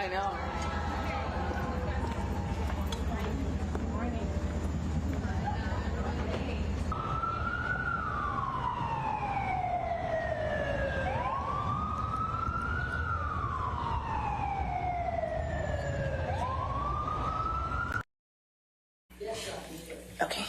I know. Okay.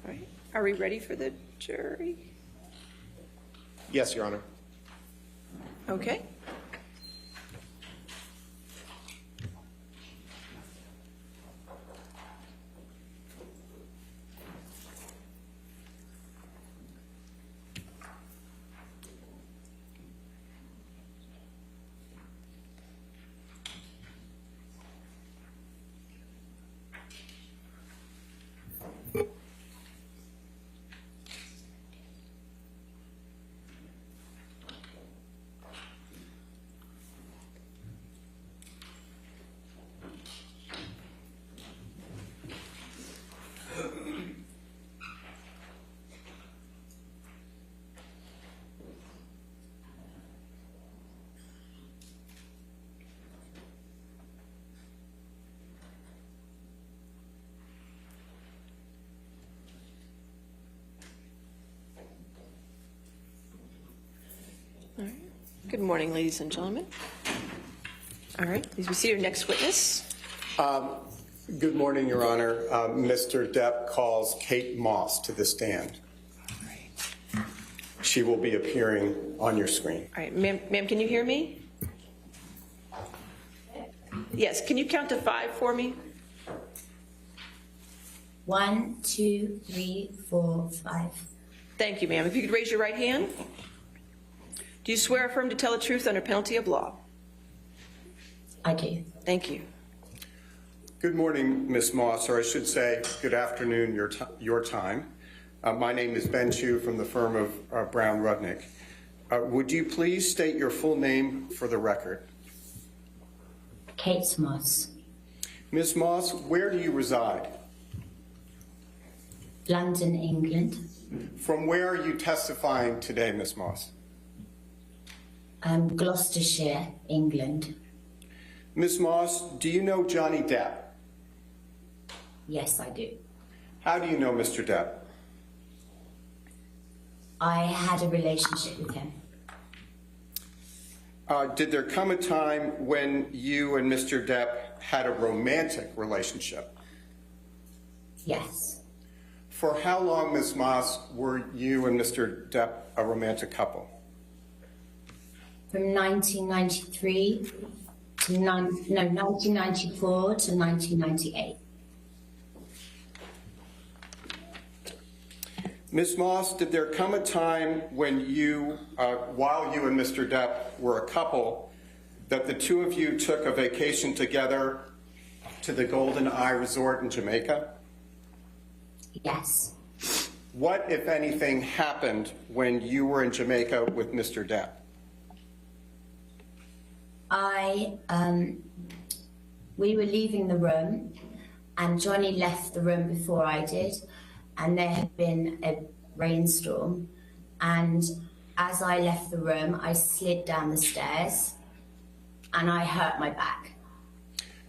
All right. Are we ready for the jury? Yes, Your Honor. Okay. All right. Good morning, ladies and gentlemen. All right, please be seated. Next witness. Good morning, Your Honor. Mr. Depp calls Kate Moss to the stand. All right. She will be appearing on your screen. All right, ma'am, can you hear me? Yes, can you count to 5 for me? 1, 2, 3, 4, 5. Thank you, ma'am. If you could raise your right hand. Do you swear or affirm to tell the truth under penalty of law? I do. Thank you. Good morning, Ms. Moss, or I should say good afternoon your time. My name is Ben Chu from the firm of Brown Rudnick. Would you please state your full name for the record? Kate Moss. Ms. Moss, where do you reside? London, England. From where are you testifying today, Ms. Moss? Gloucestershire, England. Ms. Moss, do you know Johnny Depp? Yes, I do. How do you know Mr. Depp? I had a relationship with him. Did there come a time when you and Mr. Depp had a romantic relationship? Yes. For how long, Ms. Moss, were you and Mr. Depp a romantic couple? From 1993 to 1994 to 1998. Ms. Moss, did there come a time when you, while you and Mr. Depp were a couple, that the two of you took a vacation together to the Golden Eye Resort in Jamaica? Yes. What, if anything, happened when you were in Jamaica with Mr. Depp? We were leaving the room, and Johnny left the room before I did, and there had been a rainstorm, and as I left the room, I slid down the stairs, and I hurt my back.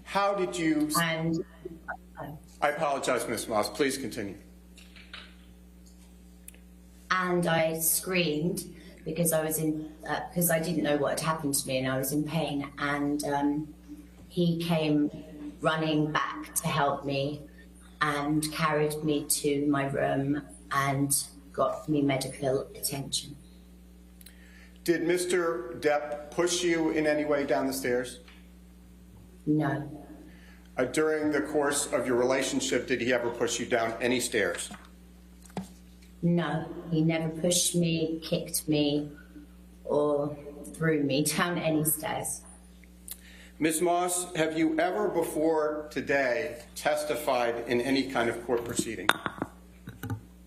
How did you... And I apologize, Ms. Moss. Please continue. and I screamed because I was in because I didn't know what had happened to me and I was in pain, and he came running back to help me and carried me to my room and got me medical attention. Did Mr. Depp push you in any way down the stairs? No. During the course of your relationship, did he ever push you down any stairs? No, he never pushed me, kicked me, or threw me down any stairs. Ms. Moss, have you ever before today testified in any kind of court proceeding?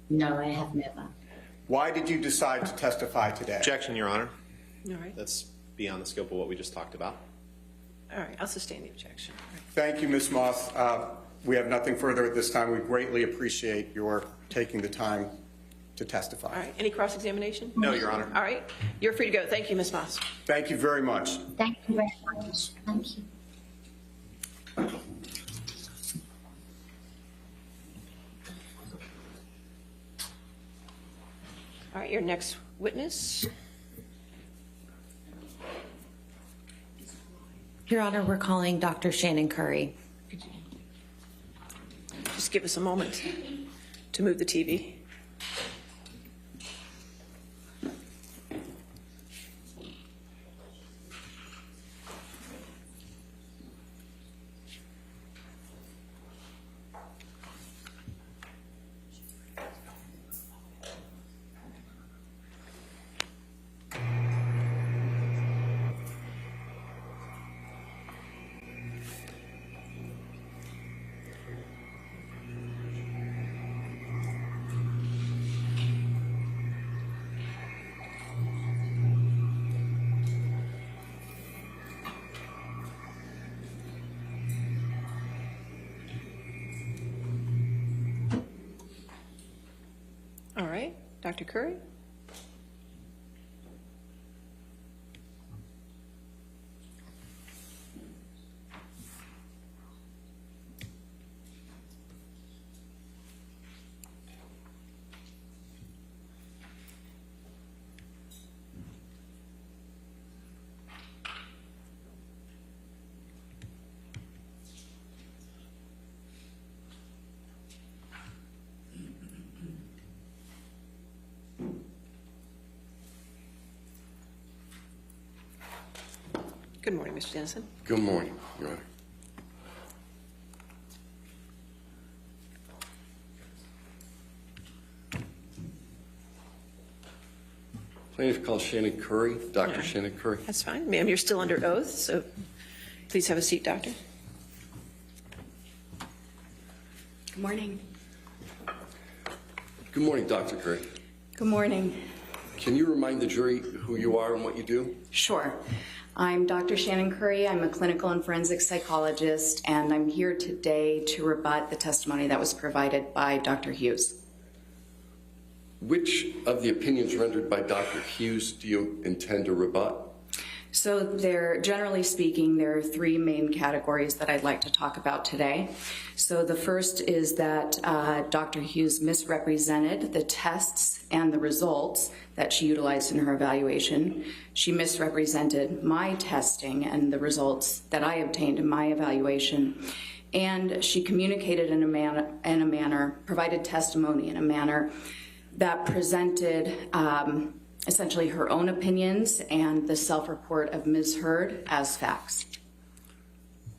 No, I have never. Why did you decide to testify today? Objection, Your Honor. All right. That's beyond the scope of what we just talked about. All right, I'll sustain the objection. All right. Thank you, Ms. Moss. We have nothing further at this time. We greatly appreciate your taking the time to testify. All right, any cross-examination? No, Your Honor. All right, you're free to go. Thank you, Ms. Moss. Thank you very much. Thank you very much. Thank you. All right, your next witness. Your Honor, we're calling Dr. Shannon Curry. Could you just give us a moment? to move the TV. All right, Dr. Curry? Good morning, Mr. Dennison. Good morning, Your Honor. Plaintiff calls Shannon Curry, Dr. right. Shannon Curry. That's fine. Ma'am, you're still under oath, so please have a seat, doctor. Good morning. Good morning, Dr. Curry. Good morning. Can you remind the jury who you are and what you do? Sure. I'm Dr. Shannon Curry. I'm a clinical and forensic psychologist, and I'm here today to rebut the testimony that was provided by Dr. Hughes. Which of the opinions rendered by Dr. Hughes do you intend to rebut? So generally speaking, there are three main categories that I'd like to talk about today. So the first is that Dr. Hughes misrepresented the tests and the results that she utilized in her evaluation. She misrepresented my testing and the results that I obtained in my evaluation. And she communicated in a manner, provided testimony in a manner that presented essentially her own opinions and the self-report of Ms. Heard as facts.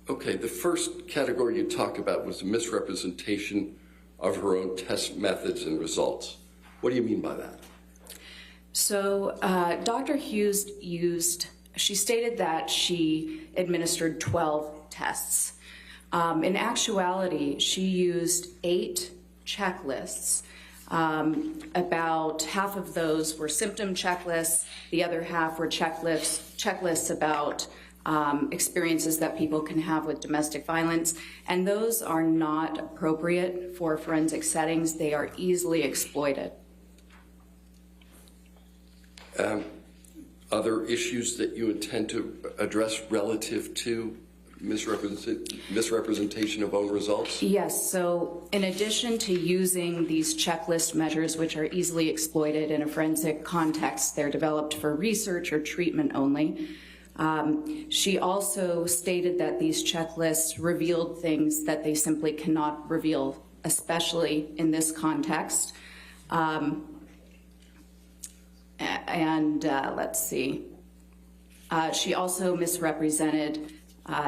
Okay, the first category you talked about was the misrepresentation of her own test methods and results. What do you mean by that? So Dr. Hughes she stated that she administered 12 tests. In actuality, she used 8 checklists. About half of those were symptom checklists. The other half were checklists about experiences that people can have with domestic violence. And those are not appropriate for forensic settings. They are easily exploited. Other issues that you intend to address relative to misrepresentation of own results? Yes, so in addition to using these checklist measures, which are easily exploited in a forensic context, they're developed for research or treatment only. She also stated that these checklists revealed things that they simply cannot reveal, especially in this context. Let's see. She also misrepresented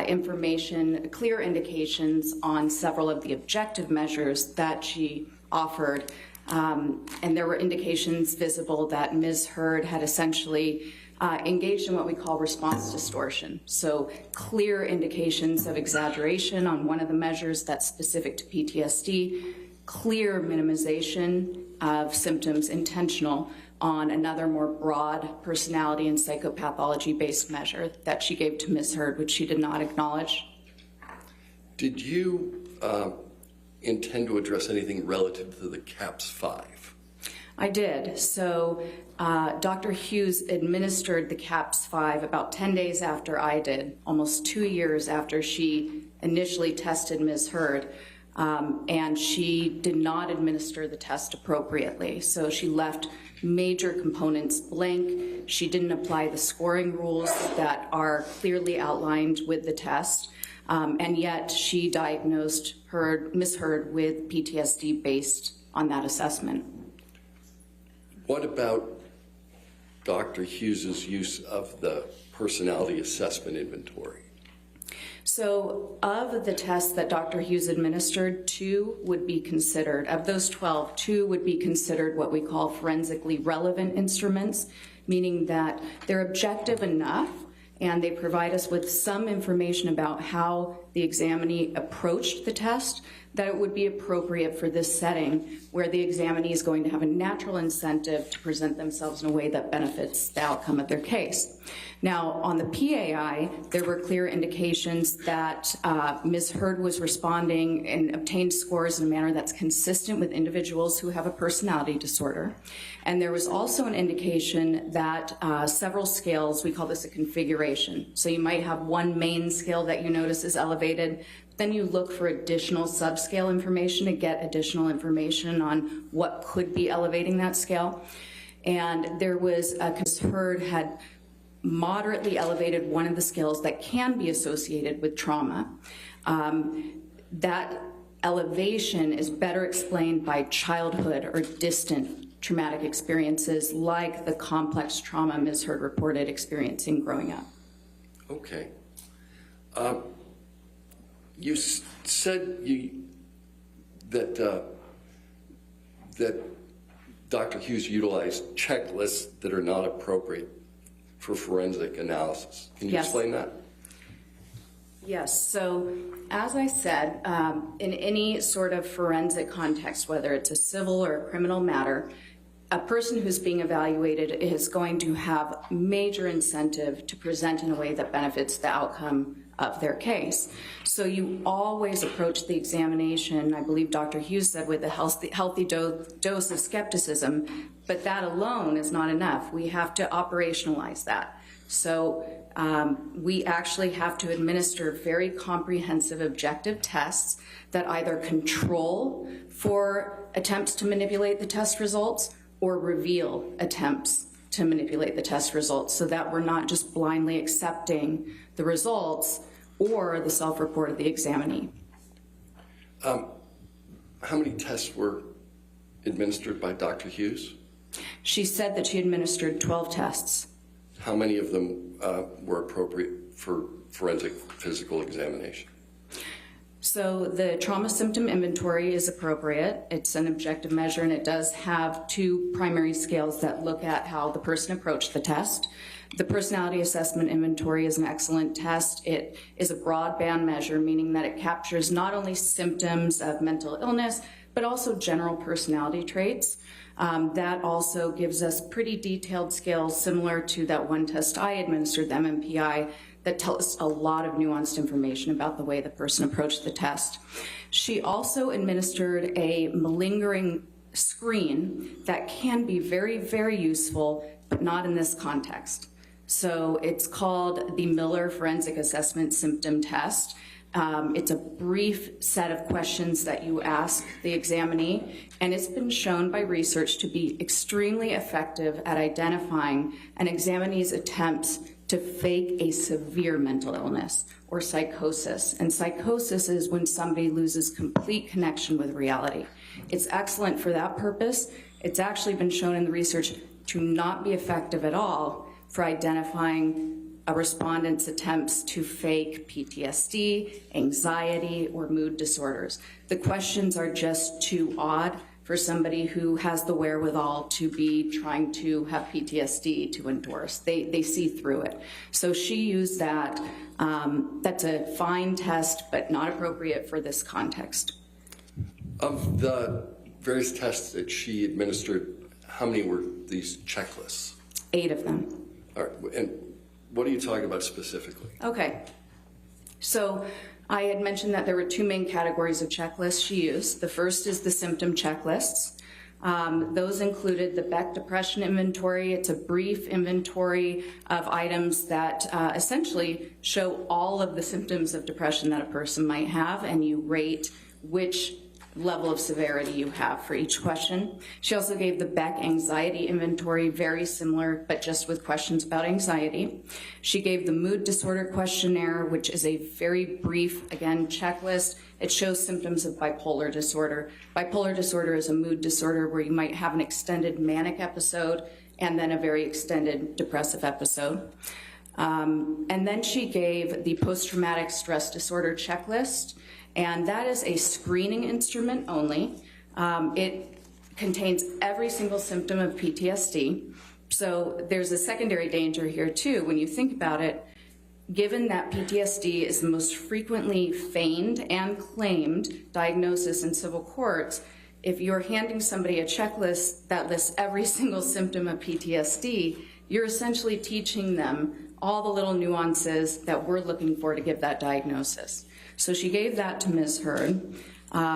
information, clear indications on several of the objective measures that she offered. And there were indications visible that Ms. Heard had essentially engaged in what we call response distortion. So clear indications of exaggeration on one of the measures that's specific to PTSD, clear minimization of symptoms, intentional, on another more broad personality and psychopathology-based measure that she gave to Ms. Heard, which she did not acknowledge. Did you intend to address anything relative to the CAPS-5? I did. So Dr. Hughes administered the CAPS-5 about 10 days after I did, almost 2 years after she initially tested Ms. Heard. And she did not administer the test appropriately. So she left major components blank. She didn't apply the scoring rules that are clearly outlined with the test. And yet she diagnosed Ms. Heard with PTSD based on that assessment. What about Dr. Hughes's use of the personality assessment inventory? So of the tests that Dr. Hughes administered, 2 would be considered, of those 12, 2 would be considered what we call forensically relevant instruments, meaning that they're objective enough and they provide us with some information about how the examinee approached the test, that it would be appropriate for this setting where the examinee is going to have a natural incentive to present themselves in a way that benefits the outcome of their case. Now, on the PAI, there were clear indications that Ms. Heard was responding and obtained scores in a manner that's consistent with individuals who have a personality disorder. And there was also an indication that several scales, we call this a configuration. So you might have one main scale that you notice is elevated, then you look for additional subscale information to get additional information on what could be elevating that scale. And there was, Ms. Heard had moderately elevated one of the scales that can be associated with trauma. That elevation is better explained by childhood or distant traumatic experiences like the complex trauma Ms. Heard reported experiencing growing up. Okay. You said that Dr. Hughes utilized checklists that are not appropriate for forensic analysis. Can you explain that? Yes. So as I said, in any sort of forensic context, whether it's a civil or a criminal matter, a person who's being evaluated is going to have major incentive to present in a way that benefits the outcome of their case. So you always approach the examination, I believe Dr. Hughes said, with a healthy dose of skepticism, but that alone is not enough. We have to operationalize that. So we actually have to administer very comprehensive objective tests that either control for attempts to manipulate the test results or reveal attempts to manipulate the test results, so that we're not just blindly accepting the results or the self-report of the examinee. How many tests were administered by Dr. Hughes? She said that she administered 12 tests. How many of them were appropriate for forensic physical examination? So the trauma symptom inventory is appropriate. It's an objective measure, and it does have 2 primary scales that look at how the person approached the test. The personality assessment inventory is an excellent test. It is a broadband measure, meaning that it captures not only symptoms of mental illness, but also general personality traits. That also gives us pretty detailed scales similar to that one test I administered, the MMPI, that tell us a lot of nuanced information about the way the person approached the test. She also administered a malingering screen that can be very, very useful, but not in this context. So it's called the Miller Forensic Assessment Symptom Test. It's a brief set of questions that you ask the examinee, and it's been shown by research to be extremely effective at identifying an examinee's attempts to fake a severe mental illness or psychosis. And psychosis is when somebody loses complete connection with reality. It's excellent for that purpose. It's actually been shown in the research to not be effective at all for identifying a respondent's attempts to fake PTSD, anxiety, or mood disorders. The questions are just too odd for somebody who has the wherewithal to be trying to have PTSD to endorse. They see through it. So she used that. That's a fine test, but not appropriate for this context. Of the various tests that she administered, how many were these checklists? 8 of them. All right, and what are you talking about specifically? Okay. So I had mentioned that there were 2 main categories of checklists she used. The first is the symptom checklists. Those included the Beck Depression Inventory. It's a brief inventory of items that essentially show all of the symptoms of depression that a person might have, and you rate which level of severity you have for each question. She also gave the Beck anxiety inventory, very similar, but just with questions about anxiety. She gave the mood disorder questionnaire, which is a very brief, again, checklist. It shows symptoms of bipolar disorder. Bipolar disorder is a mood disorder where you might have an extended manic episode and then a very extended depressive episode. And then she gave the post-traumatic stress disorder checklist, and that is a screening instrument only. It contains every single symptom of PTSD. So there's a secondary danger here too. When you think about it, given that PTSD is the most frequently feigned and claimed diagnosis in civil courts, if you're handing somebody a checklist that lists every single symptom of PTSD, you're essentially teaching them all the little nuances that we're looking for to give that diagnosis. So she gave that to Ms. Heard.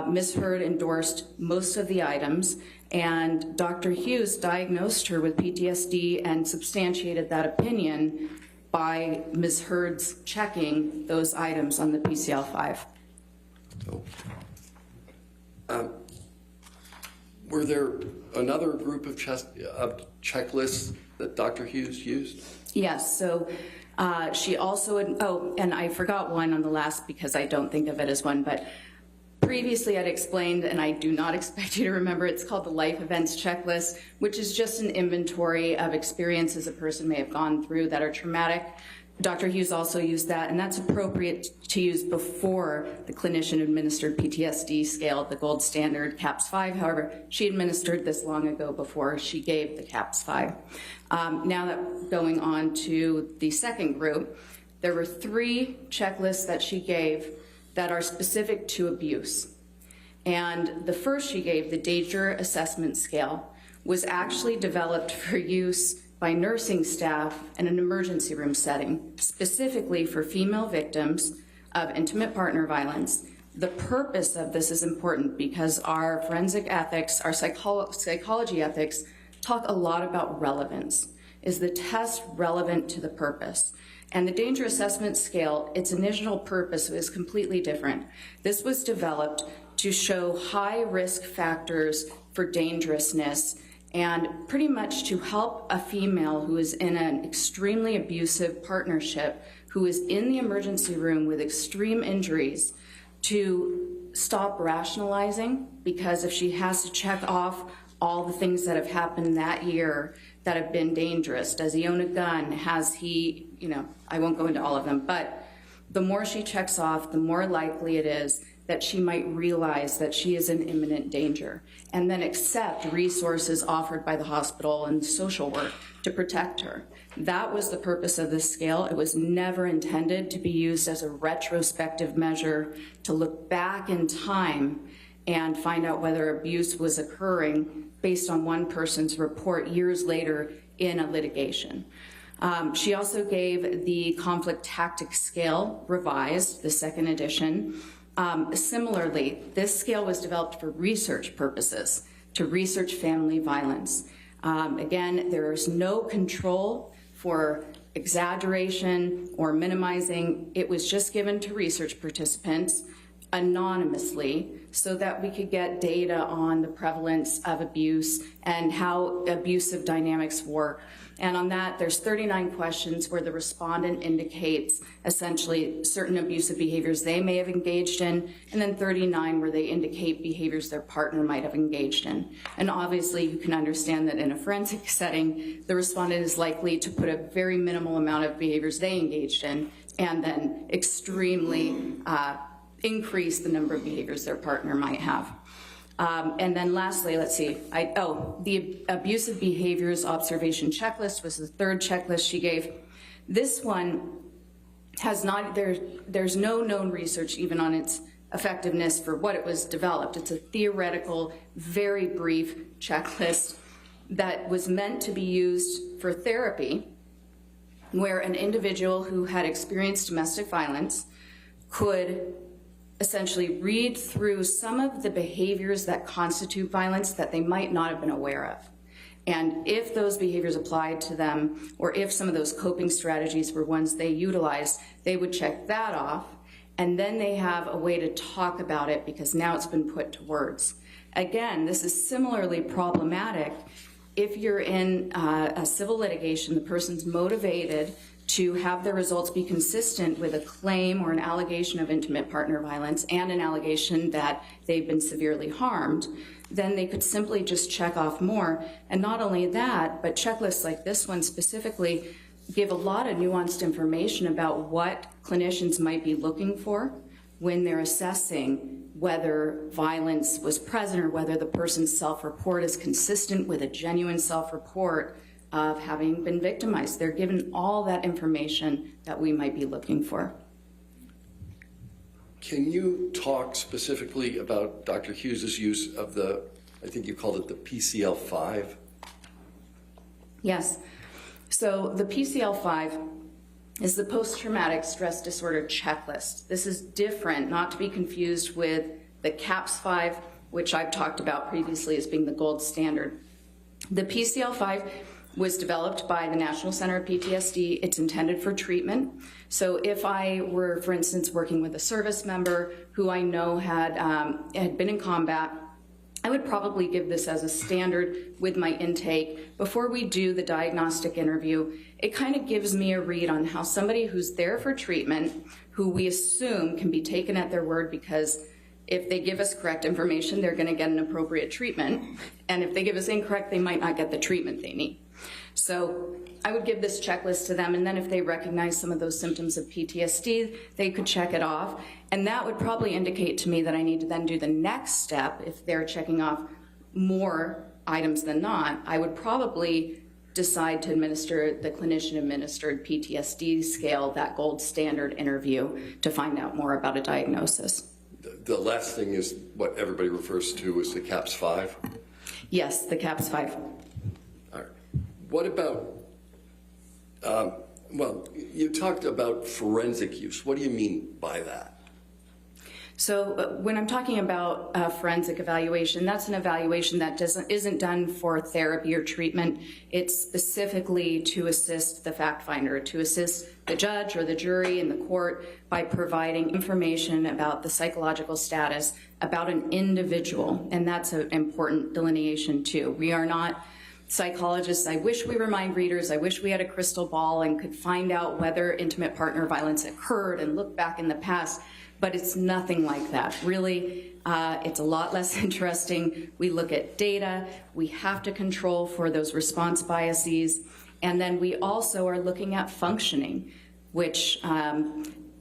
Ms. Heard endorsed most of the items, and Dr. Hughes diagnosed her with PTSD and substantiated that opinion by Ms. Heard's checking those items on the PCL-5. Were there another group of checklists that Dr. Hughes used? Yes, so she also, and I forgot one on the last because I don't think of it as one, but previously I'd explained, and I do not expect you to remember, it's called the Life Events Checklist, which is just an inventory of experiences a person may have gone through that are traumatic. Dr. Hughes also used that, and that's appropriate to use before the clinician-administered PTSD scale, the gold standard CAPS-5. However, she administered this long ago before she gave the CAPS-5. Now that going on to the second group, there were 3 checklists that she gave that are specific to abuse. And the first she gave, the Danger Assessment Scale, was actually developed for use by nursing staff in an emergency room setting, specifically for female victims of intimate partner violence. The purpose of this is important because our forensic ethics, our psychology ethics, talk a lot about relevance. Is the test relevant to the purpose? And the Danger Assessment Scale, its initial purpose is completely different. This was developed to show high risk factors for dangerousness and pretty much to help a female who is in an extremely abusive partnership, who is in the emergency room with extreme injuries, to stop rationalizing, because if she has to check off all the things that have happened that year that have been dangerous, does he own a gun, has he, I won't go into all of them, but the more she checks off, the more likely it is that she might realize that she is in imminent danger and then accept resources offered by the hospital and social work to protect her. That was the purpose of this scale. It was never intended to be used as a retrospective measure to look back in time and find out whether abuse was occurring based on one person's report years later in a litigation. She also gave the Conflict Tactics Scale, revised, the second edition. Similarly, this scale was developed for research purposes, to research family violence. Again, there is no control for exaggeration or minimizing. It was just given to research participants anonymously so that we could get data on the prevalence of abuse and how abusive dynamics work. And on that, there's 39 questions where the respondent indicates essentially certain abusive behaviors they may have engaged in, and then 39 where they indicate behaviors their partner might have engaged in. And obviously, you can understand that in a forensic setting, the respondent is likely to put a very minimal amount of behaviors they engaged in and then extremely increase the number of behaviors their partner might have. And then lastly, let's see, the abusive behaviors observation checklist was the third checklist she gave. This one has not, there's no known research even on its effectiveness for what it was developed. It's a theoretical, very brief checklist that was meant to be used for therapy, where an individual who had experienced domestic violence could essentially read through some of the behaviors that constitute violence that they might not have been aware of. And if those behaviors applied to them, or if some of those coping strategies were ones they utilized, they would check that off. and then they have a way to talk about it because now it's been put to words. Again, this is similarly problematic if you're in a civil litigation, the person's motivated to have their results be consistent with a claim or an allegation of intimate partner violence and an allegation that they've been severely harmed, then they could simply just check off more. And not only that, but checklists like this one specifically give a lot of nuanced information about what clinicians might be looking for when they're assessing whether violence was present or whether the person's self-report is consistent with a genuine self-report of having been victimized. They're given all that information that we might be looking for. Can you talk specifically about Dr. Hughes' use of the, I think you called it the PCL-5? Yes. So the PCL-5 is the post-traumatic stress disorder checklist. This is different, not to be confused with the CAPS-5, which I've talked about previously as being the gold standard. The PCL-5 was developed by the National Center of PTSD. It's intended for treatment. So if I were, for instance, working with a service member who I know had been in combat, I would probably give this as a standard with my intake. Before we do the diagnostic interview, it kind of gives me a read on how somebody who's there for treatment, who we assume can be taken at their word because if they give us correct information, they're going to get an appropriate treatment. And if they give us incorrect, they might not get the treatment they need. So I would give this checklist to them, and then if they recognize some of those symptoms of PTSD, they could check it off. And that would probably indicate to me that I need to then do the next step. If they're checking off more items than not, I would probably decide to administer the clinician-administered PTSD scale, that gold standard interview, to find out more about a diagnosis. The last thing is what everybody refers to as the CAPS-5? Yes, the CAPS-5. All right. What about, well, you talked about forensic use. What do you mean by that? So when I'm talking about forensic evaluation, that's an evaluation that isn't done for therapy or treatment. It's specifically to assist the fact finder, to assist the judge or the jury in the court by providing information about the psychological status about an individual. And that's an important delineation too. We are not psychologists. I wish we were mind readers. I wish we had a crystal ball and could find out whether intimate partner violence occurred and look back in the past. But it's nothing like that. Really, it's a lot less interesting. We look at data. We have to control for those response biases. And then we also are looking at functioning, which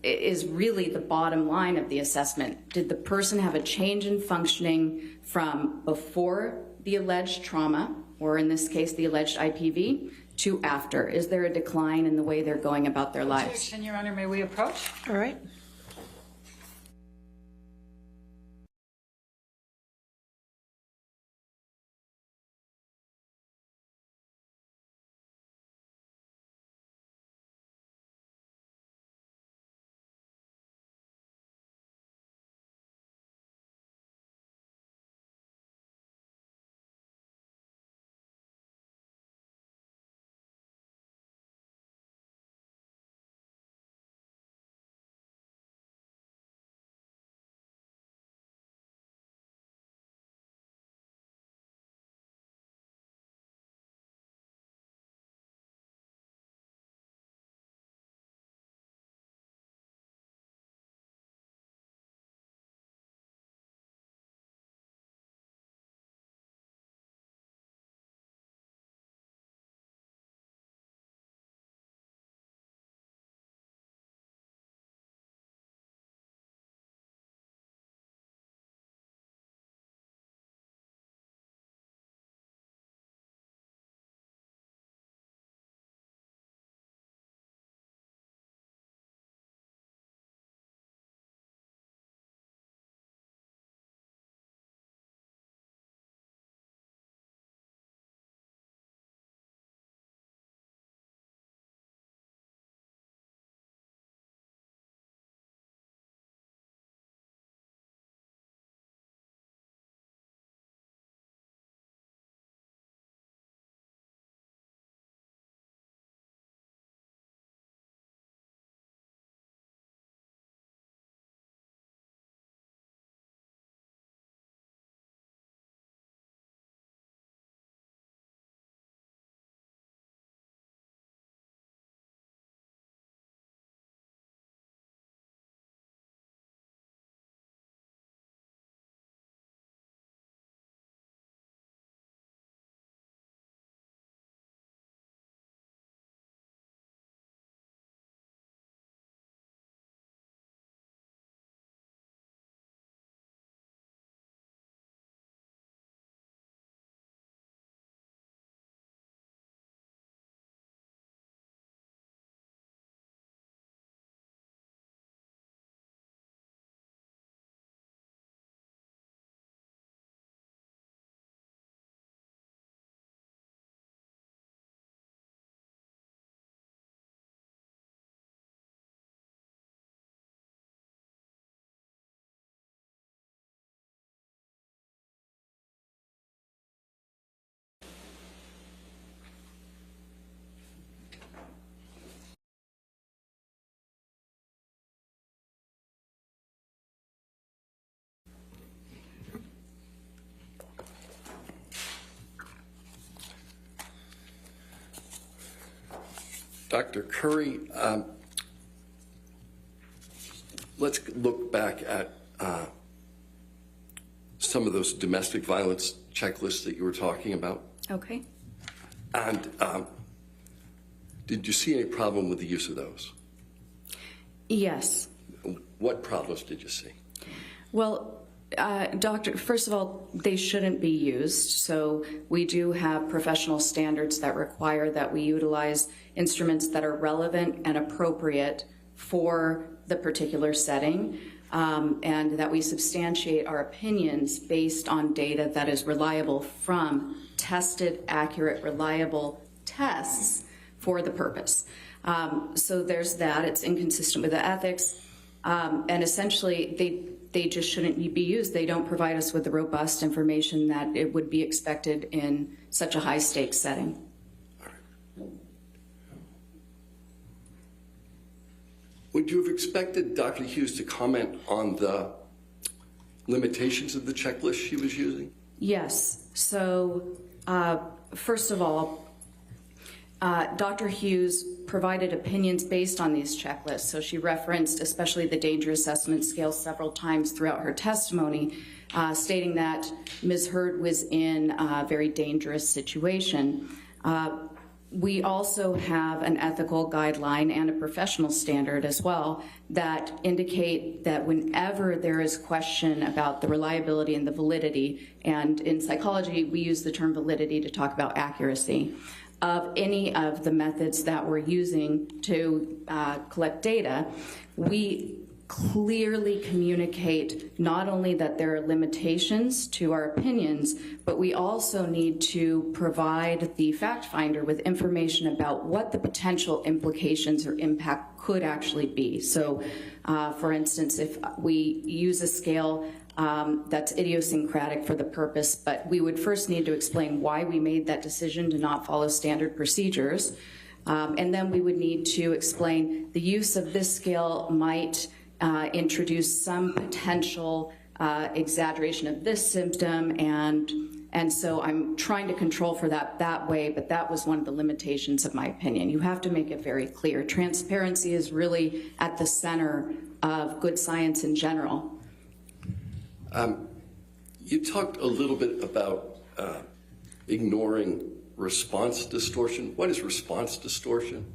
is really the bottom line of the assessment. Did the person have a change in functioning from before the alleged trauma, or in this case, the alleged IPV, to after? Is there a decline in the way they're going about their lives? Objection, Your Honor, may we approach? All right. Dr. Curry, let's look back at some of those domestic violence checklists that you were talking about. Okay. And did you see any problem with the use of those? Yes. What problems did you see? Well, Doctor, first of all, they shouldn't be used. So we do have professional standards that require that we utilize instruments that are relevant and appropriate for the particular setting, and that we substantiate our opinions based on data that is reliable from tested, accurate, reliable tests for the purpose. So there's that. It's inconsistent with the ethics. And essentially, they just shouldn't be used. They don't provide us with the robust information that it would be expected in such a high-stakes setting. All right. Would you have expected Dr. Hughes to comment on the limitations of the checklist she was using? Yes. So first of all, Dr. Hughes provided opinions based on these checklists. So she referenced especially the danger assessment scale several times throughout her testimony, stating that Ms. Heard was in a very dangerous situation. We also have an ethical guideline and a professional standard as well that indicate that whenever there is question about the reliability and the validity, and in psychology we use the term validity to talk about accuracy, of any of the methods that we're using to collect data, we clearly communicate not only that there are limitations to our opinions, but we also need to provide the fact finder with information about what the potential implications or impact could actually be. So, for instance, if we use a scale that's idiosyncratic for the purpose, but we would first need to explain why we made that decision to not follow standard procedures. And then we would need to explain the use of this scale might introduce some potential exaggeration of this symptom, and so I'm trying to control for that way, but that was one of the limitations of my opinion. You have to make it very clear. Transparency is really at the center of good science in general. You talked a little bit about ignoring response distortion. What is response distortion?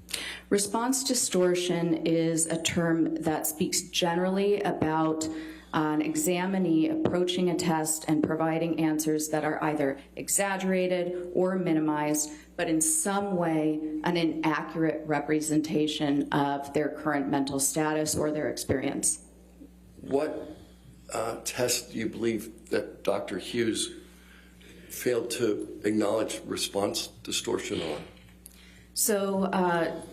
Response distortion is a term that speaks generally about an examinee approaching a test and providing answers that are either exaggerated or minimized, but in some way an inaccurate representation of their current mental status or their experience. What test do you believe that Dr. Hughes failed to acknowledge response distortion on? So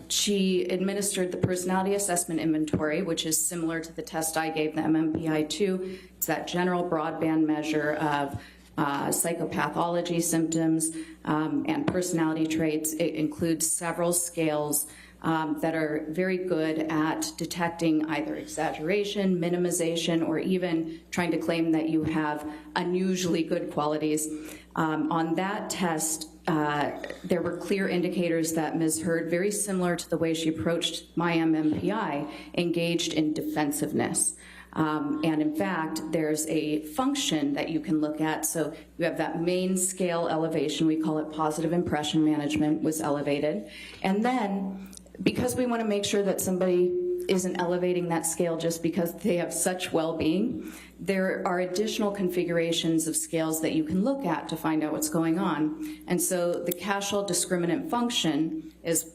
she administered the personality assessment inventory, which is similar to the test I gave, the MMPI-2. It's that general broadband measure of psychopathology symptoms and personality traits. It includes several scales that are very good at detecting either exaggeration, minimization, or even trying to claim that you have unusually good qualities. On that test, there were clear indicators that Ms. Heard, very similar to the way she approached my MMPI, engaged in defensiveness. And in fact, there's a function that you can look at. So you have that main scale elevation, we call it positive impression management, was elevated. And then, because we want to make sure that somebody isn't elevating that scale just because they have such well-being, there are additional configurations of scales that you can look at to find out what's going on. And so the Cashel discriminant function is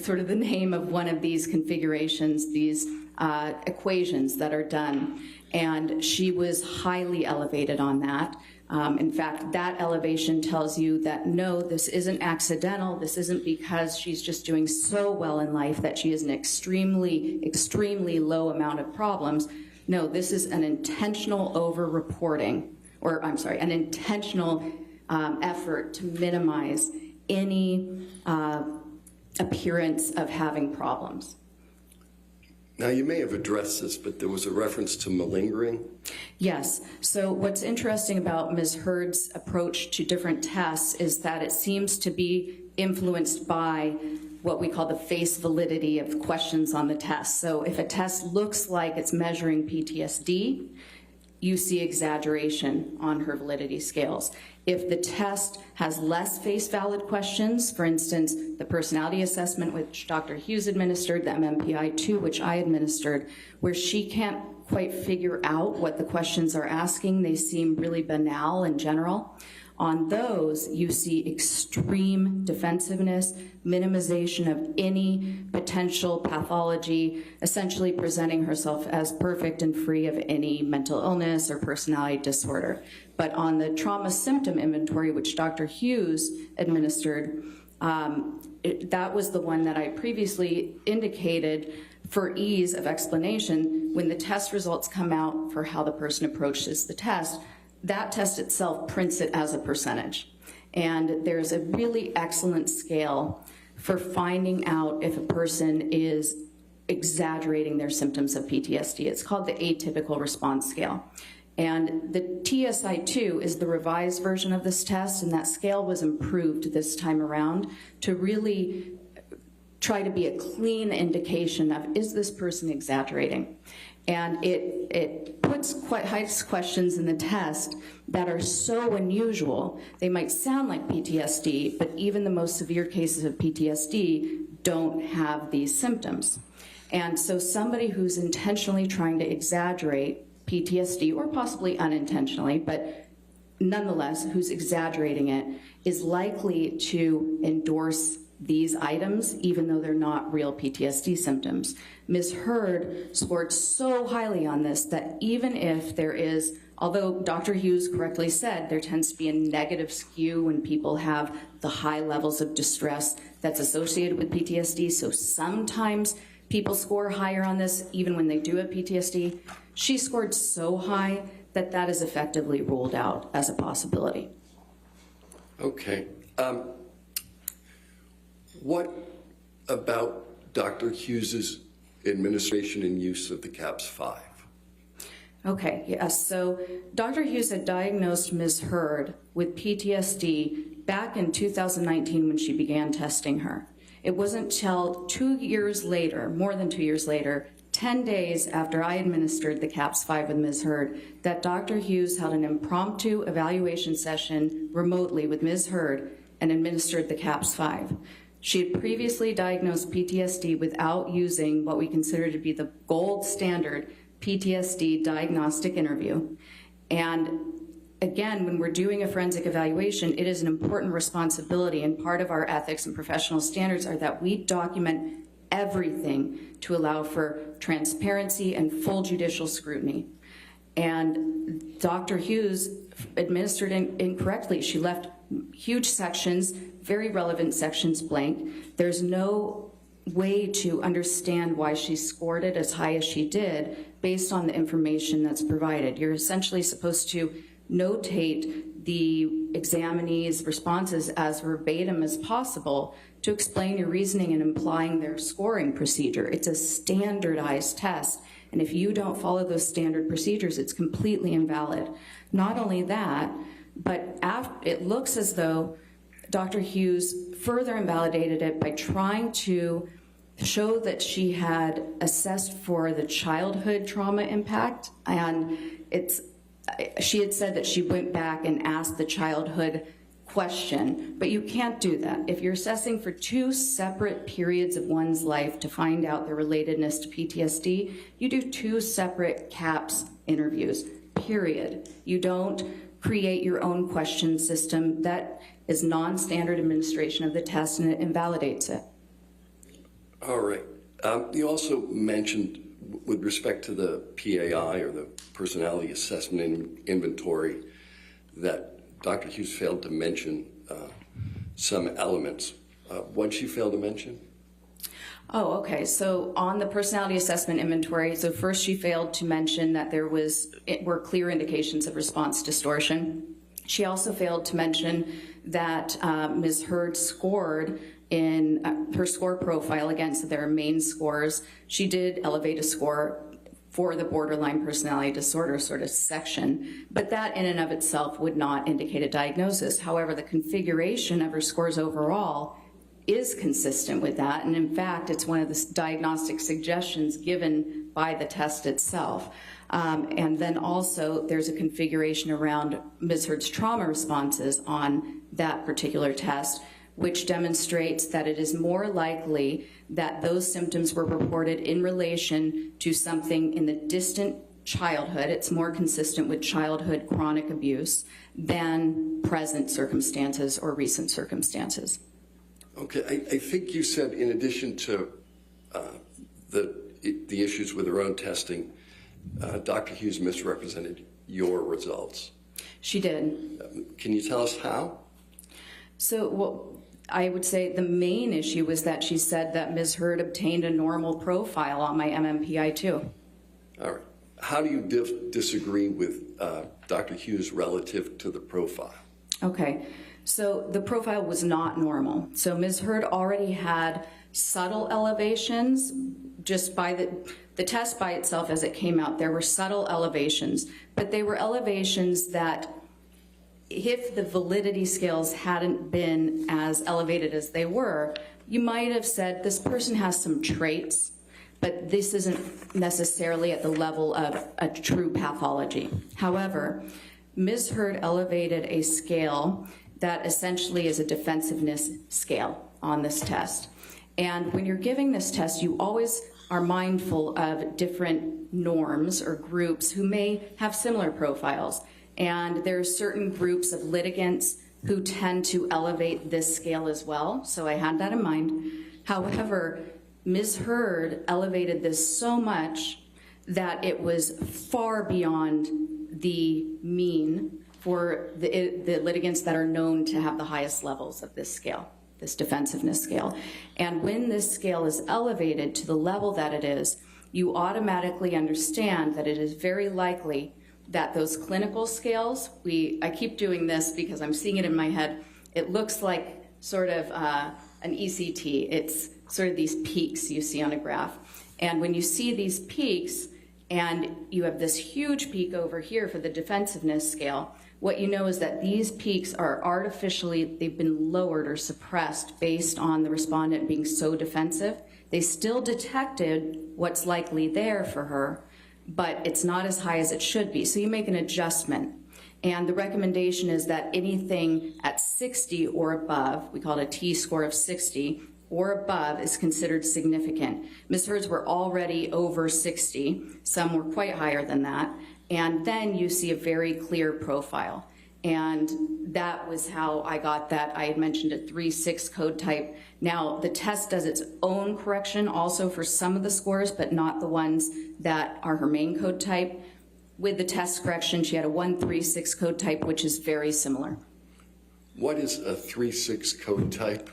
sort of the name of one of these configurations, these equations that are done. And she was highly elevated on that. In fact, that elevation tells you that no, this isn't accidental. This isn't because she's just doing so well in life that she has an extremely, extremely low amount of problems. No, this is an intentional over-reporting, or I'm sorry, an intentional effort to minimize any appearance of having problems. Now, you may have addressed this, but there was a reference to malingering. Yes. So what's interesting about Ms. Heard's approach to different tests is that it seems to be influenced by what we call the face validity of questions on the test. So if a test looks like it's measuring PTSD, you see exaggeration on her validity scales. If the test has less face valid questions, for instance, the personality assessment which Dr. Hughes administered, the MMPI-2 which I administered, where she can't quite figure out what the questions are asking, they seem really banal in general. On those, you see extreme defensiveness, minimization of any potential pathology, essentially presenting herself as perfect and free of any mental illness or personality disorder. But on the trauma symptom inventory, which Dr. Hughes administered, that was the one that I previously indicated for ease of explanation. When the test results come out for how the person approaches the test, that test itself prints it as a percentage. And there's a really excellent scale for finding out if a person is exaggerating their symptoms of PTSD. It's called the atypical response scale. And the TSI-2 is the revised version of this test, and that scale was improved this time around to really try to be a clean indication of, is this person exaggerating? And it puts quite high questions in the test that are so unusual. They might sound like PTSD, but even the most severe cases of PTSD don't have these symptoms. And so somebody who's intentionally trying to exaggerate PTSD, or possibly unintentionally, but nonetheless, who's exaggerating it, is likely to endorse these items, even though they're not real PTSD symptoms. Ms. Heard scored so highly on this that even if there is, although Dr. Hughes correctly said there tends to be a negative skew when people have the high levels of distress that's associated with PTSD, so sometimes people score higher on this even when they do have PTSD, she scored so high that that is effectively ruled out as a possibility. Okay. What about Dr. Hughes's administration and use of the CAPS-5? Okay, yes, so Dr. Hughes had diagnosed Ms. Heard with PTSD back in 2019 when she began testing her. It wasn't till 2 years later, more than 2 years later, 10 days after I administered the CAPS-5 with Ms. Heard, that Dr. Hughes held an impromptu evaluation session remotely with Ms. Heard and administered the CAPS-5. She had previously diagnosed PTSD without using what we consider to be the gold standard PTSD diagnostic interview. And again, when we're doing a forensic evaluation, it is an important responsibility, and part of our ethics and professional standards are that we document everything to allow for transparency and full judicial scrutiny. And Dr. Hughes administered incorrectly. She left huge sections, very relevant sections, blank. There's no way to understand why she scored it as high as she did based on the information that's provided. You're essentially supposed to notate the examinee's responses as verbatim as possible to explain your reasoning and implying their scoring procedure. It's a standardized test, and if you don't follow those standard procedures, it's completely invalid. Not only that, but it looks as though Dr. Hughes further invalidated it by trying to show that she had assessed for the childhood trauma impact, and she had said that she went back and asked the childhood question, but you can't do that. If you're assessing for 2 separate periods of one's life to find out their relatedness to PTSD, you do 2 separate CAPS interviews, period. You don't create your own question system. That is non-standard administration of the test, and it invalidates it. All right. You also mentioned, with respect to the PAI, or the Personality Assessment Inventory, that Dr. Hughes failed to mention some elements. What did she fail to mention? Oh, okay. So on the personality assessment inventory, so first she failed to mention that there were clear indications of response distortion. She also failed to mention that Ms. Heard scored in her score profile, again, so there are main scores. She did elevate a score for the borderline personality disorder sort of section, but that in and of itself would not indicate a diagnosis. However, the configuration of her scores overall is consistent with that, and in fact, it's one of the diagnostic suggestions given by the test itself. And then also, there's a configuration around Ms. Heard's trauma responses on that particular test, which demonstrates that it is more likely that those symptoms were reported in relation to something in the distant childhood. It's more consistent with childhood chronic abuse than present circumstances or recent circumstances. Okay, I think you said in addition to the issues with her own testing, Dr. Hughes misrepresented your results. She did. Can you tell us how? So, well, I would say the main issue was that she said that Ms. Heard obtained a normal profile on my MMPI-2. All right. How do you disagree with Dr. Hughes relative to the profile? Okay, so the profile was not normal. So Ms. Heard already had subtle elevations just by the test by itself as it came out. There were subtle elevations, but they were elevations that if the validity scales hadn't been as elevated as they were, you might have said this person has some traits, but this isn't necessarily at the level of a true pathology. However, Ms. Heard elevated a scale that essentially is a defensiveness scale on this test. And when you're giving this test, you always are mindful of different norms or groups who may have similar profiles. And there are certain groups of litigants who tend to elevate this scale as well. So I had that in mind. However, Ms. Heard elevated this so much that it was far beyond the mean for the litigants that are known to have the highest levels of this scale, this defensiveness scale. And when this scale is elevated to the level that it is, you automatically understand that it is very likely that those clinical scales, I keep doing this because I'm seeing it in my head, it looks like sort of an ECT. It's sort of these peaks you see on a graph. And when you see these peaks, and you have this huge peak over here for the defensiveness scale, what you know is that these peaks are artificially, they've been lowered or suppressed based on the respondent being so defensive. They still detected what's likely there for her, but it's not as high as it should be. So you make an adjustment. And the recommendation is that anything at 60 or above, we call it a T-score of 60, or above is considered significant. Ms. Heard's were already over 60. Some were quite higher than that. And then you see a very clear profile. And that was how I got that. I had mentioned a 3-6 code type. Now, the test does its own correction also for some of the scores, but not the ones that are her main code type. With the test correction, she had a 1-3-6 code type, which is very similar. What is a 3-6 code type?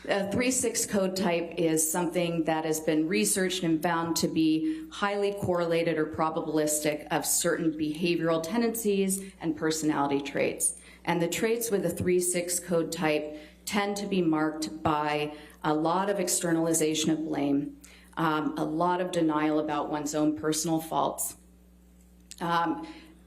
A 3-6 code type is something that has been researched and found to be highly correlated or probabilistic of certain behavioral tendencies and personality traits. And the traits with a 3-6 code type tend to be marked by a lot of externalization of blame, a lot of denial about one's own personal faults,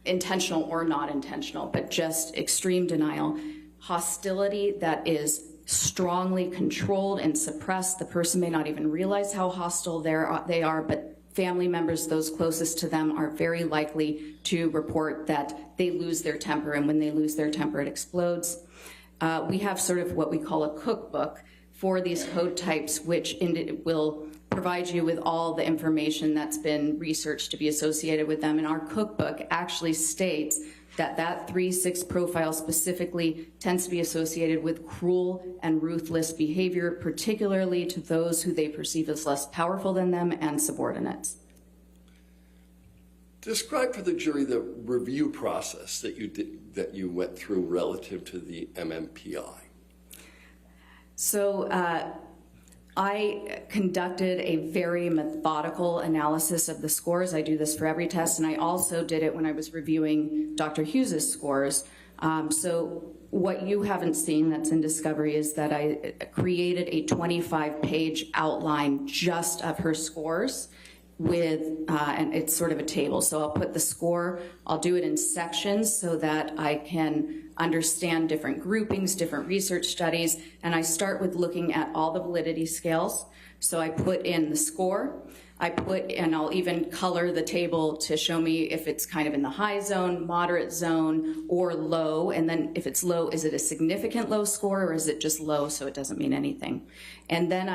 intentional or not intentional, but just extreme denial, hostility that is strongly controlled and suppressed. The person may not even realize how hostile they are, but family members, those closest to them, are very likely to report that they lose their temper, and when they lose their temper, it explodes. We have sort of what we call a cookbook for these code types, which will provide you with all the information that's been researched to be associated with them. And our cookbook actually states that 3-6 profile specifically tends to be associated with cruel and ruthless behavior, particularly to those who they perceive as less powerful than them and subordinates. Describe for the jury the review process that you went through relative to the MMPI. So I conducted a very methodical analysis of the scores. I do this for every test, and I also did it when I was reviewing Dr. Hughes' scores. So what you haven't seen that's in Discovery is that I created a 25-page outline just of her scores, with, and it's sort of a table. So I'll put the score, I'll do it in sections so that I can understand different groupings, different research studies, and I start with looking at all the validity scales. So I put in the score, and I'll even color the table to show me if it's kind of in the high zone, moderate zone, or low. And then if it's low, is it a significant low score, or is it just low so it doesn't mean anything? And then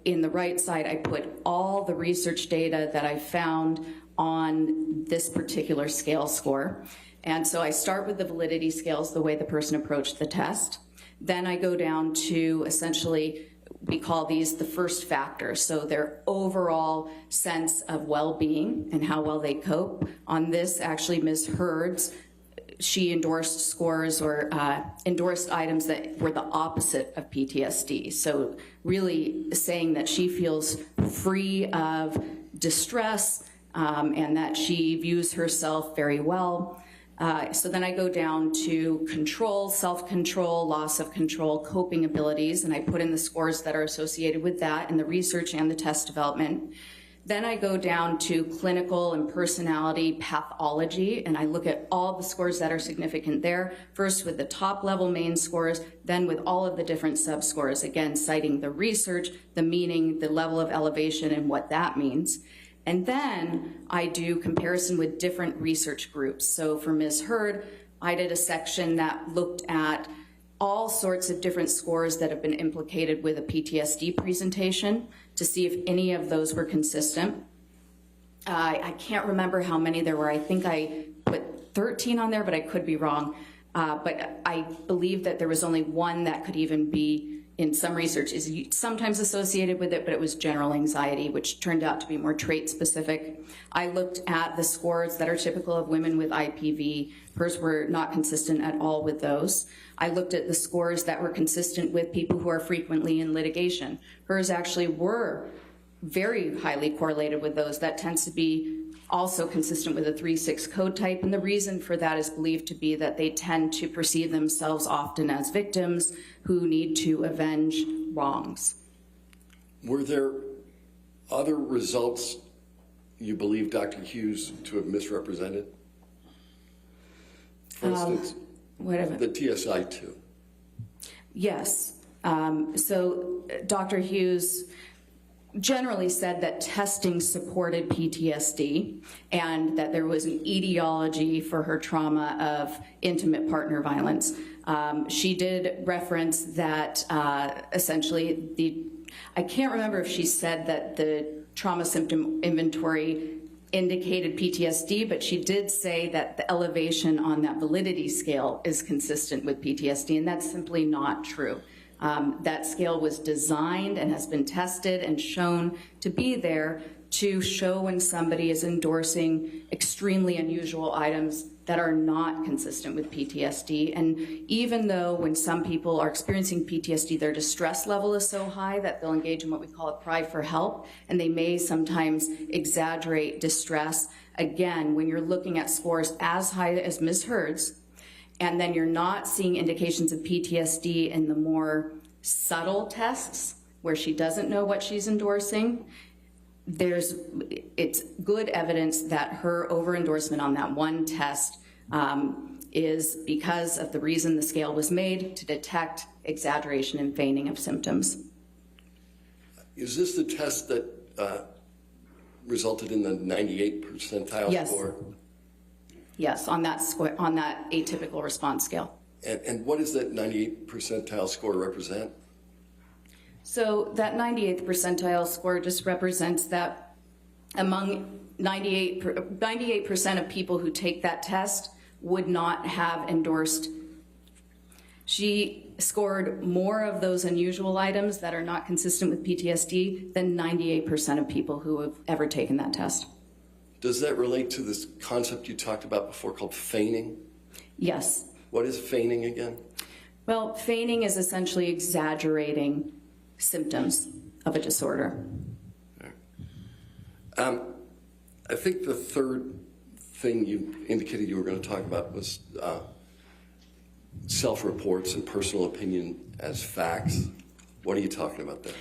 in the right side, I put all the research data that I found on this particular scale score. And so I start with the validity scales, the way the person approached the test. Then I go down to essentially, we call these the first factors. So their overall sense of well-being and how well they cope. On this, actually, Ms. Heard's, she endorsed scores or endorsed items that were the opposite of PTSD. So really saying that she feels free of distress and that she views herself very well. So then I go down to control, self-control, loss of control, coping abilities, and I put in the scores that are associated with that in the research and the test development. Then I go down to clinical and personality pathology, and I look at all the scores that are significant there, first with the top level main scores, then with all of the different sub-scores, again, citing the research, the meaning, the level of elevation, and what that means. And then I do comparison with different research groups. So for Ms. Heard, I did a section that looked at all sorts of different scores that have been implicated with a PTSD presentation to see if any of those were consistent. I can't remember how many there were. I think I put 13 on there, but I could be wrong. But I believe that there was only one that could even be, in some research, is sometimes associated with it, but it was general anxiety, which turned out to be more trait specific. I looked at the scores that are typical of women with IPV. Hers were not consistent at all with those. I looked at the scores that were consistent with people who are frequently in litigation. Hers actually were very highly correlated with those. That tends to be also consistent with a 3-6 code type, and the reason for that is believed to be that they tend to perceive themselves often as victims who need to avenge wrongs. Were there other results you believe Dr. Hughes to have misrepresented? For instance, the TSI-2. Yes. So Dr. Hughes generally said that testing supported PTSD and that there was an etiology for her trauma of intimate partner violence. She did reference that essentially I can't remember if she said that the trauma symptom inventory indicated PTSD, but she did say that the elevation on that validity scale is consistent with PTSD, and that's simply not true. That scale was designed and has been tested and shown to be there to show when somebody is endorsing extremely unusual items that are not consistent with PTSD. And even though when some people are experiencing PTSD, their distress level is so high that they'll engage in what we call a cry for help, and they may sometimes exaggerate distress. Again, when you're looking at scores as high as Ms. Heard's, and then you're not seeing indications of PTSD in the more subtle tests where she doesn't know what she's endorsing, it's good evidence that her over-endorsement on that one test is because of the reason the scale was made, to detect exaggeration and feigning of symptoms. Is this the test that resulted in the 98th percentile score? Yes, on that atypical response scale. And what does that 98th percentile score represent? So that 98th percentile score just represents that among 98% of people who take that test would not have endorsed. She scored more of those unusual items that are not consistent with PTSD than 98% of people who have ever taken that test. Does that relate to this concept you talked about before called feigning? Yes. What is feigning again? Well, feigning is essentially exaggerating symptoms of a disorder. I think the third thing you indicated you were going to talk about was self-reports and personal opinion as facts. What are you talking about there?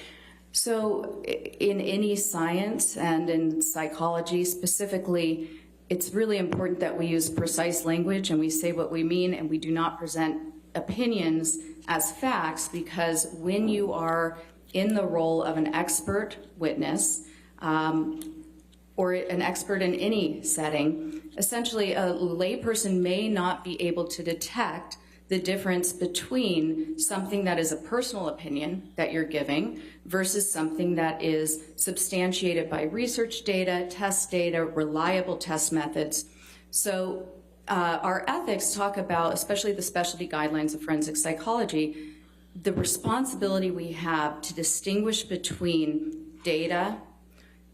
So in any science and in psychology specifically, it's really important that we use precise language and we say what we mean, and we do not present opinions as facts, because when you are in the role of an expert witness, or an expert in any setting, essentially a layperson may not be able to detect the difference between something that is a personal opinion that you're giving versus something that is substantiated by research data, test data, reliable test methods. So our ethics talk about, especially the specialty guidelines of forensic psychology, the responsibility we have to distinguish between data,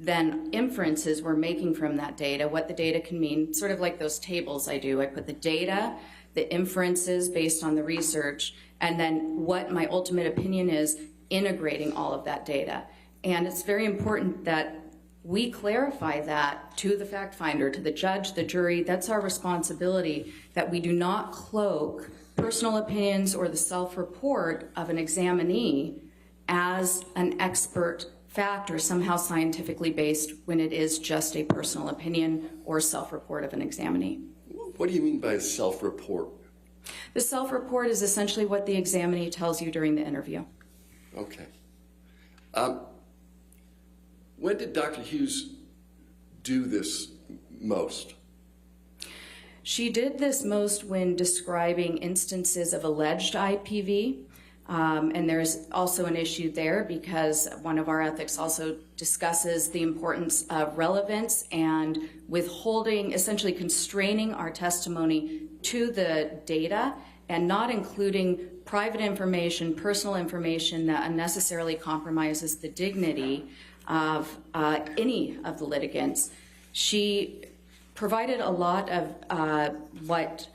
then inferences we're making from that data, what the data can mean, sort of like those tables I do. I put the data, the inferences based on the research, and then what my ultimate opinion is, integrating all of that data. And it's very important that we clarify that to the fact finder, to the judge, the jury. That's our responsibility, that we do not cloak personal opinions or the self-report of an examinee as an expert fact or somehow scientifically based when it is just a personal opinion or self-report of an examinee. What do you mean by self-report? The self-report is essentially what the examinee tells you during the interview. Okay. When did Dr. Hughes do this most? She did this most when describing instances of alleged IPV. And there's also an issue there because one of our ethics also discusses the importance of relevance and withholding, essentially constraining our testimony to the data and not including private information, personal information that unnecessarily compromises the dignity of any of the litigants. She provided a lot of what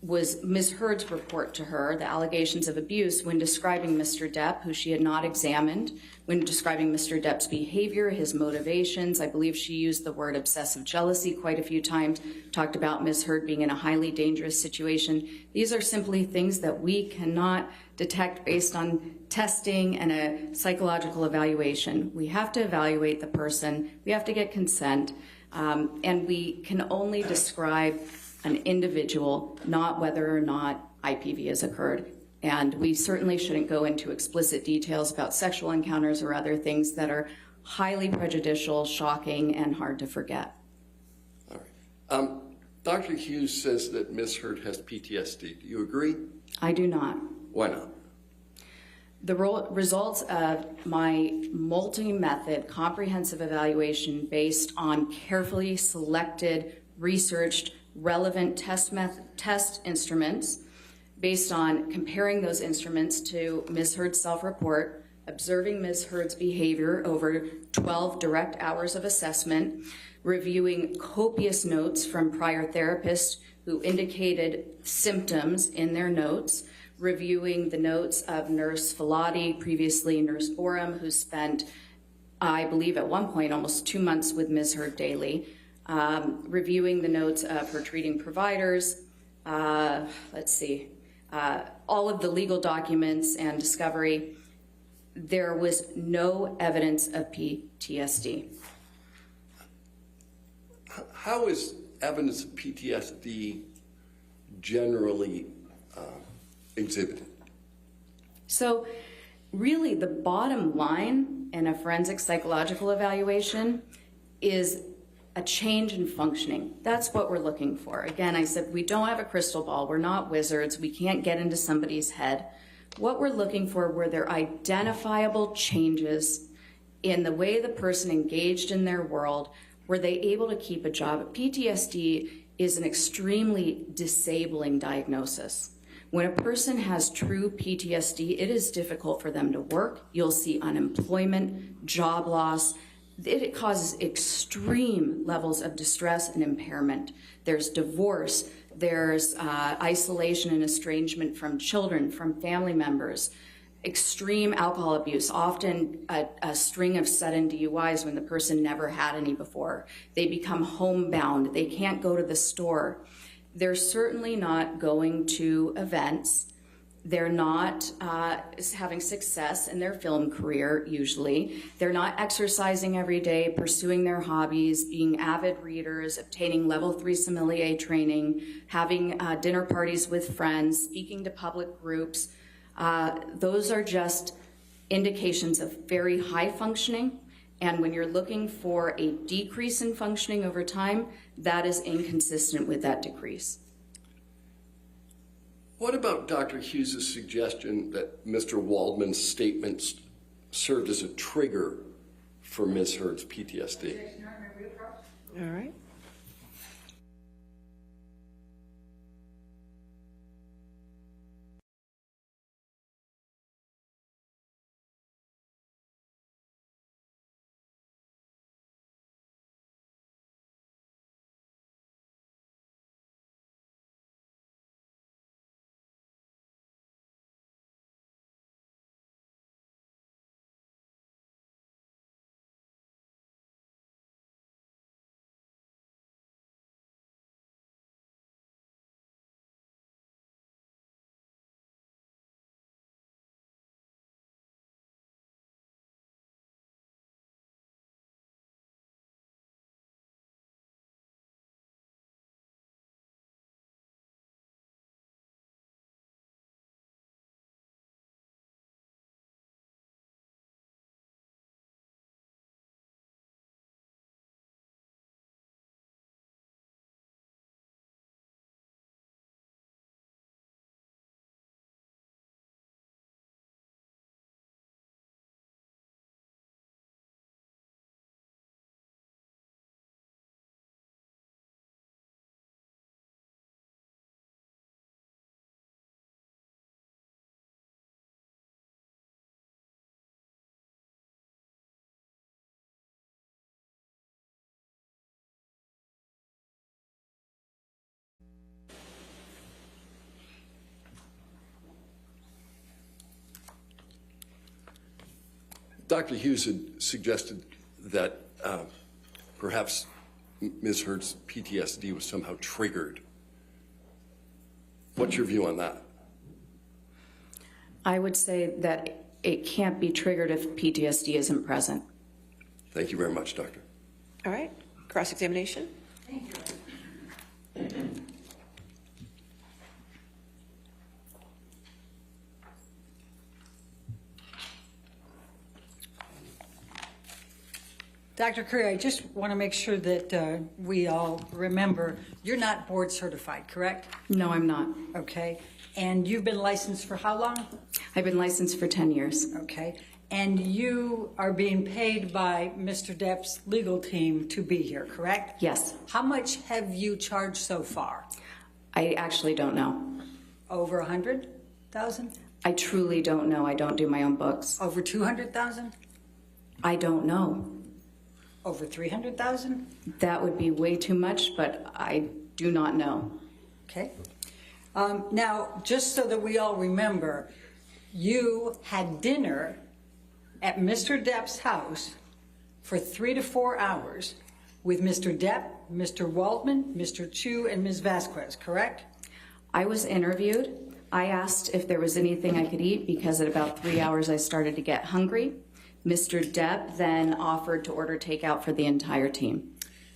was Ms. Heard's report to her, the allegations of abuse, when describing Mr. Depp, who she had not examined, when describing Mr. Depp's behavior, his motivations. I believe she used the word obsessive jealousy quite a few times, talked about Ms. Heard being in a highly dangerous situation. These are simply things that we cannot detect based on testing and a psychological evaluation. We have to evaluate the person, we have to get consent, and we can only describe an individual, not whether or not IPV has occurred. And we certainly shouldn't go into explicit details about sexual encounters or other things that are highly prejudicial, shocking, and hard to forget. All right. Dr. Hughes says that Ms. Heard has PTSD. Do you agree? I do not. Why not? The results of my multi-method comprehensive evaluation based on carefully selected, researched, relevant test instruments, based on comparing those instruments to Ms. Heard's self-report, observing Ms. Heard's behavior over 12 direct hours of assessment, reviewing copious notes from prior therapists who indicated symptoms in their notes, reviewing the notes of Nurse Filati, previously Nurse Borum, who spent, I believe at one point, almost 2 months with Ms. Heard daily, reviewing the notes of her treating providers, all of the legal documents and discovery. There was no evidence of PTSD. How is evidence of PTSD generally exhibited? So really the bottom line in a forensic psychological evaluation is a change in functioning. That's what we're looking for. Again, I said we don't have a crystal ball. We're not wizards. We can't get into somebody's head. What we're looking for were their identifiable changes in the way the person engaged in their world. Were they able to keep a job? PTSD is an extremely disabling diagnosis. When a person has true PTSD, it is difficult for them to work. You'll see unemployment, job loss. It causes extreme levels of distress and impairment. There's divorce, there's isolation and estrangement from children, from family members, extreme alcohol abuse, often a string of sudden DUIs when the person never had any before. They become homebound, they can't go to the store. They're certainly not going to events They're not having success in their film career, usually. They're not exercising every day, pursuing their hobbies, being avid readers, obtaining level 3 sommelier training, having dinner parties with friends, speaking to public groups. Those are just indications of very high functioning. And when you're looking for a decrease in functioning over time, that is inconsistent with that decrease. What about Dr. Hughes' suggestion that Mr. Waldman's statements served as a trigger for Ms. Heard's PTSD? All right. Dr. Hughes had suggested that perhaps Ms. Heard's PTSD was somehow triggered. What's your view on that? I would say that it can't be triggered if PTSD isn't present. Thank you very much, Doctor. All right. Cross-examination. Thank you. Dr. Curry, I just want to make sure that we all remember, you're not board certified, correct? No, I'm not. Okay. And you've been licensed for how long? I've been licensed for 10 years. Okay. And you are being paid by Mr. Depp's legal team to be here, correct? Yes. How much have you charged so far? I actually don't know. Over 100,000? I truly don't know. I don't do my own books. Over 200,000? I don't know. Over 300,000? That would be way too much, but I do not know. Okay. Now, just so that we all remember, you had dinner at Mr. Depp's house for 3 to 4 hours with Mr. Depp, Mr. Waldman, Mr. Chu, and Ms. Vasquez, correct? I was interviewed. I asked if there was anything I could eat because at about 3 hours I started to get hungry. Mr. Depp then offered to order takeout for the entire team.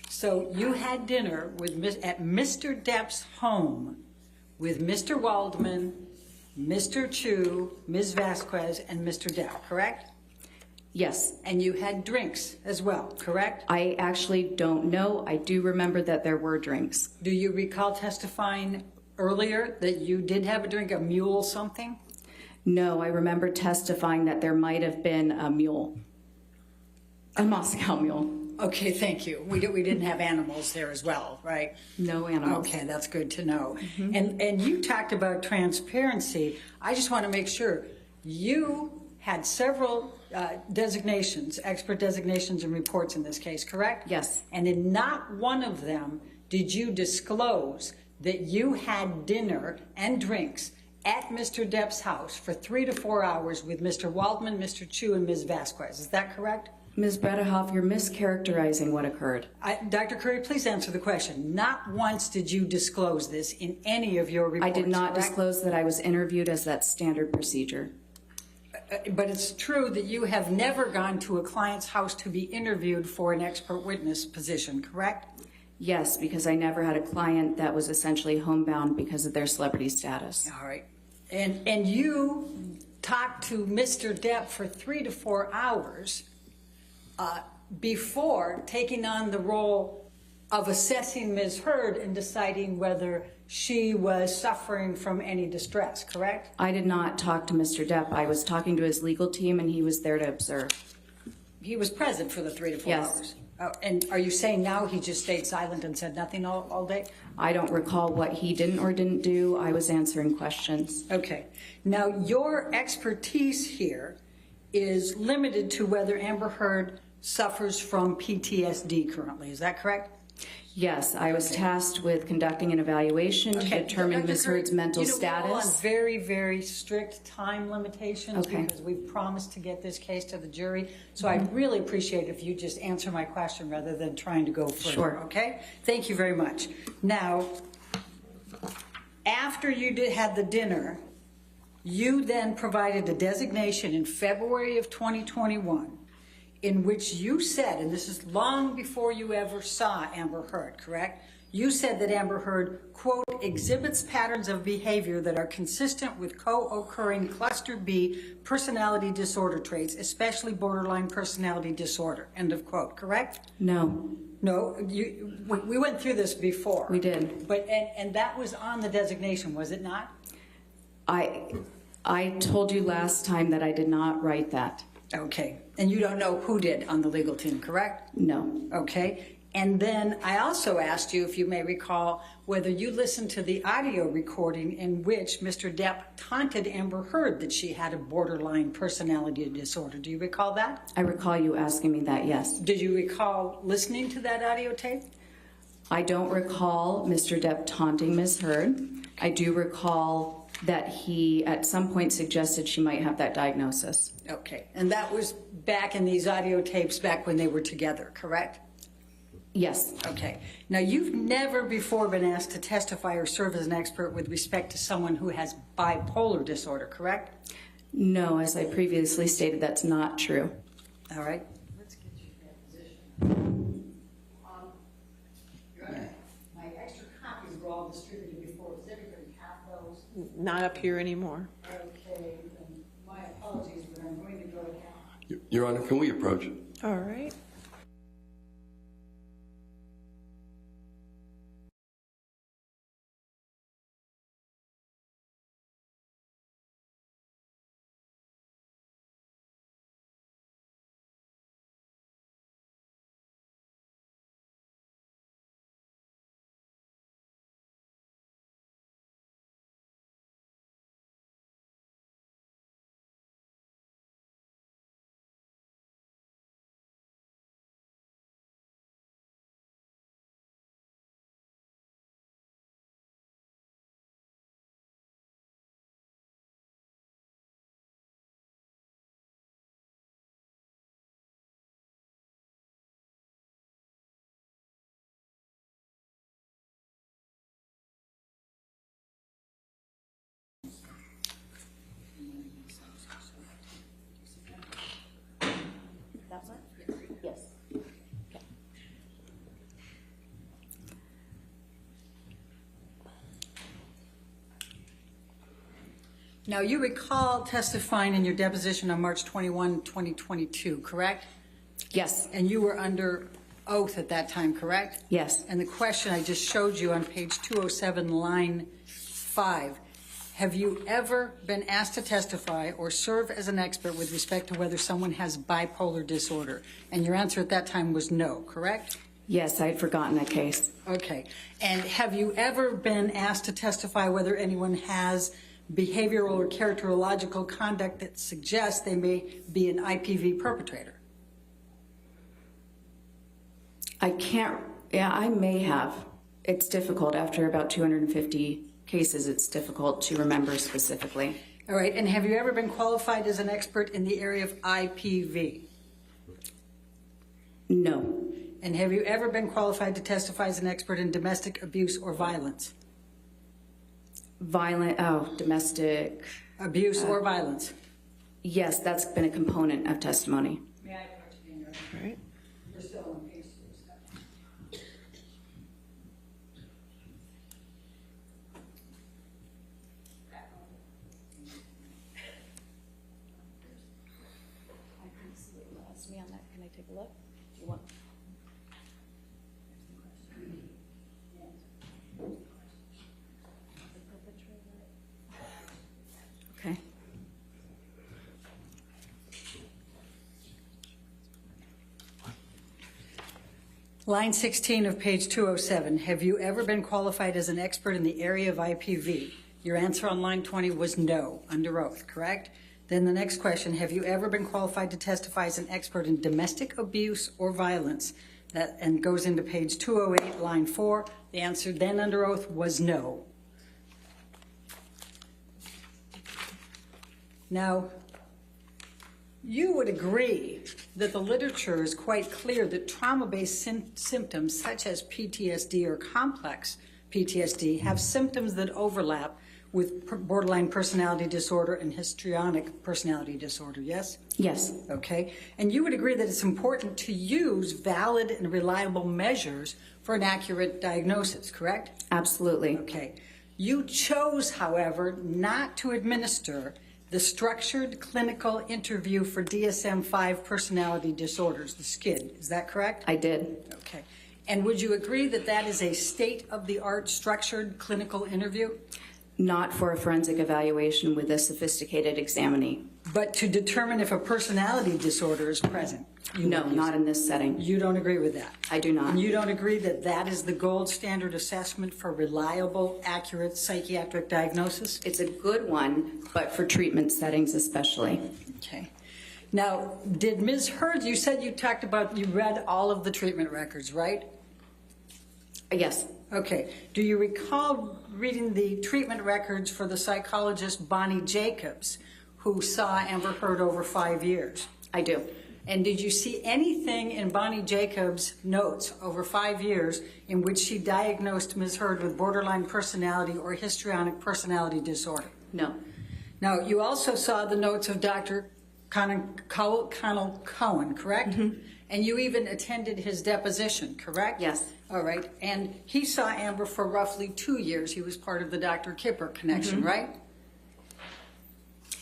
So you had dinner with at Mr. Depp's home with Mr. Waldman, Mr. Chu, Ms. Vasquez, and Mr. Depp, correct? Yes. And you had drinks as well, correct? I actually don't know. I do remember that there were drinks. Do you recall testifying earlier that you did have a drink, a mule something? No, I remember testifying that there might have been a mule, a Moscow mule. Okay, thank you. We didn't have animals there as well, right? No animals. Okay, that's good to know. And you talked about transparency. I just want to make sure you had several designations, expert designations and reports in this case, correct? Yes. And in not one of them did you disclose that you had dinner and drinks at Mr. Depp's house for 3 to 4 hours with Mr. Waldman, Mr. Chu, and Ms. Vasquez. Is that correct? Ms. Bredehoff, you're mischaracterizing what occurred. Dr. Curry, please answer the question. Not once did you disclose this in any of your reports, I did not correct? disclose that I was interviewed, as that's standard procedure. But it's true that you have never gone to a client's house to be interviewed for an expert witness position, correct? Yes, because I never had a client that was essentially homebound because of their celebrity status. All right. And you talked to Mr. Depp for 3 to 4 hours before taking on the role of assessing Ms. Heard and deciding whether she was suffering from any distress, correct? I did not talk to Mr. Depp. I was talking to his legal team, and he was there to observe. He was present for the 3 to 4 Yes. hours. Oh, and are you saying now he just stayed silent and said nothing all day? I don't recall what he didn't or didn't do. I was answering questions. Okay. Now, your expertise here is limited to whether Amber Heard suffers from PTSD currently. Is that correct? Yes, I was tasked with conducting an evaluation to determine Dr. Ms. Curry, Heard's mental We're all on status. very, very strict time limitations Okay. because we've promised to get this case to the jury. So I'd really appreciate it if you just answer my question rather than trying to go further. Sure. Okay? Thank you very much. Now, after you had the dinner, you then provided a designation in February of 2021 in which you said, and this is long before you ever saw Amber Heard, correct? You said that Amber Heard, quote, exhibits patterns of behavior that are consistent with co-occurring cluster B personality disorder traits, especially borderline personality disorder, end of quote, correct? No. No, we went through this before. We did. But, and that was on the designation, was it not? I told you last time that I did not write that. Okay, and you don't know who did on the legal team, correct? No. Okay, and then I also asked you, if you may recall, whether you listened to the audio recording in which Mr. Depp taunted Amber Heard that she had a borderline personality disorder. Do you recall that? I recall you asking me that, yes. Did you recall listening to that audio tape? I don't recall Mr. Depp taunting Ms. Heard. I do recall that he at some point suggested she might have that diagnosis. Okay, and that was back in these audio tapes back when they were together, correct? Yes. Okay. Now, you've never before been asked to testify or serve as an expert with respect to someone who has bipolar disorder, correct? No, as I previously stated, that's not true. All right. Let's get you that position. My extra copies were all distributed before. Does everybody have those? Not up here anymore. Okay. And my apologies, but I'm going to go down. Your Honor, can we approach? All right. Yes. Now, you recall testifying in your deposition on March 21, 2022, correct? Yes. And you were under oath at that time, correct? Yes. And the question I just showed you on page 207, line 5, have you ever been asked to testify or serve as an expert with respect to whether someone has bipolar disorder? And your answer at that time was no, correct? Yes, I had forgotten that case. Okay. And have you ever been asked to testify whether anyone has behavioral or characterological conduct that suggests they may be an IPV perpetrator? I can't, yeah, I may have. It's difficult. After about 250 cases, it's difficult to remember specifically. All right. And have you ever been qualified as an expert in the area of IPV? No. And have you ever been qualified to testify as an expert in domestic abuse or violence? Domestic. Abuse or violence? Yes, that's been a component of testimony. May I approach the camera? All right. We're still on page 2. Can I take a look? Do you want? Okay. Line 16 of page 207. Have you ever been qualified as an expert in the area of IPV? Your answer on line 20 was no, under oath, correct? Then the next question, have you ever been qualified to testify as an expert in domestic abuse or violence? That and goes into page 208, line 4. The answer then under oath was no. Now, you would agree that the literature is quite clear that trauma-based symptoms such as PTSD or complex PTSD have symptoms that overlap with borderline personality disorder and histrionic personality disorder, yes? Yes. Okay. And you would agree that it's important to use valid and reliable measures for an accurate diagnosis, correct? Absolutely. Okay. You chose, however, not to administer the structured clinical interview for DSM-5 personality disorders, the SCID. Is that correct? I did. Okay. And would you agree that that is a state-of-the-art structured clinical interview? Not for a forensic evaluation with a sophisticated examinee. But to determine if a personality disorder is present? No, not in this setting. You don't agree with that? I do not. And you don't agree that that is the gold standard assessment for reliable, accurate psychiatric diagnosis? It's a good one, but for treatment settings especially. Okay. Now, did Ms. Heard, you said you read all of the treatment records, right? Yes. Okay. Do you recall reading the treatment records for the psychologist Bonnie Jacobs, who saw Amber Heard over 5 years? I do. And did you see anything in Bonnie Jacobs' notes over 5 years in which she diagnosed Ms. Heard with borderline personality or histrionic personality disorder? No. Now, you also saw the notes of Dr. Connell Cohen, correct? Mm-hmm. And you even attended his deposition, correct? Yes. All right. And he saw Amber for roughly 2 years. He was part of the Dr. Kipper connection, Mm-hmm. right?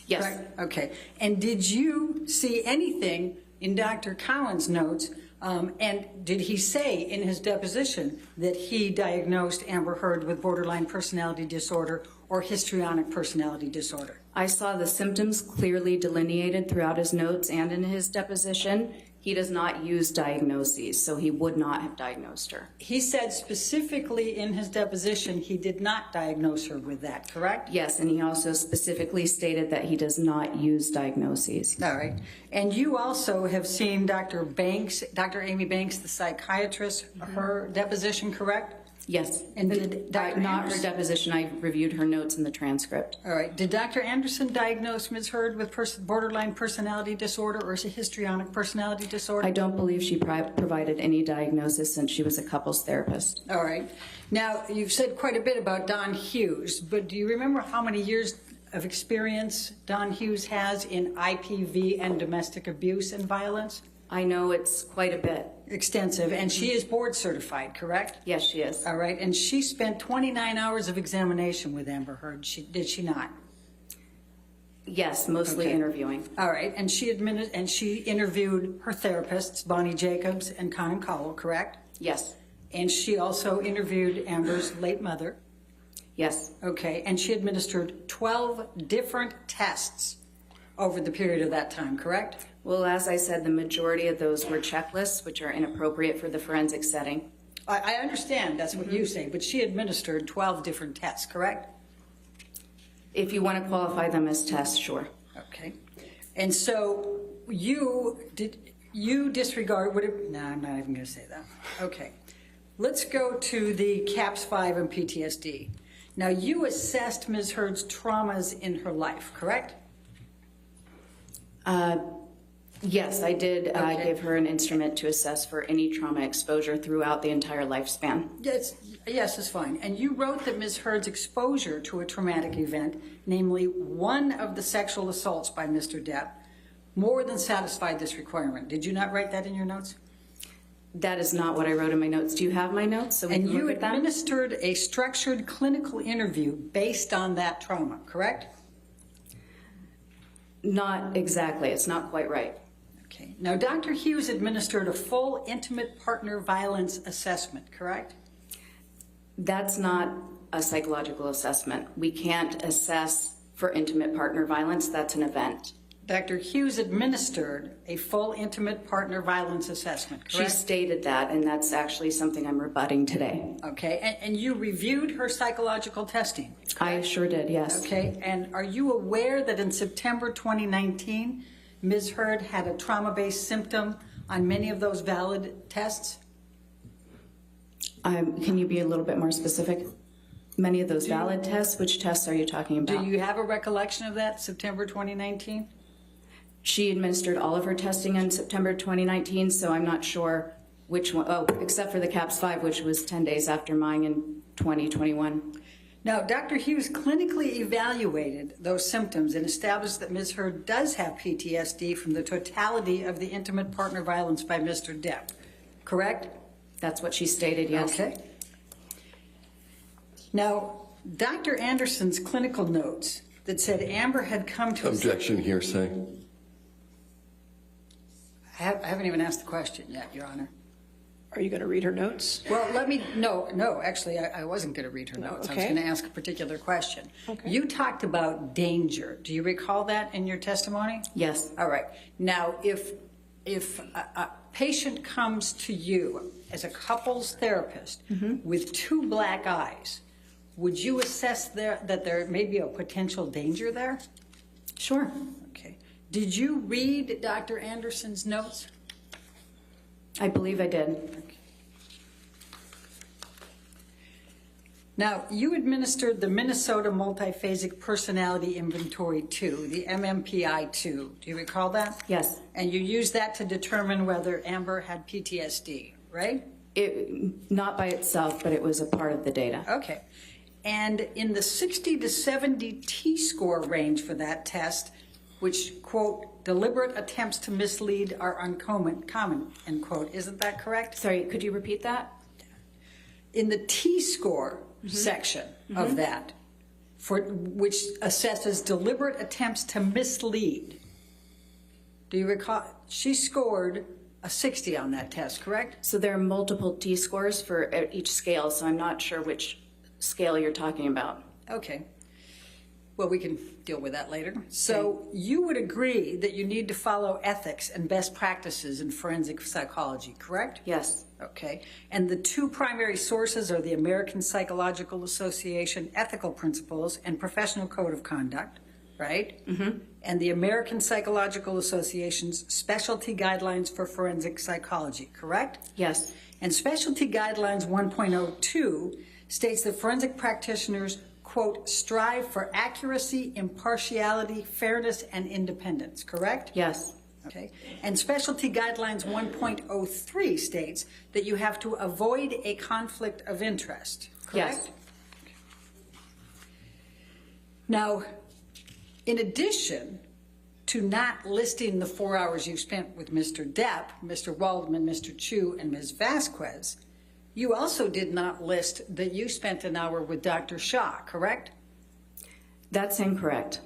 Yes. Correct? Okay. And did you see anything in Dr. Cowan's notes, and did he say in his deposition that he diagnosed Amber Heard with borderline personality disorder or histrionic personality disorder? I saw the symptoms clearly delineated throughout his notes and in his deposition. He does not use diagnoses, so he would not have diagnosed her. He said specifically in his deposition he did not diagnose her with that, correct? Yes, and he also specifically stated that he does not use diagnoses. All right. And you also have seen Dr. Banks, Dr. Amy Banks, the psychiatrist, her deposition, correct? Yes. And did Dr. Not her Anderson- deposition. I reviewed her notes in the transcript. All right. Did Dr. Anderson diagnose Ms. Heard with borderline personality disorder or histrionic personality disorder? I don't believe she provided any diagnosis since she was a couples therapist. All right. Now, you've said quite a bit about Don Hughes, but do you remember how many years of experience Don Hughes has in IPV and domestic abuse and violence? I know it's quite a bit. Extensive. And she is board certified, correct? Yes, she is. All right. And she spent 29 hours of examination with Amber Heard. Did she not? Yes, mostly Okay. interviewing. All right. And she interviewed her therapists, Bonnie Jacobs and Conan Cowell, correct? Yes. And she also interviewed Amber's late mother. Yes. Okay. And she administered 12 different tests over the period of that time, correct? Well, as I said, the majority of those were checklists, which are inappropriate for the forensic setting. I understand that's what you say, but she administered 12 different tests, correct? If you want to qualify them as tests, sure. Okay. And so you disregard, no, I'm not even going to say that. Okay. Let's go to the CAPS-5 and PTSD. Now, you assessed Ms. Heard's traumas in her life, correct? Yes, I did give her an instrument to assess for any trauma exposure throughout the entire lifespan. Yes, it's fine. And you wrote that Ms. Heard's exposure to a traumatic event, namely one of the sexual assaults by Mr. Depp, more than satisfied this requirement. Did you not write that in your notes? That is not what I wrote in my notes. Do you have my notes? So we And can you look at them? administered a structured clinical interview based on that trauma, correct? Not exactly. It's not quite right. Okay. Now, Dr. Hughes administered a full intimate partner violence assessment, correct? That's not a psychological assessment. We can't assess for intimate partner violence. That's an event. Dr. Hughes administered a full intimate partner violence assessment, She correct? stated that, and that's actually something I'm rebutting today. Okay, and you reviewed her psychological testing? I sure did, yes. Okay, and are you aware that in September 2019, Ms. Heard had a trauma-based symptom on many of those valid tests? Can you be a little bit more specific? Many of those valid tests, which tests are you talking about? Do you have a recollection of that, September 2019? She administered all of her testing in September 2019, so I'm not sure which one, except for the CAPS-5, which was 10 days after mine in 2021. Now, Dr. Hughes clinically evaluated those symptoms and established that Ms. Heard does have PTSD from the totality of the intimate partner violence by Mr. Depp, correct? That's what she stated, yes. Okay. Now, Dr. Anderson's clinical notes that said Amber had come to... Objection, hearsay. I haven't even asked the question yet, Your Honor. Are you going to read her notes? Well, no, actually, I wasn't going to read her notes. I was okay. going to ask a particular question. Okay. You talked about danger. Do you recall that in your testimony? Yes. All right. Now, if a patient comes to you as a couples therapist with two black eyes, would you assess that there may be a potential danger there? Sure. Okay. Did you read Dr. Anderson's notes? I believe I did. Now, you administered the Minnesota Multiphasic Personality Inventory 2, the MMPI-2. Do you recall that? Yes. And you used that to determine whether Amber had PTSD, right? Not by itself, but it was a part of the data. Okay. And in the 60 to 70 T-score range for that test, which, quote, deliberate attempts to mislead are uncommon, end quote. Isn't that correct? Sorry, could you repeat that? In the T-score section of that, which assesses deliberate attempts to mislead, do you recall? She scored a 60 on that test, correct? So there are multiple T-scores for each scale, so I'm not sure which scale you're talking about. Okay. Well, we can deal with that later. So you would agree that you need to follow ethics and best practices in forensic psychology, correct? Yes. Okay. And the two primary sources are the American Psychological Association Ethical Principles and Professional Code of Conduct, right? Mm-hmm. And the American Psychological Association's Specialty Guidelines for Forensic Psychology, correct? Yes. And Specialty Guidelines 1.02 states that forensic practitioners, quote, strive for accuracy, impartiality, fairness, and independence, correct? Yes. Okay. And Specialty Guidelines 1.03 states that you have to avoid a conflict of interest, correct? Yes. Now, in addition to not listing the 4 hours you spent with Mr. Depp, Mr. Waldman, Mr. Chu, and Ms. Vasquez, you also did not list that you spent an hour with Dr. Shah, correct? That's incorrect.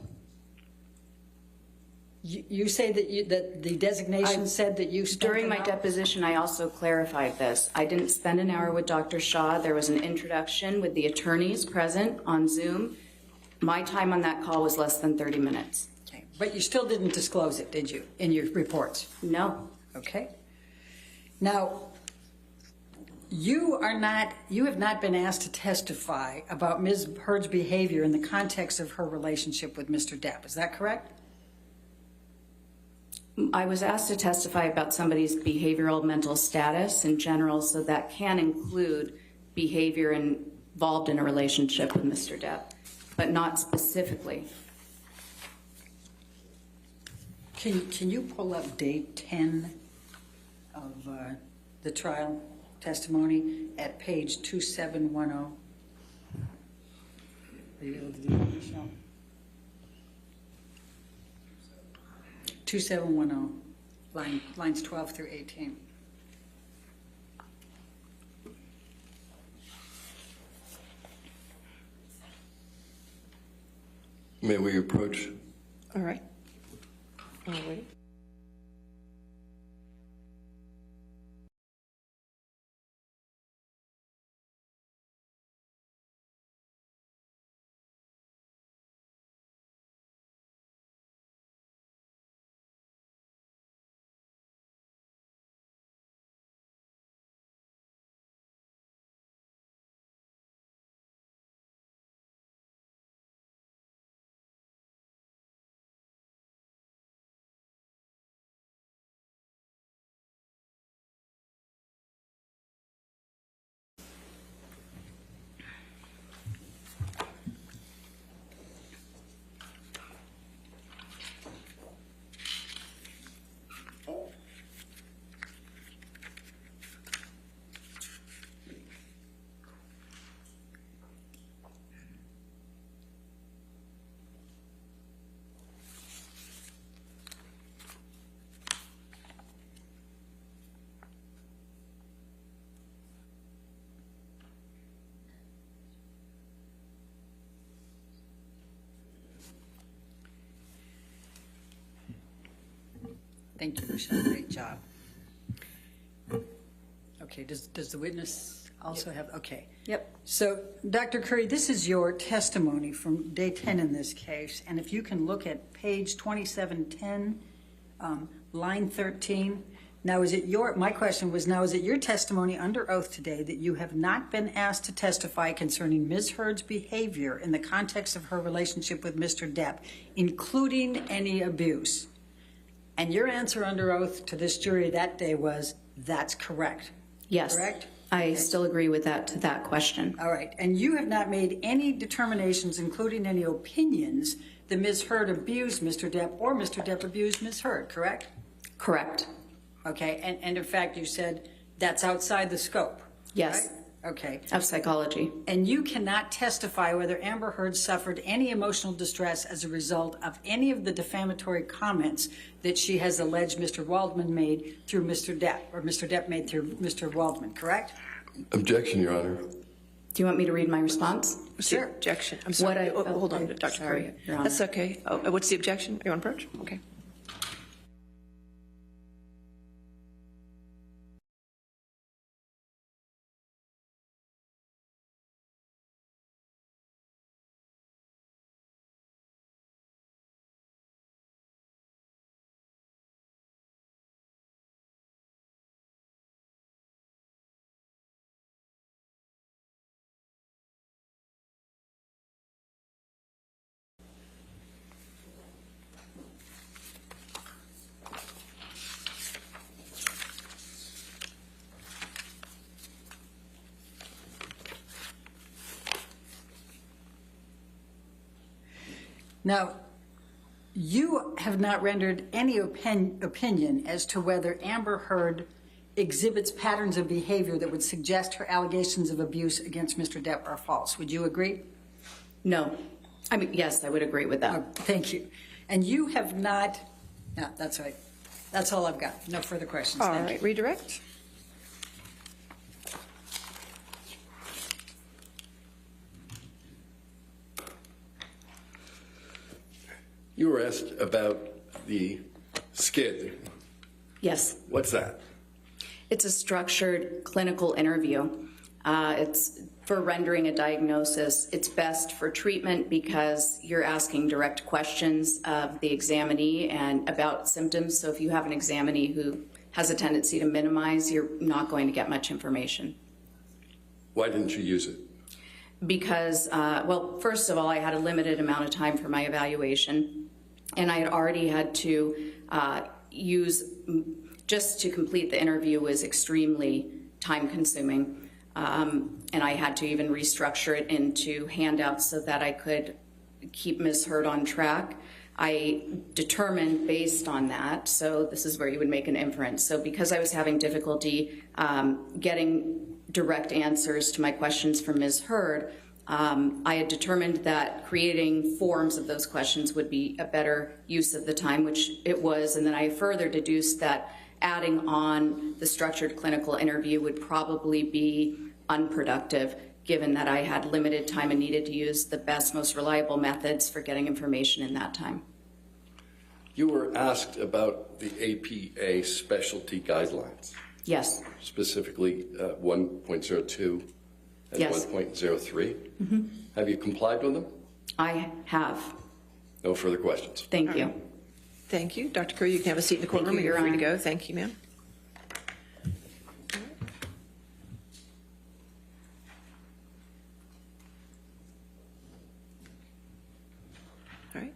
You say that the designation said that you spent During an my hour? deposition, I also clarified this. I didn't spend an hour with Dr. Shah. There was an introduction with the attorneys present on Zoom. My time on that call was less than 30 minutes. Okay. But you still didn't disclose it, did you, in your reports? No. Okay. Now, you have not been asked to testify about Ms. Heard's behavior in the context of her relationship with Mr. Depp. Is that correct? I was asked to testify about somebody's behavioral mental status in general, so that can include behavior involved in a relationship with Mr. Depp, but not specifically. Can you pull up day 10 of the trial testimony at page 2710? Are you able to do that, Michelle? 2710, lines 12 through 18. May we approach? All right. All right. Thank you, Michelle. Great job. Okay, does the witness also have, okay. Yep. So, Dr. Curry, this is your testimony from day 10 in this case, and if you can look at page 2710, line 13. Now, my question was, now, is it your testimony under oath today that you have not been asked to testify concerning Ms. Heard's behavior in the context of her relationship with Mr. Depp, including any abuse? And your answer under oath to this jury that day was, that's correct. Yes. Correct? I still agree with that question. All right. And you have not made any determinations, including any opinions, that Ms. Heard abused Mr. Depp or Mr. Depp abused Ms. Heard, correct? Correct. Okay. And in fact, you said that's outside the scope. Yes. Right? Okay. Of psychology. And you cannot testify whether Amber Heard suffered any emotional distress as a result of any of the defamatory comments that she has alleged Mr. Waldman made through Mr. Depp, or Mr. Depp made through Mr. Waldman, correct? Objection, Your Honor. Do you want me to read my response? What's the Sure. objection? I'm sorry. Hold on, Dr. Sorry, Curry. Your Honor. That's okay. Oh, what's the objection? Are you on approach? Okay. Now, you have not rendered any opinion as to whether Amber Heard exhibits patterns of behavior that would suggest her allegations of abuse against Mr. Depp are false. Would you agree? No. I mean, yes, I would agree with that. Thank you. And you have not, no, that's right. That's all I've got. No further questions. All Thank right. you. Redirect. You were asked about the skid. Yes. What's that? It's a structured clinical interview. It's for rendering a diagnosis. It's best for treatment because you're asking direct questions of the examinee and about symptoms. So if you have an examinee who has a tendency to minimize, you're not going to get much information. Why didn't you use it? Because, well, first of all, I had a limited amount of time for my evaluation, and I had already had to use, just to complete the interview was extremely time-consuming, and I had to even restructure it into handouts so that I could keep Ms. Heard on track. I determined based on that, so this is where you would make an inference. So because I was having difficulty getting direct answers to my questions from Ms. Heard, I had determined that creating forms of those questions would be a better use of the time, which it was, and then I further deduced that adding on the structured clinical interview would probably be unproductive, given that I had limited time and needed to use the best, most reliable methods for getting information in that time. You were asked about the APA specialty guidelines, Yes. specifically 1.02 and Yes. 1.03. Have you complied with them? I have. No further questions. Thank you. Thank you. Dr. Curry, you can have a seat in the courtroom. you, You're Your free to Honor. go. Thank you, ma'am. All right.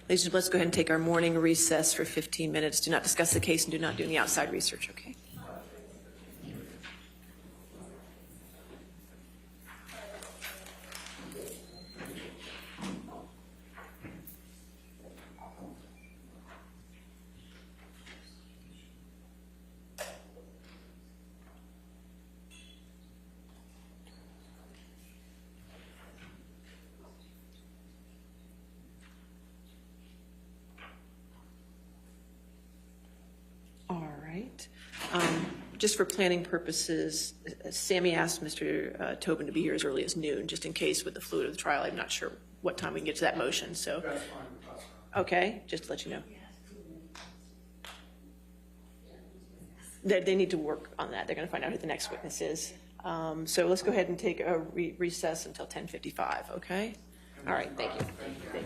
Ladies and gentlemen, let's go ahead and take our morning recess for 15 minutes. Do not discuss the case and do not do any outside research, okay? All right. Just for planning purposes, Sammy asked Mr. Tobin to be here as early as noon, just in case with the fluid of the trial. I'm not sure what time we can get to that motion, so. That's fine. Okay, just to let you know. They need to work on that. They're going to find out who the next witness is. So let's go ahead and take a recess until 10:55, okay? All right, thank you. Thank you.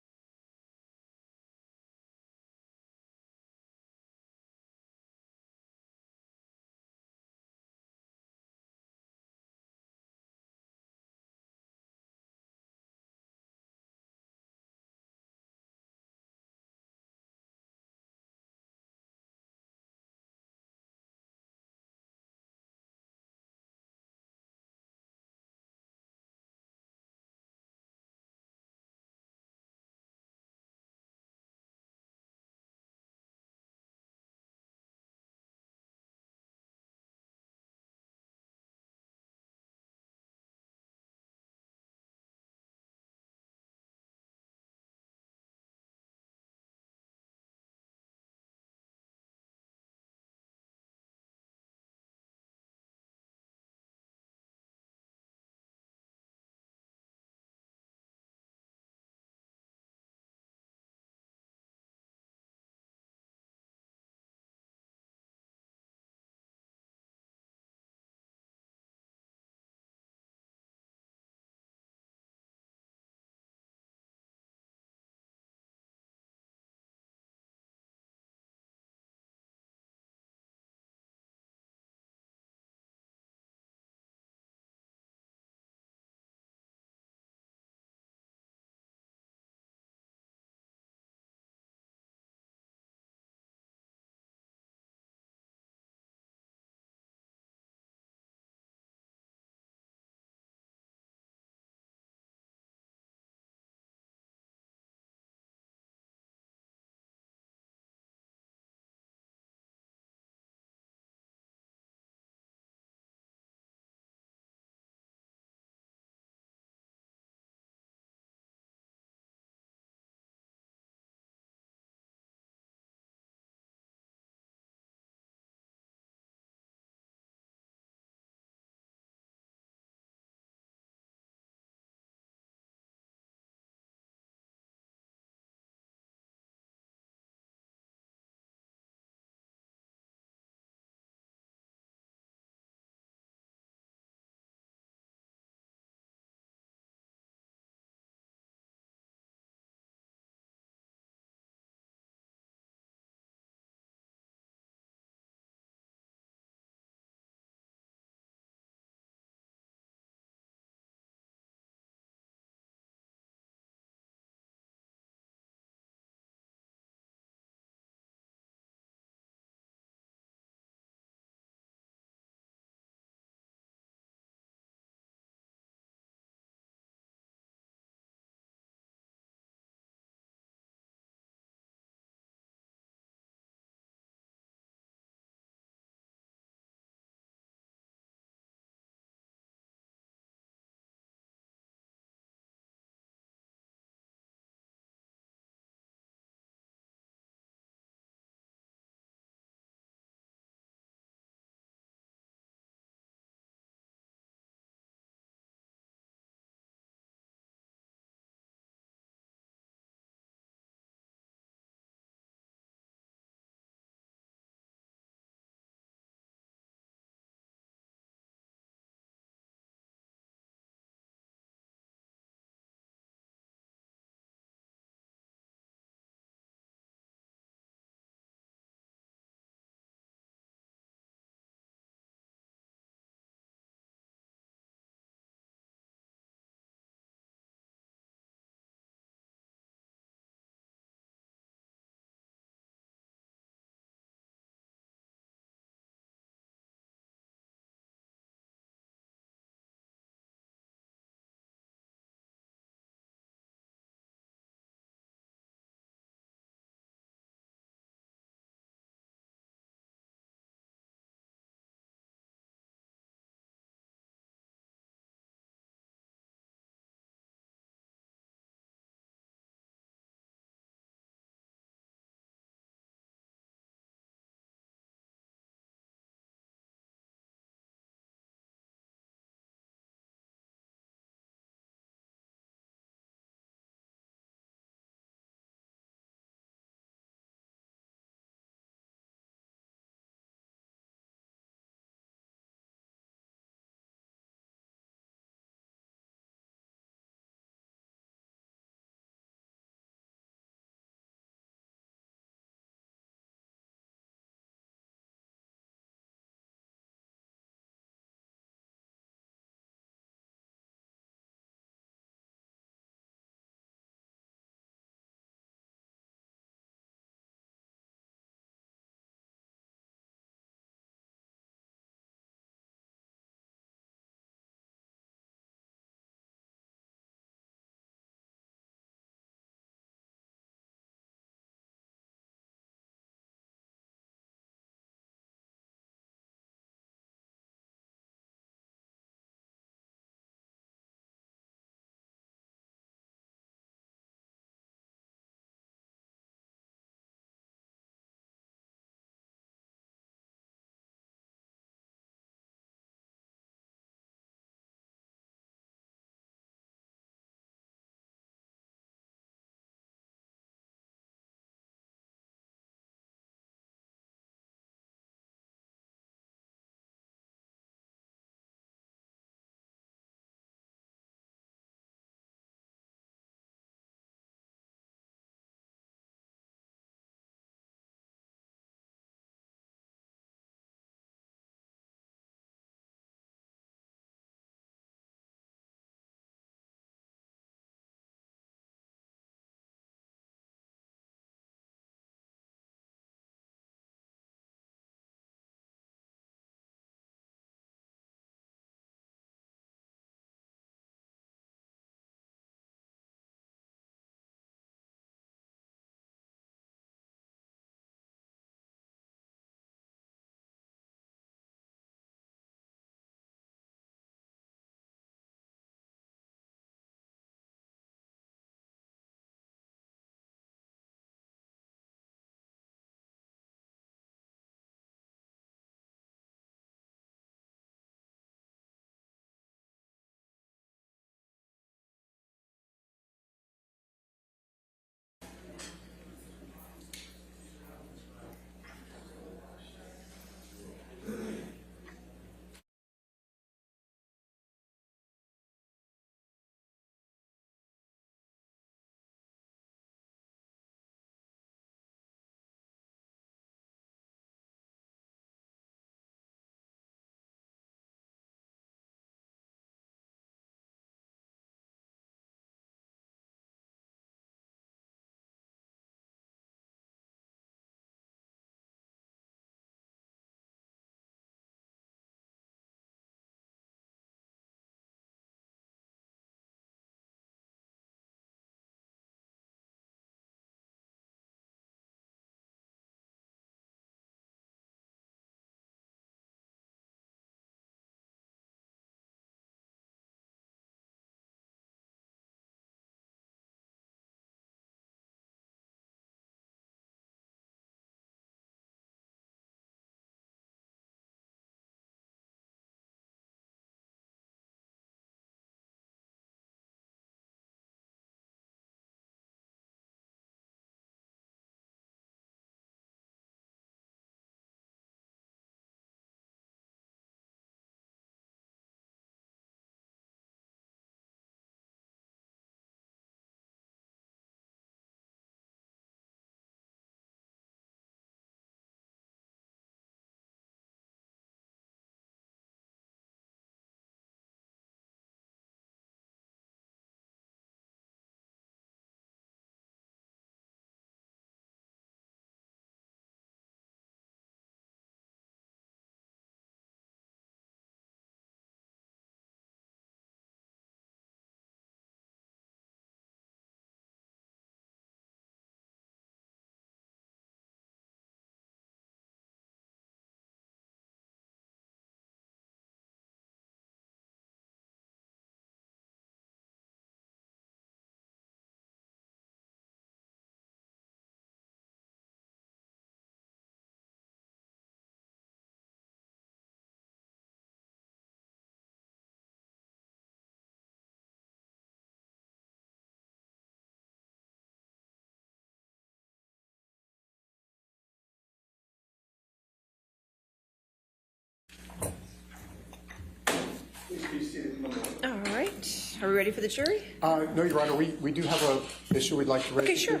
Please see it. All right. Are we ready for the jury? No, Your Honor, we do have an issue we'd like to raise. Okay, sure.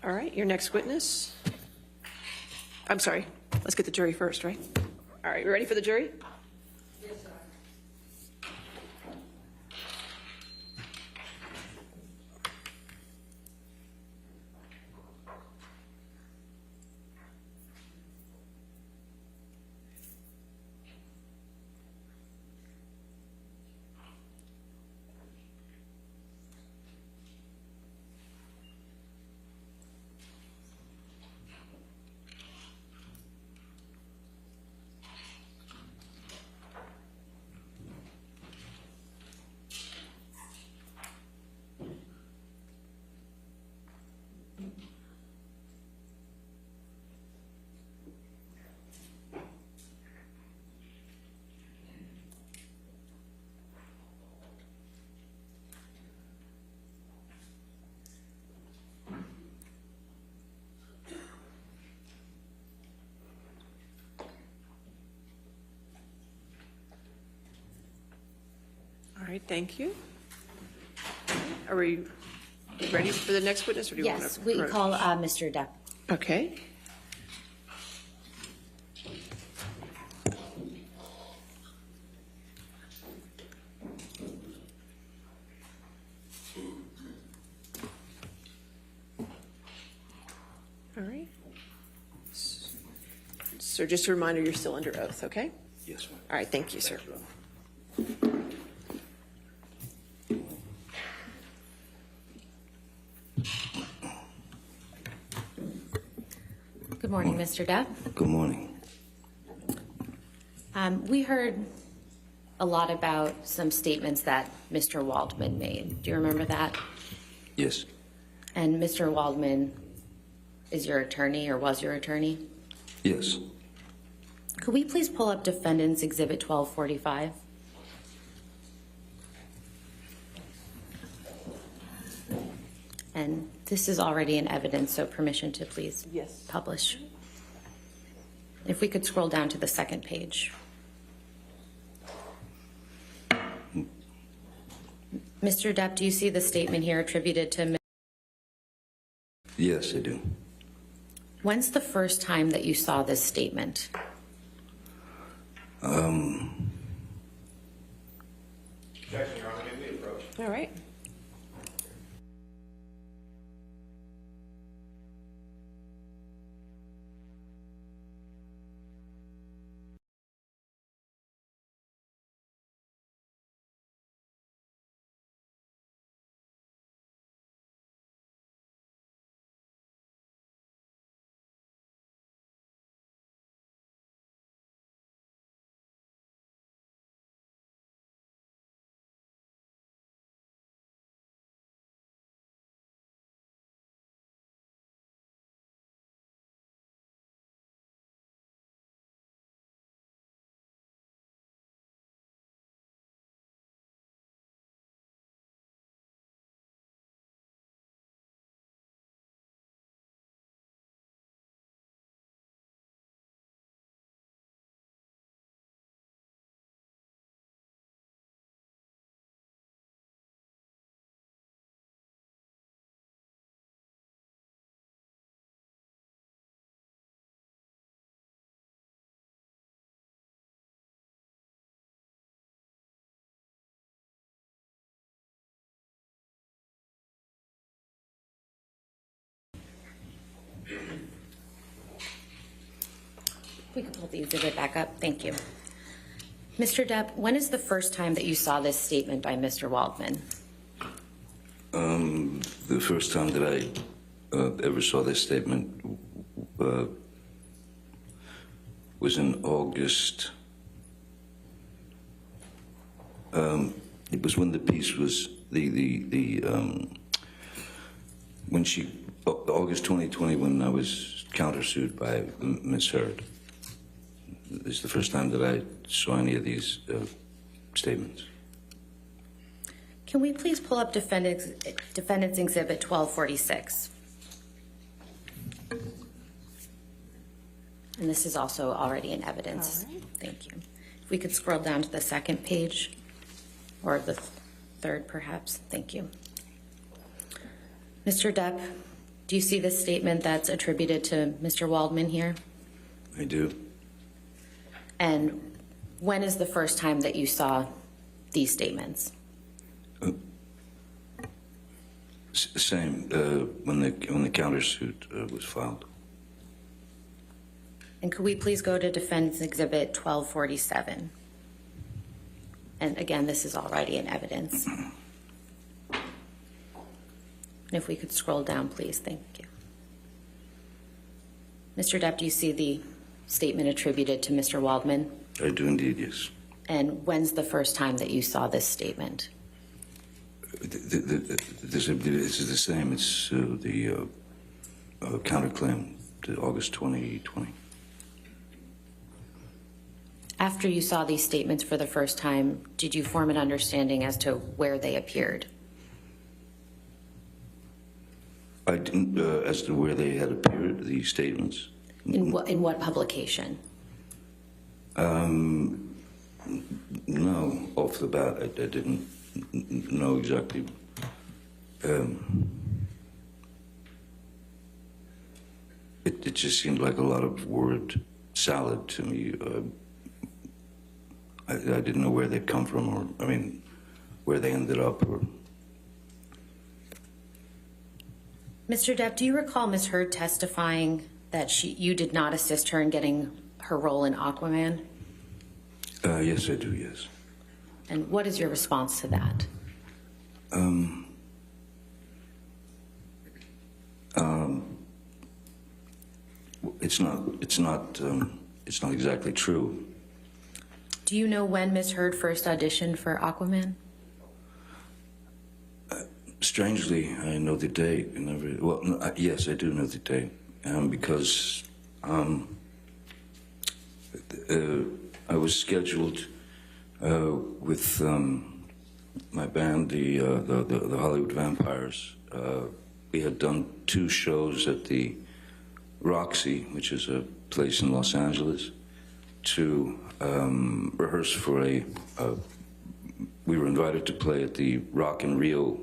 All right, your next witness. I'm sorry, let's get the jury first, right? All right, we ready for the jury? Yes, sir. All right, thank you. Are we ready for the next witness, or do you want to? Yes, we call Mr. Depp. Okay. All right. So just a reminder, you're still under oath, okay? Yes, ma'am. All right, thank you, sir. Good morning, Mr. Depp. Good morning. We heard a lot about some statements that Mr. Waldman made. Do you remember that? Yes. And Mr. Waldman is your attorney or was your attorney? Yes. Could we please pull up Defendant's Exhibit 1245? And this is already in evidence, so permission to please publish. If we could scroll down to the second page. Mr. Depp, do you see the statement here attributed to? Yes, I do. When's the first time that you saw this statement? Objection, Your Honor, may we approach? All right. We can pull the exhibit back up. Thank you. Mr. Depp, when is the first time that you saw this statement by Mr. Waldman? The first time that I ever saw this statement was in August. It was when the piece was when she August 2020 when I was countersued by Ms. Heard. This is the first time that I saw any of these statements. Can we please pull up Defendant's Exhibit 1246? And this is also already in evidence. All right. Thank you. If we could scroll down to the second page, or the third perhaps. Thank you. Mr. Depp, Do you see the statement that's attributed to Mr. Waldman here? I do. And when is the first time that you saw these statements? Same, when the countersuit was filed. And could we please go to Defense Exhibit 1247? And again, this is already in evidence. And if we could scroll down, please, thank you. Mr. Depp, do you see the statement attributed to Mr. Waldman? I do indeed, yes. And when's the first time that you saw this statement? This is the same. It's the counterclaim to August 2020. After you saw these statements for the first time, did you form an understanding as to where they appeared? I didn't, as to where they had appeared, these statements. In what publication? No, off the bat, I didn't know exactly. It just seemed like a lot of word salad to me. I didn't know where they'd come from, or, I mean, where they ended up. Or... Mr. Depp, do you recall Ms. Heard testifying that you did not assist her in getting her role in Aquaman? Yes, I do, yes. And what is your response to that? It's not exactly true. Do you know when Ms. Heard first auditioned for Aquaman? Strangely, I know the date. Well, no, yes, I do know the date, because I was scheduled with my band, the Hollywood Vampires. We had done 2 shows at the Roxy, which is a place in Los Angeles, to rehearse for we were invited to play at the Rock in Rio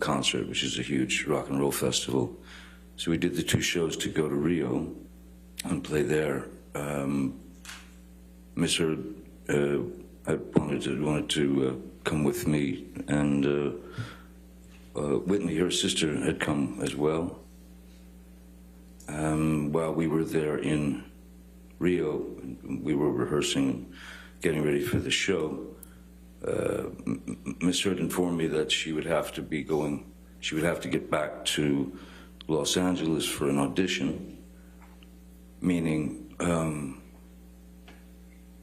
concert, which is a huge rock and roll festival. So we did the 2 shows to go to Rio and play there. Miss Heard wanted to come with me, and Whitney, her sister, had come as well. While we were there in Rio, we were rehearsing, getting ready for the show. Miss Heard informed me that she would have to get back to Los Angeles for an audition, meaning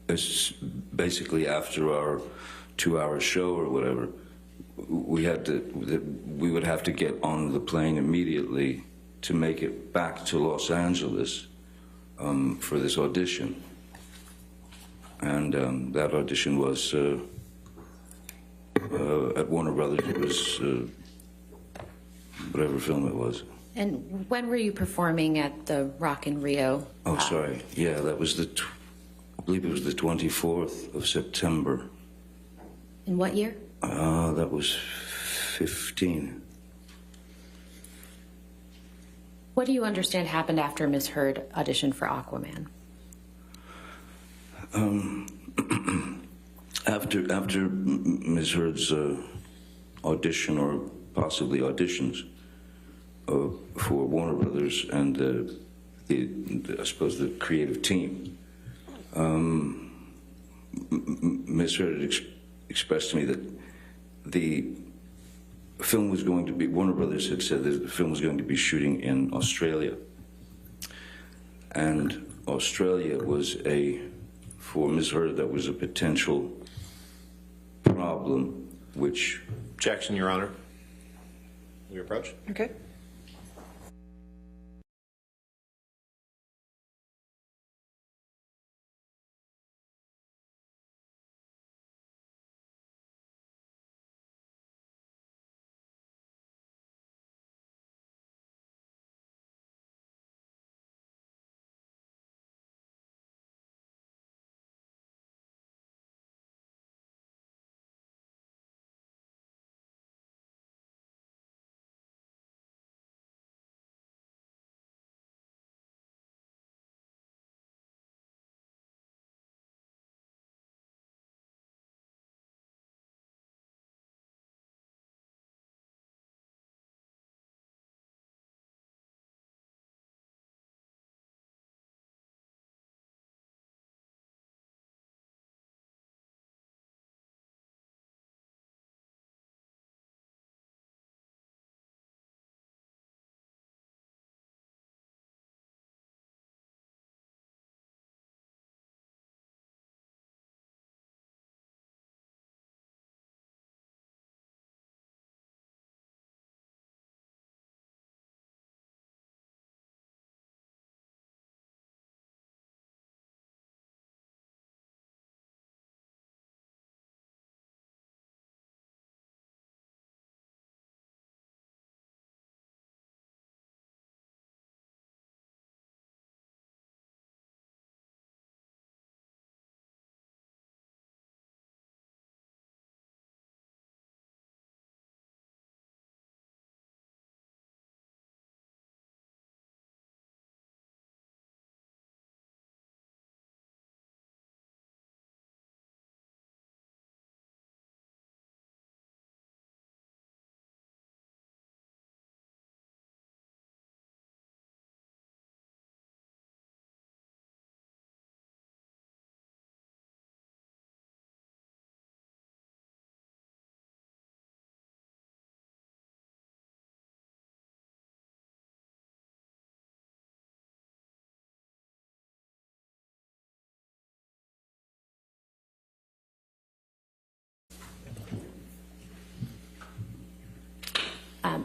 it's basically after our 2-hour show or whatever, we would have to get on the plane immediately to make it back to Los Angeles for this audition. And that audition was at Warner Brothers. It was whatever film it was. And when were you performing at the Rock in Rio? Oh, sorry. Yeah, that was I believe it was the 24th of September. In what year? That was 15. What do you understand happened after Ms. Heard auditioned for Aquaman? After Ms. Heard's audition, or possibly auditions, for Warner Brothers and I suppose the creative team, Ms. Heard had expressed to me that the film was going to be, Warner Brothers had said that the film was going to be shooting in Australia. And Australia was for Ms. Heard, that was a potential problem, which... Objection, Your Honor. We approach. Okay.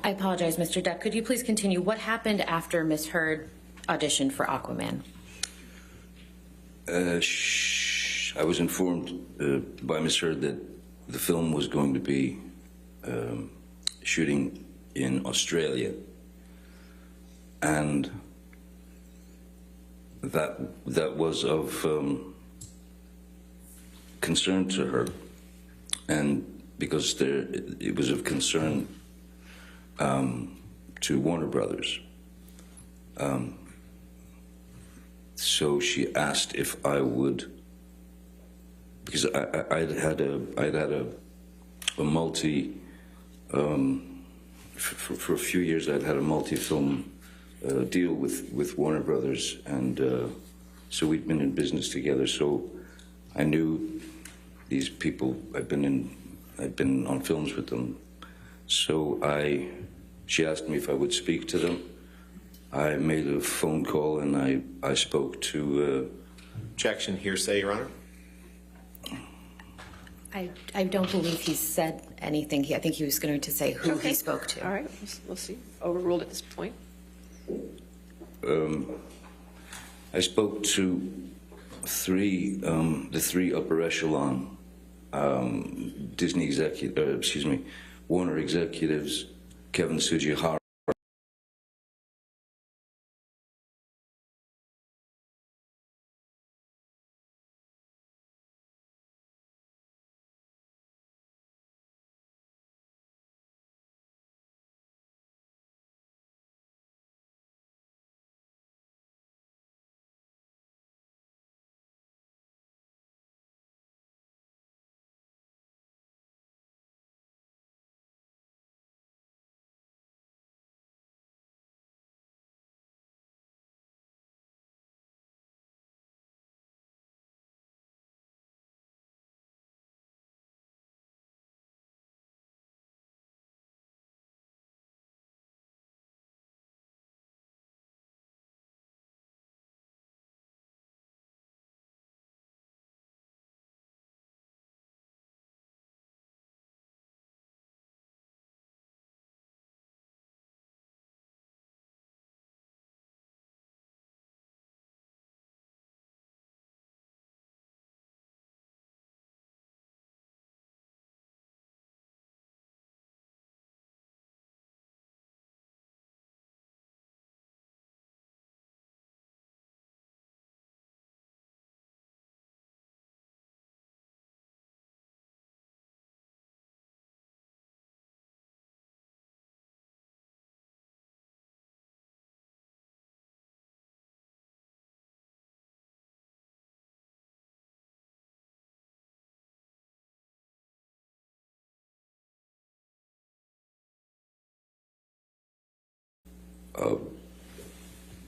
I apologize, Mr. Depp. Could you please continue? What happened after Ms. Heard auditioned for Aquaman? I was informed by Ms. Heard that the film was going to be shooting in Australia, and that was of concern to her, and because it was of concern to Warner Brothers. So she asked if I would, because I'd had a multi, for a few years I'd had a multi-film deal with Warner Brothers, and so we'd been in business together. So I knew these people. I'd been on films with them. So she asked me if I would speak to them. I made a phone call and I spoke to. Objection, hearsay, Your Honor. I don't believe he said anything. I think he was going to say who he spoke to. All right, we'll see. Overruled at this point. I spoke to the three upper echelon Warner executives, Kevin Tsujihara.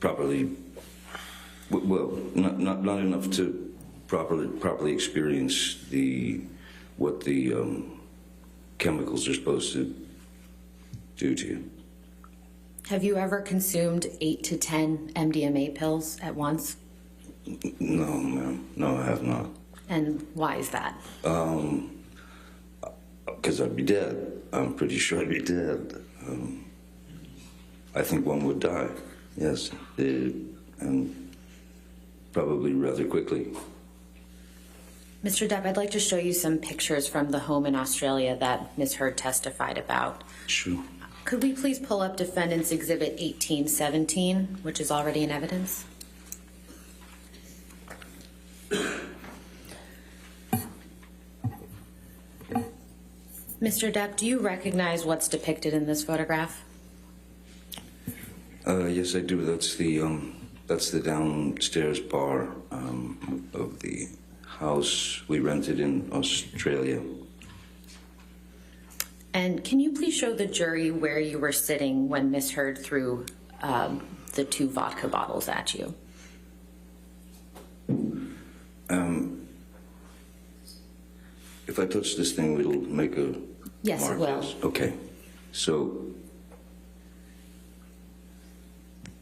Properly, well, not enough to properly experience what the chemicals are supposed to do to you. Have you ever consumed 8 to 10 MDMA pills at once? No, ma'am. No, I have not. And why is that? Because I'd be dead. I'm pretty sure I'd be dead. I think one would die, yes, and probably rather quickly. Mr. Depp, I'd like to show you some pictures from the home in Australia that Ms. Heard testified about. Sure. Could we please pull up Defendant's Exhibit 1817, which is already in evidence? Mr. Depp, do you recognize what's depicted in this photograph? Yes, I do. That's the downstairs bar of the house we rented in Australia. And can you please show the jury where you were sitting when Ms. Heard threw the 2 vodka bottles at you? If I touch this thing, it'll make a Yes, mark. it will. Yes. Okay. So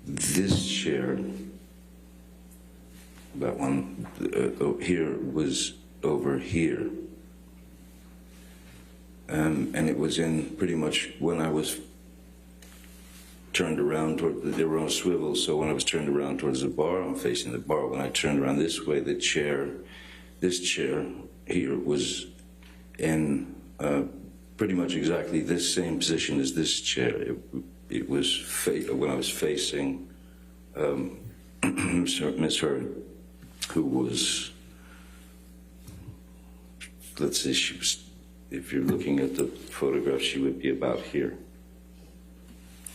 this chair, that one here, was over here. And it was in pretty much when I was turned around they were on a swivel, so when I was turned around towards the bar, I'm facing the bar. When I turned around this way, this chair here was in pretty much exactly this same position as this chair. It was when I was facing Miss Heard, who was, let's say she was, if you're looking at the photograph, she would be about here.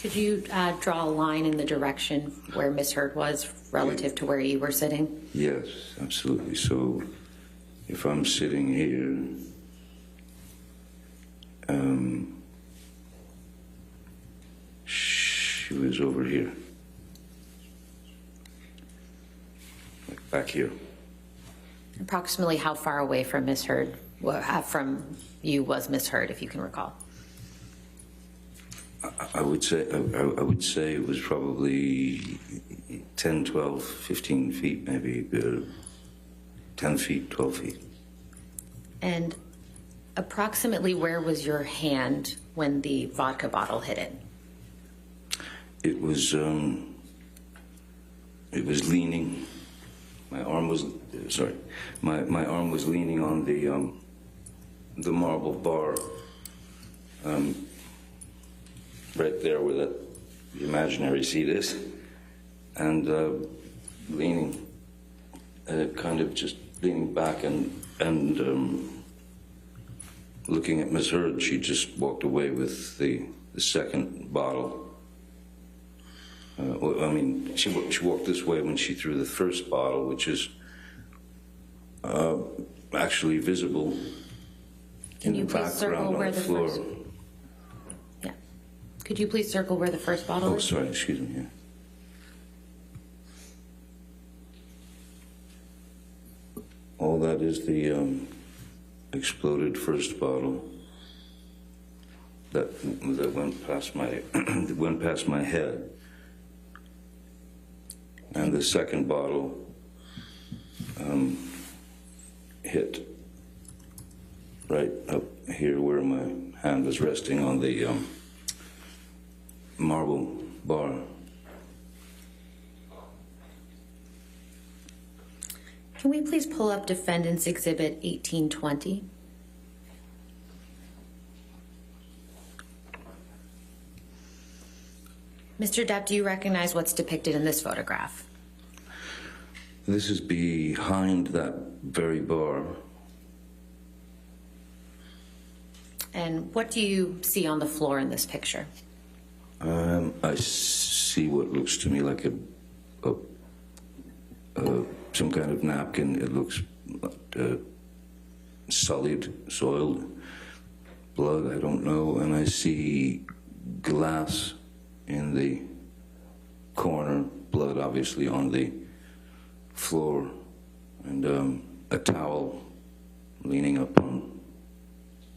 Could you draw a line in the direction where Ms. Heard was relative to where you were sitting? Yes, absolutely. So if I'm sitting here, she was over here, like back here. Approximately how far away from Ms. Heard, from you was Ms. Heard, if you can recall? I would say it was probably 10, 12, 15 feet, maybe 10 feet, 12 feet. And approximately where was your hand when the vodka bottle hit it? It was leaning. My arm was leaning on the marble bar. Right there where the imaginary seat is, and leaning, kind of just leaning back and looking at Miss Heard. She just walked away with the second bottle. I mean, she walked this way when she threw the first bottle, which is actually visible in the background on the floor. Could you please circle where the first bottle is? Oh, sorry, excuse me. Yeah. All that is the exploded first bottle that went past my head, and the second bottle hit right up here where my hand was resting on the marble bar. Can we please pull up Defendant's Exhibit 1820? Mr. Depp, do you recognize what's depicted in this photograph? This is behind that very bar. And what do you see on the floor in this picture? I see what looks to me like some kind of napkin. It looks sullied, soiled, blood, I don't know. And I see glass in the corner, blood obviously on the floor, and a towel leaning up on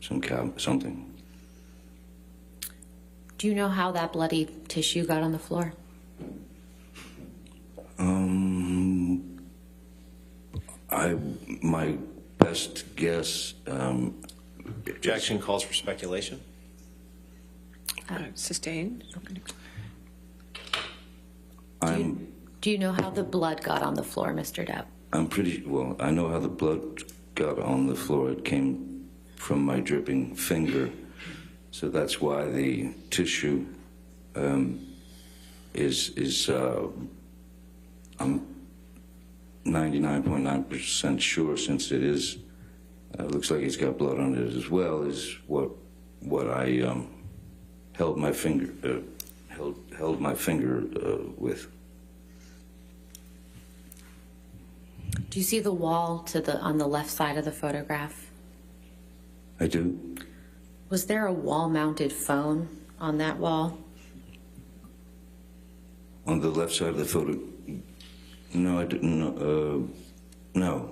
something. Do you know how that bloody tissue got on the floor? My best guess. Objection calls for speculation. Sustained? Do you know how the blood got on the floor, Mr. Depp? I know how the blood got on the floor. It came from my dripping finger. So that's why the tissue is I'm 99.9% sure, since it is looks like it's got blood on it as well, is what I held my finger with. Do you see the wall on the left side of the photograph? I do. Was there a wall-mounted phone on that wall? On the left side of the photo? No, I didn't. No.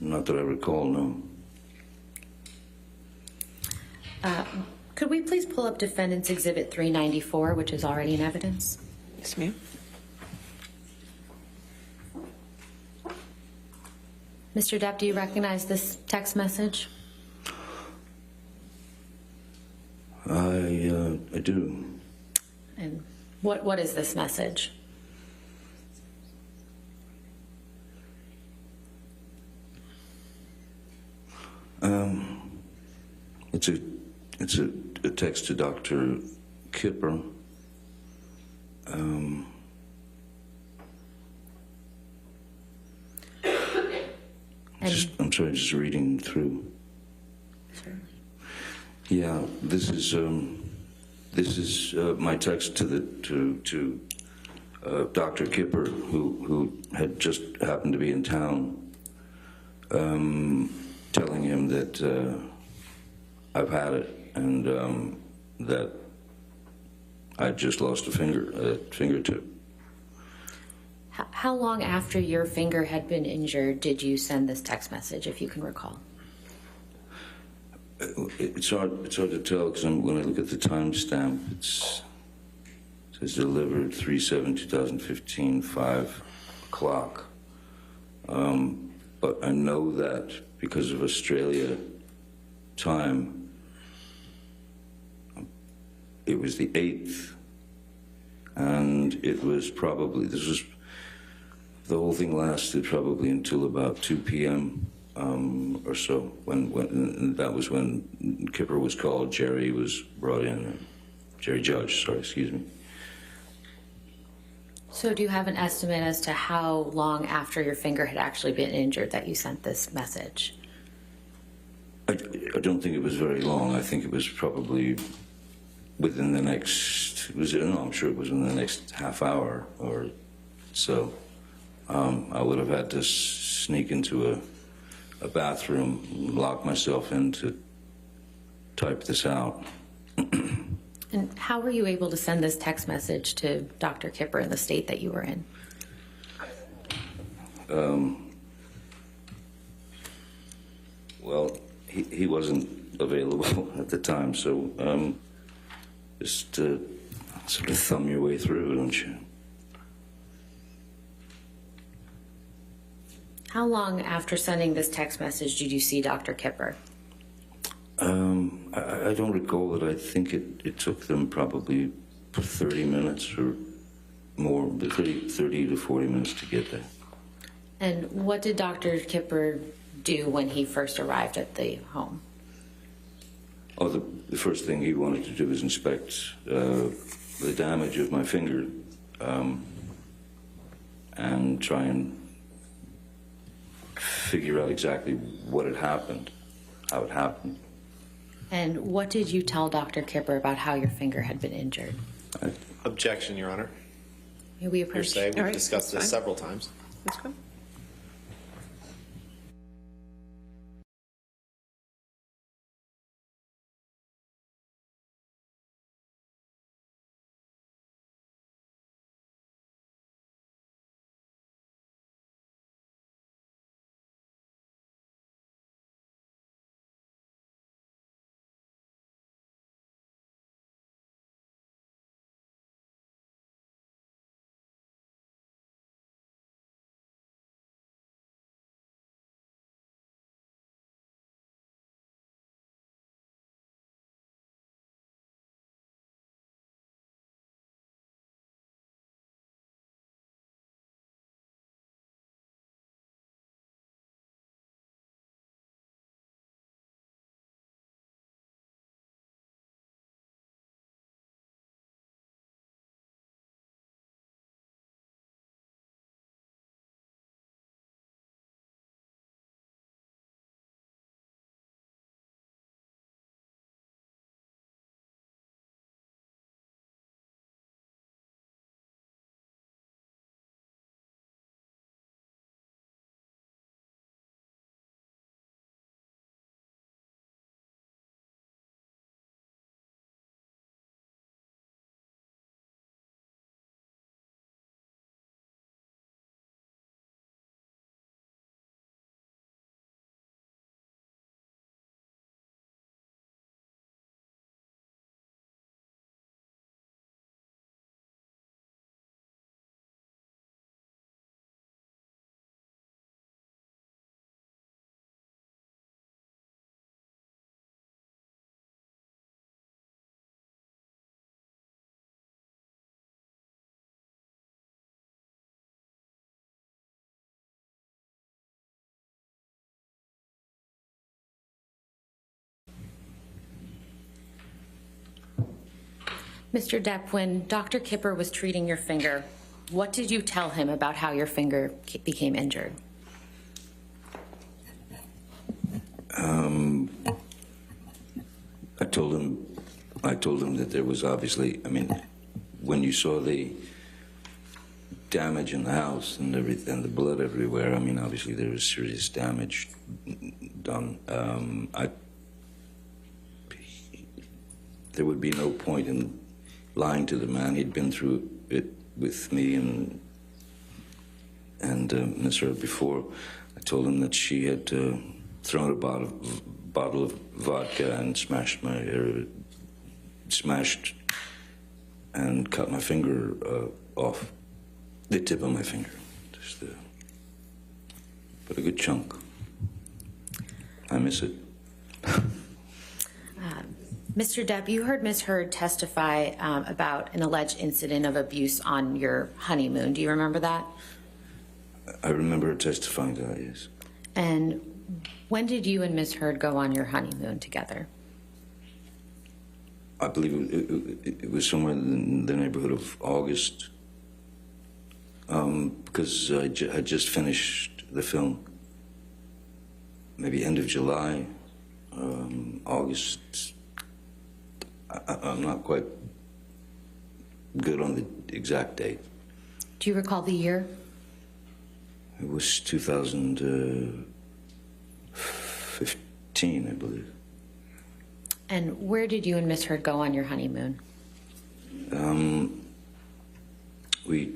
Not that I recall, no. Could we please pull up Defendant's Exhibit 394, which is already in evidence? Yes, ma'am. Mr. Depp, do you recognize this text message? I do. And what is this message? It's a text to Dr. Kipper. I'm sorry, just reading through. Certainly. Yeah, this is my text to Dr. Kipper, who had just happened to be in town, telling him that I've had it and that I just lost a fingertip. How long after your finger had been injured did you send this text message, if you can recall? It's hard to tell because when I look at the timestamp, it says delivered 3/7/2015, 5 o'clock. But I know that because of Australia time, it was the 8th, and it was probably, the whole thing lasted probably until about 2 p.m. Or so, and that was when Kipper was called, Jerry was brought in, Jerry Judge, sorry, excuse me. So do you have an estimate as to how long after your finger had actually been injured that you sent this message? I don't think it was very long. I think it was probably within the next, I'm sure it was in the next half hour or so. I would have had to sneak into a bathroom, lock myself in to type this out. And how were you able to send this text message to Dr. Kipper in the state that you were in? Well, he wasn't available at the time, so just sort of thumb your way through, don't you? How long after sending this text message did you see Dr. Kipper? I don't recall, but I think it took them probably 30 minutes or more, 30 to 40 minutes to get there. And what did Dr. Kipper do when he first arrived at the home? Oh, the first thing he wanted to do was inspect the damage of my finger and try and figure out exactly what had happened, how it happened. And what did you tell Dr. Kipper about how your finger had been injured? Objection, Your Honor. May we approach? Hearsay. We've All right, discussed this fine. several times. Let's go. Mr. Depp, when Dr. Kipper was treating your finger, what did you tell him about how your finger became injured? I told him that there was obviously, I mean, when you saw the damage in the house and everything, and the blood everywhere, I mean, obviously there was serious damage done. There would be no point in lying to the man. He'd been through it with me and Ms. Heard before. I told him that she had thrown a bottle of vodka and smashed and cut my finger off, the tip of my finger, but a good chunk. I miss it. Mr. Depp, you heard Ms. Heard testify about an alleged incident of abuse on your honeymoon. Do you remember that? I remember her testifying to that, yes. And when did you and Ms. Heard go on your honeymoon together? I believe it was somewhere in the neighborhood of August, because I had just finished the film. Maybe end of July, August. I'm not quite good on the exact date. Do you recall the year? It was 2015, I believe. And where did you and Ms. Heard go on your honeymoon? We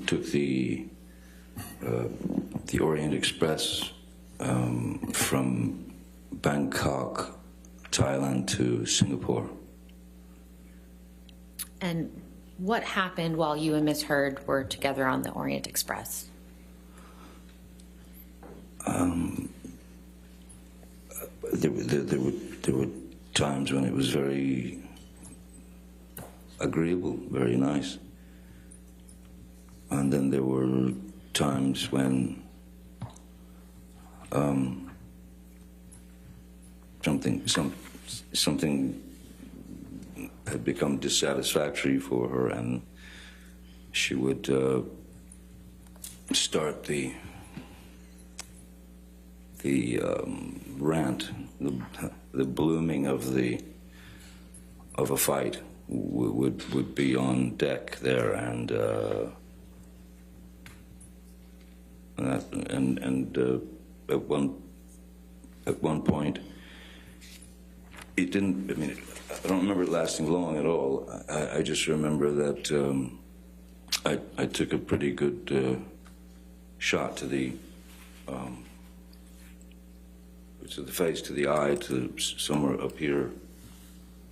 took the Orient Express from Bangkok, Thailand to Singapore. And what happened while you and Ms. Heard were together on the Orient Express? There were times when it was very agreeable, very nice. And then there were times when something had become dissatisfactory for her, and she would start the rant, the blooming of a fight would be on deck there, and at one point it didn't. I mean, I don't remember it lasting long at all. I just remember that I took a pretty good shot to the face, to the eye, to somewhere up here.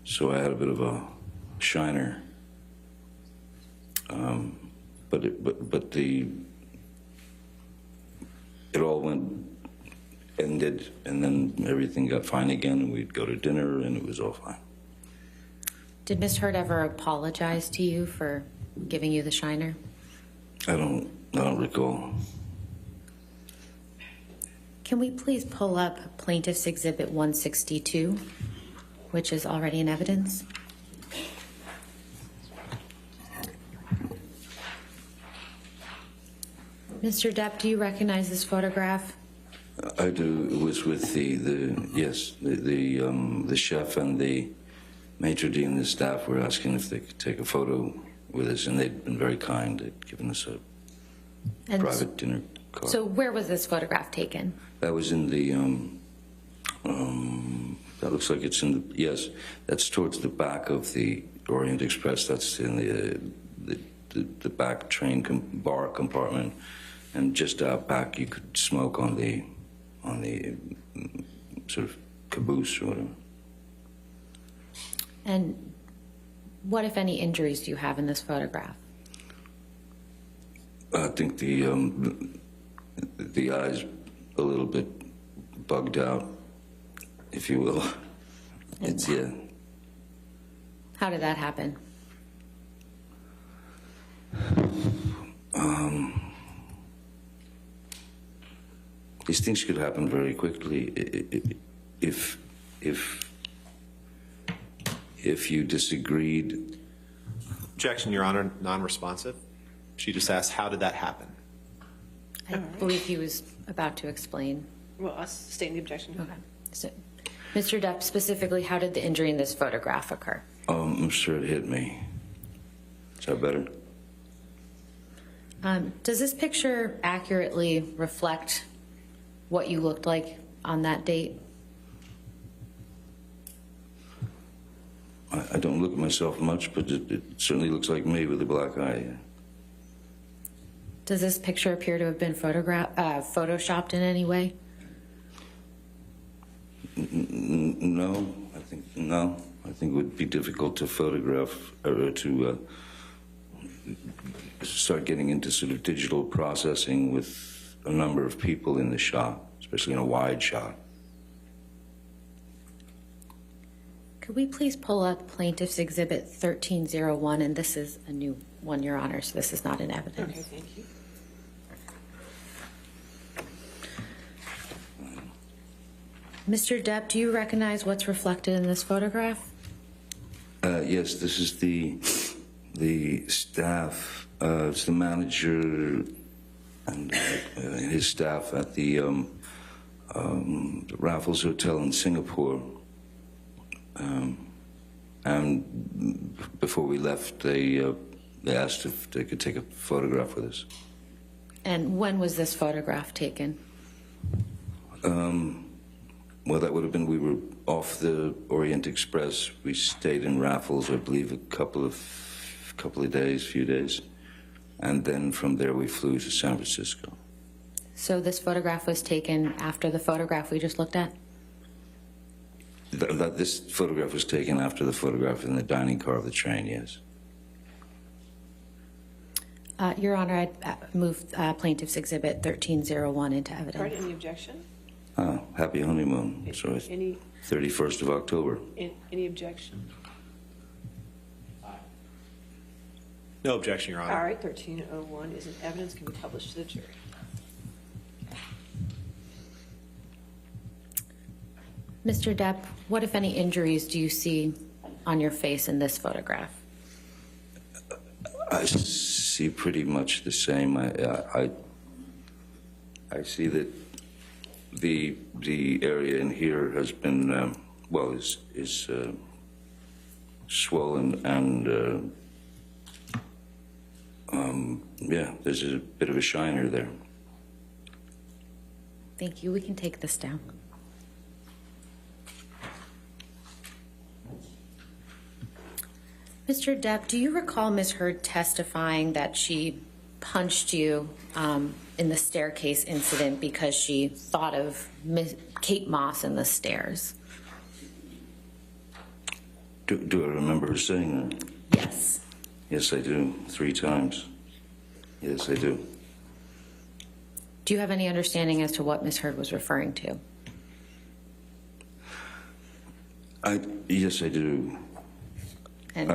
So I had a bit of a shiner. But it all ended, and then everything got fine again, and we'd go to dinner, and it was all fine. Did Ms. Heard ever apologize to you for giving you the shiner? I don't recall. Can we please pull up Plaintiff's Exhibit 162, which is already in evidence? Mr. Depp, do you recognize this photograph? I do. It was with the chef and the maitre d' and the staff were asking if they could take a photo with us, and they'd been very kind. They'd given us a private dinner card. So where was this photograph taken? That was in the, that looks like it's in the, yes, that's towards the back of the Orient Express. That's in the back train bar compartment. And just out back, you could smoke on the sort of caboose or whatever. And what, if any, injuries do you have in this photograph? I think the eye's a little bit bugged out, if you will. It's, yeah. How did that happen? These things could happen very quickly if you disagreed Objection, Your Honor, non-responsive. She just asked, how did that happen? I believe he was about to explain. Well, I'll sustain the objection. Okay. So, Mr. Depp, specifically, how did the injury in this photograph occur? I'm sure it hit me. Is that better? Does this picture accurately reflect what you looked like on that date? I don't look at myself much, but it certainly looks like me with a black eye. Does this picture appear to have been photoshopped in any way? No, I think it would be difficult to photograph or to start getting into sort of digital processing with a number of people in the shot, especially in a wide shot. Could we please pull up Plaintiff's Exhibit 1301? And this is a new one, Your Honor, so this is not in evidence. Okay, thank you. Mr. Depp, do you recognize what's reflected in this photograph? Yes, this is the staff. It's the manager and his staff at the Raffles Hotel in Singapore. And before we left, they asked if they could take a photograph with us. And when was this photograph taken? Well, that would have been, we were off the Orient Express. We stayed in Raffles, I believe, a couple of days, few days. And then from there we flew to San Francisco. So this photograph was taken after the photograph we just looked at? This photograph was taken after the photograph in the dining car of the train, yes. Your Honor, I'd move Plaintiff's Exhibit 1301 into evidence. All right, any objection? Oh, happy honeymoon. So it's Any 31st of October. any objection? No objection, Your Honor. All right, 1301 is in evidence, can be published to the jury. Mr. Depp, what, if any, injuries do you see on your face in this photograph? I see pretty much the same. I see that the area in here has been is swollen and yeah, there's a bit of a shiner there. Thank you. We can take this down. Mr. Depp, do you recall Ms. Heard testifying that she punched you in the staircase incident because she thought of Kate Moss in the stairs? Do I remember her saying that? Yes. Yes, I do. 3 times. Yes, I do. Do you have any understanding as to what Ms. Heard was referring to? Yes, I do. And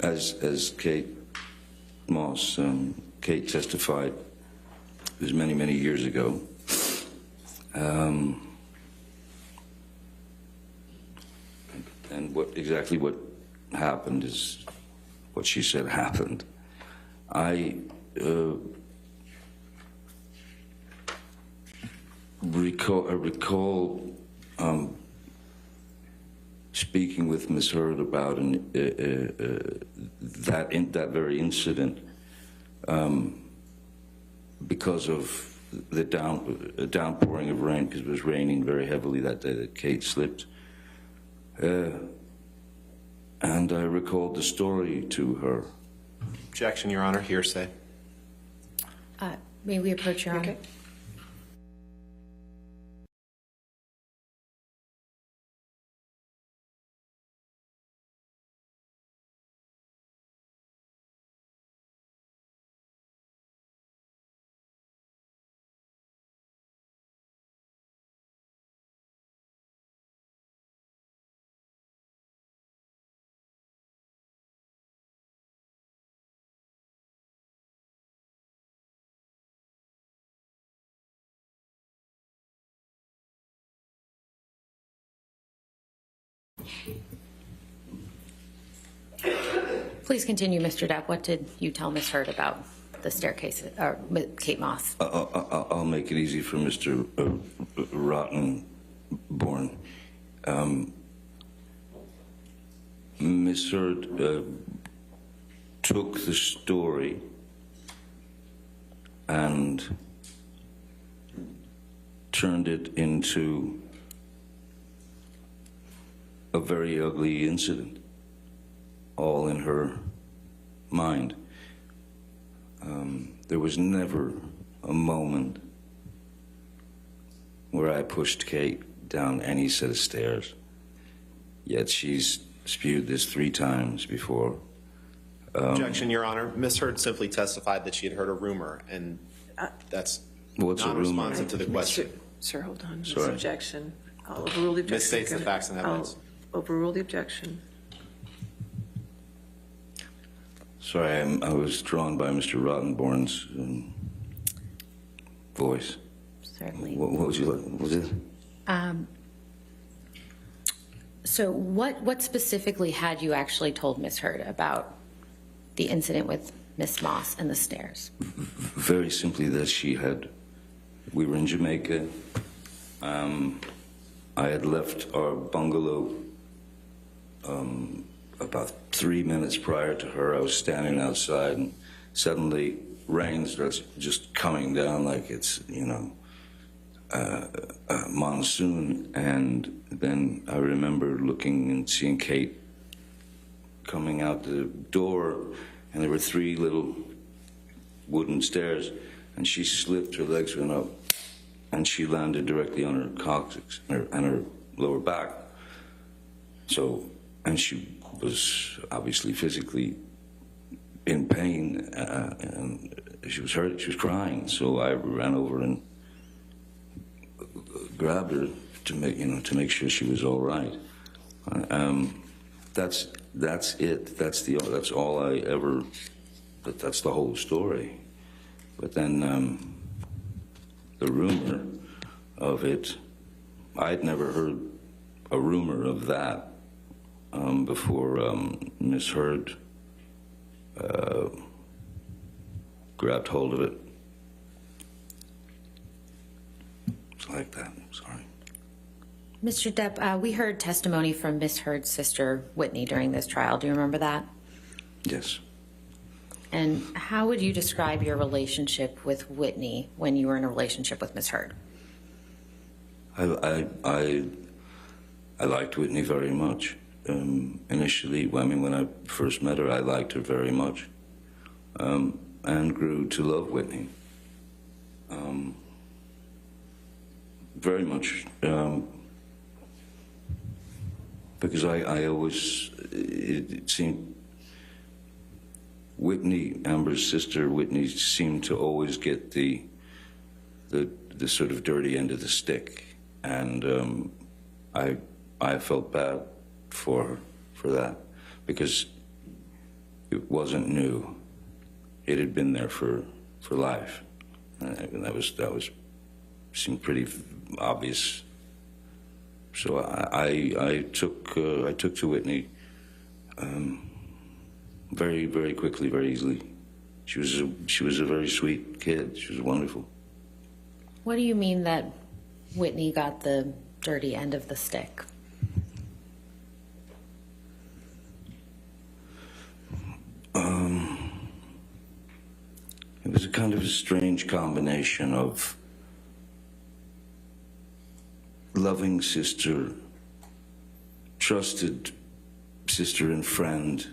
as Kate Moss, Kate testified, it was many, many years ago. And exactly what happened is what she said happened. I recall speaking with Ms. Heard about that very incident because of the downpouring of rain, because it was raining very heavily that day that Kate slipped. And I recalled the story to her. Objection, Your Honor. Hearsay. May we approach Your Honor? Okay. Please continue, Mr. Depp. What did you tell Ms. Heard about the staircase, or Kate Moss? I'll make it easy for Mr. Rottenborn. Ms. Heard took the story and turned it into a very ugly incident, all in her mind. There was never a moment where I pushed Kate down any set of stairs, yet she's spewed this 3 times before. Objection, Your Honor. Ms. Heard simply testified that she had heard a rumor, and that's What's a rumor? non-responsive to the question. Sir, hold on. This Sorry. objection. I'll overrule the objection. Misstates the facts and evidence. I'll overrule the objection. Sorry, I was drawn by Mr. Rottenborn's voice. Certainly. What was it? So what specifically had you actually told Ms. Heard about the incident with Miss Moss and the stairs? Very simply that we were in Jamaica. I had left our bungalow about 3 minutes prior to her. I was standing outside, and suddenly rain starts just coming down like it's, monsoon. And then I remember looking and seeing Kate coming out the door, and there were 3 little wooden stairs, and she slipped, her legs went up, and she landed directly on her coccyx and her lower back. So, and she was obviously physically in pain, and she was hurt, she was crying. So I ran over and grabbed her to make sure she was all right. That's it. That's all I ever. That's the whole story. But then the rumor of it, I'd never heard a rumor of that before Miss Heard grabbed hold of it. It's like that. Sorry. Mr. Depp, we heard testimony from Ms. Heard's sister, Whitney, during this trial. Do you remember that? Yes. And how would you describe your relationship with Whitney when you were in a relationship with Ms. Heard? I liked Whitney very much. Initially, when I first met her, I liked her very much, and grew to love Whitney very much, because I always, it seemed, Whitney, Amber's sister, Whitney, seemed to always get the sort of dirty end of the stick, and I felt bad for her for that, because it wasn't new. It had been there for life, and that was seemed pretty obvious. So I took to Whitney very, very quickly, very easily. She was a very sweet kid. She was wonderful. What do you mean that Whitney got the dirty end of the stick? It was a kind of a strange combination of loving sister, trusted sister and friend,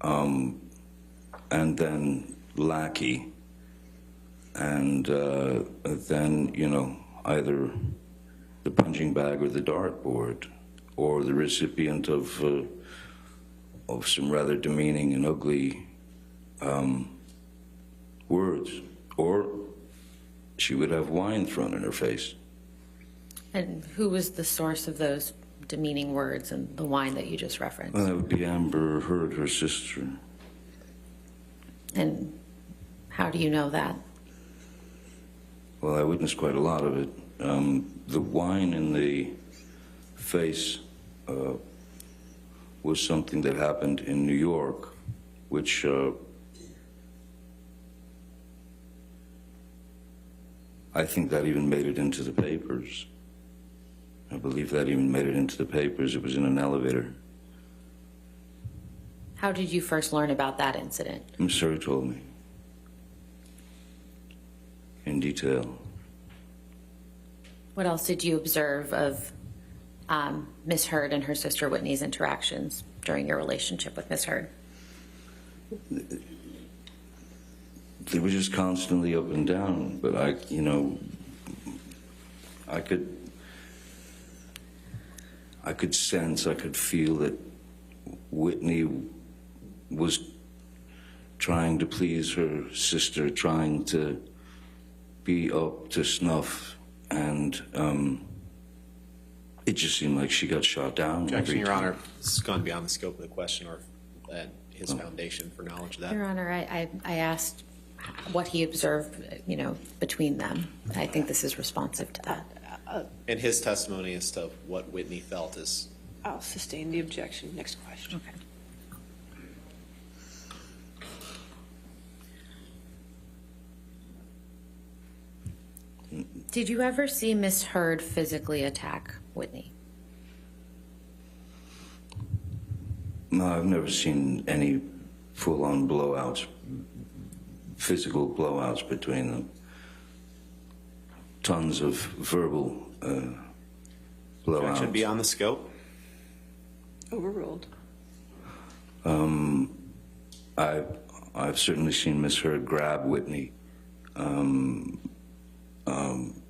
and then lackey, and then, either the punching bag or the dartboard, or the recipient of some rather demeaning and ugly words, or she would have wine thrown in her face. And who was the source of those demeaning words and the wine that you just referenced? Well, that would be Amber Heard, her sister. And how do you know that? Well, I witnessed quite a lot of it. The wine in the face was something that happened in New York, which I think that even made it into the papers. I believe that even made it into the papers. It was in an elevator. How did you first learn about that incident? Miss Heard told me in detail. What else did you observe of Miss Heard and her sister Whitney's interactions during your relationship with Miss Heard? They were just constantly up and down, but I could sense, I could feel that Whitney was trying to please her sister, trying to be up to snuff, and it just seemed like she got shot down. Objection, Your Honor. This has gone beyond the scope of the question or his foundation for knowledge of that. Your Honor, I asked what he observed, between them. I think this is responsive to that. And his testimony as to what Whitney felt is. I'll sustain the objection. Next question. Okay. Did you ever see Miss Heard physically attack Whitney? No, I've never seen any full-on blowouts, physical blowouts between them. Tons of verbal blowouts. Objection beyond the scope. Overruled. I've certainly seen Miss Heard grab Whitney,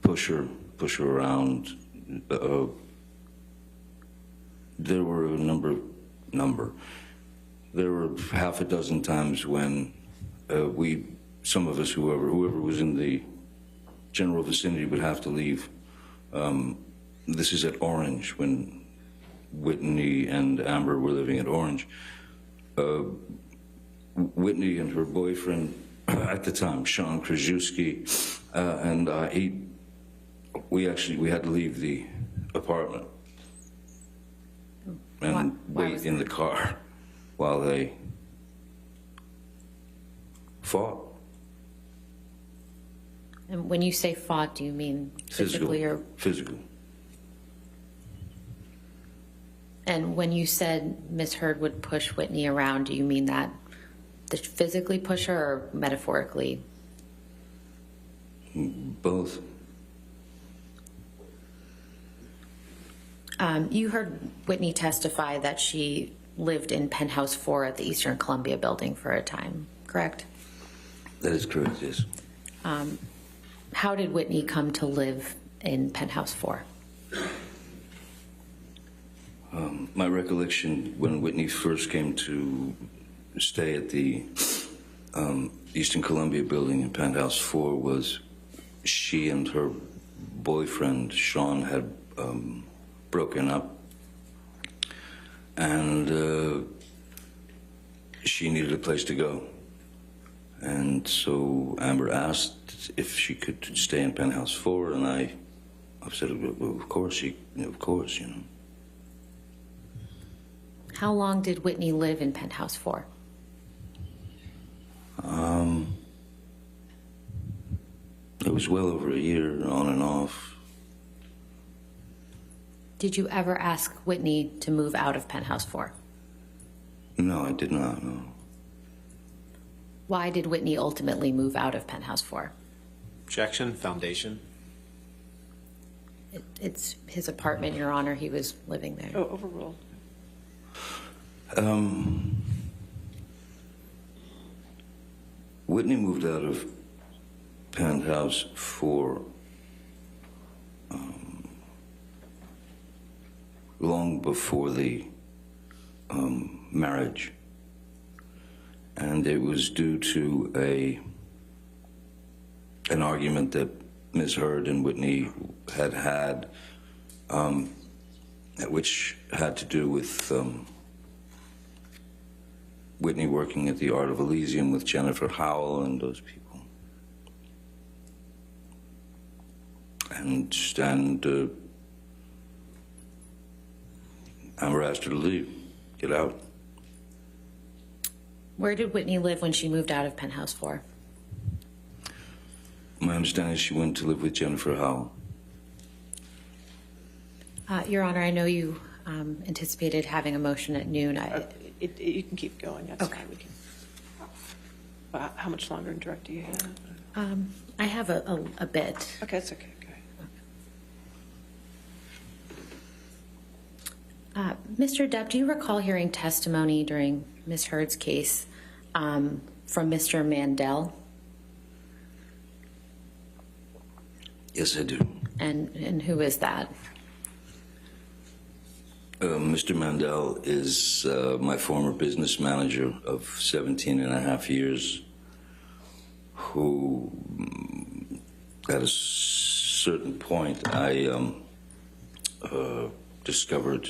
push her around. There were a number. There were half a dozen times when some of us, whoever was in the general vicinity, would have to leave. This is at Orange, when Whitney and Amber were living at Orange. Whitney and her boyfriend at the time, Sean Krajewski, and we had to leave the apartment and wait in the car while they fought. And when you say fought, do you mean physically or? Physical. And when you said Miss Heard would push Whitney around, do you mean that physically push her or metaphorically? Both. You heard Whitney testify that she lived in Penthouse 4 at the Eastern Columbia building for a time, correct? That is correct, yes. How did Whitney come to live in Penthouse 4? My recollection, when Whitney first came to stay at the Eastern Columbia building in Penthouse 4, was she and her boyfriend, Sean, had broken up. And she needed a place to go. And so Amber asked if she could stay in Penthouse 4, and I said, well, of course, of course, you know. How long did Whitney live in Penthouse 4? It was well over a year, on and off. Did you ever ask Whitney to move out of Penthouse 4? No, I did not, no. Why did Whitney ultimately move out of Penthouse 4? Objection, foundation. It's his apartment, Your Honor. He was living there. Oh, overruled. Whitney moved out of Penthouse 4 long before the marriage, and it was due to an argument that Ms. Heard and Whitney had, which had to do with Whitney working at the Art of Elysium with Jennifer Howell and those people. And Amber asked her to leave. get out. Where did Whitney live when she moved out of Penthouse 4? My understanding is she went to live with Jennifer Howell. Your Honor, I know you anticipated having a motion at noon. You can keep going, that's Okay. fine. We can. How much longer in direct do you have? I have a bit. Okay, that's okay. Mr. Depp, do you recall hearing testimony during Ms. Heard's case from Mr. Mandel? Yes, I do. And who is that? Mr. Mandel is my former business manager of 17 and a half years, who at a certain point I discovered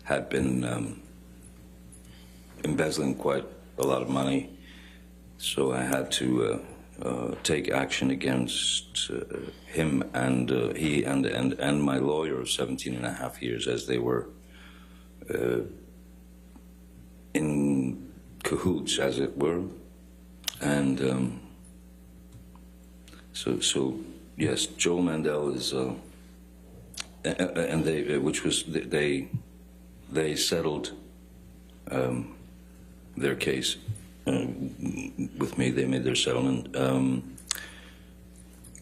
had been embezzling quite a lot of money. So I had to take action against him and he and my lawyer of 17 and a half years, as they were in cahoots, as it were. And so yes, Joel Mandel is and they settled their case with me. They made their settlement.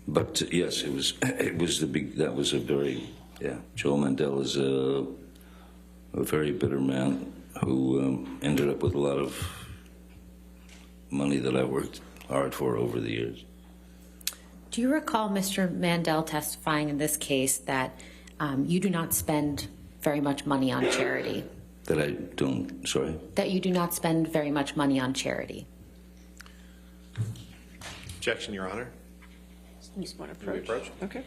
But yes, it was that was a very, Joel Mandel is a very bitter man who ended up with a lot of money that I worked hard for over the years. Do you recall Mr. Mandel testifying in this case that you do not spend very much money on charity? That I don't, sorry? That you do not spend very much money on charity? Objection, Your Honor. You just want to approach? Approach? Okay.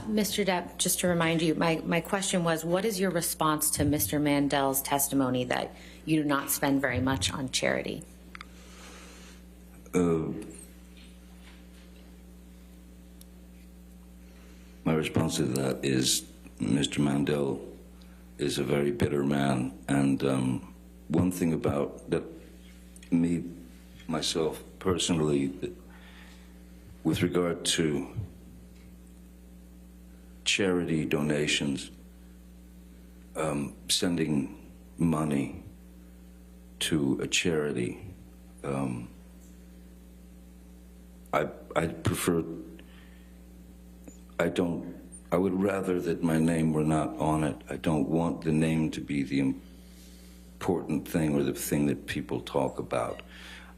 Mr. Depp, just to remind you, my question was, what is your response to Mr. Mandel's testimony that you do not spend very much on charity? My response to that is Mr. Mandel is a very bitter man, and one thing about that, myself personally, with regard to charity donations, sending money to a charity, I prefer, I would rather that my name were not on it. I don't want the name to be the important thing or the thing that people talk about.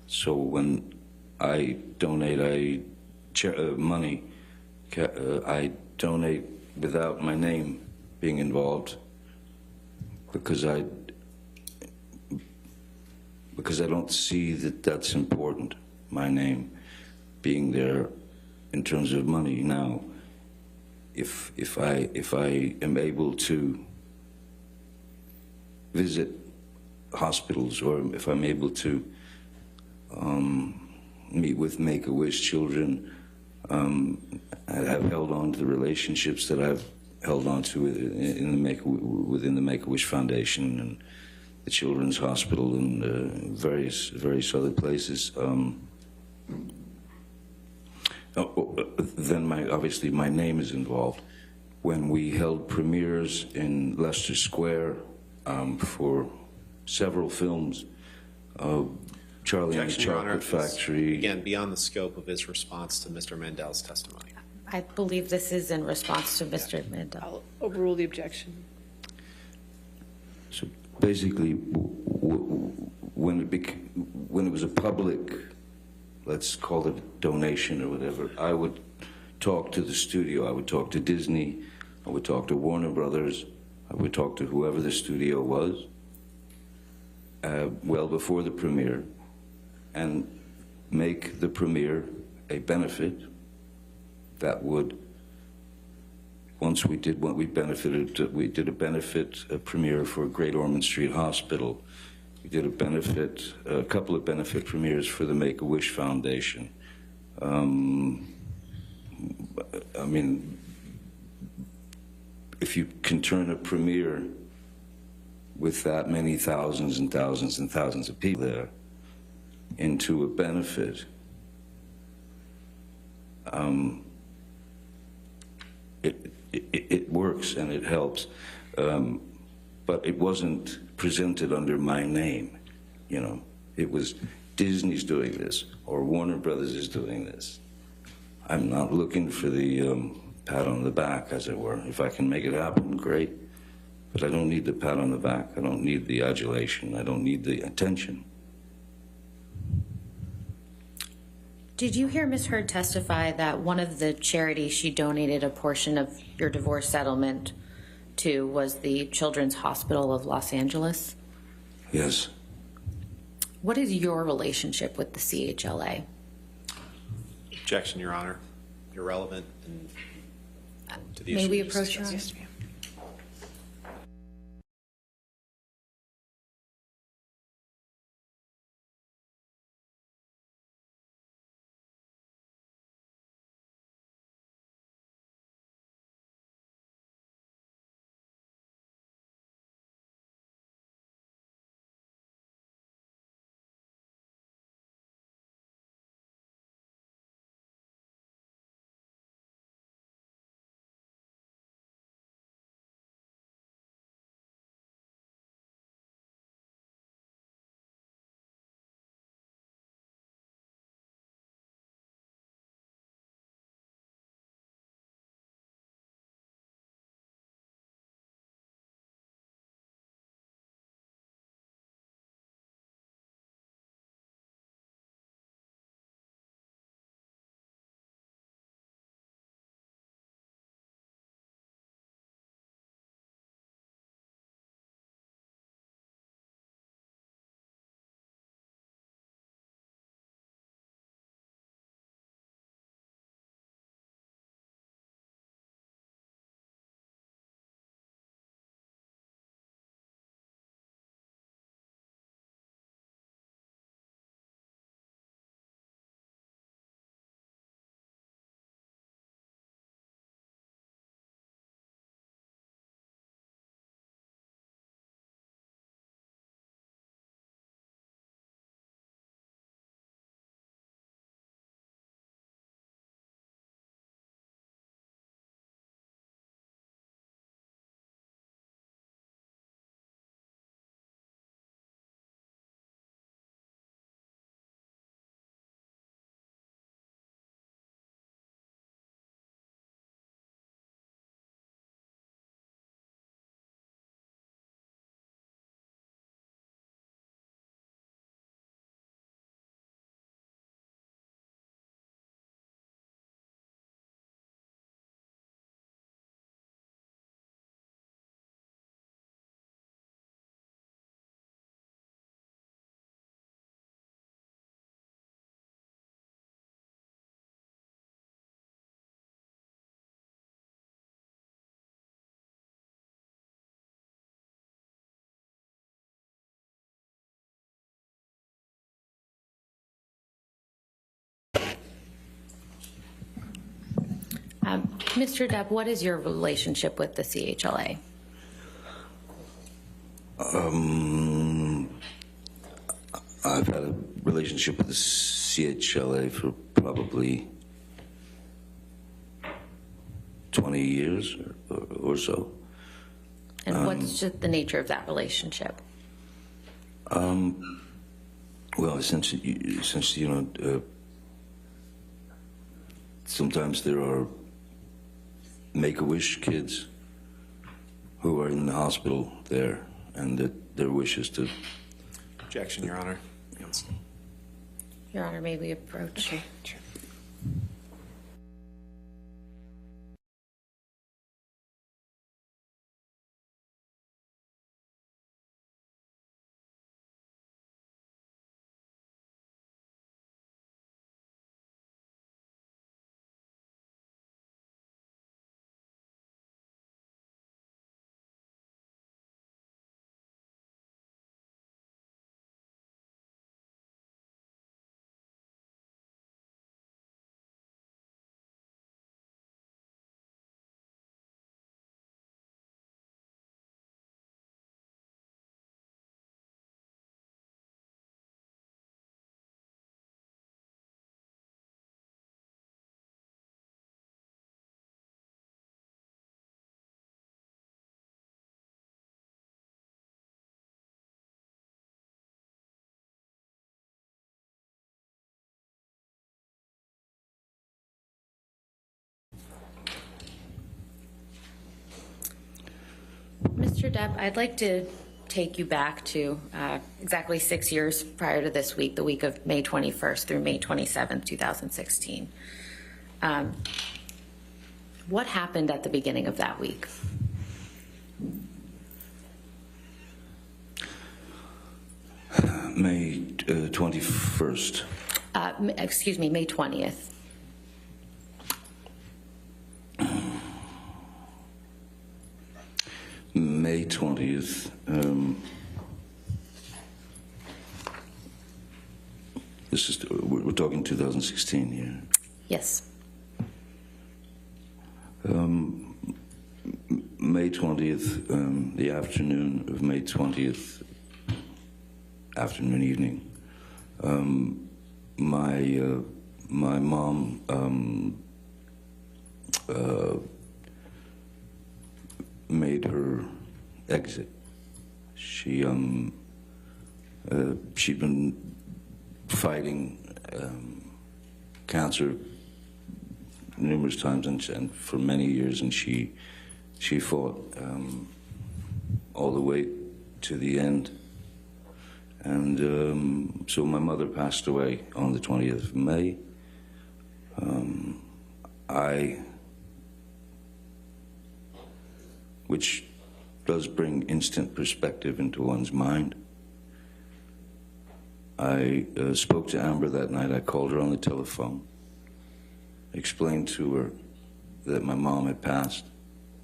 So when I donate money, I donate without my name being involved because I don't see that that's important, my name being there in terms of money. Now, if I am able to visit hospitals, or if I'm able to meet with Make-A-Wish children, I have held on to the relationships that I've held on to within the Make-A-Wish Foundation and the Children's Hospital and various other places. Then obviously my name is involved. When we held premieres in Leicester Square for several films, Charlie and the Objection, Your Honor. Chocolate Factory. Again, beyond the scope of his response to Mr. Mandel's testimony. I believe this is in response to Mr. Mandel. I'll overrule the objection. So basically, when it was a public, let's call it a donation or whatever, I would talk to the studio, I would talk to Disney, I would talk to Warner Brothers, I would talk to whoever the studio was, well before the premiere, and make the premiere a benefit that would, once we did what we benefited, we did a benefit premiere for Great Ormond Street Hospital. We did a couple of benefit premieres for the Make-A-Wish Foundation. I mean, if you can turn a premiere with that many thousands and thousands and thousands of people there into a benefit, it works and it helps, but it wasn't presented under my name, you know. It was Disney's doing this or Warner Brothers is doing this. I'm not looking for the pat on the back, as it were. If I can make it happen, great, but I don't need the pat on the back. I don't need the adulation. I don't need the attention. Did you hear Ms. Heard testify that one of the charities she donated a portion of your divorce settlement to was the Children's Hospital of Los Angeles? Yes. What is your relationship with the CHLA? Objection, Your Honor. Irrelevant and to the May issue we just approach Your Honor? discussed. Mr. Depp, what is your relationship with the CHLA? I've had a relationship with the CHLA for probably 20 years or so. And what's just the nature of that relationship? Well, essentially, you know, sometimes there are Make-A-Wish kids who are in the hospital there, and that their wish is to... Objection, Your Honor. Your Honor, may we approach? Okay, sure. Mr. Depp, I'd like to take you back to exactly 6 years prior to this week, the week of May 21st through May 27th, 2016. What happened at the beginning of that week? May 21st. Excuse me, May 20th. May 20th. This is, we're talking 2016 here. Yes. May 20th, the afternoon of May 20th, afternoon, evening, my mom made her exit. She'd been fighting cancer numerous times and for many years, and she fought all the way to the end. And so my mother passed away on the 20th of May. Which does bring instant perspective into one's mind. I spoke to Amber that night. I called her on the telephone, explained to her that my mom had passed,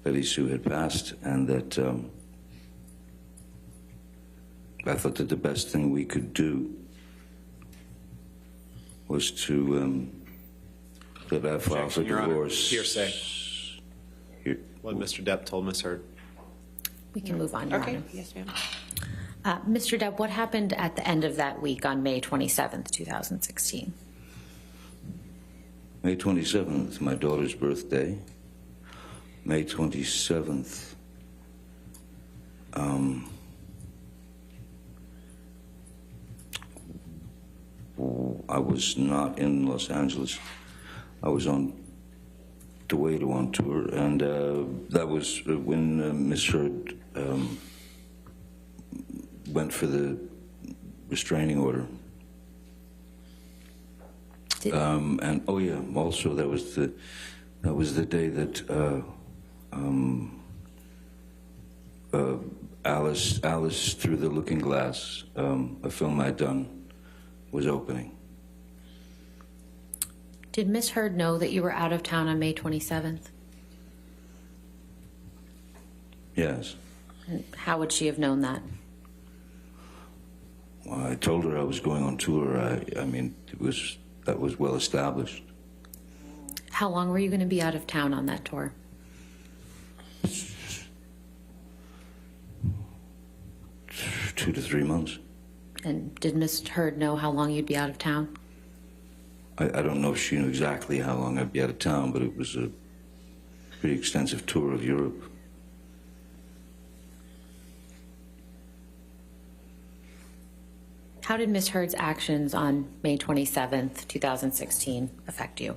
that Isu had passed, and that I thought that the best thing we could do was to that I file for Objection, Your Honor. divorce. Hearsay. Here. What Mr. Depp told Ms. Heard. We can move on, Your Okay, Honor. yes, ma'am. Mr. Depp, what happened at the end of that week on May 27th, 2016? May 27th, my daughter's birthday. May 27th, I was not in Los Angeles. I was on the way to on tour, and that was when Ms. Heard went for the restraining order. And oh yeah, also that was the day that Alice Through the Looking Glass, a film I'd done, was opening. Did Ms. Heard know that you were out of town on May 27th? Yes. And how would she have known that? Well, I told her I was going on tour. I mean, that was well established. How long were you going to be out of town on that tour? 2 to 3 months. And did Ms. Heard know how long you'd be out of town? I don't know if she knew exactly how long I'd be out of town, but it was a pretty extensive tour of Europe. How did Ms. Heard's actions on May 27th, 2016 affect you?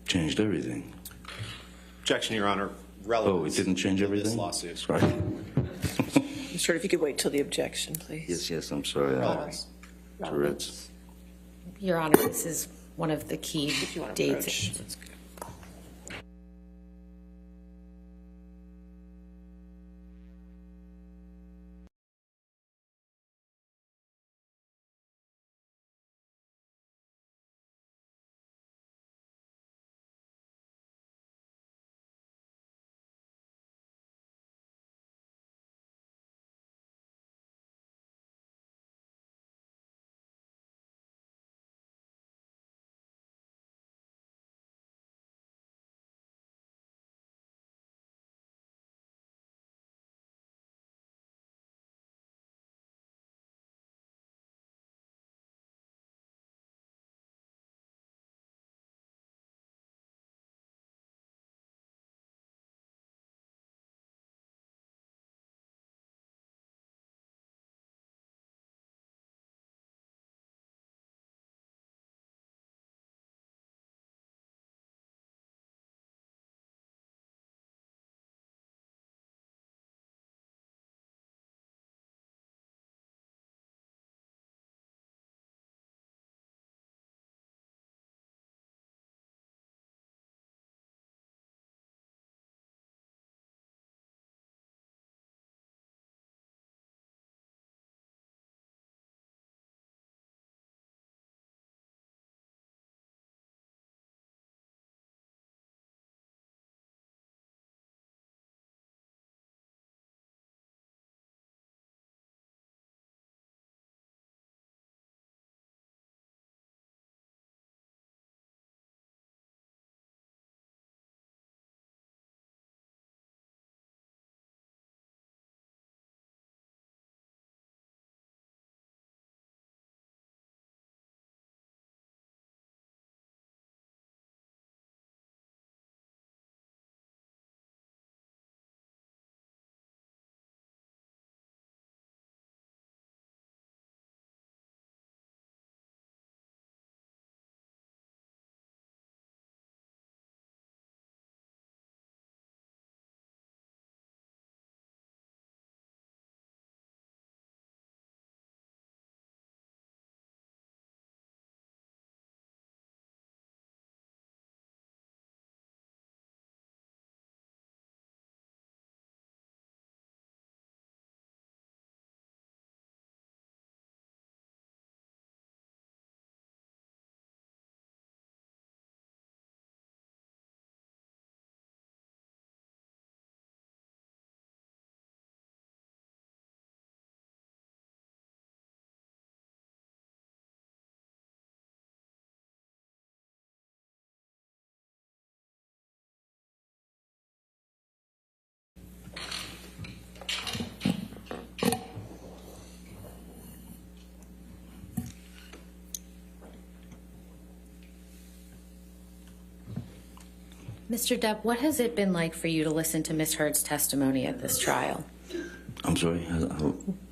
Changed everything. Objection, Your Honor. Oh, Relevance it didn't change to everything? This lawsuit. Right. Mr. Hurd, if you could wait till the objection, please. Yes, I'm sorry. Relevance. Tourette's. Your Honor, this is one of the key If you want to dates. approach. Mr. Depp, what has it been like for you to listen to Ms. Heard's testimony at this trial? I'm sorry.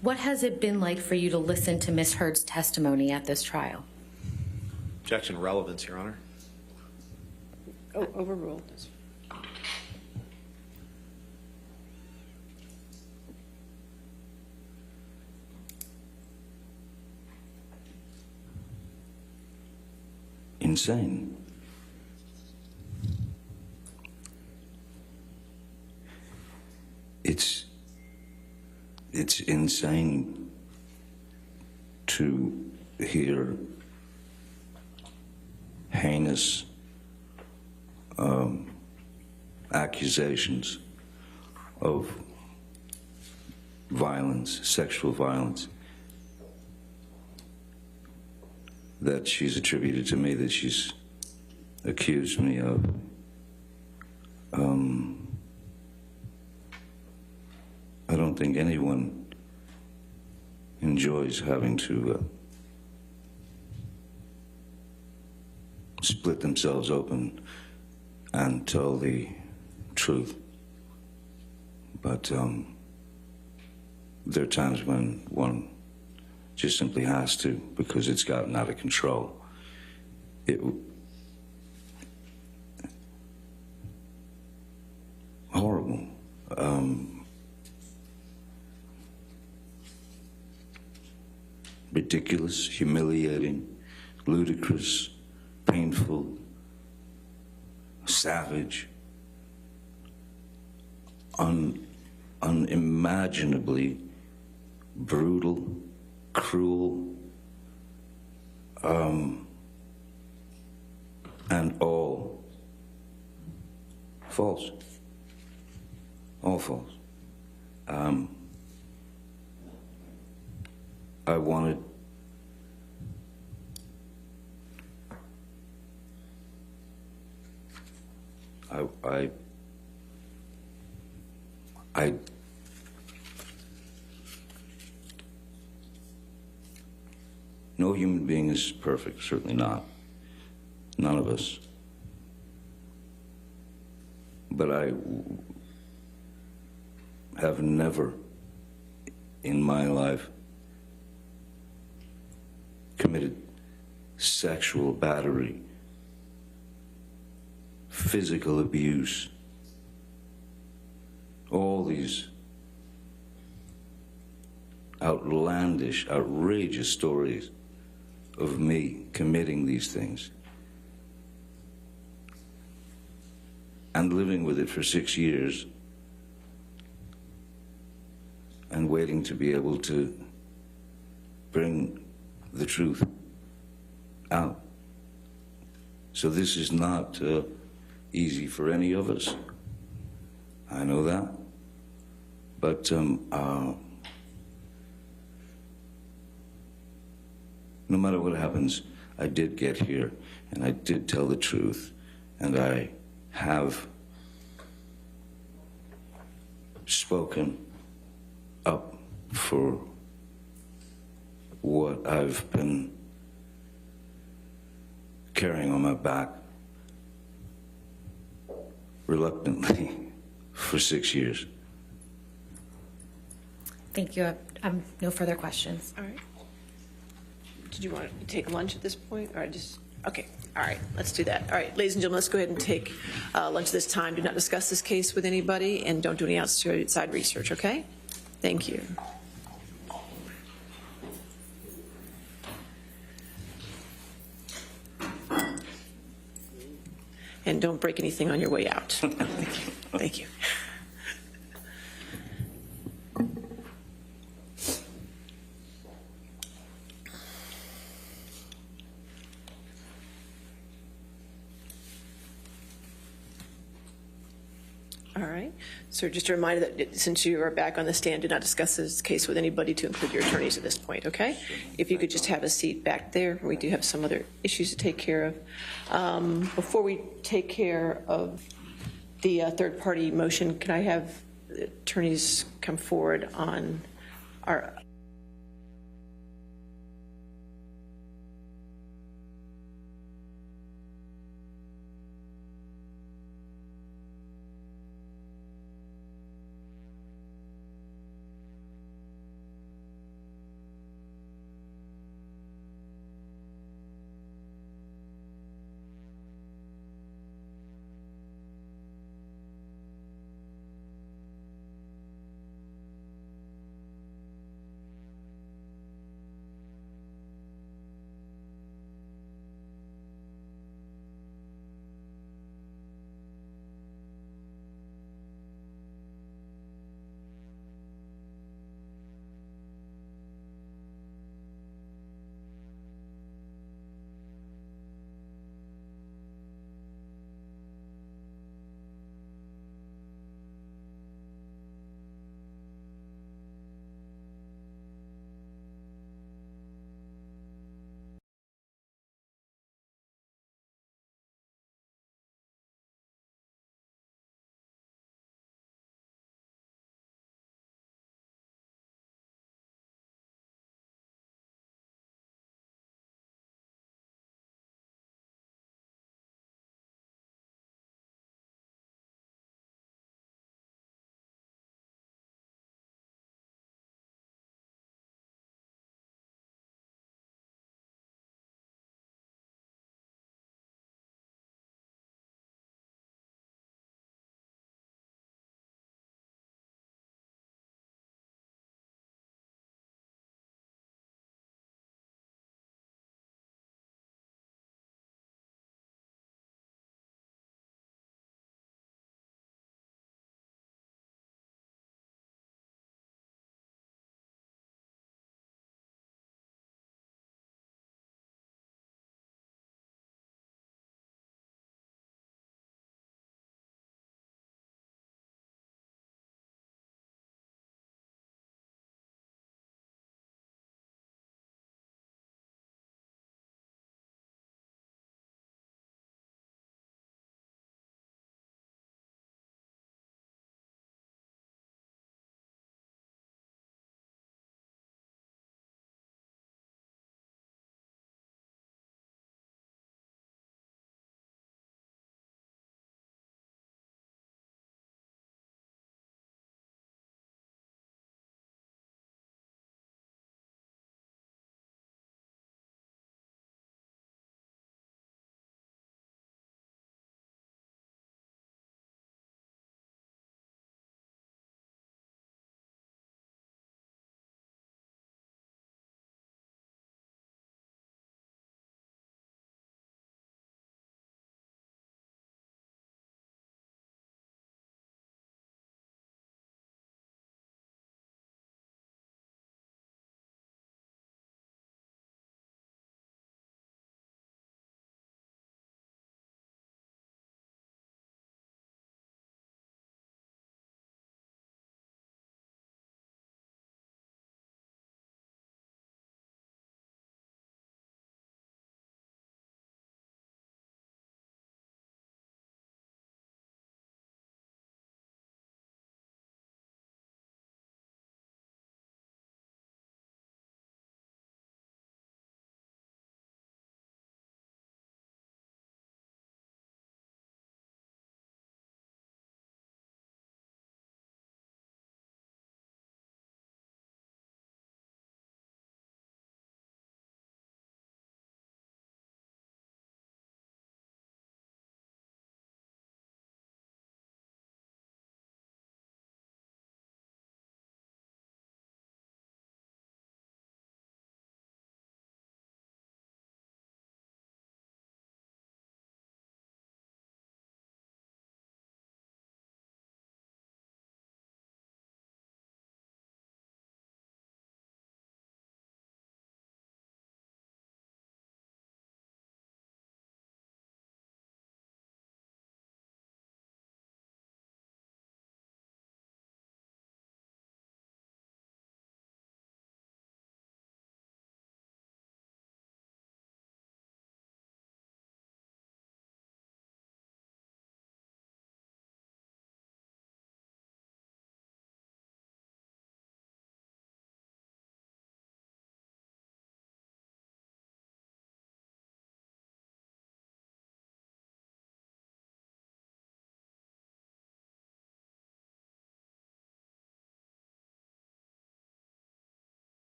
What has it been like for you to listen to Ms. Heard's testimony at this trial? Objection, relevance, Your Honor. Oh, overruled. Insane. It's insane to hear heinous accusations of violence, sexual violence, that she's attributed to me, that she's accused me of. I don't think anyone enjoys having to split themselves open and tell the truth. But there are times when one just simply has to, because it's gotten out of control. Horrible. Ridiculous, humiliating, ludicrous, painful, savage, unimaginably brutal, cruel, and all false. All false. I wanted no human being is perfect, certainly not. None of us. But I have never in my life committed sexual battery, physical abuse, all these outlandish, outrageous stories of me committing these things and living with it for 6 years and waiting to be able to bring the truth out. So this is not easy for any of us. I know that. But no matter what happens, I did get here, and I did tell the truth, and I have spoken up for what I've been carrying on my back reluctantly for 6 years. Thank you. No further questions. All right. Did you want to take lunch at this point, or just, okay, all right, let's do that. All right, ladies and gentlemen, let's go ahead and take lunch this time. Do not discuss this case with anybody, and don't do any outside research, okay? Thank you. And don't break anything on your way out. Thank you. Thank you. All right. So just a reminder that since you are back on the stand, do not discuss this case with anybody, to include your attorneys at this point, okay? If you could just have a seat back there. We do have some other issues to take care of. Before we take care of the third-party motion, can I have the attorneys come forward on our...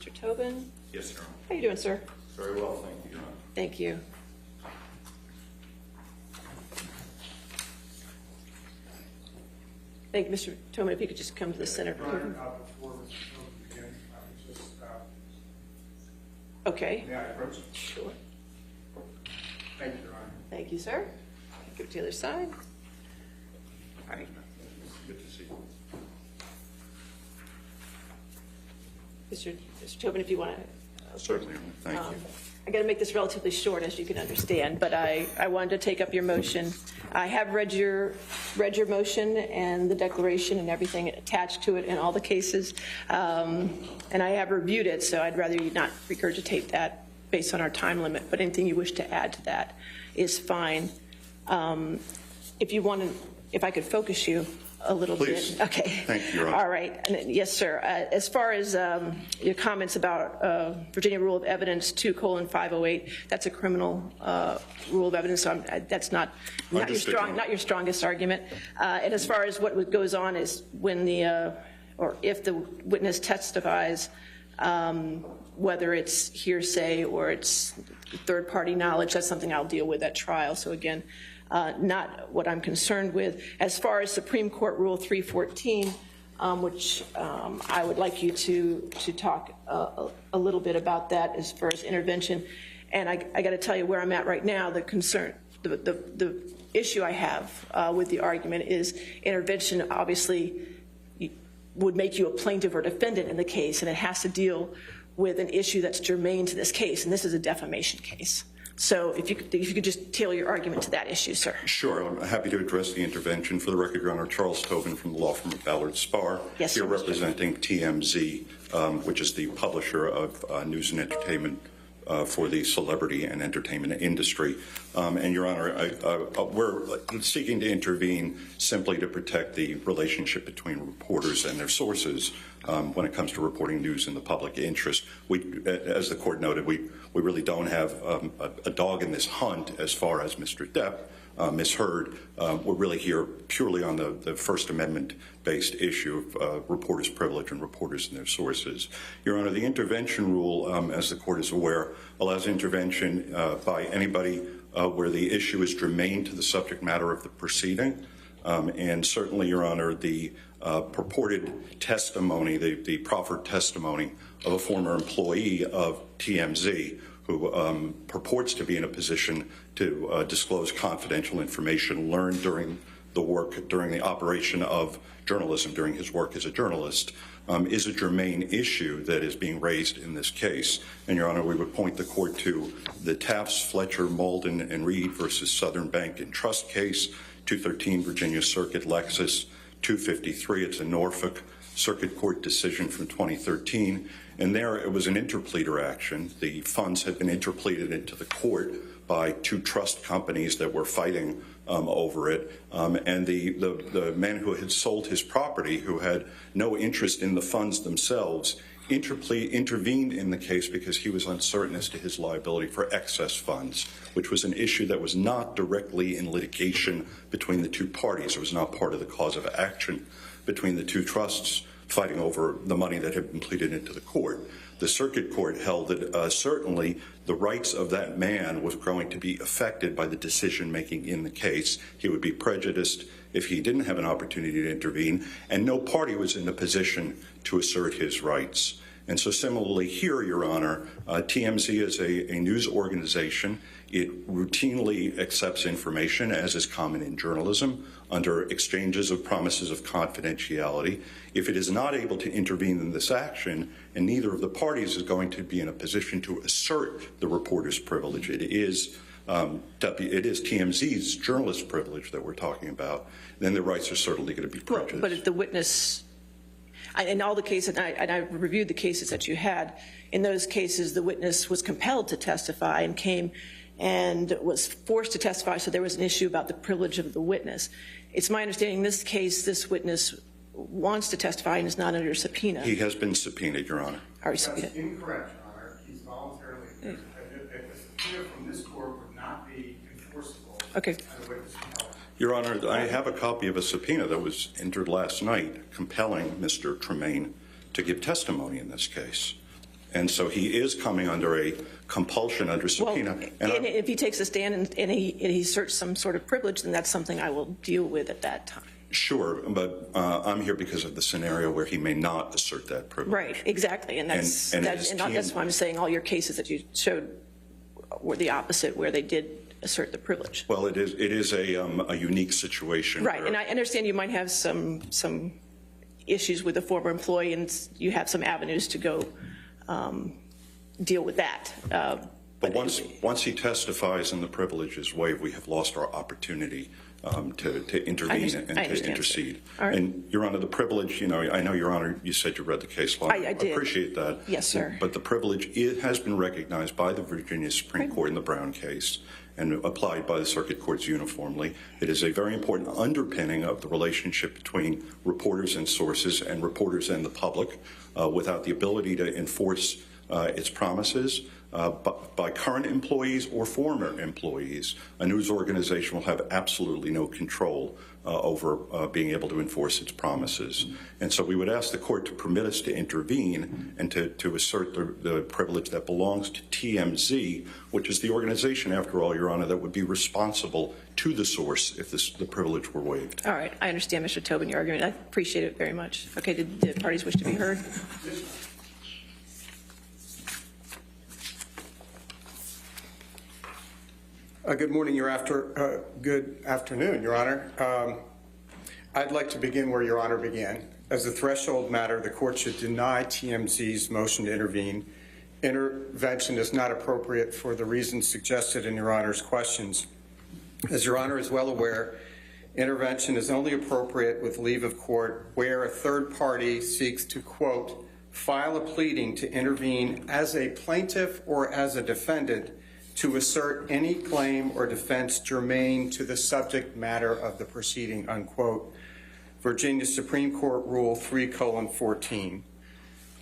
Mr. Tobin? Yes, Your Honor. How you doing, sir? Very well, thank you, Your Honor. Thank you. Thank you, Mr. Tobin. If you could just come to the center. Okay. May I approach? Sure. Thank you, Your Honor. Thank you, sir. Give it to the other side. All right. Good to see you. Mr. Tobin, if you want to. Certainly, thank you. I got to make this relatively short, as you can understand, but I wanted to take up your motion. I have read your motion and the declaration and everything attached to it in all the cases, and I have reviewed it, so I'd rather you not regurgitate that based on our time limit, but anything you wish to add to that is fine. If you want to, if I could focus you a little Please. bit. Okay. Thank you, Your Honor. All right. And yes, sir. As far as your comments about Virginia Rule of Evidence 2:508, that's a criminal rule of evidence. So that's not your strongest argument. And as far as what goes on is when or if the witness testifies, whether it's hearsay or it's third-party knowledge, that's something I'll deal with at trial. So again, not what I'm concerned with. As far as Supreme Court Rule 314, which I would like you to talk a little bit about that as far as intervention. And I got to tell you where I'm at right now. The concern, the issue I have with the argument is intervention obviously would make you a plaintiff or defendant in the case, and it has to deal with an issue that's germane to this case, and this is a defamation case. So if you could just tailor your argument to that issue, sir. Sure. I'm happy to address the intervention. For the record, Your Honor, Charles Tobin from the law firm of Ballard Spahr. Yes, sir. Here representing TMZ, which is the publisher of news and entertainment for the celebrity and entertainment industry. And, Your Honor, we're seeking to intervene simply to protect the relationship between reporters and their sources when it comes to reporting news in the public interest. As the court noted, we really don't have a dog in this hunt as far as Mr. Depp, Ms. Heard. We're really here purely on the First Amendment-based issue of reporters' privilege and reporters and their sources. Your Honor, the intervention rule, as the court is aware, allows intervention by anybody where the issue is germane to the subject matter of the proceeding. And certainly, Your Honor, the purported testimony, the proffered testimony of a former employee of TMZ who purports to be in a position to disclose confidential information learned during the operation of journalism, during his work as a journalist, is a germane issue that is being raised in this case. And, Your Honor, we would point the court to the Tafts, Fletcher, Malden, and Reed versus Southern Bank and Trust case, 213 Virginia Circuit, Lexus 253. It's a Norfolk Circuit Court decision from 2013. And there it was an interpleader action. The funds had been interpleaded into the court by two trust companies that were fighting over it. And the man who had sold his property, who had no interest in the funds themselves, intervened in the case because he was uncertain as to his liability for excess funds, which was an issue that was not directly in litigation between the two parties. It was not part of the cause of action between the two trusts fighting over the money that had been pleaded into the court. The circuit court held that certainly the rights of that man was going to be affected by the decision-making in the case. He would be prejudiced if he didn't have an opportunity to intervene, and no party was in a position to assert his rights. And so similarly here, Your Honor, TMZ is a news organization. It routinely accepts information, as is common in journalism, under exchanges of promises of confidentiality. If it is not able to intervene in this action, and neither of the parties is going to be in a position to assert the reporter's privilege, it is TMZ's journalist privilege that we're talking about, then the rights are certainly going to be prejudiced. But if the witness, in all the cases, and I reviewed the cases that you had, in those cases the witness was compelled to testify and came and was forced to testify, so there was an issue about the privilege of the witness. It's my understanding in this case this witness wants to testify and is not under subpoena. He has been subpoenaed, Your Honor. That's incorrect, Your Honor. He's voluntarily. A subpoena from this court would not be enforceable. Okay. Your Honor, I have a copy of a subpoena that was entered last night compelling Mr. Tremaine to give testimony in this case. And so he is coming under a compulsion under subpoena. Well, and if he takes a stand and he asserts some sort of privilege, then that's something I will deal with at that time. Sure, but I'm here because of the scenario where he may not assert that privilege. Right, exactly, and that's why I'm saying all your cases that you showed were the opposite, where they did assert the privilege. Well, it is a unique situation. Right, and I understand you might have some issues with a former employee, and you have some avenues to go deal with that. But once he testifies and the privilege is waived, we have lost our opportunity to intervene and to intercede. Right. And, Your Honor, the privilege, I know, Your Honor, you said you read the case law. I did. Appreciate that. Yes, sir. But the privilege has been recognized by the Virginia Supreme Court in the Brown case and applied by the circuit courts uniformly. It is a very important underpinning of the relationship between reporters and sources and reporters and the public. Without the ability to enforce its promises by current employees or former employees, a news organization will have absolutely no control over being able to enforce its promises. And so we would ask the court to permit us to intervene and to assert the privilege that belongs to TMZ, which is the organization, after all, Your Honor, that would be responsible to the source if the privilege were waived. All right, I understand, Mr. Tobin, your argument. I appreciate it very much. Okay, did the parties wish to be heard? Good morning, good afternoon, Your Honor. I'd like to begin where Your Honor began. As a threshold matter, the court should deny TMZ's motion to intervene. Intervention is not appropriate for the reasons suggested in Your Honor's questions. As Your Honor is well aware, intervention is only appropriate with leave of court where a third party seeks to, quote, file a pleading to intervene as a plaintiff or as a defendant to assert any claim or defense germane to the subject matter of the proceeding, unquote. Virginia Supreme Court Rule 3:14.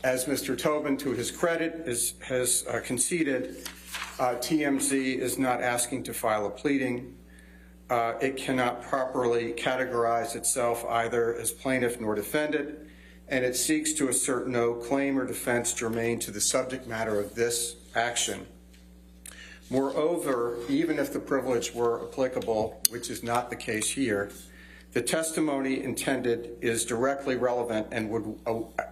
As Mr. Tobin, to his credit, has conceded, TMZ is not asking to file a pleading. It cannot properly categorize itself either as plaintiff nor defendant, and it seeks to assert no claim or defense germane to the subject matter of this action. Moreover, even if the privilege were applicable, which is not the case here, the testimony intended is directly relevant and would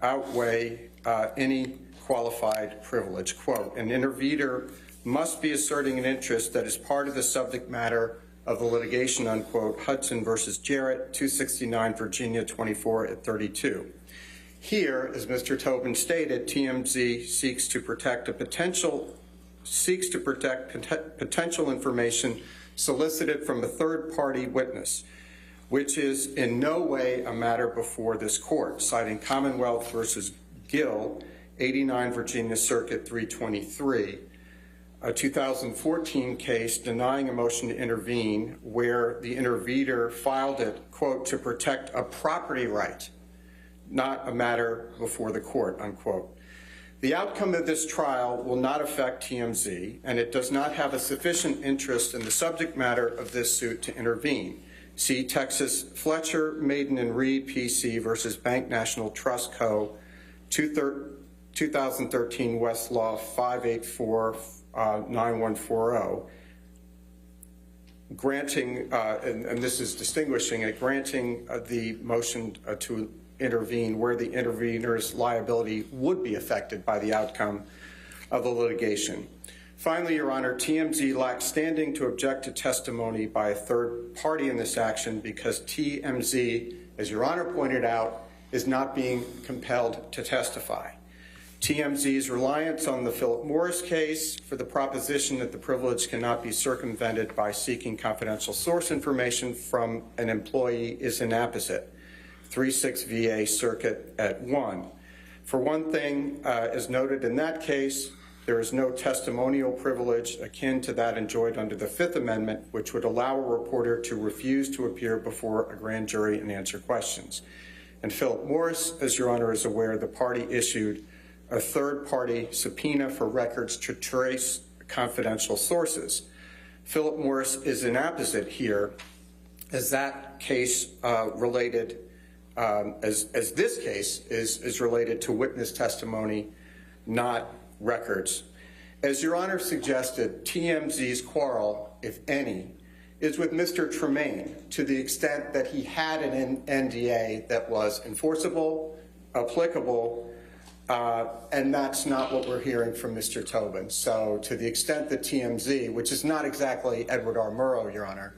outweigh any qualified privilege. Quote, an intervener must be asserting an interest that is part of the subject matter of the litigation, unquote, Hudson versus Jarrett, 269 Virginia 24/32. Here, as Mr. Tobin stated, TMZ seeks to protect potential information solicited from a third-party witness, which is in no way a matter before this court, citing Commonwealth versus Gill, 89 Virginia Circuit 323, a 2014 case denying a motion to intervene where the intervener filed it, quote, to protect a property right, not a matter before the court, unquote. The outcome of this trial will not affect TMZ, and it does not have a sufficient interest in the subject matter of this suit to intervene. See Texas Fletcher, Maiden and Reed, PC versus Bank National Trust Co., 2013 Westlaw 5849140, granting, and this is distinguishing it, granting the motion to intervene where the intervener's liability would be affected by the outcome of the litigation. Finally, Your Honor, TMZ lacks standing to object to testimony by a third party in this action because TMZ, as Your Honor pointed out, is not being compelled to testify. TMZ's reliance on the Philip Morris case for the proposition that the privilege cannot be circumvented by seeking confidential source information from an employee is inapposite. 36 VA Circuit at 1. For one thing, as noted in that case, there is no testimonial privilege akin to that enjoyed under the Fifth Amendment, which would allow a reporter to refuse to appear before a grand jury and answer questions. And Philip Morris, as Your Honor is aware, the party issued a third-party subpoena for records to trace confidential sources. Philip Morris is inapposite here, as that case related as this case is related to witness testimony, not records. As Your Honor suggested, TMZ's quarrel, if any, is with Mr. Tremaine to the extent that he had an NDA that was enforceable, applicable, and that's not what we're hearing from Mr. Tobin. So to the extent that TMZ, which is not exactly Edward R. Murrow, Your Honor,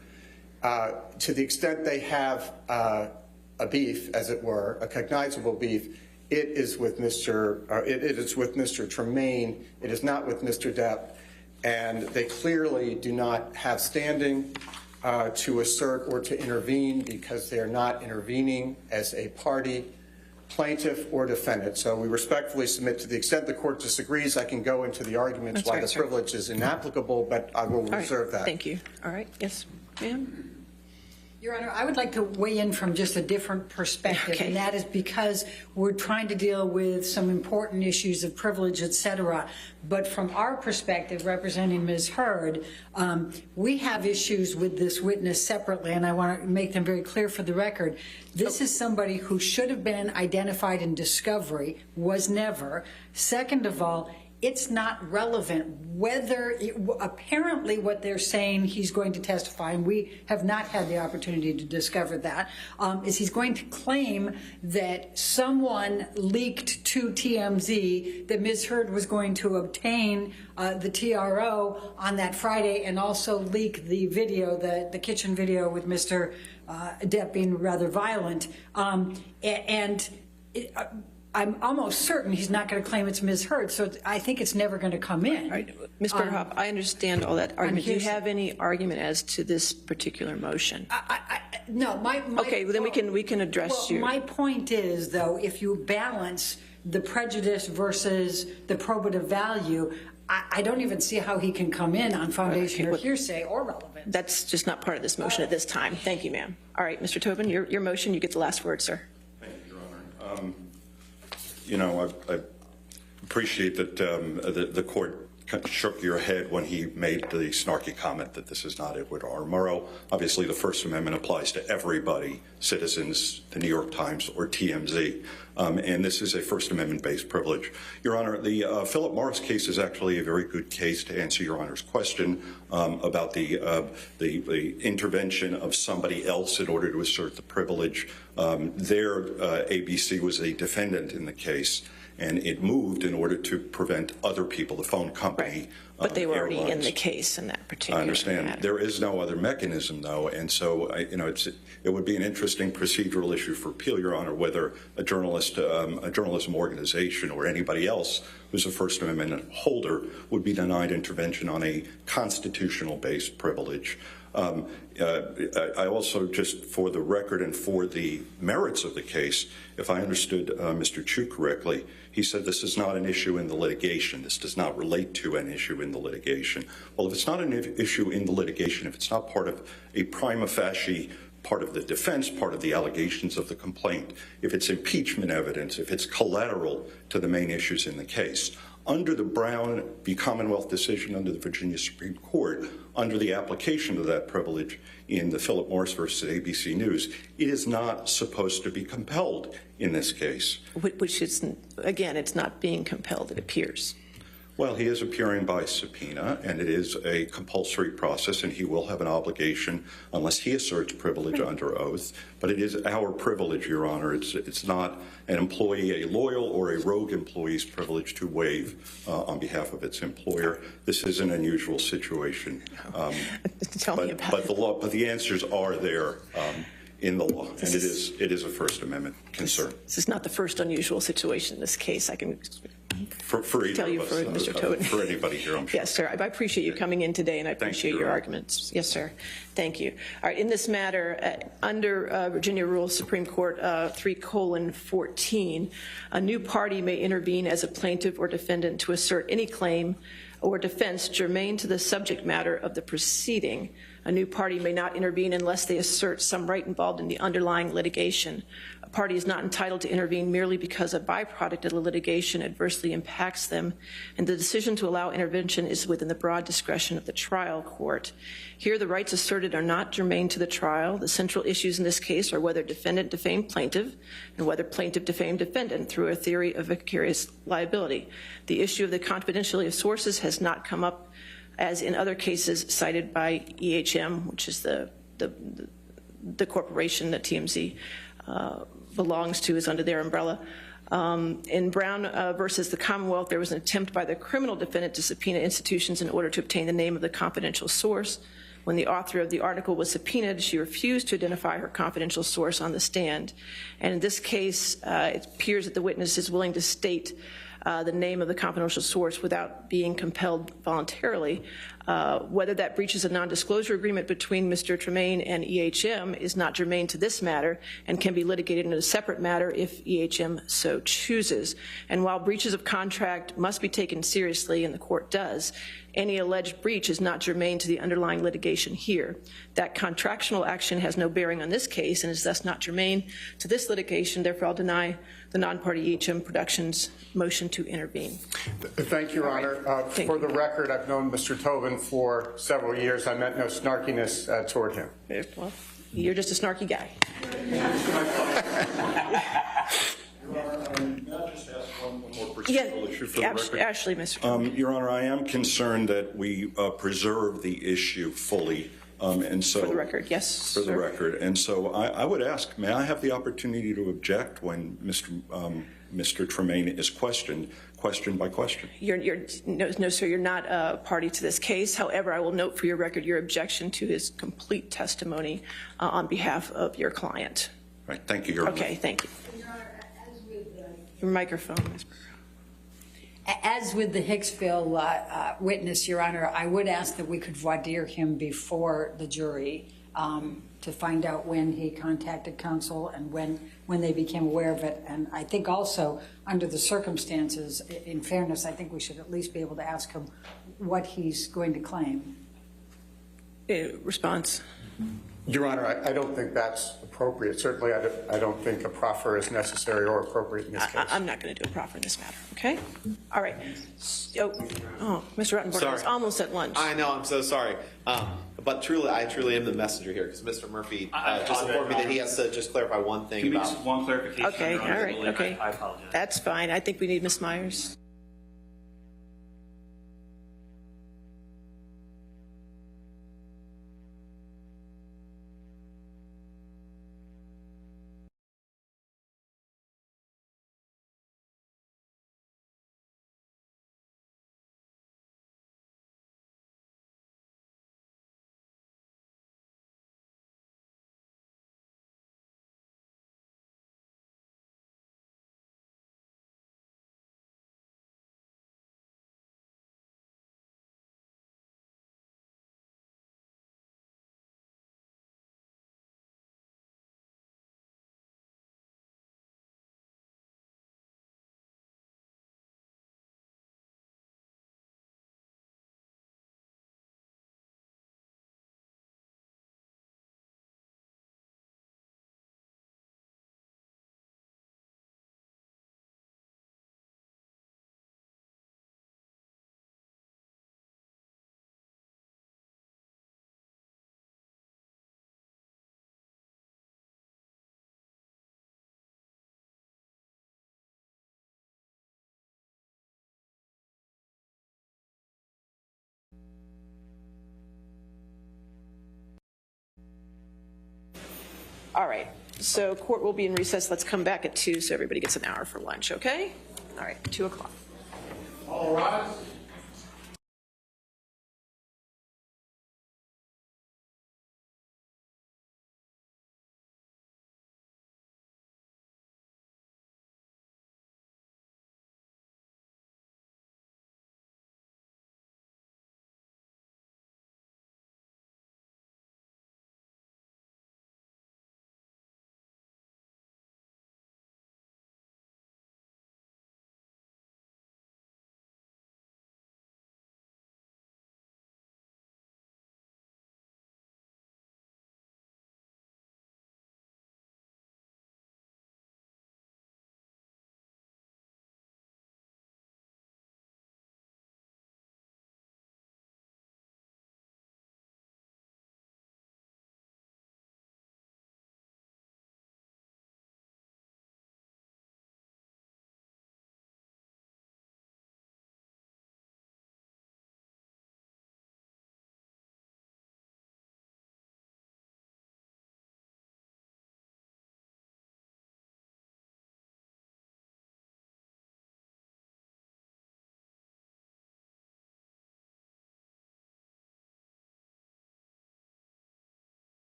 to the extent they have a beef, as it were, a cognizable beef, it is with Mr. Tremaine. It is not with Mr. Depp, and they clearly do not have standing to assert or to intervene because they are not intervening as a party, plaintiff, or defendant. So we respectfully submit, to the extent the court disagrees, I can go into the arguments why the privilege is inapplicable, but I will reserve that. Thank you. All right. Yes, ma'am. Your Honor, I would like to weigh in from just a different perspective, and that is because we're trying to deal with some important issues of privilege, et cetera. But from our perspective, representing Ms. Heard, we have issues with this witness separately, and I want to make them very clear for the record. This is somebody who should have been identified in discovery, was never. Second of all, it's not relevant whether, apparently what they're saying he's going to testify, and we have not had the opportunity to discover that, is he's going to claim that someone leaked to TMZ that Ms. Heard was going to obtain the TRO on that Friday and also leak the video, the kitchen video with Mr. Depp being rather violent. I'm almost certain he's not going to claim it's Ms. Heard, so I think it's never going to come in. All right. Ms. Berghoff, I understand all that argument. Do you have any argument as to this particular motion? No, okay, well, then we can address you. My point is, though, if you balance the prejudice versus the probative value, I don't even see how he can come in on foundation or hearsay or relevance. That's just not part of this motion at this time. Thank you, ma'am. All right, Mr. Tobin, your motion, you get the last word, sir. Thank you, Your Honor. You know, I appreciate that the court shook your head when he made the snarky comment that this is not Edward R. Murrow. Obviously, the First Amendment applies to everybody, citizens, the New York Times, or TMZ, and this is a First Amendment-based privilege. Your Honor, the Philip Morris case is actually a very good case to answer Your Honor's question about the intervention of somebody else in order to assert the privilege. There, ABC was a defendant in the case, and it moved in order to prevent other people, the phone company. Right. But they were already in the case in that particular I understand. matter. There is no other mechanism, though, and so it would be an interesting procedural issue for appeal, Your Honor, whether a journalism organization or anybody else who's a First Amendment holder would be denied intervention on a constitutional-based privilege. I also, just for the record and for the merits of the case, if I understood Mr. Chu correctly, he said this is not an issue in the litigation. This does not relate to an issue in the litigation. Well, if it's not an issue in the litigation, if it's not part of a prima facie part of the defense, part of the allegations of the complaint, if it's impeachment evidence, if it's collateral to the main issues in the case, under the Brown v. Commonwealth decision under the Virginia Supreme Court, under the application of that privilege in the Philip Morris versus ABC News, it is not supposed to be compelled in this case. Which is, again, it's not being compelled, it appears. Well, he is appearing by subpoena, and it is a compulsory process, and he will have an obligation unless he asserts privilege under oath. But it is our privilege, Your Honor. It's not an employee, a loyal or a rogue employee's privilege to waive on behalf of its employer. This is an unusual situation. Tell me about it. But the answers are there in the law, and it is a First Amendment concern. This is not the first unusual situation in this case. I can for tell you, for Mr. Tobin. For anybody here, I'm sure. Yes, sir. I appreciate you coming in today, and I appreciate your arguments. Yes, sir. Thank you. All right. In this matter, under Virginia Rule Supreme Court 3:14, a new party may intervene as a plaintiff or defendant to assert any claim or defense germane to the subject matter of the proceeding A new party may not intervene unless they assert some right involved in the underlying litigation. A party is not entitled to intervene merely because a byproduct of the litigation adversely impacts them, and the decision to allow intervention is within the broad discretion of the trial court. Here, the rights asserted are not germane to the trial. The central issues in this case are whether defendant defamed plaintiff and whether plaintiff defamed defendant through a theory of vicarious liability. The issue of the confidentiality of sources has not come up as in other cases cited by EHM, which is the corporation that TMZ belongs to, is under their umbrella. In Brown versus the Commonwealth, there was an attempt by the criminal defendant to subpoena institutions in order to obtain the name of the confidential source. When the author of the article was subpoenaed, she refused to identify her confidential source on the stand. And in this case, it appears that the witness is willing to state the name of the confidential source without being compelled voluntarily. Whether that breaches a non-disclosure agreement between Mr. Tremaine and EHM is not germane to this matter and can be litigated in a separate matter if EHM so chooses. And while breaches of contract must be taken seriously, and the court does, any alleged breach is not germane to the underlying litigation here. That contractual action has no bearing on this case and is thus not germane to this litigation. Therefore, I'll deny the non-party EHM Productions motion to intervene. Thank you, Your Honor. For the record, I've known Mr. Tobin for several years. I meant no snarkiness toward him. Well, you're just a snarky guy. May I just ask one more procedural issue for the record? Ashley, Mr. Your Honor, I am concerned that we preserve the issue fully. And so, for the record, yes, for the record. And so I would ask, may I have the opportunity to object when Mr. Tremaine is questioned by question? No, sir, you're not a party to this case. However, I will note for your record your objection to his complete testimony on behalf of your client. Right. Thank you, Your Honor. Okay, thank you. Your microphone, Ms. Burrow. As with the Hicksville witness, Your Honor, I would ask that we could voir dire him before the jury to find out when he contacted counsel and when they became aware of it. And I think also, under the circumstances, in fairness, I think we should at least be able to ask him what he's going to claim. Response. Your Honor, I don't think that's appropriate. Certainly, I don't think a proffer is necessary or appropriate in this case. I'm not going to do a proffer in this matter, okay? All right. Oh, Mr. Ruttenberg is almost at lunch. I know, I'm so sorry. But truly, I truly am the messenger here because Mr. Murphy just informed me that he has to just clarify one thing about. One clarification. Okay, all right, okay. I apologize. That's fine. I think we need Ms. Myers. All right, so court will be in recess. Let's come back at 2 so everybody gets an hour for lunch, okay? All right, 2 o'clock. All rise.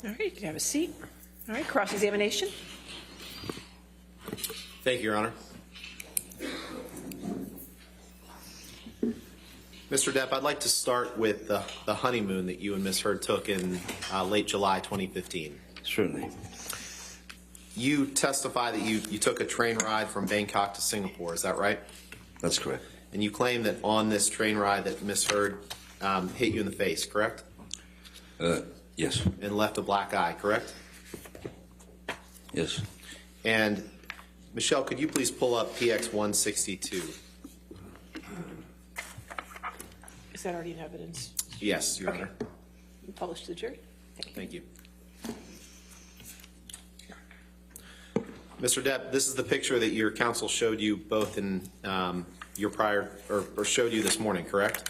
All right, you can have a seat. All right, cross-examination. Thank you, Your Honor. Mr. Depp, I'd like to start with the honeymoon that you and Ms. Heard took in late July 2015. Certainly. You testify that you took a train ride from Bangkok to Singapore, is that right? That's correct. And you claim that on this train ride that Ms. Heard hit you in the face, correct? Yes. And left a black eye, correct? Yes. And Michelle, could you please pull up PX 162? Is that already in evidence? Yes, Your Okay. Honor. Published to the jury? Thank you. Mr. Depp, this is the picture that your counsel showed you both in your prior, or showed you this morning, correct?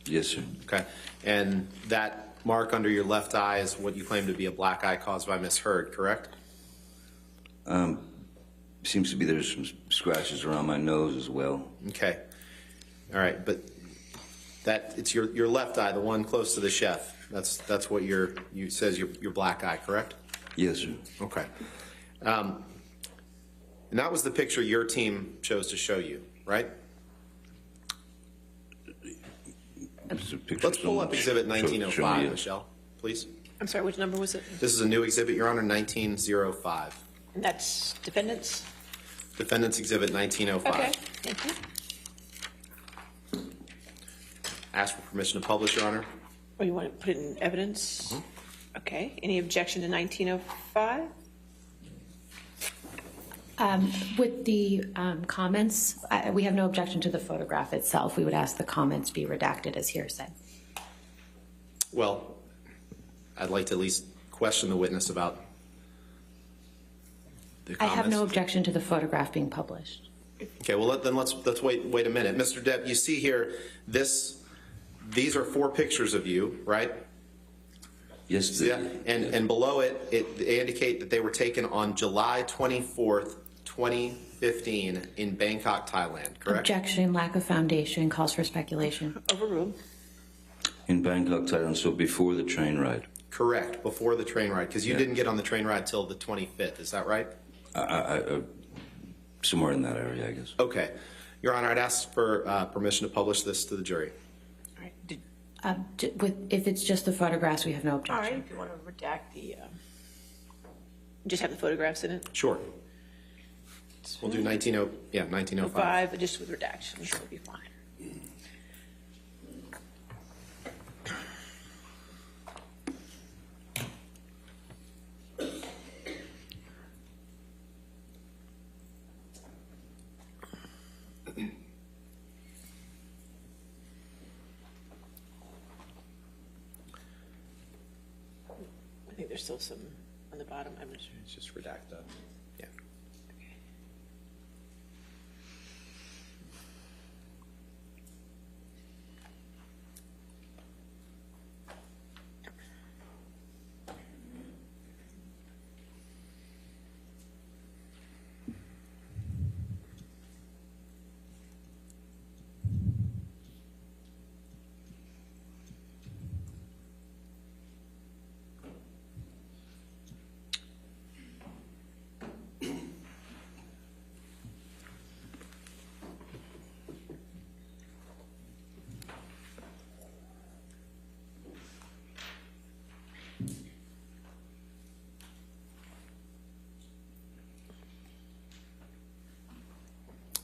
Yes, sir. Okay. And that mark under your left eye is what you claim to be a black eye caused by Ms. Heard, correct? Seems to be there's some scratches around my nose as well. Okay. All right, but that it's your left eye, the one close to the chef. That's what you says your black eye, correct? Yes, sir. Okay. And that was the picture your team chose to show you, right? It's a picture Let's pull up Exhibit show me 1905, Michelle, please. I'm sorry, which number was it? This is a new exhibit, Your Honor, 1905. And that's defendants? Defendant's Exhibit 1905. Okay, thank you. Ask for permission to publish, Your Honor. Or you want to put it in evidence? Okay, any objection to 1905? With the comments, we have no objection to the photograph itself. We would ask the comments be redacted as hearsay. Well, I'd like to at least question the witness about the I comments. have no objection to the photograph being published. Okay, well, then let's wait a minute. Mr. Depp, you see here, these are 4 pictures of you, right? Yes, Yeah, and below it, they indicate that they were taken on July 24th, 2015 in Bangkok, Thailand, correct? Objection, lack of foundation, calls for speculation. Overruled. in Bangkok, Thailand, so before the train ride. Correct, before the train ride, because you didn't get on the train ride till the 25th, is that right? Somewhere in that area, I guess. Okay. Your Honor, I'd ask for permission to publish this to the jury. All right, If it's just the photographs, we have no all right, objection. if you want to redact the, just have the photographs in it? Sure. We'll do 1905. 5, just with redaction, so it'll be fine. I think there's still some on the bottom. I'm not sure. It's just redact that. Yeah.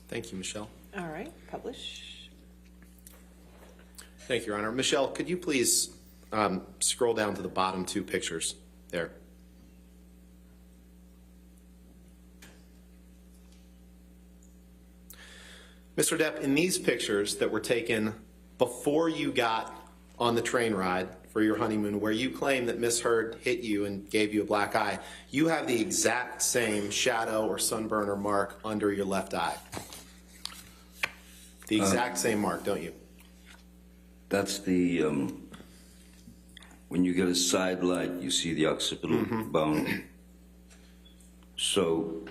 Thank you, Michelle. All right, publish. Thank you, Your Honor. Michelle, could you please scroll down to the bottom 2 pictures there? Mr. Depp, in these pictures that were taken before you got on the train ride for your honeymoon, where you claim that Miss Heard hit you and gave you a black eye, you have the exact same shadow or sunburn or mark under your left eye. The exact same mark, don't you? That's the, when you get a side light, you see the occipital bone. So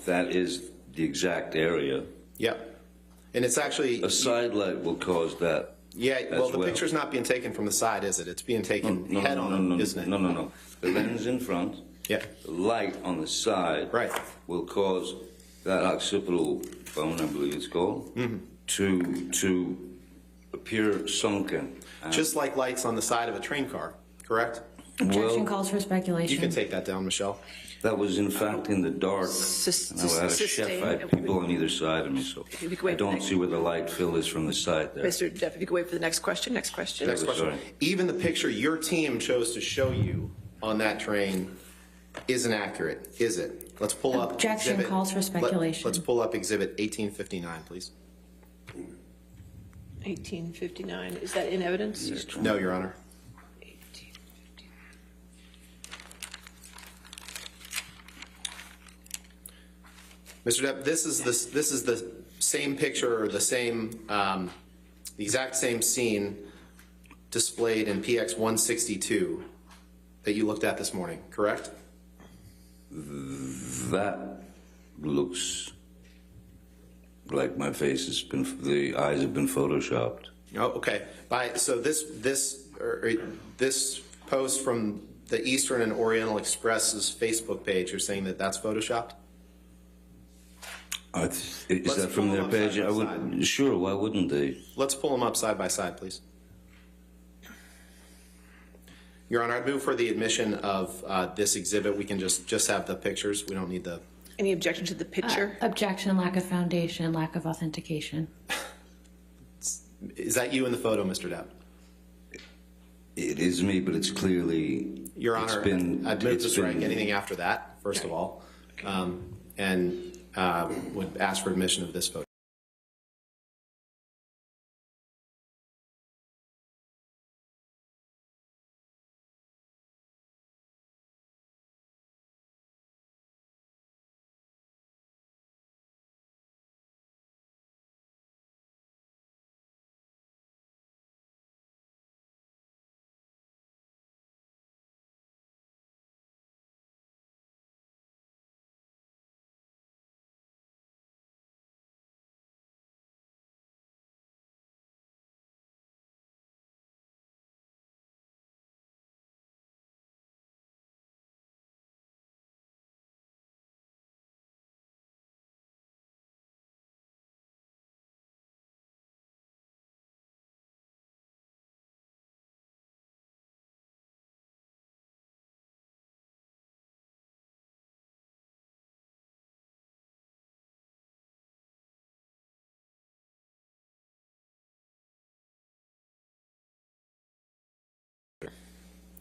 that is the exact area. Yep. And it's actually... A side light will cause that Yeah, well, as the picture's not being taken from the side, is it? It's being taken head on, isn't it? No. The lens in front, Yeah. the light on the side, Right. will cause that occipital bone, I believe it's called, to appear sunken. Just like lights on the side of a train car, correct? Objection Well, calls for speculation. You can take that down, Michelle. that was in fact in the dark. And I had a chef, I had people on either side of me, so If you could wait I for the don't next- see where the light fill is from the side there. Mr. Depp, if you could wait for the next question. Next question. Next question. Sorry. Even the picture your team chose to show you on that train isn't accurate, is it? Let's pull up. Objection exhibit- calls for speculation. Let's pull up Exhibit 1859, please. 1859, is that in evidence? No, Your Honor. 1859. Mr. Depp, this is the same picture or the exact same scene displayed in PX 162 that you looked at this morning, correct? That looks like my face has been, the eyes have been photoshopped. Oh, okay. So this post from the Eastern and Oriental Express's Facebook page, you're saying that that's photoshopped? Is Let's that from pull their them up page? side by I would, sure, why wouldn't they? Let's pull them up side by side, please. Your Honor, I'd move for the admission of this exhibit. We can just have the pictures. We don't need the... Any objection to the picture? Objection, lack of foundation, lack of authentication. Is that you in the photo, Mr. Depp? It is me, but it's clearly. Your Honor, I'd move to strike anything after that, first of all, and would ask for admission of this photo.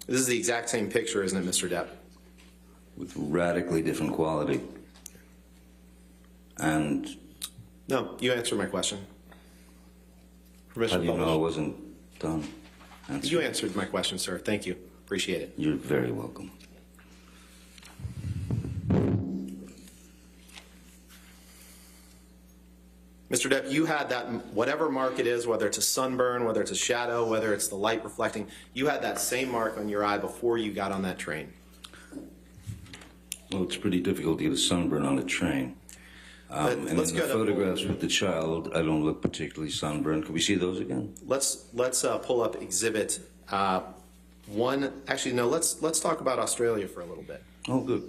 This is the exact same picture, isn't it, Mr. Depp? With radically different quality. And No, you answered my question. Permission how do to you know I publish. wasn't done? You answered my question, sir. Thank you. Appreciate it. You're very welcome. Mr. Depp, you had that, whatever mark it is, whether it's a sunburn, whether it's a shadow, whether it's the light reflecting, you had that same mark on your eye before you got on that train. Well, it's pretty difficult to get a sunburn on a train. And in let's the go to- photographs with the child, I don't look particularly sunburned. Can we see those again? Let's pull up exhibit one. Actually, no, let's talk about Australia for a little bit. Oh, good.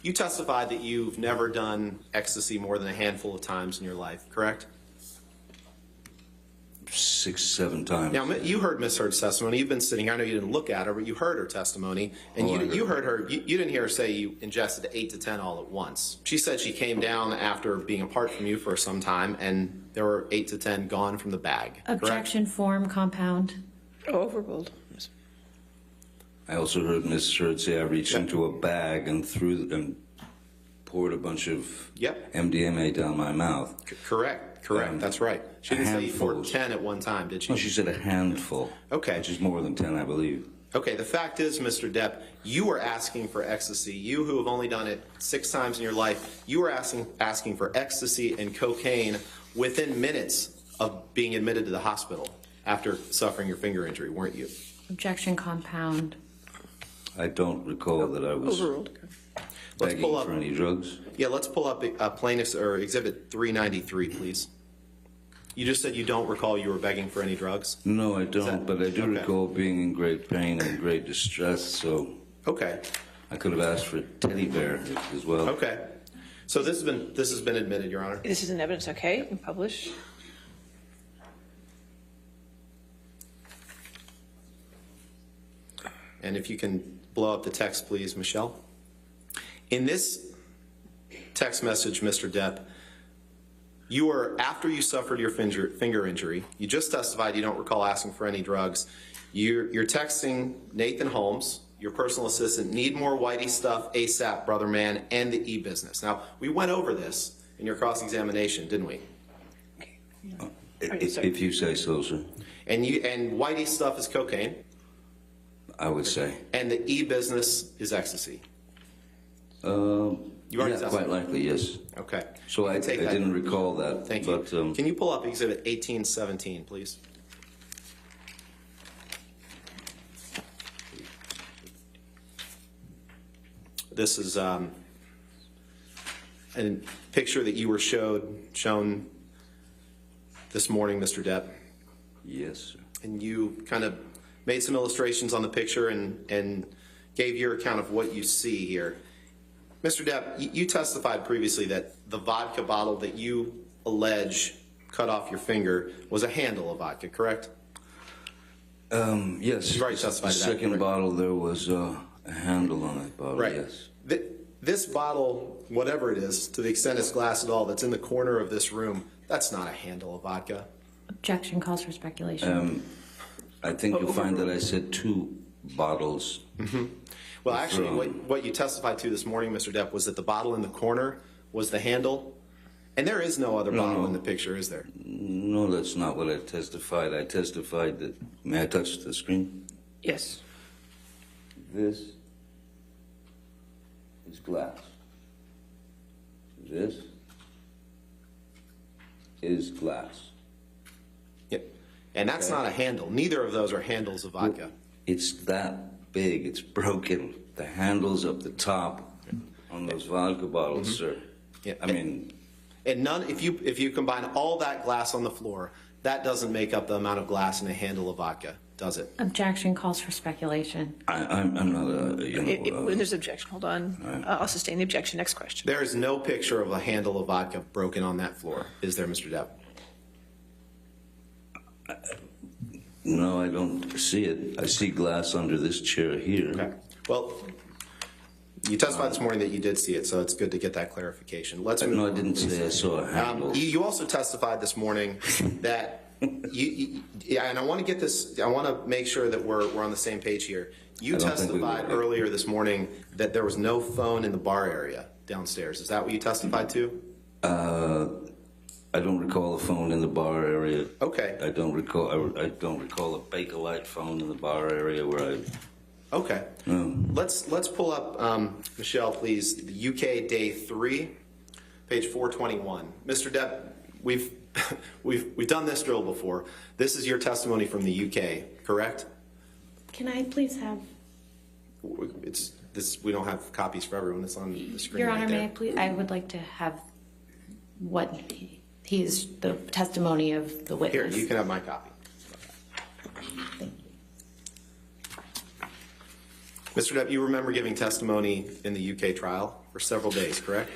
You testified that you've never done ecstasy more than a handful of times in your life, correct? 6, 7 times. Now, you heard Ms. Heard's testimony. You've been sitting here. I know you didn't look at her, but you heard her testimony. And you heard her. You didn't hear her say you ingested 8 to 10 all at once. She said she came down after being apart from you for some time, and there were 8 to 10 gone from the bag, correct? Objection, form, compound. Overruled. I also heard Ms. Heard say I reached into a bag and poured a bunch of Yep. MDMA down my mouth. Correct. That's right. She didn't say you poured handfuls. 10 at one time, did she? No, she said a handful. Okay. Which is more than 10, I believe. Okay, the fact is, Mr. Depp, you were asking for ecstasy. You who have only done it 6 times in your life, you were asking for ecstasy and cocaine within minutes of being admitted to the hospital after suffering your finger injury, weren't you? Objection, compound. I don't recall that I was Overruled. Let's begging pull up. for any drugs. Yeah, let's pull up plaintiff's or exhibit 393, please. You just said you don't recall you were begging for any drugs? No, I don't, but I do okay. recall being in great pain and great distress, so Okay. I could have asked for a teddy bear as well. Okay. So this has been admitted, Your Honor. This is an evidence, okay, and publish. And if you can blow up the text, please, Michelle. In this text message, Mr. Depp, you were, after you suffered your finger injury, you just testified you don't recall asking for any drugs. You're texting Nathan Holmes, your personal assistant, need more Whitey stuff ASAP, brother man, and the e-business. Now, we went over this in your cross-examination, didn't we? If you say so, sir. And Whitey stuff is cocaine, I would say. and the e-business is ecstasy. You already Yeah, testified. quite likely, yes. Okay. So I Take that. didn't recall that. Thank you. But, Can you pull up Exhibit 1817, please? This is a picture that you were shown this morning, Mr. Depp, yes, sir. and you kind of made some illustrations on the picture and gave your account of what you see here. Mr. Depp, you testified previously that the vodka bottle that you allege cut off your finger was a handle of vodka, correct? Yes. You've already testified the to that, second correct? bottle, there was a handle on that bottle, Right. yes. This bottle, whatever it is, to the extent it's glass at all, that's in the corner of this room, that's not a handle of vodka. Objection calls for speculation. I think you'll find that I said 2 bottles. Well, actually, what you testified to this morning, Mr. Depp, was that the bottle in the corner was the handle, and there is no other bottle in the picture, is there? No, that's not what I testified. I testified that, may I touch the screen? Yes. This is glass. This is glass. Yep. And that's not a handle. Neither of those are handles of vodka. It's that big. It's broken. The handle's up the top on those vodka bottles, sir. Yeah. I mean, And none, if you combine all that glass on the floor, that doesn't make up the amount of glass in a handle of vodka, does it? Objection calls for speculation. I'm not a, When there's objection, hold on. I'll sustain the objection. Next question. There is no picture of a handle of vodka broken on that floor, is there, Mr. Depp? no, I don't see it. I see glass under this chair here. Okay. Well, you testified this morning that you did see it, so it's good to get that clarification. Let's move No, I on. didn't say I saw a handle. You also testified this morning that yeah, and I want to get this. I want to make sure that we're on the same page here. You I don't think we testified will. earlier this morning that there was no phone in the bar area downstairs. Is that what you testified to? I don't recall a phone in the bar area. Okay. I don't recall a Bakelite phone in the bar area where I. Okay. No. Let's pull up Michelle, please. The UK day 3, page 421. Mr. Depp, we've done this drill before. This is your testimony from the UK, correct? Can I please have, It's this. We don't have copies for everyone. It's on the screen. Your right Honor, there. may I please, I would like to have what he's, the testimony of the Here, witness. you can have my copy. Thank you. Mr. Depp, you remember giving testimony in the UK trial for several days, correct?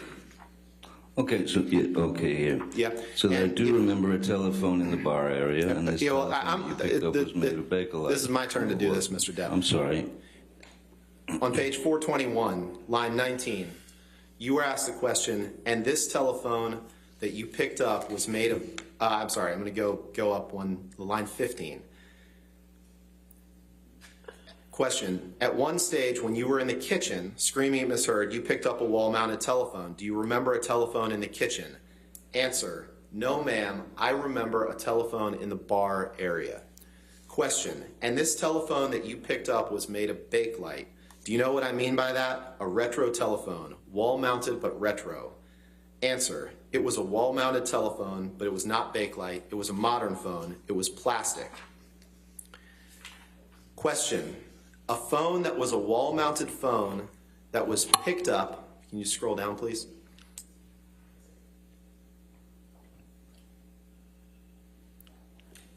Okay, so yeah, okay, here. Yeah. So I And do remember a telephone in the bar area, and this Yeah, well, telephone you picked up was made of Bakelite. this is my turn to do this, Mr. Depp. I'm sorry. On page 421, line 19, you were asked a question, and this telephone that you picked up was made of. I'm sorry. I'm going to go up line 15. Question: at one stage, when you were in the kitchen screaming at Ms. Heard, you picked up a wall-mounted telephone. Do you remember a telephone in the kitchen? Answer: no, ma'am. I remember a telephone in the bar area. Question: and this telephone that you picked up was made of Bakelite. Do you know what I mean by that? A retro telephone, wall-mounted but retro. Answer: it was a wall-mounted telephone, but it was not Bakelite. It was a modern phone. It was plastic. Question: a phone that was a wall-mounted phone that was picked up. Can you scroll down, please?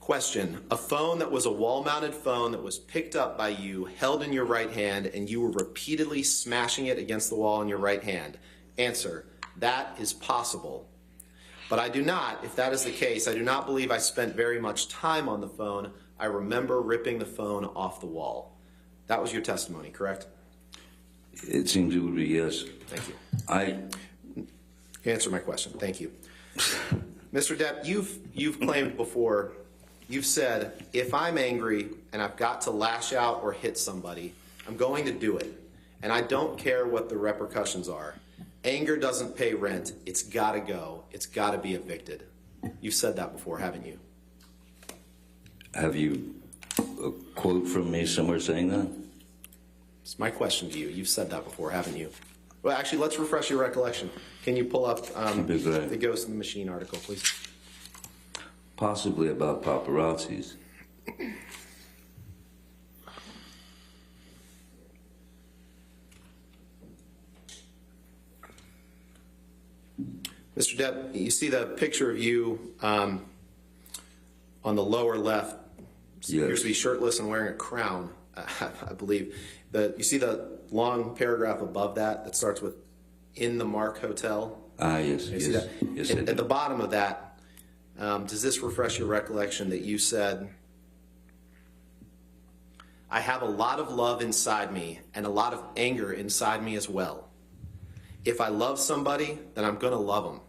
Question, a phone that was a wall-mounted phone that was picked up by you, held in your right hand, and you were repeatedly smashing it against the wall in your right hand. Answer, that is possible. But I do not, if that is the case, I do not believe I spent very much time on the phone. I remember ripping the phone off the wall. That was your testimony, correct? It seems it would be yes. Thank you. Answer my question. Thank you. Mr. Depp, you've claimed before, you've said, if I'm angry and I've got to lash out or hit somebody, I'm going to do it. And I don't care what the repercussions are. Anger doesn't pay rent. It's got to go. It's got to be evicted. You've said that before, haven't you? Have you a quote from me somewhere saying that? It's my question to you. You've said that before, haven't you? Well, actually, let's refresh your recollection. Can you pull up the Ghost in the Machine article, please? Possibly about paparazzis. Mr. Depp, you see the picture of you on the lower left. Yes. Appears to be shirtless and wearing a crown, I believe. You see the long paragraph above that starts with "in the Mark Hotel"? Yes, You see yes. that? Yes, I At do. the bottom of that, does this refresh your recollection that you said, I have a lot of love inside me and a lot of anger inside me as well. If I love somebody, then I'm going to love them.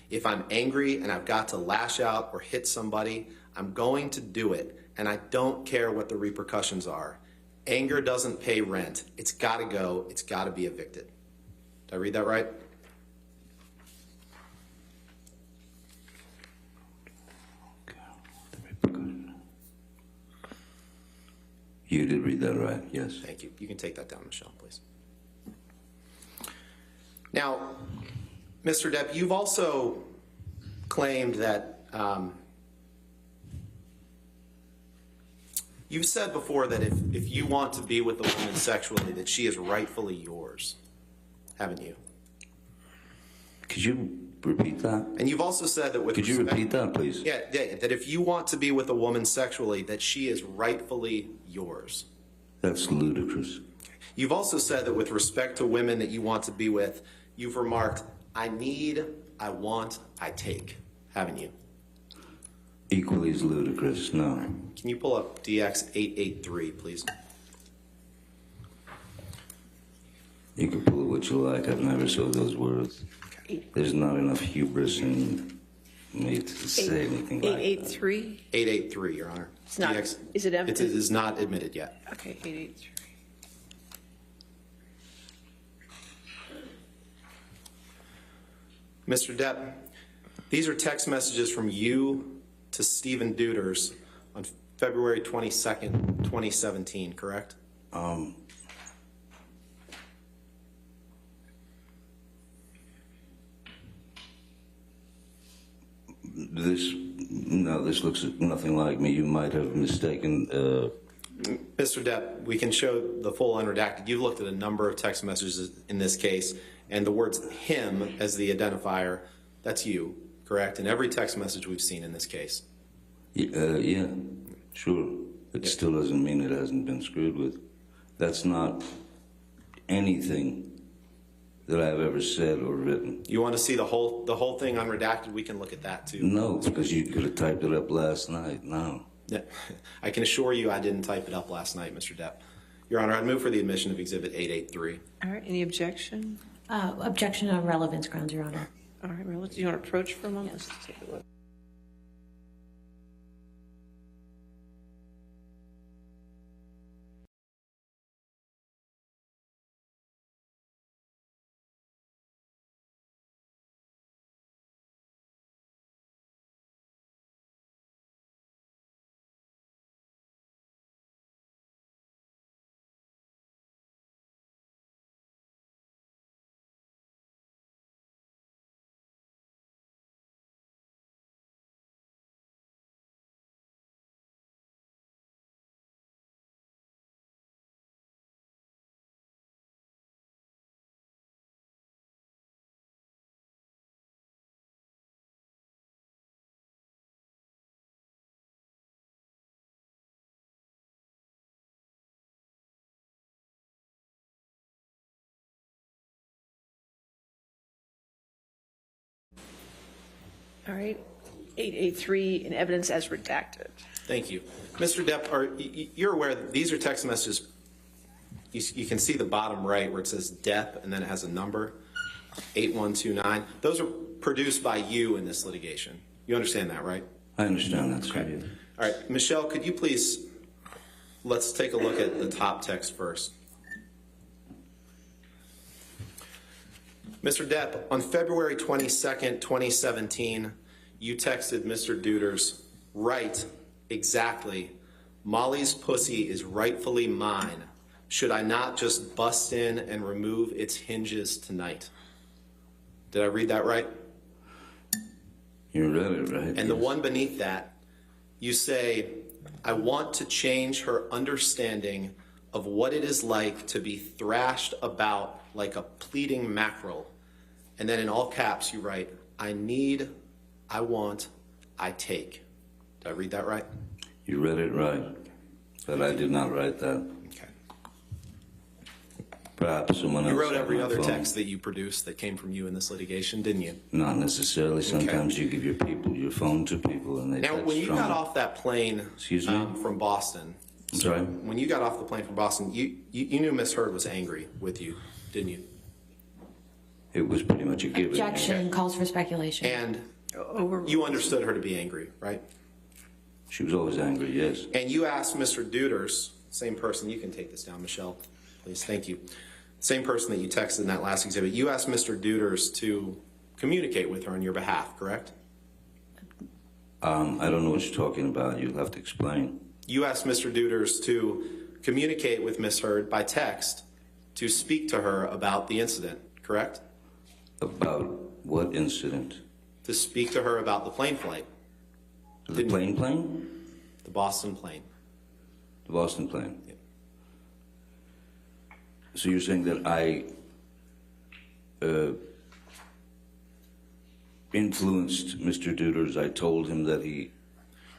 If I'm angry and I've got to lash out or hit somebody, I'm going to do it, and I don't care what the repercussions are. Anger doesn't pay rent. It's got to go. It's got to be evicted. Did I read that right? You did read that right, yes. Thank you. You can take that down, Michelle, please. Now, Mr. Depp, you've also claimed that you've said before that if you want to be with a woman sexually, that she is rightfully yours, haven't you? Could you repeat that? And you've also said that with Could you respect- repeat that, please? Yeah, that if you want to be with a woman sexually, that she is rightfully yours. That's ludicrous. You've also said that with respect to women that you want to be with, you've remarked, I need, I want, I take, haven't you? Equally as ludicrous, no. Can you pull up DX883, please? You can pull it what you like. I've never said those words. There's not enough hubris in me to say anything like that. 883? 883, Your Honor. It's not, is it It is not admitted yet. Okay, 883. Mr. Depp, these are text messages from you to Stephen Deuters on February 22nd, 2017, correct? This looks nothing like me. You might have mistaken. Mr. Depp, we can show the full unredacted. You've looked at a number of text messages in this case, and the words him as the identifier, that's you, correct? In every text message we've seen in this case. Yeah, sure. It still doesn't mean it hasn't been screwed with. That's not anything that I've ever said or written. You want to see the whole thing unredacted? We can look at that too. No, because you could have typed it up last night. No. Yeah. I can assure you I didn't type it up last night, Mr. Depp. Your Honor, I'd move for the admission of Exhibit 883. All right, any objection? Objection on relevance grounds, Your Honor. All right, well, do you want to approach for a moment? Let's take a look. All right. 8A3, in evidence as redacted. Thank you. Mr. Depp, you're aware that these are text messages. You can see the bottom right where it says Depp and then it has a number, 8129. Those are produced by you in this litigation. You understand that, right? I understand that, sir. Okay. All right. Michelle, could you please, let's take a look at the top text first. Mr. Depp, on February 22nd, 2017, you texted Mr. Deuters, right, exactly, Molly's pussy is rightfully mine. Should I not just bust in and remove its hinges tonight? Did I read that right? You read it right. And the one beneath that, you say, I want to change her understanding of what it is like to be thrashed about like a pleading mackerel. And then in all caps, you write, I need, I want, I take. Did I read that right? You read it right, but I did not write that. Okay. Perhaps someone else. You wrote had every my other phone. text that you produced that came from you in this litigation, didn't you? Not necessarily. Sometimes you give your phone to people and they Now, text when you from got it. off that plane Excuse me? From Boston, I'm sorry? when you got off the plane from Boston, you knew Miss Heard was angry with you, didn't you? It was pretty much a given. Objection, calls for speculation. And you understood her to be angry, right? She was always angry, yes. And you asked Mr. Deuters, same person, you can take this down, Michelle, please, thank you. Same person that you texted in that last exhibit, you asked Mr. Deuters to communicate with her on your behalf, correct? I don't know what you're talking about. You'll have to explain. You asked Mr. Deuters to communicate with Miss Heard by text to speak to her about the incident, correct? About what incident? To speak to her about the plane flight, The plane? the Boston plane. The Boston plane. Yeah. So you're saying that I influenced Mr. Deuters. I told him that he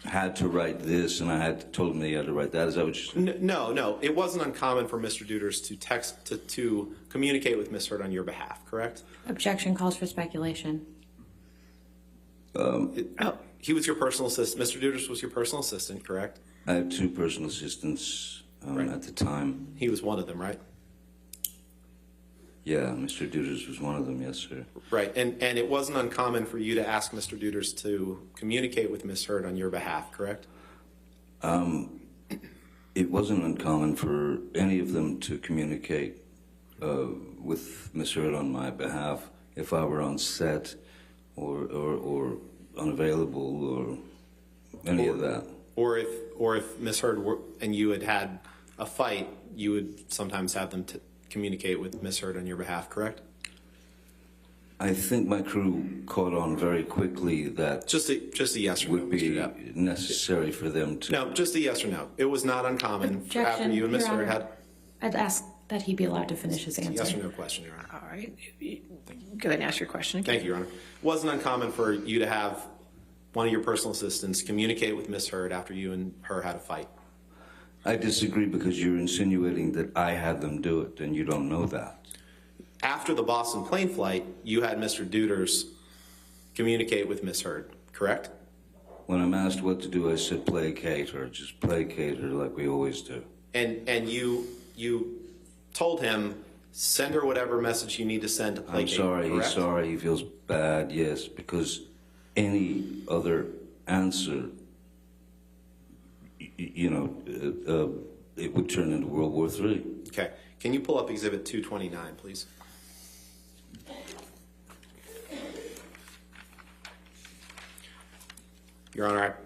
had to write this, and I told him that he had to write that. Is that what you're saying? No. It wasn't uncommon for Mr. Deuters to text to communicate with Miss Heard on your behalf, correct? Objection, calls for speculation. He was your personal assistant. Mr. Deuters was your personal assistant, correct? I had two personal assistants Right. at the time. He was one of them, right? Yeah, Mr. Deuters was one of them, yes, sir. Right, and it wasn't uncommon for you to ask Mr. Deuters to communicate with Miss Heard on your behalf, correct? It wasn't uncommon for any of them to communicate with Miss Heard on my behalf if I were on set or unavailable or any of that. Or if Miss Heard and you had a fight, you would sometimes have them communicate with Miss Heard on your behalf, correct? I think my crew caught on very quickly that Just a yes or no, would be Mr. Depp. necessary for them to. No, just a yes or no. It was not uncommon for after you and Miss Your Heard Honor. had I'd ask that he be allowed to finish his answer. yes or no question, Your Honor. All right. Go ahead and ask your question again. Thank you, Your Honor. It wasn't uncommon for you to have one of your personal assistants communicate with Miss Heard after you and her had a fight. I disagree because you're insinuating that I had them do it, and you don't know that. After the Boston plane flight, you had Mr. Deuters communicate with Miss Heard, correct? When I'm asked what to do, I said placate her, just placate her like we always do. And you told him, send her whatever message you need to send to I'm placate, sorry, correct? he's sorry, he feels bad, yes, because any other answer, it would turn into World War III. Okay. Can you pull up Exhibit 229, please? Your Honor,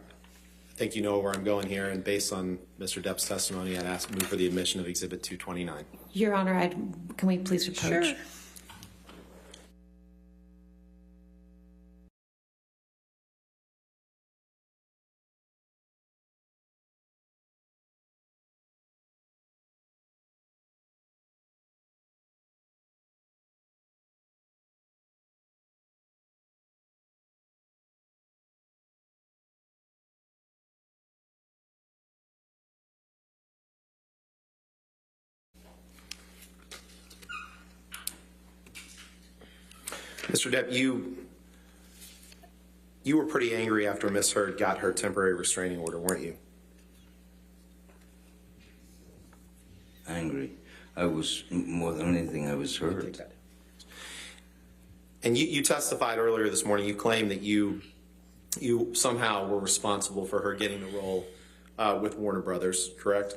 I think you know where I'm going here, and based on Mr. Depp's testimony, I'd move for the admission of Exhibit 229. Your Honor, can we please approach? Sure. Mr. Depp, you were pretty angry after Miss Heard got her temporary restraining order, weren't you? Angry. I was, more than anything, I was hurt. And you testified earlier this morning, you claimed that you somehow were responsible for her getting the role with Warner Brothers, correct?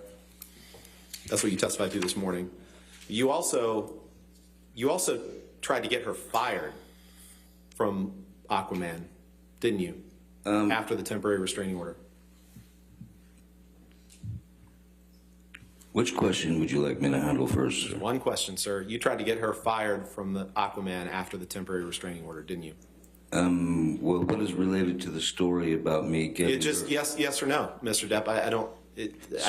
That's what you testified to this morning. You also tried to get her fired from Aquaman, didn't you? After the temporary restraining order. Which question would you like me to handle first, sir? One question, sir. You tried to get her fired from the Aquaman after the temporary restraining order, didn't you? Well, what is related to the story about me getting It just her? yes or no, Mr. Depp. I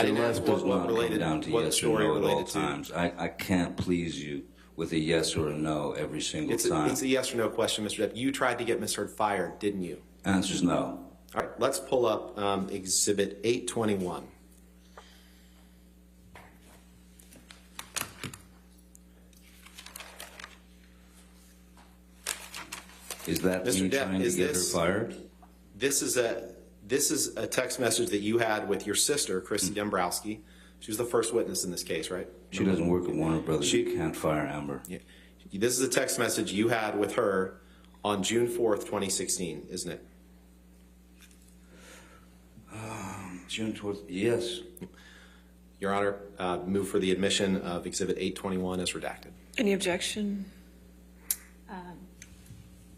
didn't ask does what not related, come down to what yes story or no at all related to. times. I can't please you with a yes or a no every single time. It's a yes or no question, Mr. Depp. You tried to get Ms. Heard fired, didn't you? Answer's no. All right, let's pull up Exhibit 821. Is that Mr. me Depp, trying to get her fired? This is a text message that you had with your sister, Christy Dombrowski. She was the first witness in this case, right? She doesn't work at Warner Brothers. She You can't fire Amber. Yeah. This is a text message you had with her on June 4th, 2016, isn't it? June 12th, yes. Your Honor, move for the admission of Exhibit 821 as redacted. Any objection?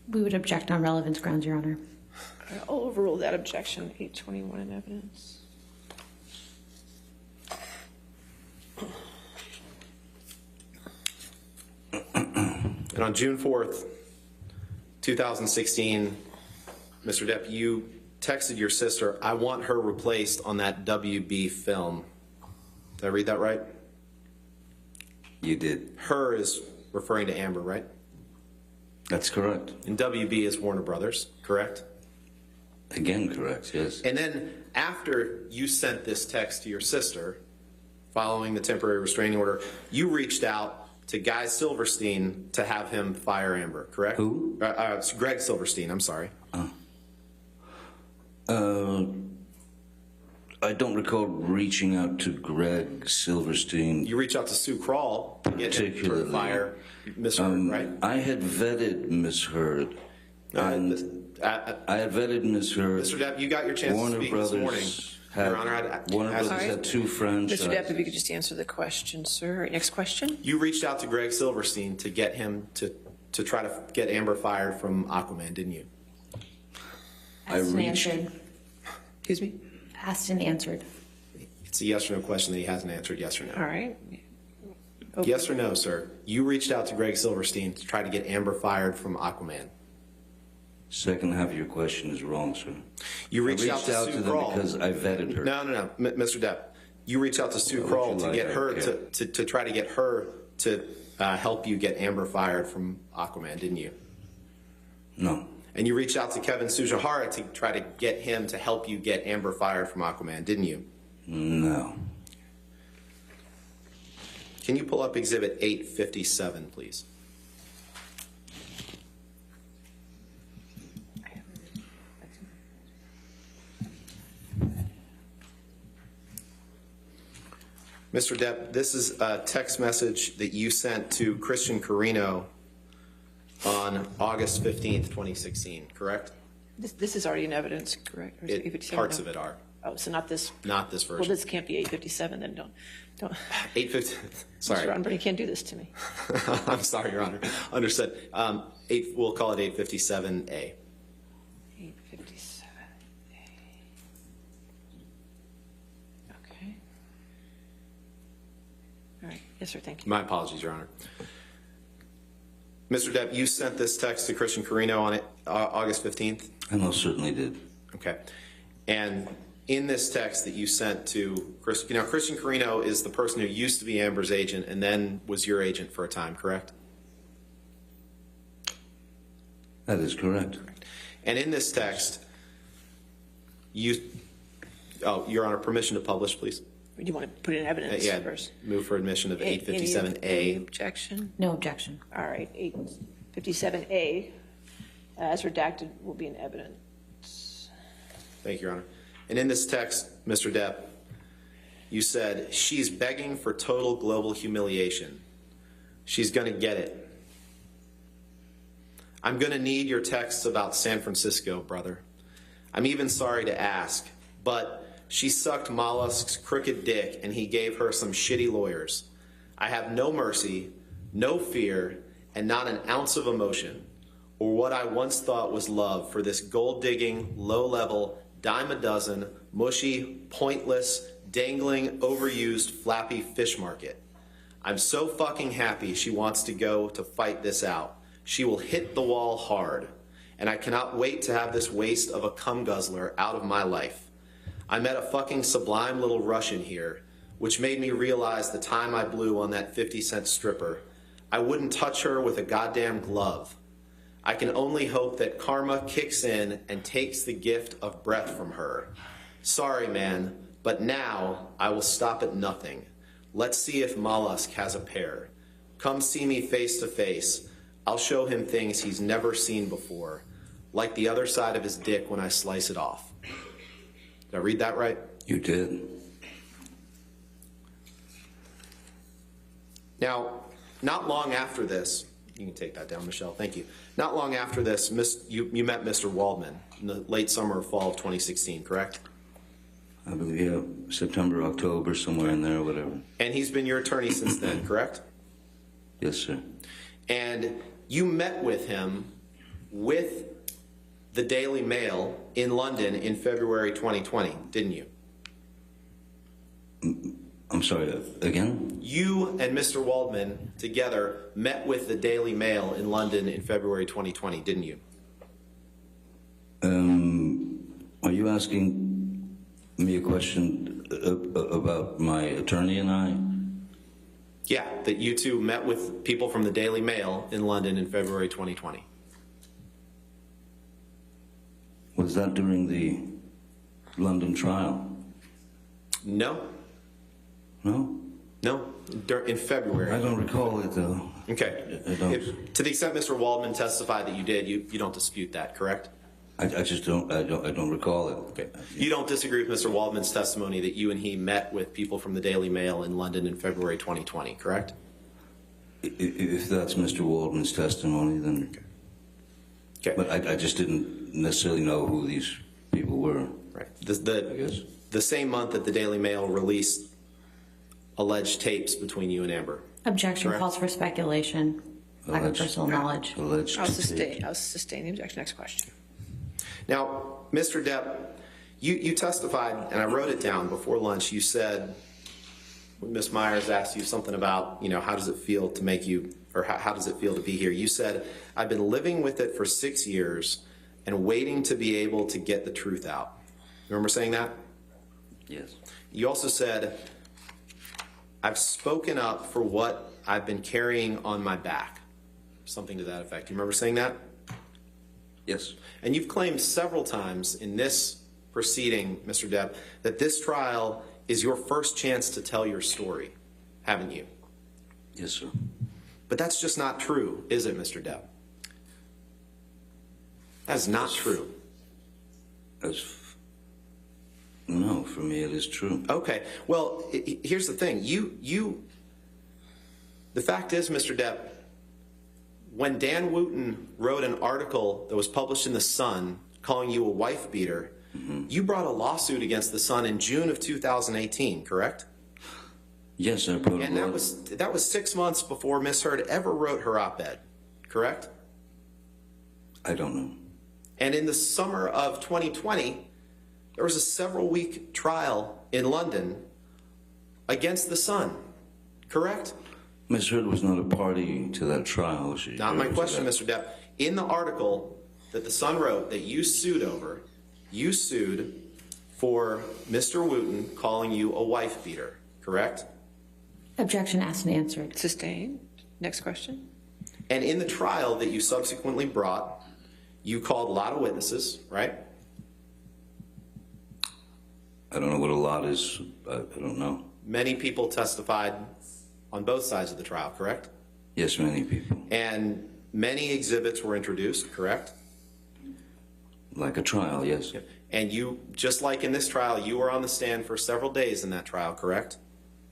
We would object on relevance grounds, Your Honor. I'll overrule that objection. 821 in evidence. And on June 4th, 2016, Mr. Depp, you texted your sister, I want her replaced on that WB film. Did I read that right? You did. Her is referring to Amber, right? That's correct. And WB is Warner Brothers, correct? Again, correct, yes. And then after you sent this text to your sister, following the temporary restraining order, you reached out to Guy Silverstein to have him fire Amber, correct? Who? It's Greg Silverstein, I'm sorry. I don't recall reaching out to Greg Silverstein. You reached out to Sue Kroll to get him to Particularly. fire Miss Heard, right? I had vetted Miss Heard. And I had vetted Miss Heard. Mr. Depp, you got your chance Warner to speak Brothers this morning. Had, Your Honor, Warner Brothers had two franchises. Mr. Depp, if you could just answer the question, sir. Next question. You reached out to Greg Silverstein to get him to try to get Amber fired from Aquaman, didn't you? Asked and answered. Excuse me? Asked and answered. It's a yes or no question that he hasn't answered, yes or no. All right. Yes or no, sir? You reached out to Greg Silverstein to try to get Amber fired from Aquaman. Second half of your question is wrong, sir. You reached out to Sue them Kroll because I vetted her. No, Mr. Depp. You reached out to Sue Kroll to get her to try to get her to help you get Amber fired from Aquaman, didn't you? No. And you reached out to Kevin Sujihara to try to get him to help you get Amber fired from Aquaman, didn't you? No. Can you pull up Exhibit 857, please? Mr. Depp, this is a text message that you sent to Christian Carino on August 15th, 2016, correct? This is already in evidence, correct? Or is it 857? Parts of it are. Oh, so not this. Not this version. Well, this can't be 857, then don't. 850. Sorry. Mr. Ronberg, you can't do this to me. I'm sorry, Your Honor. Understood. We'll call it 857A. 857A. Okay. All right. Yes, sir. Thank you. My apologies, Your Honor. Mr. Depp, you sent this text to Christian Carino on August 15th? I most certainly did. Okay. And in this text that you sent to Christian, Christian Carino is the person who used to be Amber's agent and then was your agent for a time, correct? That is correct. And in this text, Your Honor, permission to publish, please. Do you want to put in evidence first? Move for admission of Any 857A. objection? No objection. All right. 857A, as redacted, will be in evidence. Thank you, Your Honor. And in this text, Mr. Depp, you said, she's begging for total global humiliation. She's going to get it. I'm going to need your texts about San Francisco, brother. I'm even sorry to ask, but she sucked Mollusk's crooked dick and he gave her some shitty lawyers. I have no mercy, no fear, and not an ounce of emotion, or what I once thought was love for this gold-digging, low-level, dime-a-dozen, mushy, pointless, dangling, overused, flappy fish market. I'm so fucking happy she wants to go to fight this out. She will hit the wall hard, and I cannot wait to have this waste of a cum guzzler out of my life. I met a fucking sublime little Russian here, which made me realize the time I blew on that 50-cent stripper. I wouldn't touch her with a goddamn glove. I can only hope that karma kicks in and takes the gift of breath from her. Sorry, man, but now I will stop at nothing. Let's see if Mollusk has a pair. Come see me face to face. I'll show him things he's never seen before, like the other side of his dick when I slice it off. Did I read that right? You did. Now, not long after this, you can take that down, Michelle, thank you. Not long after this, you met Mr. Waldman in the late summer or fall of 2016, correct? I believe, yeah, September, October, somewhere in there, whatever. And he's been your attorney since then, correct? Yes, sir. And you met with him with the Daily Mail in London in February 2020, didn't you? I'm sorry, again? You and Mr. Waldman together met with the Daily Mail in London in February 2020, didn't you? Are you asking me a question about my attorney and I? Yeah, that you two met with people from the Daily Mail in London in February 2020. Was that during the London trial? No. No? No, in February. I don't recall it, though. Okay. I don't. To the extent Mr. Waldman testified that you did, you don't dispute that, correct? I just don't. I don't recall it. Okay. You don't disagree with Mr. Waldman's testimony that you and he met with people from the Daily Mail in London in February 2020, correct? If that's Mr. Waldman's testimony, then. Okay. But I just didn't necessarily know who these people were. Right. I guess. The same month that the Daily Mail released alleged tapes between you and Amber. Objection Correct. calls for speculation, lack of personal knowledge. Alleged. I'll sustain the objection. Next question. Now, Mr. Depp, you testified, and I wrote it down before lunch. You said, when Ms. Myers asked you something about, how does it feel to make you, or how does it feel to be here? You said, I've been living with it for 6 years and waiting to be able to get the truth out. You remember saying that? Yes. You also said, I've spoken up for what I've been carrying on my back. Something to that effect. You remember saying that? Yes. And you've claimed several times in this proceeding, Mr. Depp, that this trial is your first chance to tell your story, haven't you? Yes, sir. But that's just not true, is it, Mr. Depp? That's not true. No, for me it is true. Okay. Well, here's the thing. The fact is, Mr. Depp, when Dan Wooten wrote an article that was published in The Sun calling you a wife beater, you brought a lawsuit against The Sun in June of 2018, correct? Yes, I brought And that was 6 months before Ms. Heard ever wrote her op-ed, correct? I don't know. And in the summer of 2020, there was a several-week trial in London against The Sun, correct? Ms. Heard was not a party to that trial. Was she? Not my question, Mr. Depp. In the article that The Sun wrote that you sued over, you sued for Mr. Wooten calling you a wife beater, correct? Objection asked and answered. Sustained. Next question. And in the trial that you subsequently brought, you called a lot of witnesses, right? I don't know what a lot is. I don't know. Many people testified on both sides of the trial, correct? Yes, many people. And many exhibits were introduced, correct? Like a trial, yes. And you, just like in this trial, you were on the stand for several days in that trial, correct?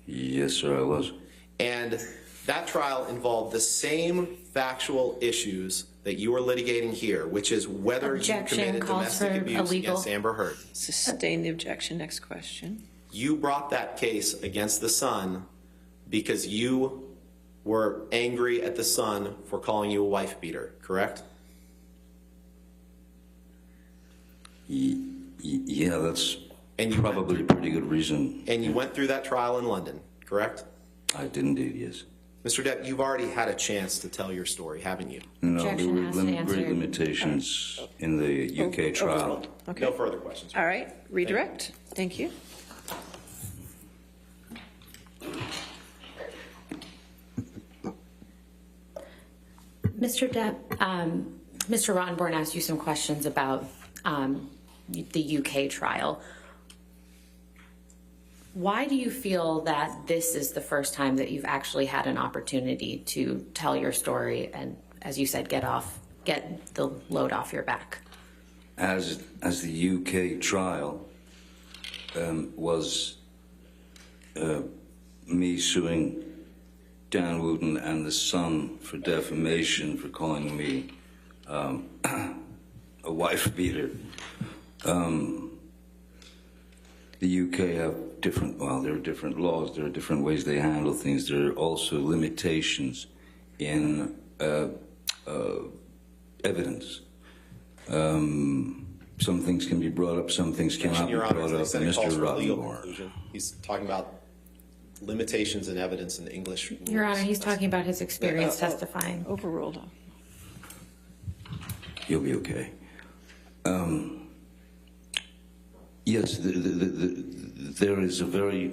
Yes, sir, I was. And that trial involved the same factual issues that you are litigating here, which is whether Objection, you committed calls domestic for abuse illegal. against Amber Heard. Sustain the objection. Next question. You brought that case against the Sun because you were angry at the Sun for calling you a wife beater, correct? Yeah, that's And you probably a pretty good reason. And you went through that trial in London, correct? I did indeed, yes. Mr. Depp, you've already had a chance to tell your story, haven't you? No, there Objection were has to answer. great limitations in the UK trial. Overruled. Okay. No further questions. All right. Redirect. Thank you. Mr. Depp, Mr. Rottenborn asked you some questions about the UK trial. Why do you feel that this is the first time that you've actually had an opportunity to tell your story and, as you said, get the load off your back? As the UK trial was me suing Dan Wooten and the Sun for defamation for calling me a wife beater. The UK have there are different laws, there are different ways they handle things. There are also limitations in evidence. Some things can be brought up, some things cannot be Your Honor, brought up. as I said, it calls Mr. for a legal Rottenborn. conclusion. He's talking about limitations in evidence in English. Your Honor, he's talking about his experience testifying. Overruled. You'll be okay. Yes, there is a very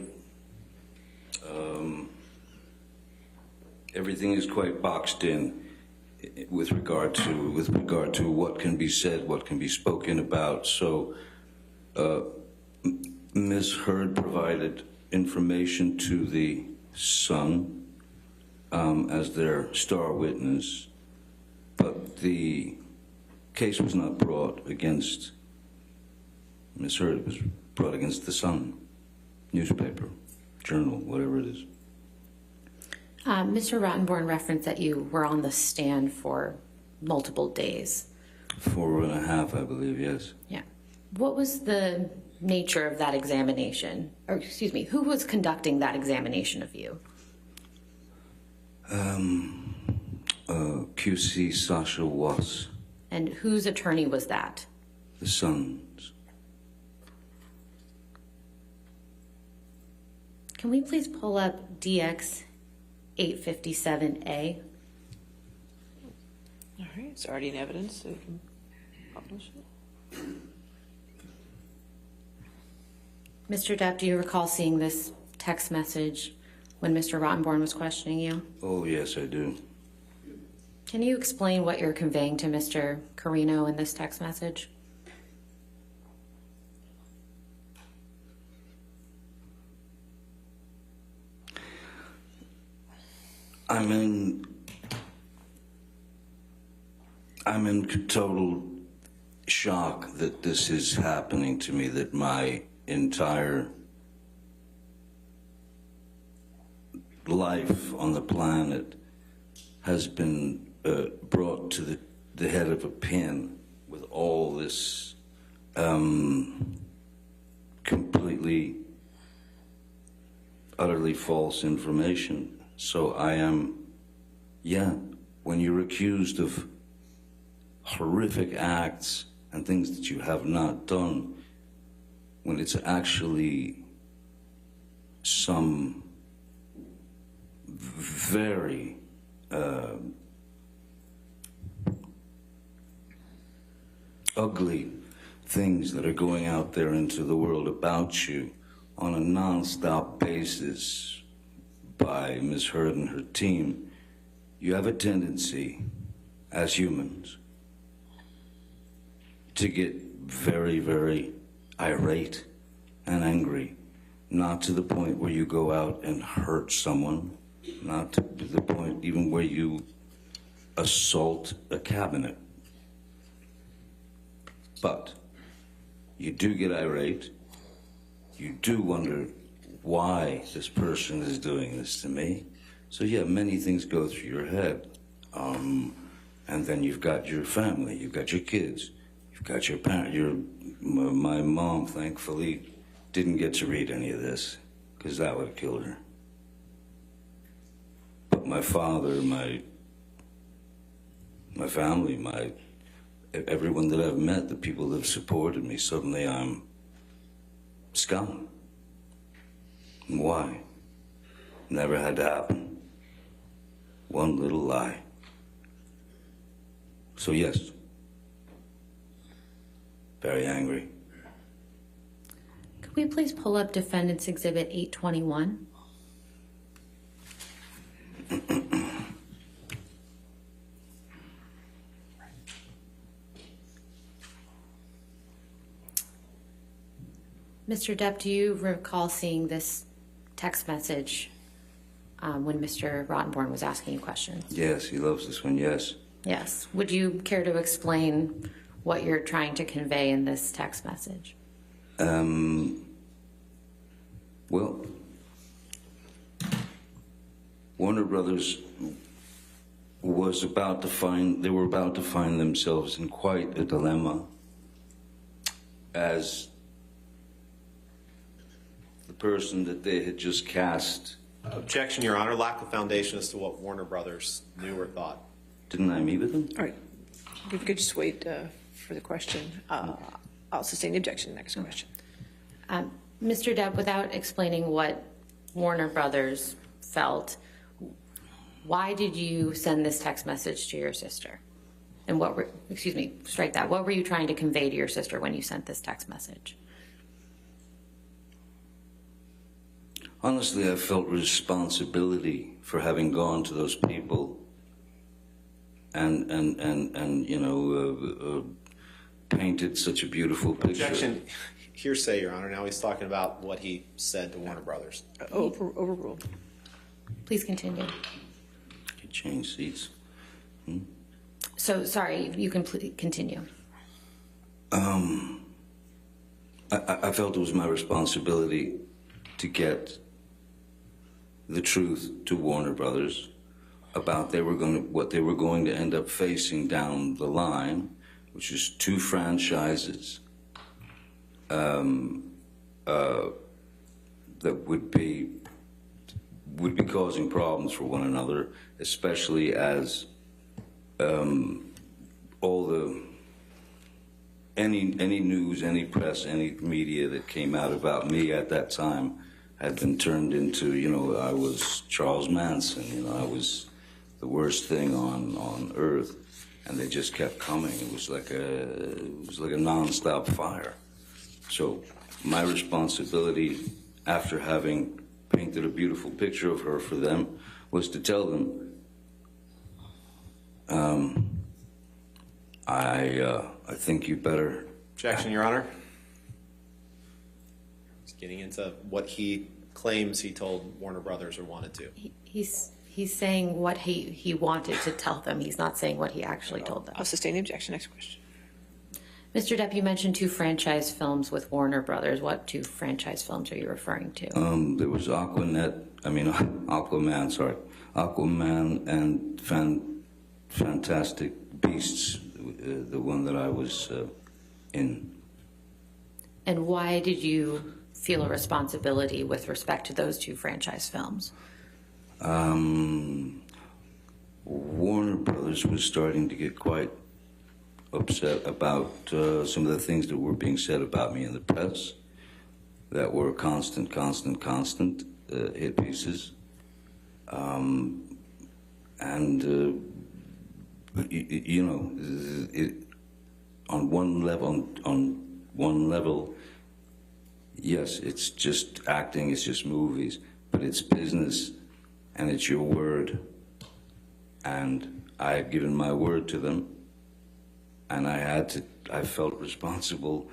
everything is quite boxed in with regard to what can be said, what can be spoken about. So, Ms. Heard provided information to the Sun as their star witness, but the case was not brought against Ms. Heard. It was brought against the Sun newspaper, journal, whatever it is. Mr. Rottenborn referenced that you were on the stand for multiple days. 4.5, I believe, yes. Yeah. What was the nature of that examination? Or, excuse me, who was conducting that examination of you? QC Sasha Was, And whose attorney was that? the Sun's. Can we please pull up DX 857A? All right. It's already in evidence, so we can publish it. Mr. Depp, do you recall seeing this text message when Mr. Rottenborn was questioning you? Oh, yes, I do. Can you explain what you're conveying to Mr. Carino in this text message? I'm in total shock that this is happening to me, that my entire life on the planet has been brought to the head of a pin with all this completely, utterly false information. So I am, when you're accused of horrific acts and things that you have not done, when it's actually some very ugly things that are going out there into the world about you on a non-stop basis by Ms. Heard and her team, you have a tendency as humans to get very, very irate and angry, not to the point where you go out and hurt someone, not to the point even where you assault a cabinet. But you do get irate. You do wonder why this person is doing this to me. So yeah, many things go through your head. And then you've got your family, you've got your kids, you've got your parents. My mom, thankfully, didn't get to read any of this, because that would have killed her. But my father, my family, everyone that I've met, the people that have supported me, suddenly I'm scum. And why? Never had to happen. One little lie. So yes, very angry. Could we please pull up Defendant's Exhibit 821? Mr. Depp, do you recall seeing this text message when Mr. Rottenborn was asking you questions? Yes, he loves this one, yes. Yes. Would you care to explain what you're trying to convey in this text message? Well, Warner Brothers was about to find themselves in quite a dilemma as the person that they had just cast. Objection, Your Honor. Lack of foundation as to what Warner Brothers knew or thought. Didn't I meet with them? All right. If you could just wait for the question. I'll sustain the objection. Next question. Mr. Depp, without explaining what Warner Brothers felt, why did you send this text message to your sister? And what were, excuse me, strike that. What were you trying to convey to your sister when you sent this text message? Honestly, I felt responsibility for having gone to those people and you know, painted such a beautiful picture. Objection. Hearsay, Your Honor. Now he's talking about what he said to Warner Brothers. Overruled. Please continue. You change seats. So, sorry, you can continue. I felt it was my responsibility to get the truth to Warner Brothers about what they were going to end up facing down the line, which is 2 franchises that would be causing problems for one another, especially as any news, any press, any media that came out about me at that time had been turned into, you know, I was Charles Manson, you know, I was the worst thing on earth, and they just kept coming. It was like a nonstop fire. So my responsibility, after having painted a beautiful picture of her for them, was to tell them, I think you better. Objection, Your Honor. He's getting into what he claims he told Warner Brothers or wanted to. He's saying what he wanted to tell them. He's not saying what he actually told them. I'll sustain the objection. Next question. Mr. Depp, you mentioned 2 franchise films with Warner Brothers. What 2 franchise films are you referring to? There was Aquaman and Fantastic Beasts, the one that I was in. And why did you feel a responsibility with respect to those 2 franchise films? Warner Brothers was starting to get quite upset about some of the things that were being said about me in the press that were constant hit pieces. You know, on one level, yes, it's just acting, it's just movies, but it's business and it's your word. And I had given my word to them, and I felt responsible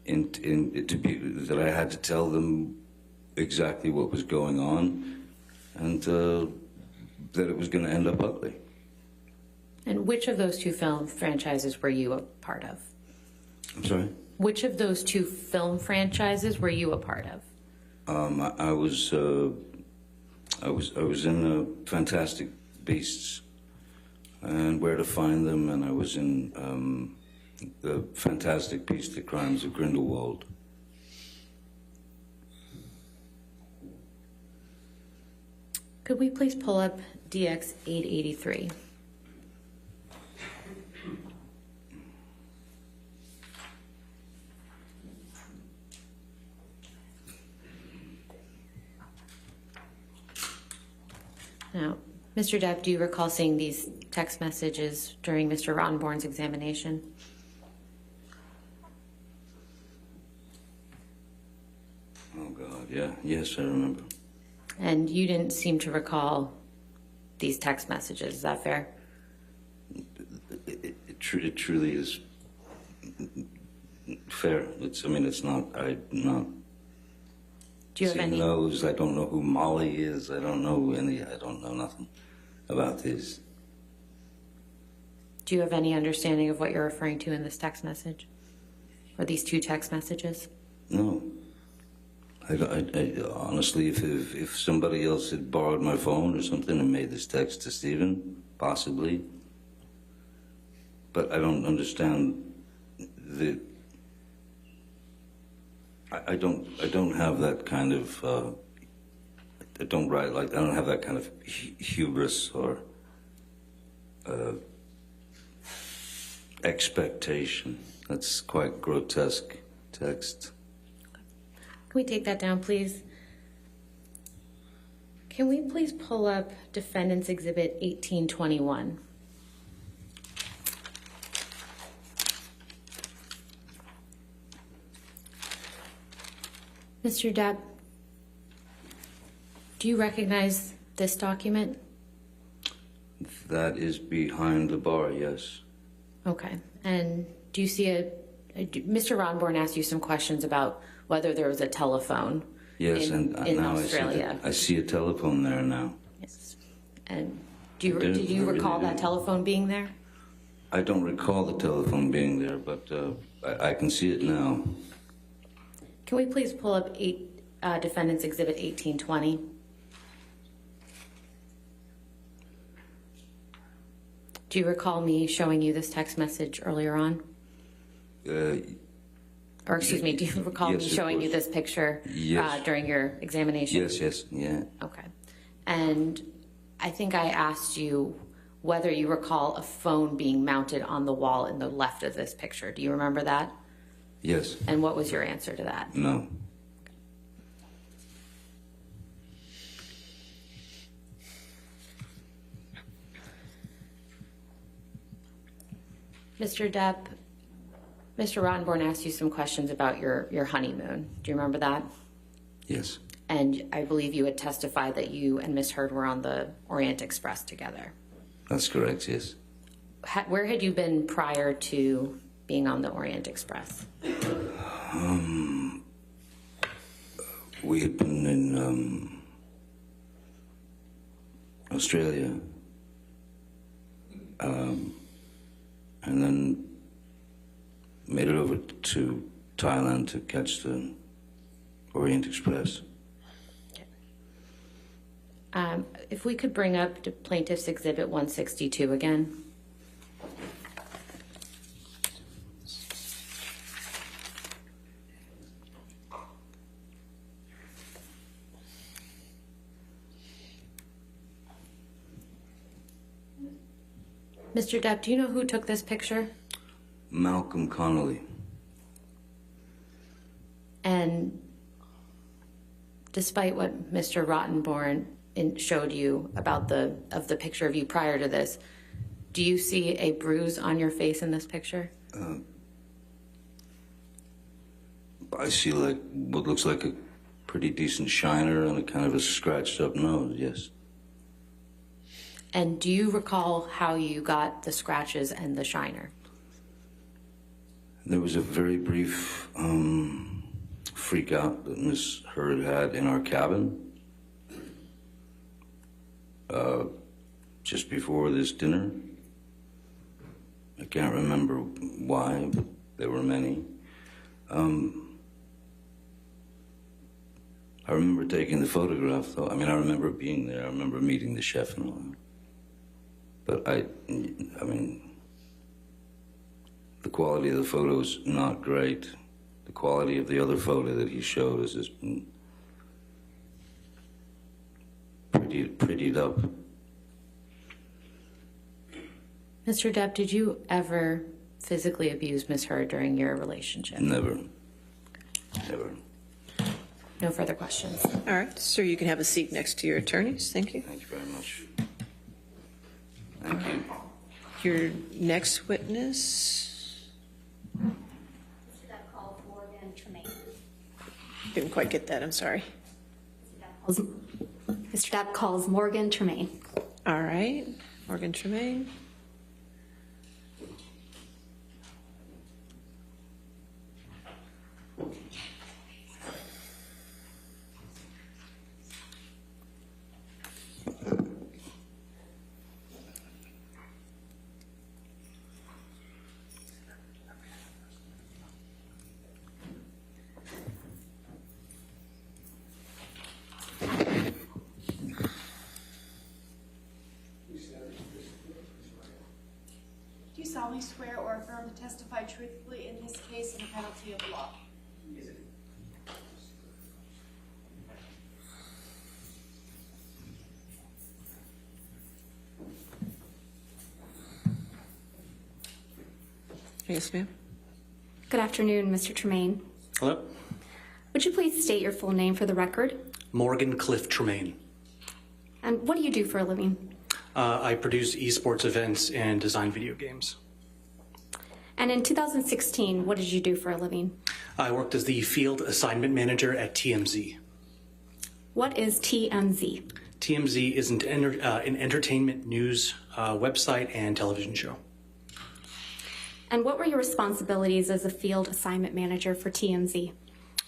that I had to tell them exactly what was going on, and that it was going to end up ugly. And which of those 2 film franchises were you a part of? I'm sorry? Which of those two film franchises were you a part of? I was in Fantastic Beasts and Where to Find Them, and I was in the Fantastic Beasts: The Crimes of Grindelwald. Could we please pull up DX 883? Now, Mr. Depp, do you recall seeing these text messages during Mr. Rottenborn's examination? Oh, God, yeah. Yes, I remember. And you didn't seem to recall these text messages, is that fair? It truly is fair. It's not, I'm not. Do you have any? Knows, I don't know who Molly is. I don't know nothing about this. Do you have any understanding of what you're referring to in this text message? Or these two text messages? No. I honestly, if somebody else had borrowed my phone or something and made this text to Stephen, possibly. But I don't understand the. I don't have that kind of. I don't have that kind of hubris or expectation. That's quite grotesque text. Can we take that down, please? Can we please pull up Defendant's Exhibit 1821? Mr. Depp, do you recognize this document? That is behind the bar, yes. Okay. And do you see Mr. Rottenborn asked you some questions about whether there was a telephone Yes, in now Australia. I see a telephone there now. Yes. And did you recall that telephone being there? I don't recall the telephone being there, but I can see it now. Can we please pull up Defendant's Exhibit 1820? Do you recall me showing you this text message earlier on? Or excuse me, do you recall yes, me showing you this picture during your examination? Yes, yeah. Okay. And I think I asked you whether you recall a phone being mounted on the wall in the left of this picture. Do you remember that? Yes. And what was your answer to that? No. Mr. Depp, Mr. Rottenborn asked you some questions about your honeymoon. Do you remember that? Yes. And I believe you had testified that you and Miss Heard were on the Orient Express together. That's correct, yes. Where had you been prior to being on the Orient Express? We had been in Australia, and then made it over to Thailand to catch the Orient Express. If we could bring up the Plaintiff's Exhibit 162 again. Mr. Depp, do you know who took this picture? Malcolm Connolly. And despite what Mr. Rottenborn showed you about the picture of you prior to this, do you see a bruise on your face in this picture? I see like what looks like a pretty decent shiner and a kind of a scratched up nose, yes. And do you recall how you got the scratches and the shiner? There was a very brief freak out that Miss Heard had in our cabin just before this dinner. I can't remember why, but There were many. I remember taking the photograph, though. I mean, I remember being there. I remember meeting the chef and all that. But I mean, the quality of the photo's not great. The quality of the other photo that he showed is just prettied up. Mr. Depp, did you ever physically abuse Ms. Heard during your relationship? Never. Never. No further questions. All right, sir, you can have a seat next to your attorneys. Thank you. Thank you very much. Thank you. Your next witness, Mr. Depp called Morgan Tremaine. didn't quite get that, I'm sorry. Mr. Depp calls Morgan Tremaine. All right, Morgan Tremaine. Do you solemnly swear or affirm to testify truthfully in this case and the penalty of the law? Yes, ma'am. Good afternoon, Mr. Tremaine. Hello? Would you please state your full name for the record? Morgan Cliff Tremaine. And what do you do for a living? I produce esports events and design video games. And in 2016, what did you do for a living? I worked as the field assignment manager at TMZ. What is TMZ? TMZ is an entertainment news website and television show. And what were your responsibilities as a field assignment manager for TMZ?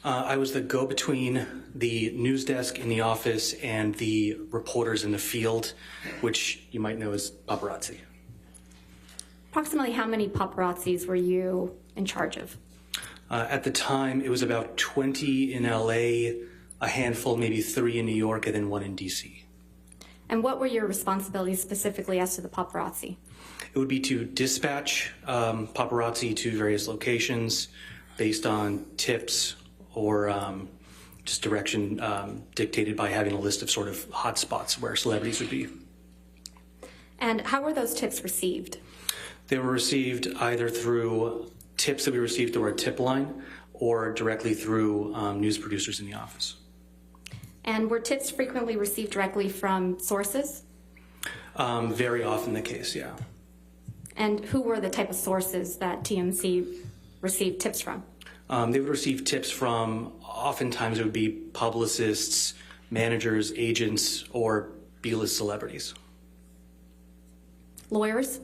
I was the go-between the news desk in the office and the reporters in the field, which you might know as paparazzi. Approximately how many paparazzis were you in charge of? At the time, it was about 20 in LA, a handful, maybe 3 in New York, and then 1 in DC. And what were your responsibilities specifically as to the paparazzi? It would be to dispatch paparazzi to various locations based on tips or just direction dictated by having a list of sort of hot spots where celebrities would be. And how were those tips received? They were received either through tips that we received through our tip line or directly through news producers in the office. And were tips frequently received directly from sources? Very often the case, yeah. And who were the type of sources that TMZ received tips from? They would receive tips from, oftentimes it would be publicists, managers, agents, or B-list celebrities. Lawyers?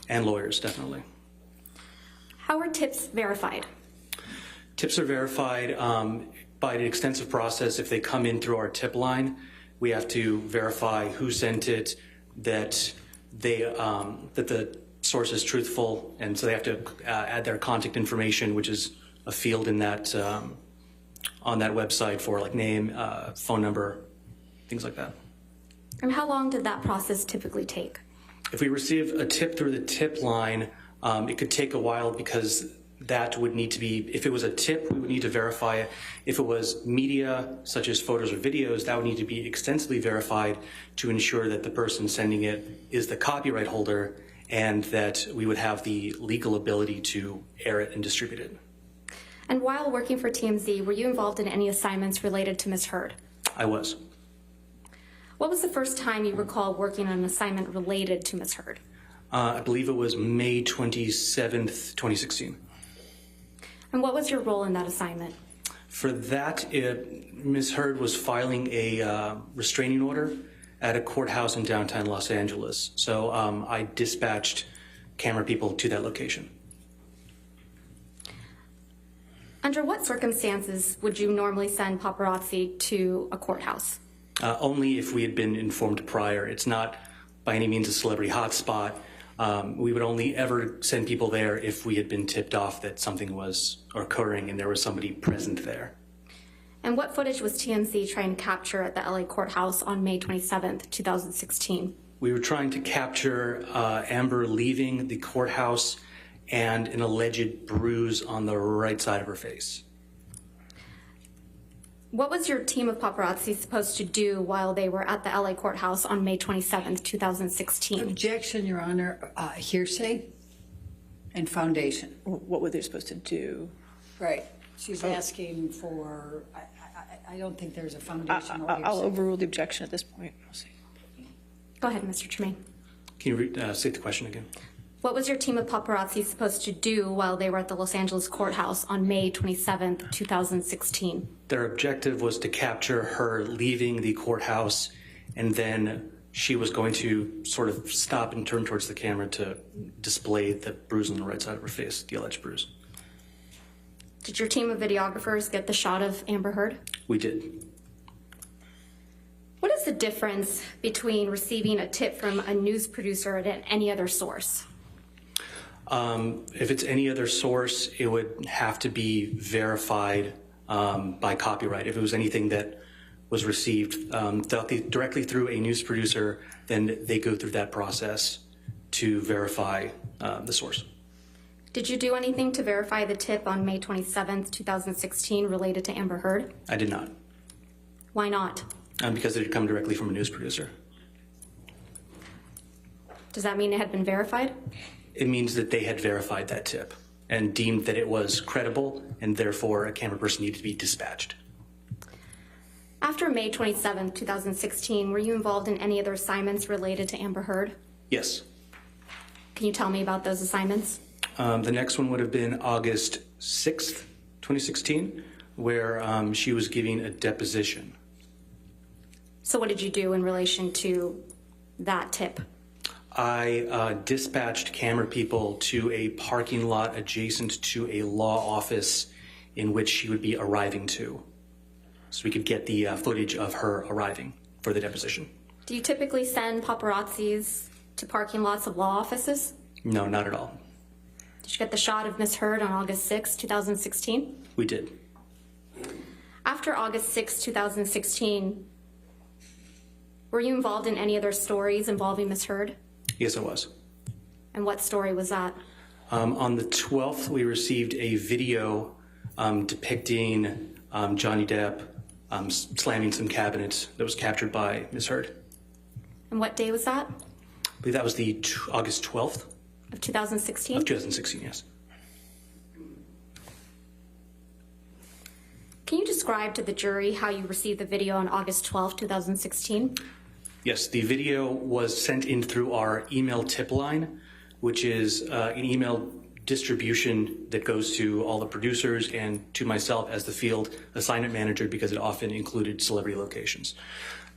And lawyers, definitely. How are tips verified? Tips are verified by an extensive process. If they come in through our tip line, we have to verify who sent it, that the source is truthful, and so they have to add their contact information, which is a field in that on that website for like name, phone number, things like that. And how long did that process typically take? If we receive a tip through the tip line, it could take a while because that would need to be, if it was a tip, we would need to verify it. If it was media, such as photos or videos, that would need to be extensively verified to ensure that the person sending it is the copyright holder and that we would have the legal ability to air it and distribute it. And while working for TMZ, were you involved in any assignments related to Ms. Heard? I was. What was the first time you recall working on an assignment related to Ms. Heard? I believe it was May 27th, 2016. And what was your role in that assignment? For that, Ms. Heard was filing a restraining order at a courthouse in downtown Los Angeles. So I dispatched camera people to that location. Under what circumstances would you normally send paparazzi to a courthouse? Only if we had been informed prior. It's not by any means a celebrity hotspot. We would only ever send people there if we had been tipped off that something was occurring and there was somebody present there. And what footage was TMZ trying to capture at the LA courthouse on May 27th, 2016? We were trying to capture Amber leaving the courthouse and an alleged bruise on the right side of her face. What was your team of paparazzi supposed to do while they were at the LA courthouse on May 27th, 2016? Objection, Your Honor. Hearsay and foundation. What were they supposed to do? Right. She's asking for, I don't think there's a foundation or I'll hearsay. overrule the objection at this point. We'll see. Go ahead, Mr. Tremaine. Can you state the question again? What was your team of paparazzi supposed to do while they were at the Los Angeles courthouse on May 27th, 2016? Their objective was to capture her leaving the courthouse, and then she was going to sort of stop and turn towards the camera to display the bruise on the right side of her face, the alleged bruise. Did your team of videographers get the shot of Amber Heard? We did. What is the difference between receiving a tip from a news producer and any other source? If it's any other source, it would have to be verified by copyright. If it was anything that was received directly through a news producer, then they go through that process to verify the source. Did you do anything to verify the tip on May 27th, 2016 related to Amber Heard? I did not. Why not? Because it had come directly from a news producer. Does that mean it had been verified? It means that they had verified that tip and deemed that it was credible, and therefore a camera person needed to be dispatched. After May 27th, 2016, were you involved in any other assignments related to Amber Heard? Yes. Can you tell me about those assignments? The next one would have been August 6th, 2016, where she was giving a deposition. So what did you do in relation to that tip? I dispatched camera people to a parking lot adjacent to a law office in which she would be arriving to, so we could get the footage of her arriving for the deposition. Do you typically send paparazzis to parking lots of law offices? No, not at all. Did you get the shot of Miss Heard on August 6, 2016? We did. After August 6, 2016, were you involved in any other stories involving Miss Heard? Yes, I was. And what story was that? On the 12th, we received a video depicting Johnny Depp slamming some cabinets that was captured by Ms. Heard. And what day was that? I believe that was the August 12th. Of 2016? Of 2016, yes. Can you describe to the jury how you received the video on August 12, 2016? Yes, the video was sent in through our email tip line, which is an email distribution that goes to all the producers and to myself as the field assignment manager, because it often included celebrity locations.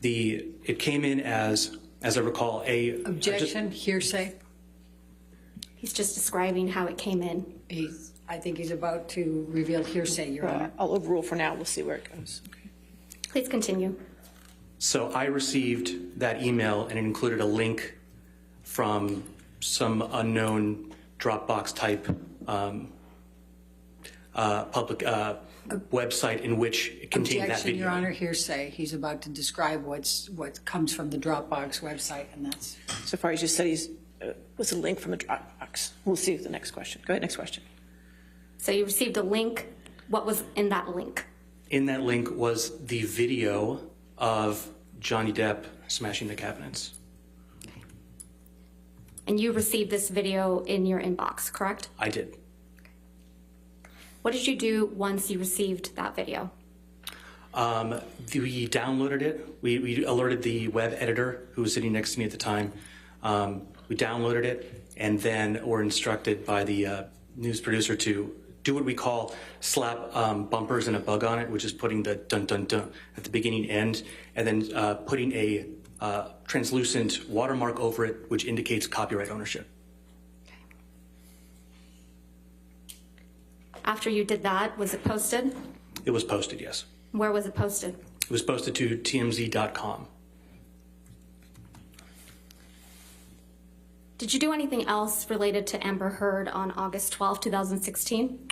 It came in as I recall, Objection, hearsay. He's just describing how it came in. I think he's about to reveal hearsay, Your Honor. I'll overrule for now. We'll see where it goes. Okay. Please continue. So I received that email, and it included a link from some unknown Dropbox type public website in which it contained that Objection, video. Your Honor, hearsay. He's about to describe what comes from the Dropbox website, and that's... So far, he just said was a link from a Dropbox. We'll see the next question. Go ahead, next question. So you received a link. What was in that link? In that link was the video of Johnny Depp smashing the cabinets. And you received this video in your inbox, correct? I did. What did you do once you received that video? We downloaded it. We alerted the web editor who was sitting next to me at the time. We downloaded it, and then were instructed by the news producer to do what we call slap bumpers and a bug on it, which is putting the dun dun dun at the beginning end, and then putting a translucent watermark over it, which indicates copyright ownership. After you did that, was it posted? It was posted, yes. Where was it posted? It was posted to tmz.com. Did you do anything else related to Amber Heard on August 12, 2016?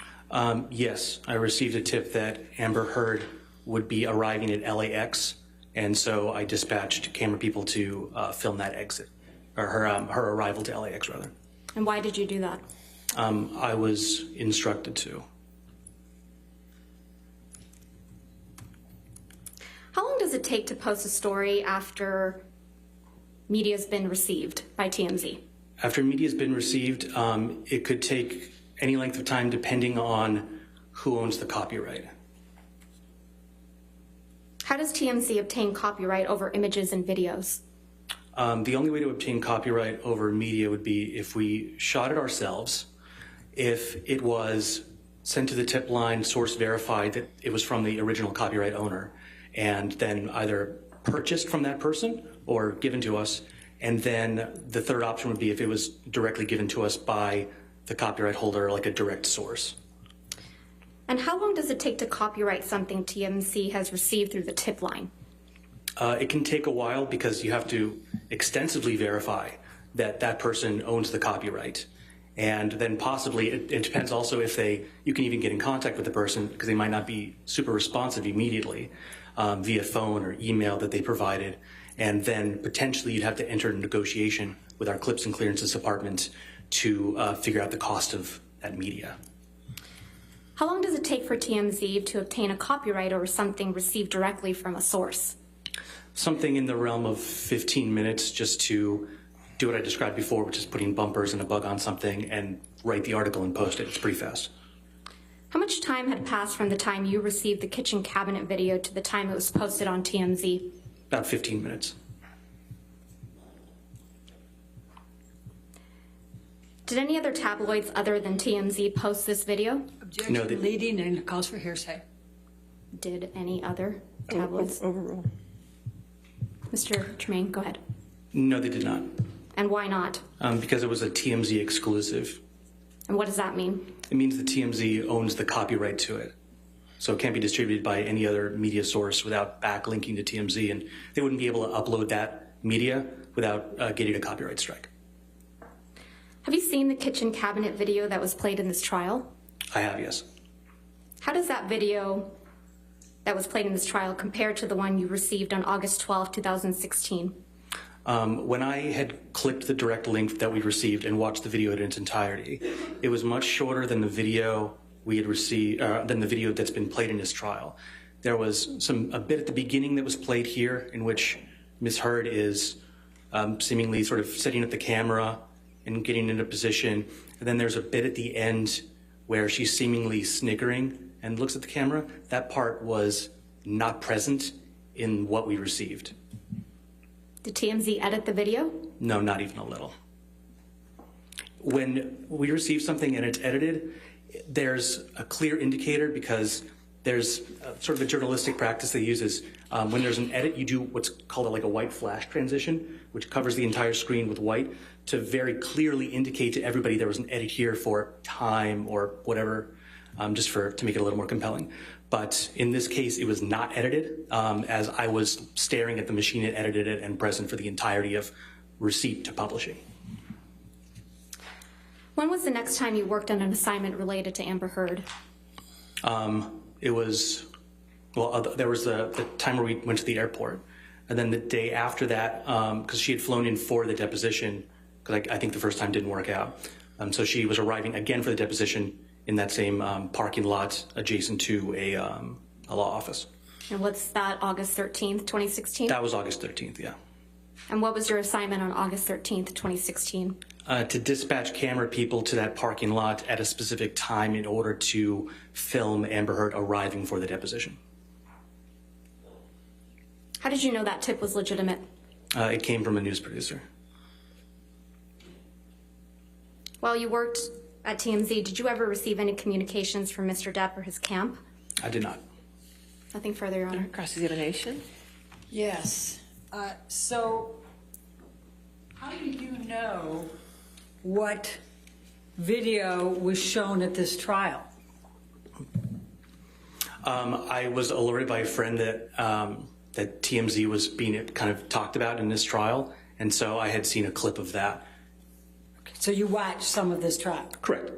Yes, I received a tip that Amber Heard would be arriving at LAX, and so I dispatched camera people to film that exit, or her arrival to LAX, rather. And why did you do that? I was instructed to. How long does it take to post a story after media's been received by TMZ? After media's been received, it could take any length of time depending on who owns the copyright. How does TMZ obtain copyright over images and videos? The only way to obtain copyright over media would be if we shot it ourselves, if it was sent to the tip line, source verified that it was from the original copyright owner, and then either purchased from that person or given to us. And then the third option would be if it was directly given to us by the copyright holder, like a direct source. And how long does it take to copyright something TMZ has received through the tip line? It can take a while because you have to extensively verify that that person owns the copyright. And then possibly, it depends also if you can even get in contact with the person because they might not be super responsive immediately via phone or email that they provided. And then potentially you'd have to enter a negotiation with our clips and clearances department to figure out the cost of that media. How long does it take for TMZ to obtain a copyright over something received directly from a source? Something in the realm of 15 minutes just to do what I described before, which is putting bumpers and a bug on something and write the article and post it. It's pretty fast. How much time had passed from the time you received the kitchen cabinet video to the time it was posted on TMZ? About 15 minutes. Did any other tabloids other than TMZ post this video? Objection, No, leading and cause for hearsay. Did any other tabloids? Overrule. Mr. Tremaine, go ahead. No, they did not. And why not? Because it was a TMZ exclusive. And what does that mean? It means the TMZ owns the copyright to it. So it can't be distributed by any other media source without backlinking to TMZ, and they wouldn't be able to upload that media without getting a copyright strike. Have you seen the kitchen cabinet video that was played in this trial? I have, yes. How does that video that was played in this trial compare to the one you received on August 12, 2016? When I had clicked the direct link that we received and watched the video in its entirety, it was much shorter than the video we had received, than the video that's been played in this trial. There was a bit at the beginning that was played here in which Ms. Heard is seemingly sort of setting up the camera and getting into position. And then there's a bit at the end where she's seemingly sniggering and looks at the camera. That part was not present in what we received. Did TMZ edit the video? No, not even a little. When we receive something and it's edited, there's a clear indicator because there's sort of a journalistic practice that uses when there's an edit, you do what's called like a white flash transition, which covers the entire screen with white to very clearly indicate to everybody there was an edit here for time or whatever, just to make it a little more compelling. But in this case, it was not edited as I was staring at the machine that edited it and present for the entirety of receipt to publishing. When was the next time you worked on an assignment related to Amber Heard? It was, well, there was the time where we went to the airport. And then the day after that, because she had flown in for the deposition, because I think the first time didn't work out. So she was arriving again for the deposition in that same parking lot adjacent to a law office. And what's that, August 13th, 2016? That was August 13th, yeah. And what was your assignment on August 13th, 2016? To dispatch camera people to that parking lot at a specific time in order to film Amber Heard arriving for the deposition. How did you know that tip was legitimate? It came from a news producer. While you worked at TMZ, did you ever receive any communications from Mr. Depp or his camp? I did not. Nothing further, Your Honor. Cross-examination? Yes. So how do you know what video was shown at this trial? I was alerted by a friend that that TMZ was being kind of talked about in this trial, and so I had seen a clip of that. So you watched some of this trial? Correct.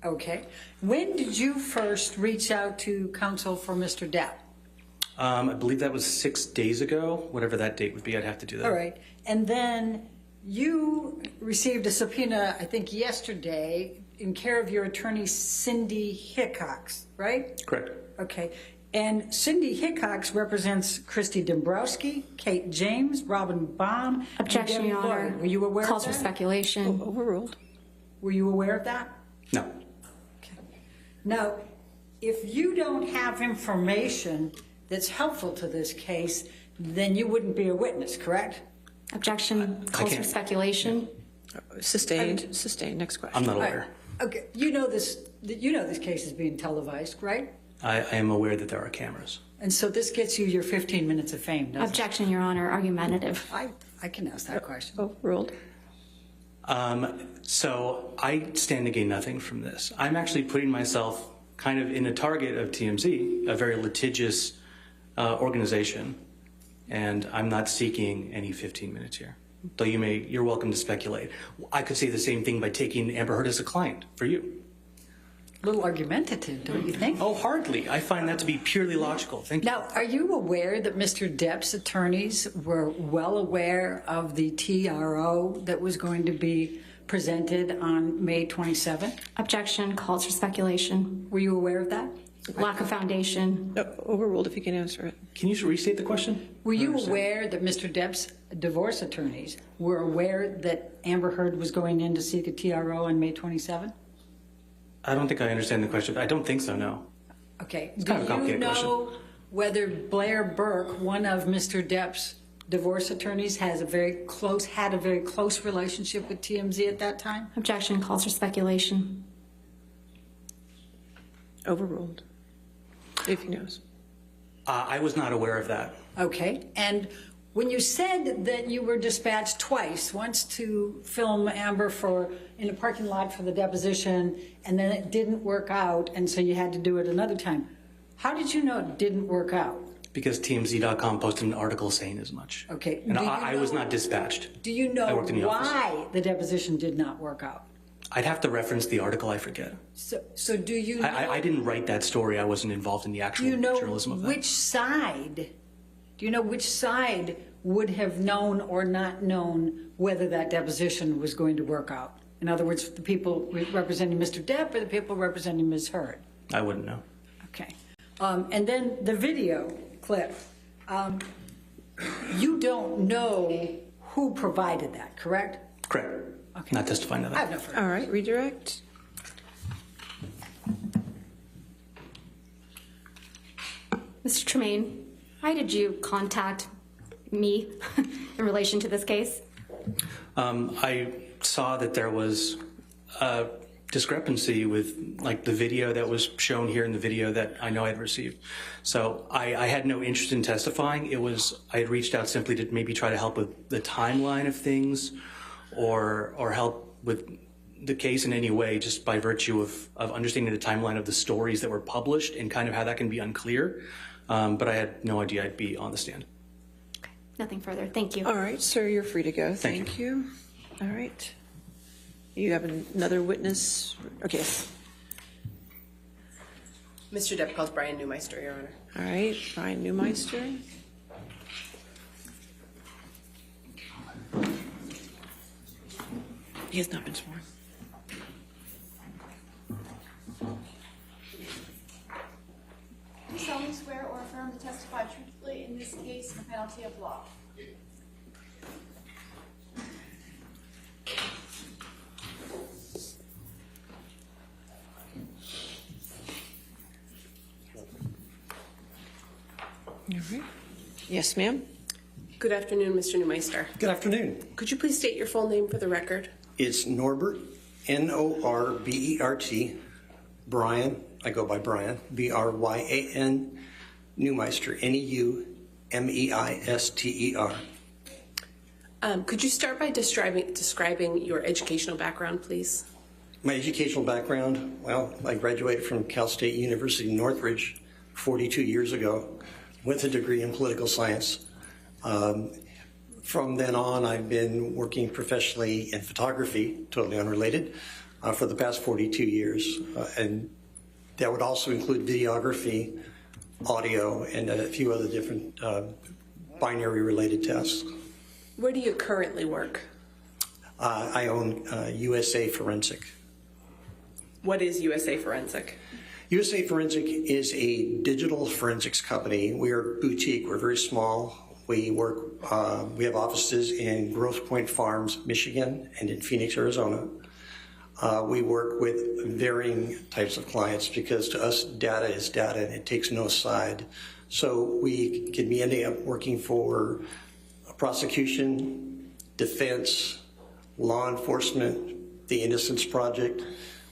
Okay. When did you first reach out to counsel for Mr. Depp? I believe that was 6 days ago, whatever that date would be. I'd have to do that. All right. And then you received a subpoena, I think yesterday, in care of your attorney, Cindy Hickox, right? Correct. Okay. And Cindy Hickox represents Christy Dombrowski, Kate James, Robin Baum, Objection, and Debbie Your Honor. Lloyd. Were you aware Calls of for that? speculation. Overruled. Were you aware of that? No. Okay. Now, if you don't have information that's helpful to this case, then you wouldn't be a witness, correct? Objection. Calls for can't. speculation. Sustained. Sustained. Next question. I'm not aware. Okay. You know this case is being televised, right? I am aware that there are cameras. And so this gets you your 15 minutes of fame, doesn't Objection, Your Honor. Argumentative. it? I can ask that question. Overruled. So I stand to gain nothing from this. I'm actually putting myself kind of in a target of TMZ, a very litigious organization, and I'm not seeking any 15 minutes here. Though you're welcome to speculate. I could say the same thing by taking Amber Heard as a client for you. A little argumentative, don't you think? Oh, hardly. I find that to be purely logical. Thank you. Now, are you aware that Mr. Depp's attorneys were well aware of the TRO that was going to be presented on May 27th? Objection. Calls for speculation. Were you aware of that? Lack of foundation. Overruled if you can answer it. Can you restate the question? Were you aware that Mr. Depp's divorce attorneys were aware that Amber Heard was going in to seek a TRO on May 27th? I don't think I understand the question. I don't think so, no. Okay. It's kind of a Do you complicated know whether Blair Burke, one of Mr. Depp's divorce attorneys, had a very close relationship with TMZ at that time? Objection. Calls for speculation. Overruled. If he knows. I was not aware of that. Okay. And when you said that you were dispatched twice, once to film Amber in a parking lot for the deposition, and then it didn't work out, and so you had to do it another time, how did you know it didn't work out? Because TMZ.com posted an article saying as much. Okay. And I was not dispatched. Do you know I worked in the why the deposition did not work out? I'd have to reference the article, I forget. So do you know? I didn't write that story. I wasn't involved in the actual journalism of that. Do you know which side would have known or not known whether that deposition was going to work out? In other words, the people representing Mr. Depp or the people representing Ms. Heard? I wouldn't know. Okay. And then the video clip. You don't know who provided that, correct? Correct. Okay. Not testifying to I have that. no further. All right. Redirect. Mr. Tremaine, why did you contact me in relation to this case? I saw that there was a discrepancy with the video that was shown here and the video that I know I'd received. So I had no interest in testifying. I had reached out simply to maybe try to help with the timeline of things or help with the case in any way, just by virtue of understanding the timeline of the stories that were published and kind of how that can be unclear. But I had no idea I'd be on the stand. Okay, nothing further. Thank you. All right, sir, you're free to go. Thank you. All right. You have another witness? Okay. Mr. Depp calls Brian Neumeister, Your Honor. All right, Brian Neumeister. He has not been sworn. Do you solemnly swear or affirm to testify truthfully in this case on penalty of law? All right. Yes, ma'am. Good afternoon, Mr. Neumeister. Good afternoon. Could you please state your full name for the record? It's Norbert, N-O-R-B-E-R-T, Brian, I go by Brian, B-R-Y-A-N, Neumeister, N-E-U-M-E-I-S-T-E-R. Could you start by describing your educational background, please? My educational background, well, I graduated from Cal State University Northridge 42 years ago with a degree in political science. From then on, I've been working professionally in photography, totally unrelated, for the past 42 years. And that would also include videography, audio, and a few other different binary related tasks. Where do you currently work? I own USA Forensic. What is USA Forensic? USA Forensic is a digital forensics company. We are boutique. We're very small. We work. We have offices in Grosse Pointe Farms, Michigan, and in Phoenix, Arizona. We work with varying types of clients because to us, data is data and it takes no side. So we can be ending up working for prosecution, defense, law enforcement, the Innocence Project.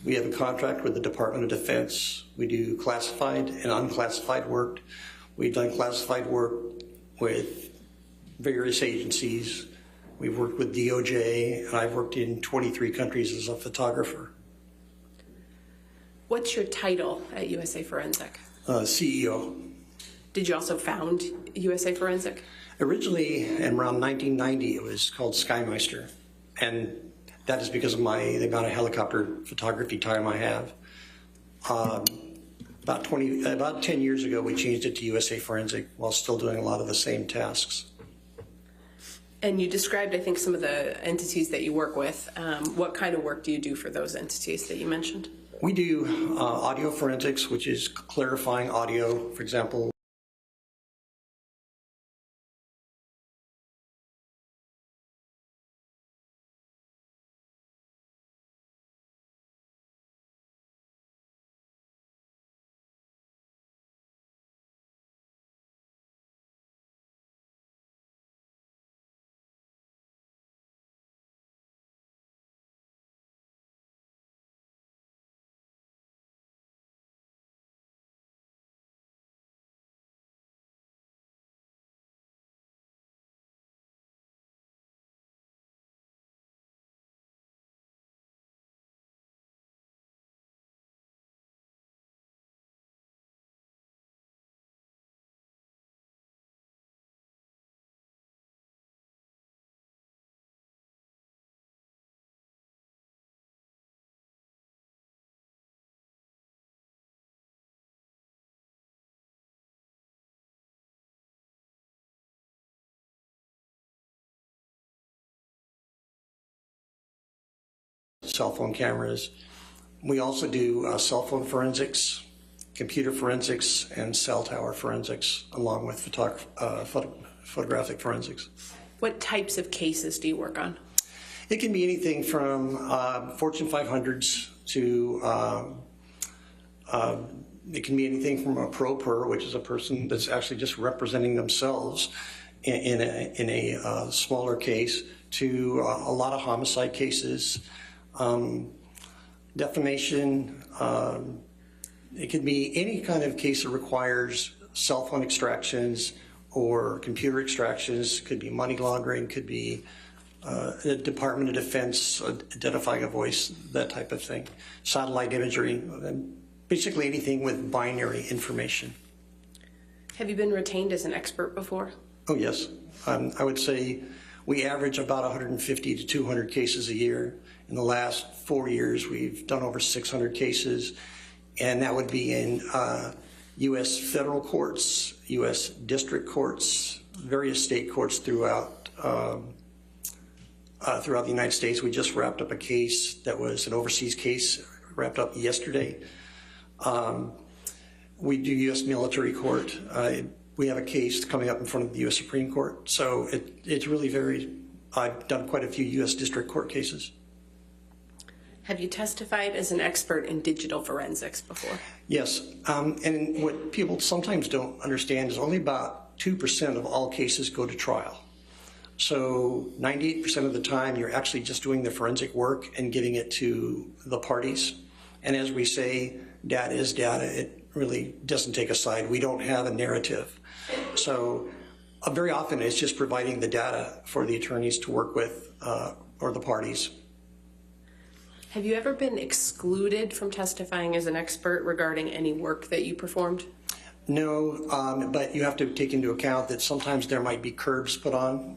We have a contract with the Department of Defense. We do classified and unclassified work. We've done classified work with various agencies. We've worked with DOJ, and I've worked in 23 countries as a photographer. What's your title at USA Forensic? CEO. Did you also found USA Forensic? Originally, in around 1990, it was called Neumeister, and that is because of the amount of helicopter photography time I have. About 10 years ago, we changed it to USA Forensic while still doing a lot of the same tasks. And you described, I think, some of the entities that you work with. What kind of work do you do for those entities that you mentioned? We do audio forensics, which is clarifying audio, for example. Cell phone cameras. We also do cell phone forensics, computer forensics, and cell tower forensics, along with photographic forensics. What types of cases do you work on? It can be anything from Fortune 500s to it can be anything from a pro per, which is a person that's actually just representing themselves in a smaller case, to a lot of homicide cases. Defamation, it could be any kind of case that requires cell phone extractions or computer extractions. Could be money laundering, could be the Department of Defense identifying a voice, that type of thing. Satellite imagery, basically anything with binary information. Have you been retained as an expert before? Oh, yes. I would say we average about 150 to 200 cases a year. In the last 4 years, we've done over 600 cases, and that would be in U.S. federal courts, U.S. district courts, various state courts throughout the United States. We just wrapped up a case that was an overseas case, wrapped up yesterday. We do U.S. military court. We have a case coming up in front of the U.S. Supreme Court. So it's really varied. I've done quite a few U.S. district court cases. Have you testified as an expert in digital forensics before? Yes, and what people sometimes don't understand is only about 2% of all cases go to trial. So 98% of the time you're actually just doing the forensic work and giving it to the parties. And as we say, data is data. It really doesn't take a side. We don't have a narrative. So very often it's just providing the data for the attorneys to work with or the parties. Have you ever been excluded from testifying as an expert regarding any work that you performed? No, but you have to take into account that sometimes there might be curbs put on.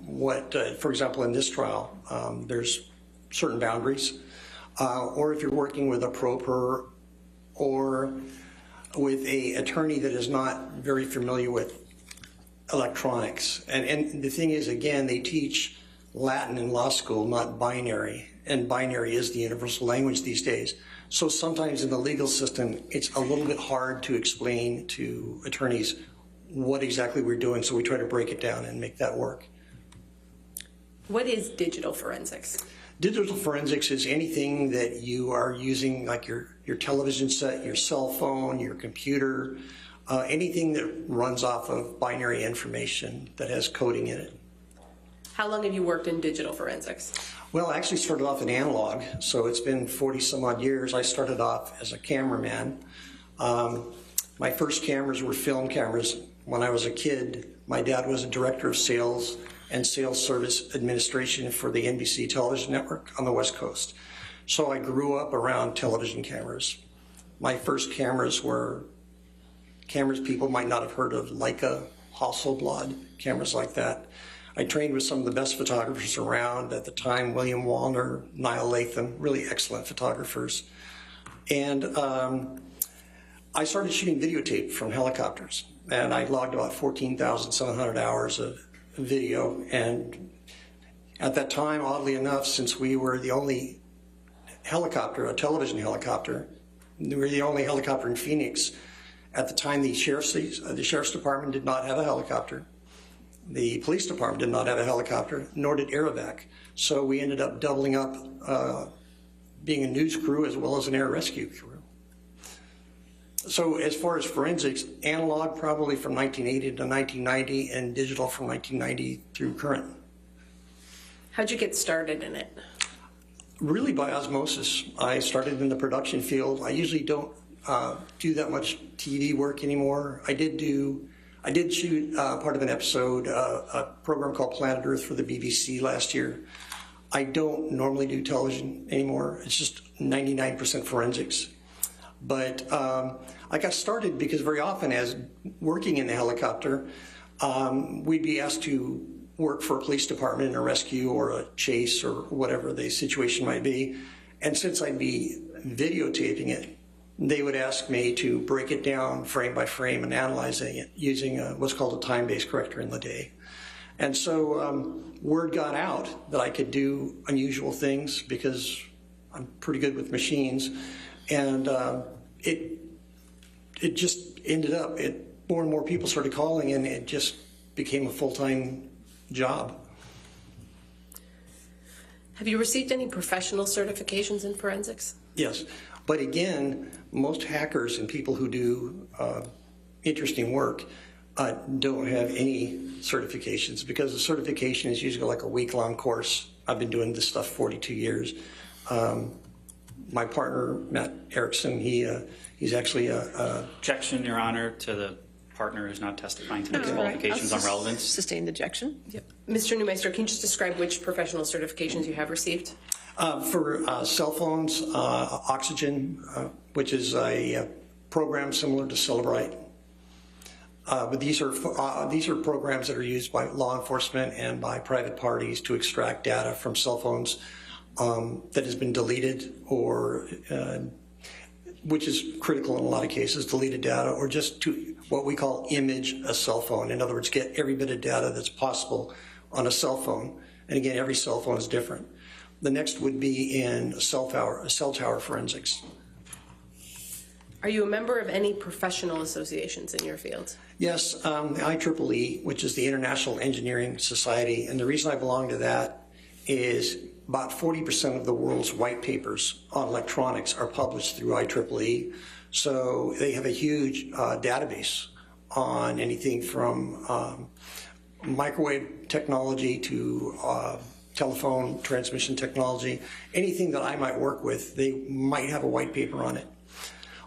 For example, in this trial, there's certain boundaries. Or if you're working with a pro per or with a attorney that is not very familiar with electronics. And the thing is, again, they teach Latin in law school, not binary. And binary is the universal language these days. So sometimes in the legal system, it's a little bit hard to explain to attorneys what exactly we're doing, so we try to break it down and make that work. What is digital forensics? Digital forensics is anything that you are using, like your television set, your cell phone, your computer, anything that runs off of binary information that has coding in it. How long have you worked in digital forensics? Well, I actually started off in analog, so it's been 40 some odd years. I started off as a cameraman. My first cameras were film cameras. When I was a kid, my dad was a director of sales and sales service administration for the NBC television network on the West Coast. So I grew up around television cameras. My first cameras were cameras people might not have heard of, Leica, Hasselblad, cameras like that. I trained with some of the best photographers around at the time, William Wallner, Niall Latham, really excellent photographers. And I started shooting videotape from helicopters, and I logged about 14,700 hours of video. And at that time, oddly enough, since we were the only helicopter, a television helicopter, we were the only helicopter in Phoenix. At the time, the sheriff's department did not have a helicopter. The police department did not have a helicopter, nor did Aerovac. So we ended up doubling up being a news crew as well as an air rescue crew. So as far as forensics, analog probably from 1980 to 1990 and digital from 1990 through current. How'd you get started in it? Really by osmosis. I started in the production field. I usually don't do that much TV work anymore. I did shoot part of an episode, a program called Planet Earth for the BBC last year. I don't normally do television anymore. It's just 99% forensics. But I got started because very often as working in the helicopter, we'd be asked to work for a police department in a rescue or a chase or whatever the situation might be. And since I'd be videotaping it, they would ask me to break it down frame by frame and analyzing it using what's called a time-based corrector in the day. And so word got out that I could do unusual things because I'm pretty good with machines. And it just ended up, more and more people started calling, and it just became a full-time job. Have you received any professional certifications in forensics? Yes, but again, most hackers and people who do interesting work don't have any certifications, because the certification is usually like a week-long course. I've been doing this stuff 42 years. My partner, Matt Erickson, he's actually a... Objection, Your Honor, to the partner who's not testifying to the qualifications on relevance. Sustained objection. Yep. Mr. Neumeister, can you just describe which professional certifications you have received? For cell phones, Oxygen, which is a program similar to Celebrite. But these are programs that are used by law enforcement and by private parties to extract data from cell phones that has been deleted, or which is critical in a lot of cases, deleted data, or just to what we call image a cell phone. In other words, get every bit of data that's possible on a cell phone. And again, every cell phone is different. The next would be in cell tower forensics. Are you a member of any professional associations in your field? Yes, the IEEE, which is the International Engineering Society, and the reason I belong to that is about 40% of the world's white papers on electronics are published through IEEE. So they have a huge database on anything from microwave technology to telephone transmission technology. Anything that I might work with, they might have a white paper on it.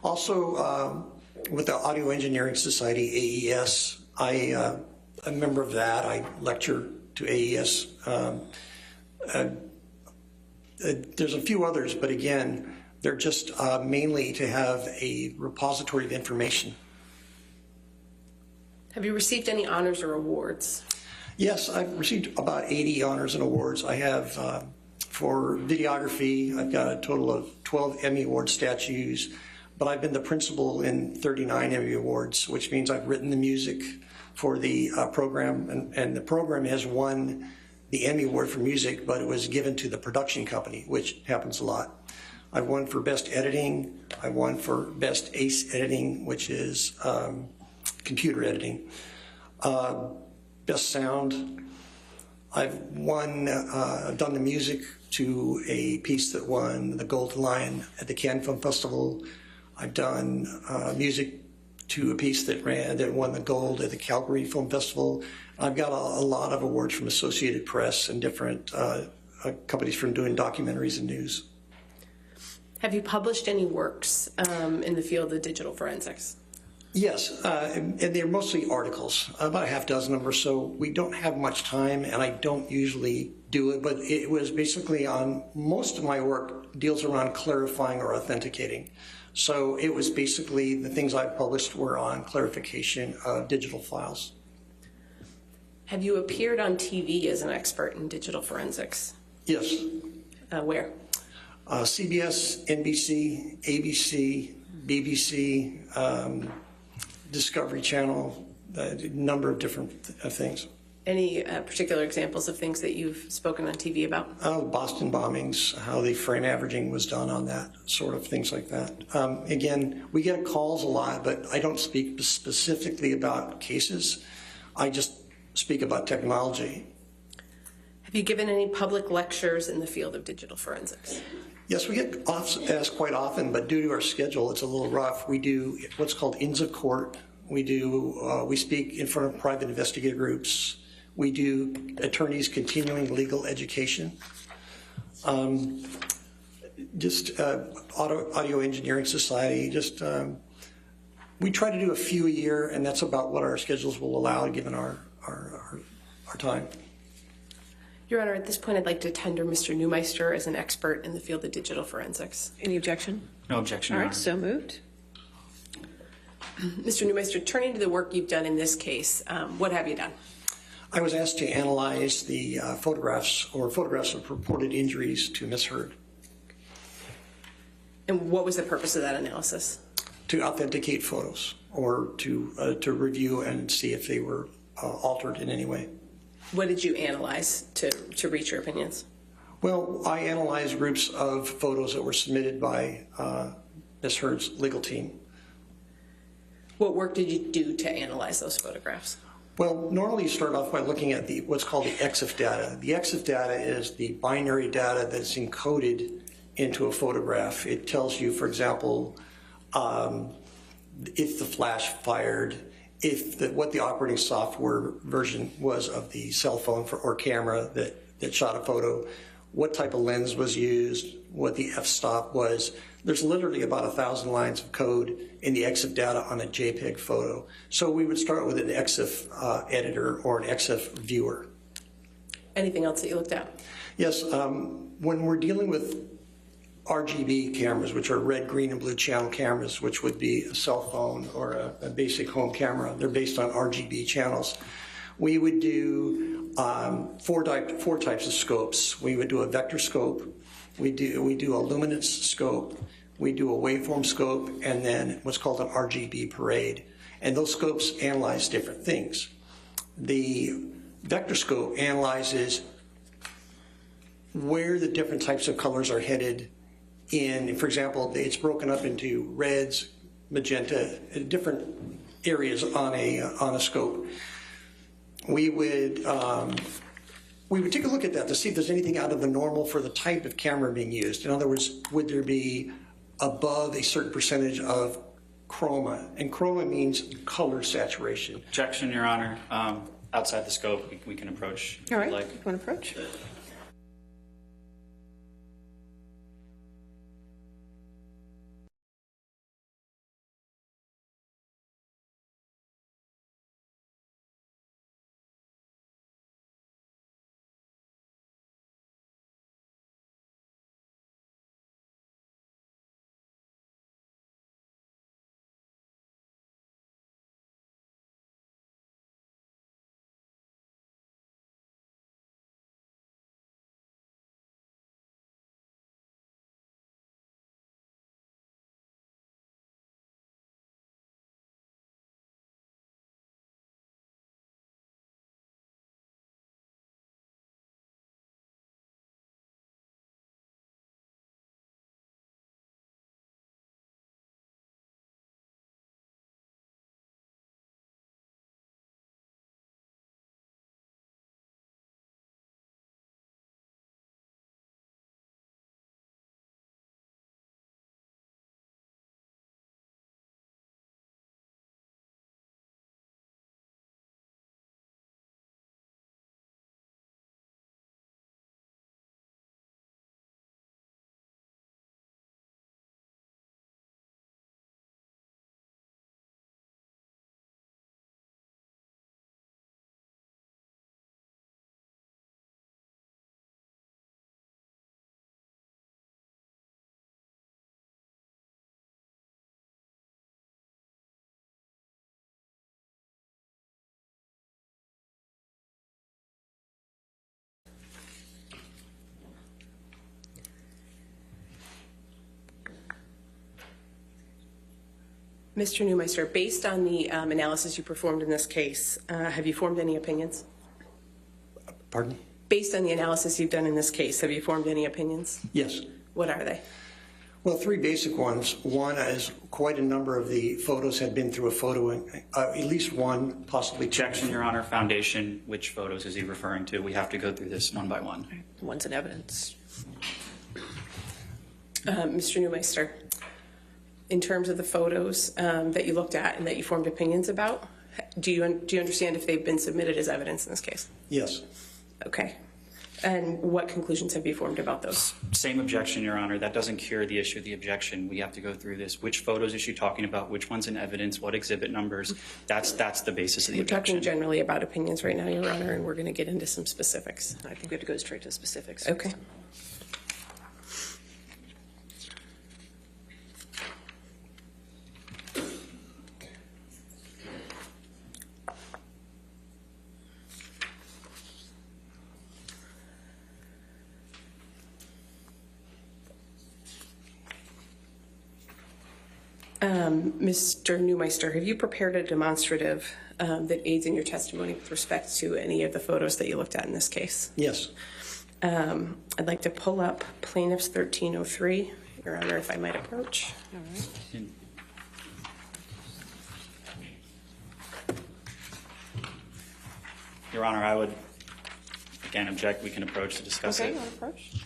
Also, with the Audio Engineering Society, AES, I'm a member of that. I lecture to AES. There's a few others, but again, they're just mainly to have a repository of information. Have you received any honors or awards? Yes, I've received about 80 honors and awards. I have, for videography, I've got a total of 12 Emmy Award statues, but I've been the principal in 39 Emmy Awards, which means I've written the music for the program, and the program has won the Emmy Award for music, but it was given to the production company, which happens a lot. I've won for Best Editing. I won for Best ACE Editing, which is computer editing. Best Sound. I've won, I've done the music to a piece that won the Golden Lion at the Cannes Film Festival. I've done music to a piece that won the gold at the Calgary Film Festival. I've got a lot of awards from Associated Press and different companies from doing documentaries and news. Have you published any works in the field of digital forensics? Yes, and they're mostly articles, about a half dozen of them or so. We don't have much time, and I don't usually do it, but it was basically on, most of my work deals around clarifying or authenticating. So it was basically, the things I published were on clarification of digital files. Have you appeared on TV as an expert in digital forensics? Yes. Where? CBS, NBC, ABC, BBC, Discovery Channel, a number of different things. Any particular examples of things that you've spoken on TV about? Boston bombings, how the frame averaging was done on that, sort of things like that. Again, we get calls a lot, but I don't speak specifically about cases. I just speak about technology. Have you given any public lectures in the field of digital forensics? Yes, we get asked quite often, but due to our schedule, it's a little rough. We do what's called Inns of Court. We speak in front of private investigator groups. We do attorneys continuing legal education. Audio Engineering Society. We try to do a few a year, and that's about what our schedules will allow given our time. Your Honor, at this point, I'd like to tender Mr. Neumeister as an expert in the field of digital forensics. Any objection? No objection, All Your right, Honor. so moved. Mr. Neumeister, turning to the work you've done in this case, what have you done? I was asked to analyze the photographs of purported injuries to Ms. Heard. And what was the purpose of that analysis? To authenticate photos or to review and see if they were altered in any way. What did you analyze to reach your opinions? Well, I analyzed groups of photos that were submitted by Ms. Heard's legal team. What work did you do to analyze those photographs? Well, normally you start off by looking at what's called the EXIF data. The EXIF data is the binary data that's encoded into a photograph. It tells you, for example, if the flash fired, what the operating software version was of the cell phone or camera that shot a photo, what type of lens was used, what the f-stop was. There's literally about 1,000 lines of code in the EXIF data on a JPEG photo. So we would start with an EXIF editor or an EXIF viewer. Anything else that you looked at? Yes, when we're dealing with RGB cameras, which are red, green, and blue channel cameras, which would be a cell phone or a basic home camera. They're based on RGB channels. We would do four types of scopes. We would do a vector scope, we do a luminance scope, we do a waveform scope, and then what's called an RGB parade. And those scopes analyze different things. The vector scope analyzes where the different types of colors are headed in, for example, it's broken up into reds, magenta, different areas on a scope. We would take a look at that to see if there's anything out of the normal for the type of camera being used. In other words, would there be above a certain percentage of chroma? And chroma means color saturation. Objection, Your Honor. Outside the scope, we can approach. All right, like. you want to approach? Mr. Neumeister, based on the analysis you performed in this case, have you formed any opinions? Pardon? Based on the analysis you've done in this case, have you formed any opinions? Yes. What are they? Well, three basic ones. One is quite a number of the photos had been through a photo, at least one, possibly two. Objection, Your Honor. Foundation, which photos is he referring to? We have to go through this one by one. One's in evidence. Mr. Neumeister, in terms of the photos that you looked at and that you formed opinions about, do you understand if they've been submitted as evidence in this case? Yes. Okay. And what conclusions have you formed about those? Same objection, Your Honor. That doesn't cure the issue of the objection. We have to go through this. Which photos is she talking about? Which one's in evidence? What exhibit numbers? That's the basis of the objection. We're talking generally about opinions right now, Your Honor, and we're going to get into some specifics. I think we have to go straight to the specifics. Okay. Mr. Neumeister, have you prepared a demonstrative that aids in your testimony with respect to any of the photos that you looked at in this case? Yes. I'd like to pull up Plaintiff's 1303, Your Honor, if I might approach. All right. Your Honor, I would, again, object. We can approach to discuss it. Okay, you want to approach?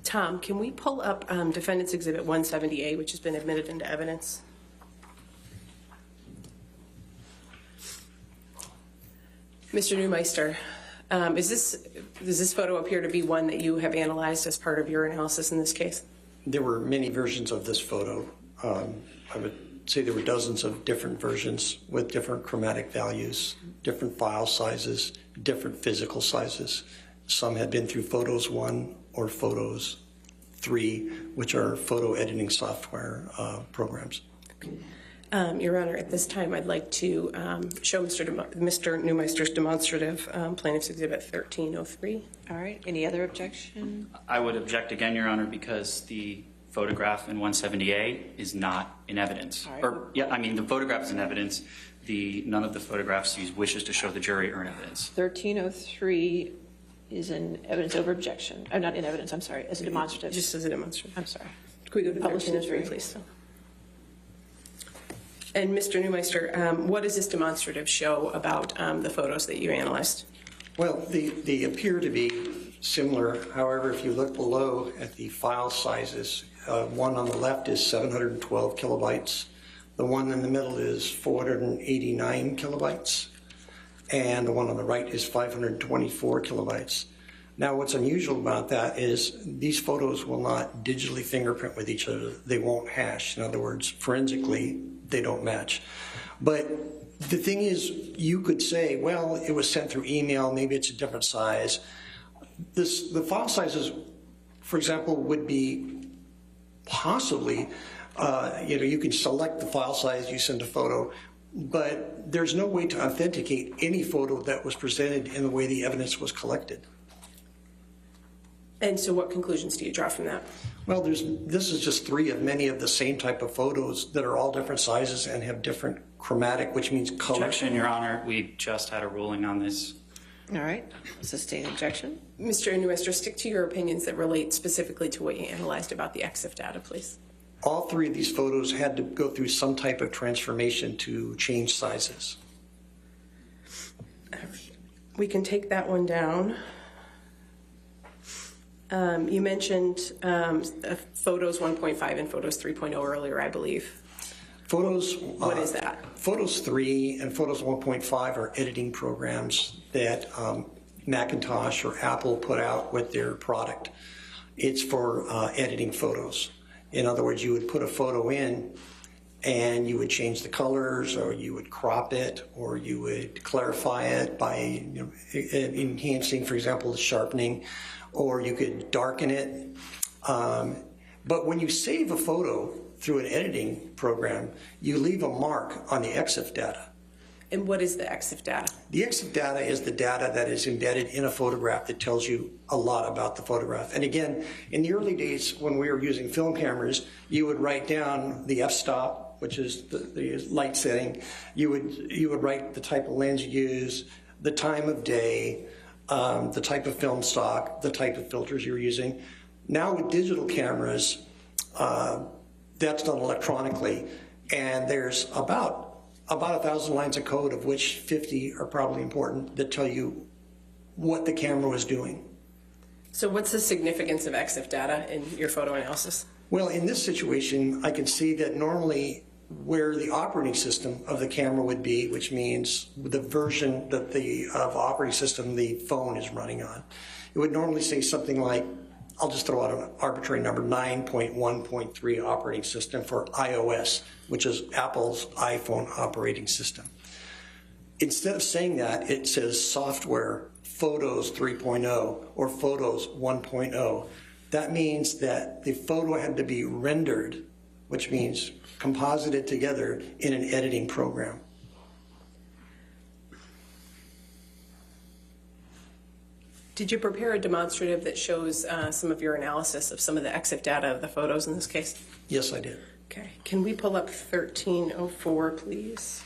Tom, can we pull up Defendant's Exhibit 170A, which has been admitted into evidence? Mr. Neumeister, does this photo appear to be one that you have analyzed as part of your analysis in this case? There were many versions of this photo. I would say there were dozens of different versions with different chromatic values, different file sizes, different physical sizes. Some had been through Photos 1 or Photos 3, which are photo editing software programs. Your Honor, at this time, I'd like to show Mr. Neumeister's demonstrative, Plaintiff's Exhibit 1303. All right. Any other objection? I would object again, Your Honor, because the photograph in 170A is not in evidence. All right. Or, yeah, I mean, the photograph is in evidence. None of the photographs use wishes to show the jury are in evidence. 1303 is in evidence over objection. Not in evidence, I'm sorry, as a demonstrative. Just as a demonstrative. I'm sorry. Could we go to Published 1303, please? And Mr. Neumeister, what does this demonstrative show about the photos that you analyzed? Well, they appear to be similar. However, if you look below at the file sizes, one on the left is 712 kilobytes. The one in the middle is 489 kilobytes. And the one on the right is 524 kilobytes. Now, what's unusual about that is these photos will not digitally fingerprint with each other. They won't hash. In other words, forensically, they don't match. But the thing is, you could say, well, it was sent through email, maybe it's a different size. The file sizes, for example, would be possibly, you can select the file size, you send a photo, but there's no way to authenticate any photo that was presented in the way the evidence was collected. And so what conclusions do you draw from that? Well, this is just three of many of the same type of photos that are all different sizes and have different chromatic, which means color. Objection, Your Honor. We just had a ruling on this. All right. Sustained objection. Mr. Neumeister, stick to your opinions that relate specifically to what you analyzed about the EXIF data, please. All three of these photos had to go through some type of transformation to change sizes. We can take that one down. You mentioned Photos 1.5 and Photos 3.0 earlier, I believe. Photos. What is that? Photos 3 and Photos 1.5 are editing programs that Macintosh or Apple put out with their product. It's for editing photos. In other words, you would put a photo in and you would change the colors, or you would crop it, or you would clarify it by enhancing, for example, the sharpening, or you could darken it. But when you save a photo through an editing program, you leave a mark on the EXIF data. And what is the EXIF data? The EXIF data is the data that is embedded in a photograph that tells you a lot about the photograph. And again, in the early days when we were using film cameras, you would write down the f-stop, which is the light setting. You would write the type of lens you use, the time of day, the type of film stock, the type of filters you're using. Now with digital cameras, that's done electronically, and there's about 1,000 lines of code, of which 50 are probably important, that tell you what the camera was doing. So what's the significance of EXIF data in your photo analysis? Well, in this situation, I can see that normally where the operating system of the camera would be, which means the version that of operating system the phone is running on, it would normally say something like, I'll just throw out an arbitrary number, 9.1.3 operating system for iOS, which is Apple's iPhone operating system. Instead of saying that, it says software Photos 3.0 or Photos 1.0. That means that the photo had to be rendered, which means composited together in an editing program. Did you prepare a demonstrative that shows some of your analysis of some of the EXIF data of the photos in this case? Yes, I did. Okay. Can we pull up 1304, please?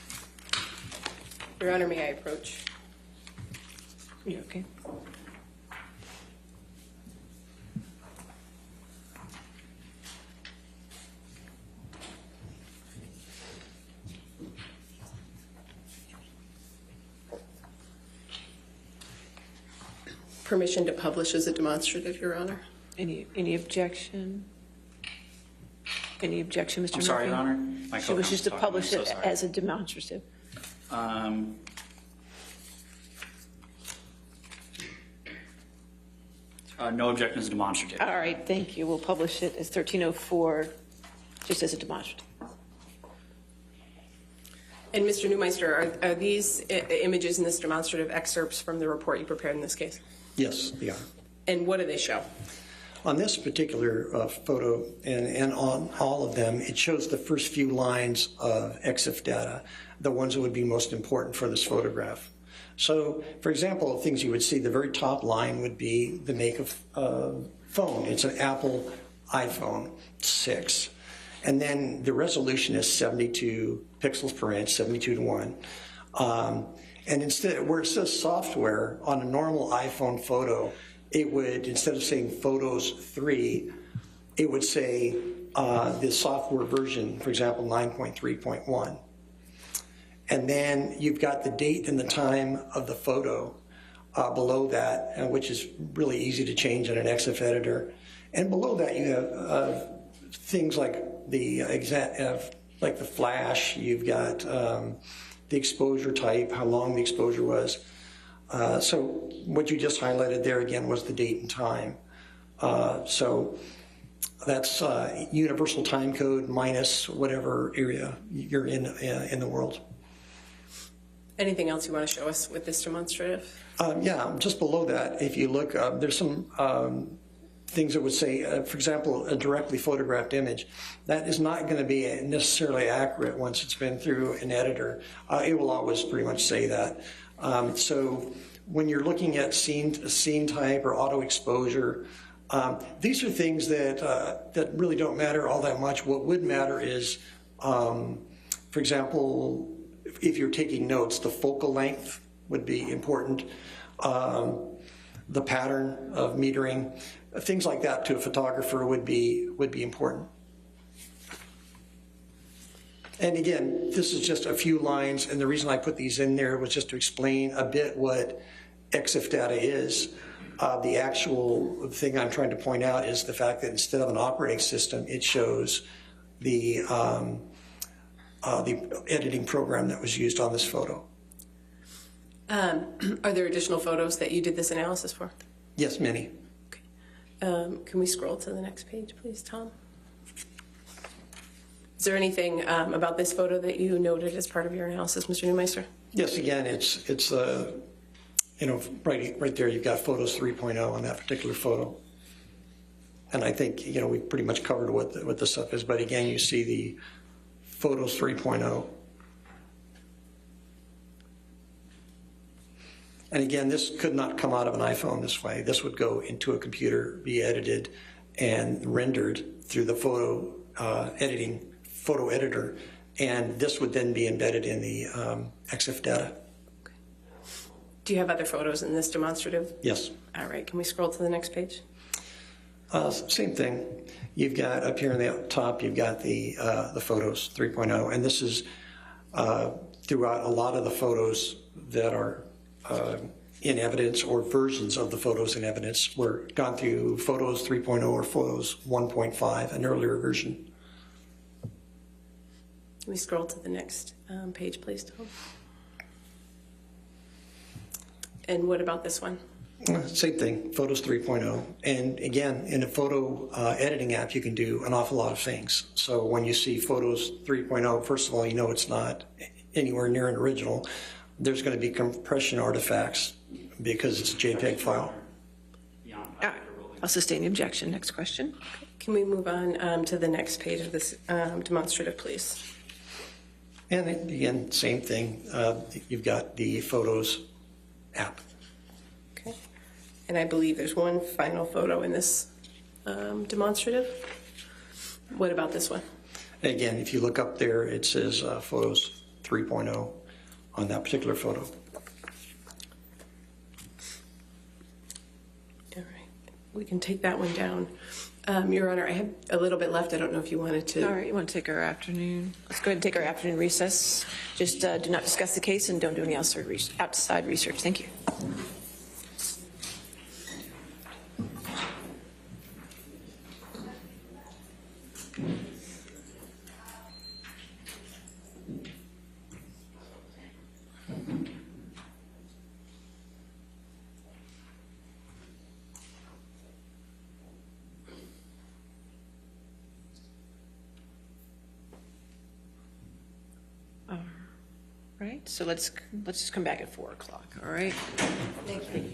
Your Honor, may I approach? You okay? Permission to publish as a demonstrative, Your Honor. Any objection? Any objection, Mr. I'm sorry, Murphy? Your Honor. My She wishes to co-counsel's talking. publish I'm it so sorry. as a demonstrative. No objection as demonstrative. All right, thank you. We'll publish it as 1304, just as a demonstrative. And Mr. Neumeister, are these images in this demonstrative excerpts from the report you prepared in this case? Yes, they are. And what do they show? On this particular photo, and on all of them, it shows the first few lines of EXIF data, the ones that would be most important for this photograph. So, for example, things you would see, the very top line would be the make of phone. It's an Apple iPhone 6. And then the resolution is 72 pixels per inch, 72 to 1. And instead, where it says software on a normal iPhone photo, it would, instead of saying Photos 3, it would say the software version, for example, 9.3.1. And then you've got the date and the time of the photo below that, which is really easy to change in an EXIF editor. And below that, you have things like the like the flash. You've got the exposure type, how long the exposure was. So what you just highlighted there again was the date and time. So that's universal time code minus whatever area you're in the world. Anything else you want to show us with this demonstrative? Yeah, just below that, if you look, there's some things that would say, for example, a directly photographed image. That is not going to be necessarily accurate once it's been through an editor. It will always pretty much say that. So when you're looking at scene type or auto exposure, these are things that really don't matter all that much. What would matter is, for example, if you're taking notes, the focal length would be important. The pattern of metering, things like that to a photographer would be important. And again, this is just a few lines, and the reason I put these in there was just to explain a bit what EXIF data is. The actual thing I'm trying to point out is the fact that instead of an operating system, it shows the editing program that was used on this photo. Are there additional photos that you did this analysis for? Yes, many. Can we scroll to the next page, please, Tom? Is there anything about this photo that you noted as part of your analysis, Mr. Neumeister? Yes, again, it's you know, right there, you've got photos 3.0 on that particular photo. And I think, you know, we pretty much covered what the stuff is, but again, you see the photos 3.0. And again, this could not come out of an iPhone this way. This would go into a computer, be edited and rendered through the photo editor, and this would then be embedded in the EXIF data. Do you have other photos in this demonstrative? Yes. All right, can we scroll to the next page? Same thing. You've got up here in the top, you've got the photos 3.0, and this is throughout a lot of the photos that are in evidence, or versions of the photos in evidence, were gone through photos 3.0 or photos 1.5, an earlier version. Can we scroll to the next page, please, Tom? And what about this one? Same thing, photos 3.0. And again, in a photo editing app, you can do an awful lot of things. So when you see photos 3.0, first of all, you know it's not anywhere near an original. There's going to be compression artifacts because it's a JPEG file. I'll sustain the objection. Next question. Can we move on to the next page of this demonstrative, please? And again, same thing. You've got the photos app. Okay. And I believe there's one final photo in this demonstrative. What about this one? Again, if you look up there, it says photos 3.0 on that particular photo. All right. We can take that one down. Your Honor, I have a little bit left. I don't know if you wanted to. All right, you want to take our afternoon? Let's go ahead and take our afternoon recess. Just do not discuss the case and don't do any outside research. Thank you. Right, so let's just come back at 4 o'clock, all right? Thank you.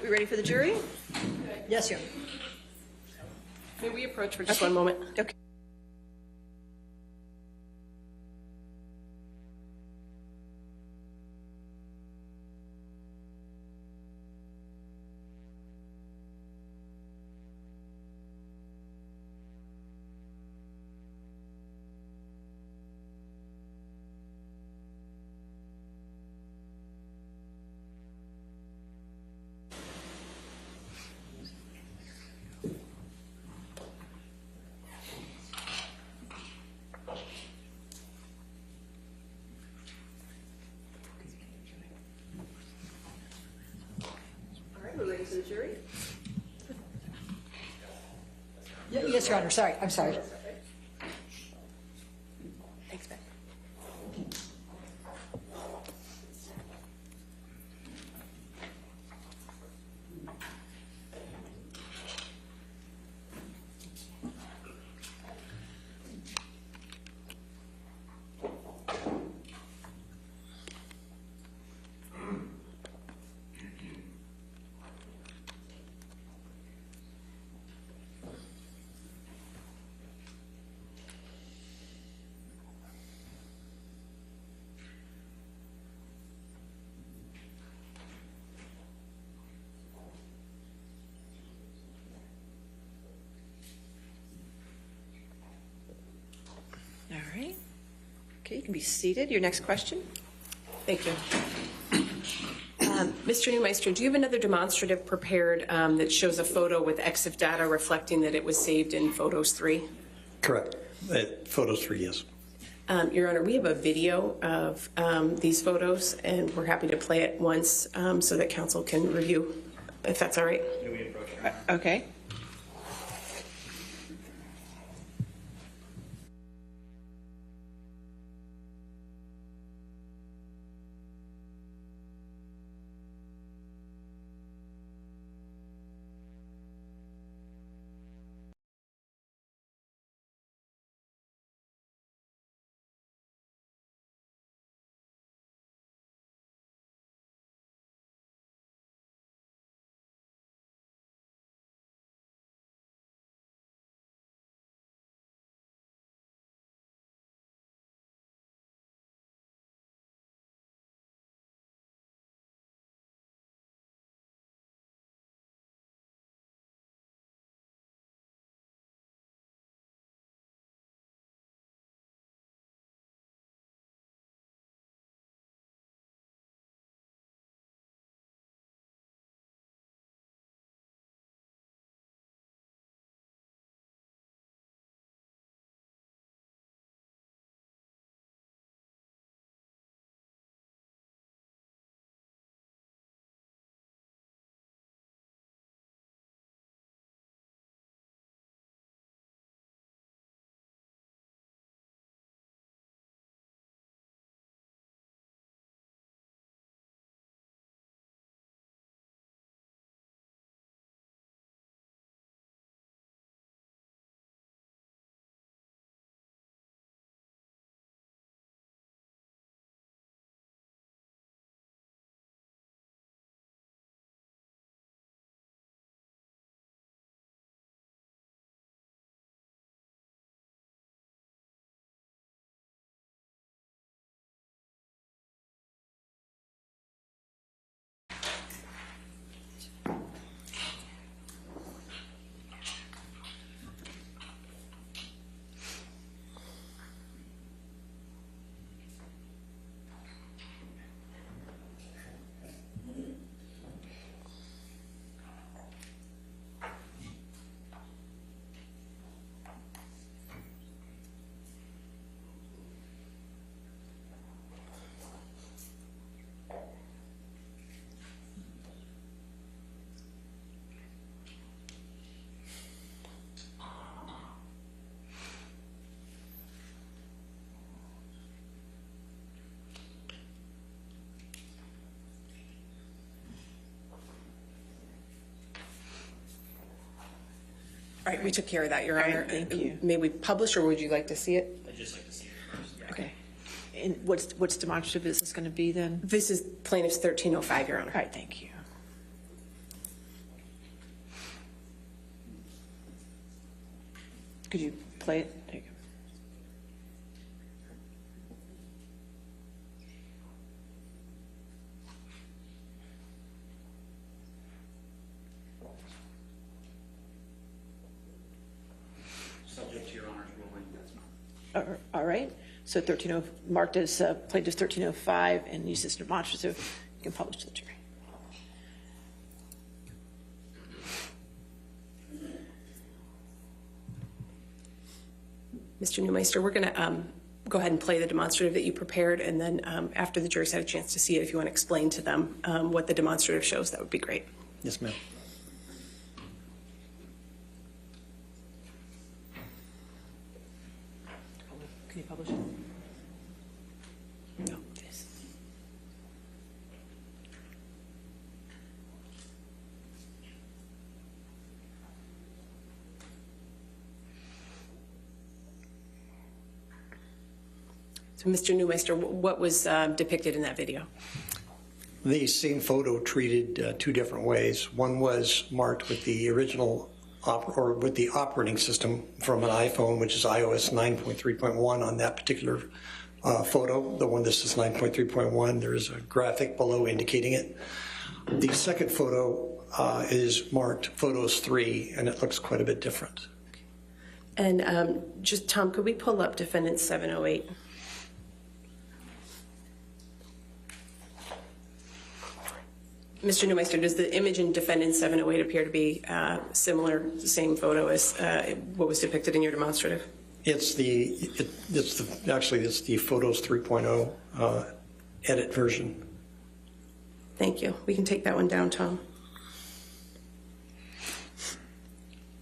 we ready for the jury? Yes, Your Honor. May we approach for just one moment? Okay. We're ready for the jury? Yes, Your Honor. Sorry, I'm sorry. Thanks, Ben. All right. Okay, you can be seated. Your next question? Thank you. Mr. Neumeister, do you have another demonstrative prepared that shows a photo with EXIF data reflecting that it was saved in Photos 3? Correct. Photos 3, yes. Your Honor, we have a video of these photos, and we're happy to play it once so that counsel can review, if that's all right. Okay. All right, we took care of that, Your Honor. All right, thank you. May we publish, or would you like to see it? I'd just like to see it first. Yeah. Okay. And what's demonstrative is this going to be then? This is plaintiff's 1305, Your Honor. All right, thank you. Could you play it? There you go. Subject to Your Honor's ruling, that's not. All right. So 13, marked as plaintiff's 1305 and used as demonstrative. You can publish to the jury. Mr. Neumeister, we're going to go ahead and play the demonstrative that you prepared, and then after the jury's had a chance to see it, if you want to explain to them what the demonstrative shows, that would be great. Yes, ma'am. Can you publish it? No, this. So, Mr. Neumeister, what was depicted in that video? The same photo treated two different ways. One was marked with the original with the operating system from an iPhone, which is iOS 9.3.1 on that particular photo. The one this is 9.3.1, there is a graphic below indicating it. The second photo is marked Photos 3, and it looks quite a bit different. And just, Tom, could we pull up Defendant 708? Mr. Neumeister, does the image in Defendant 708 appear to be similar, the same photo as what was depicted in your demonstrative? It's the Photos 3.0 edit version. Thank you. We can take that one down, Tom.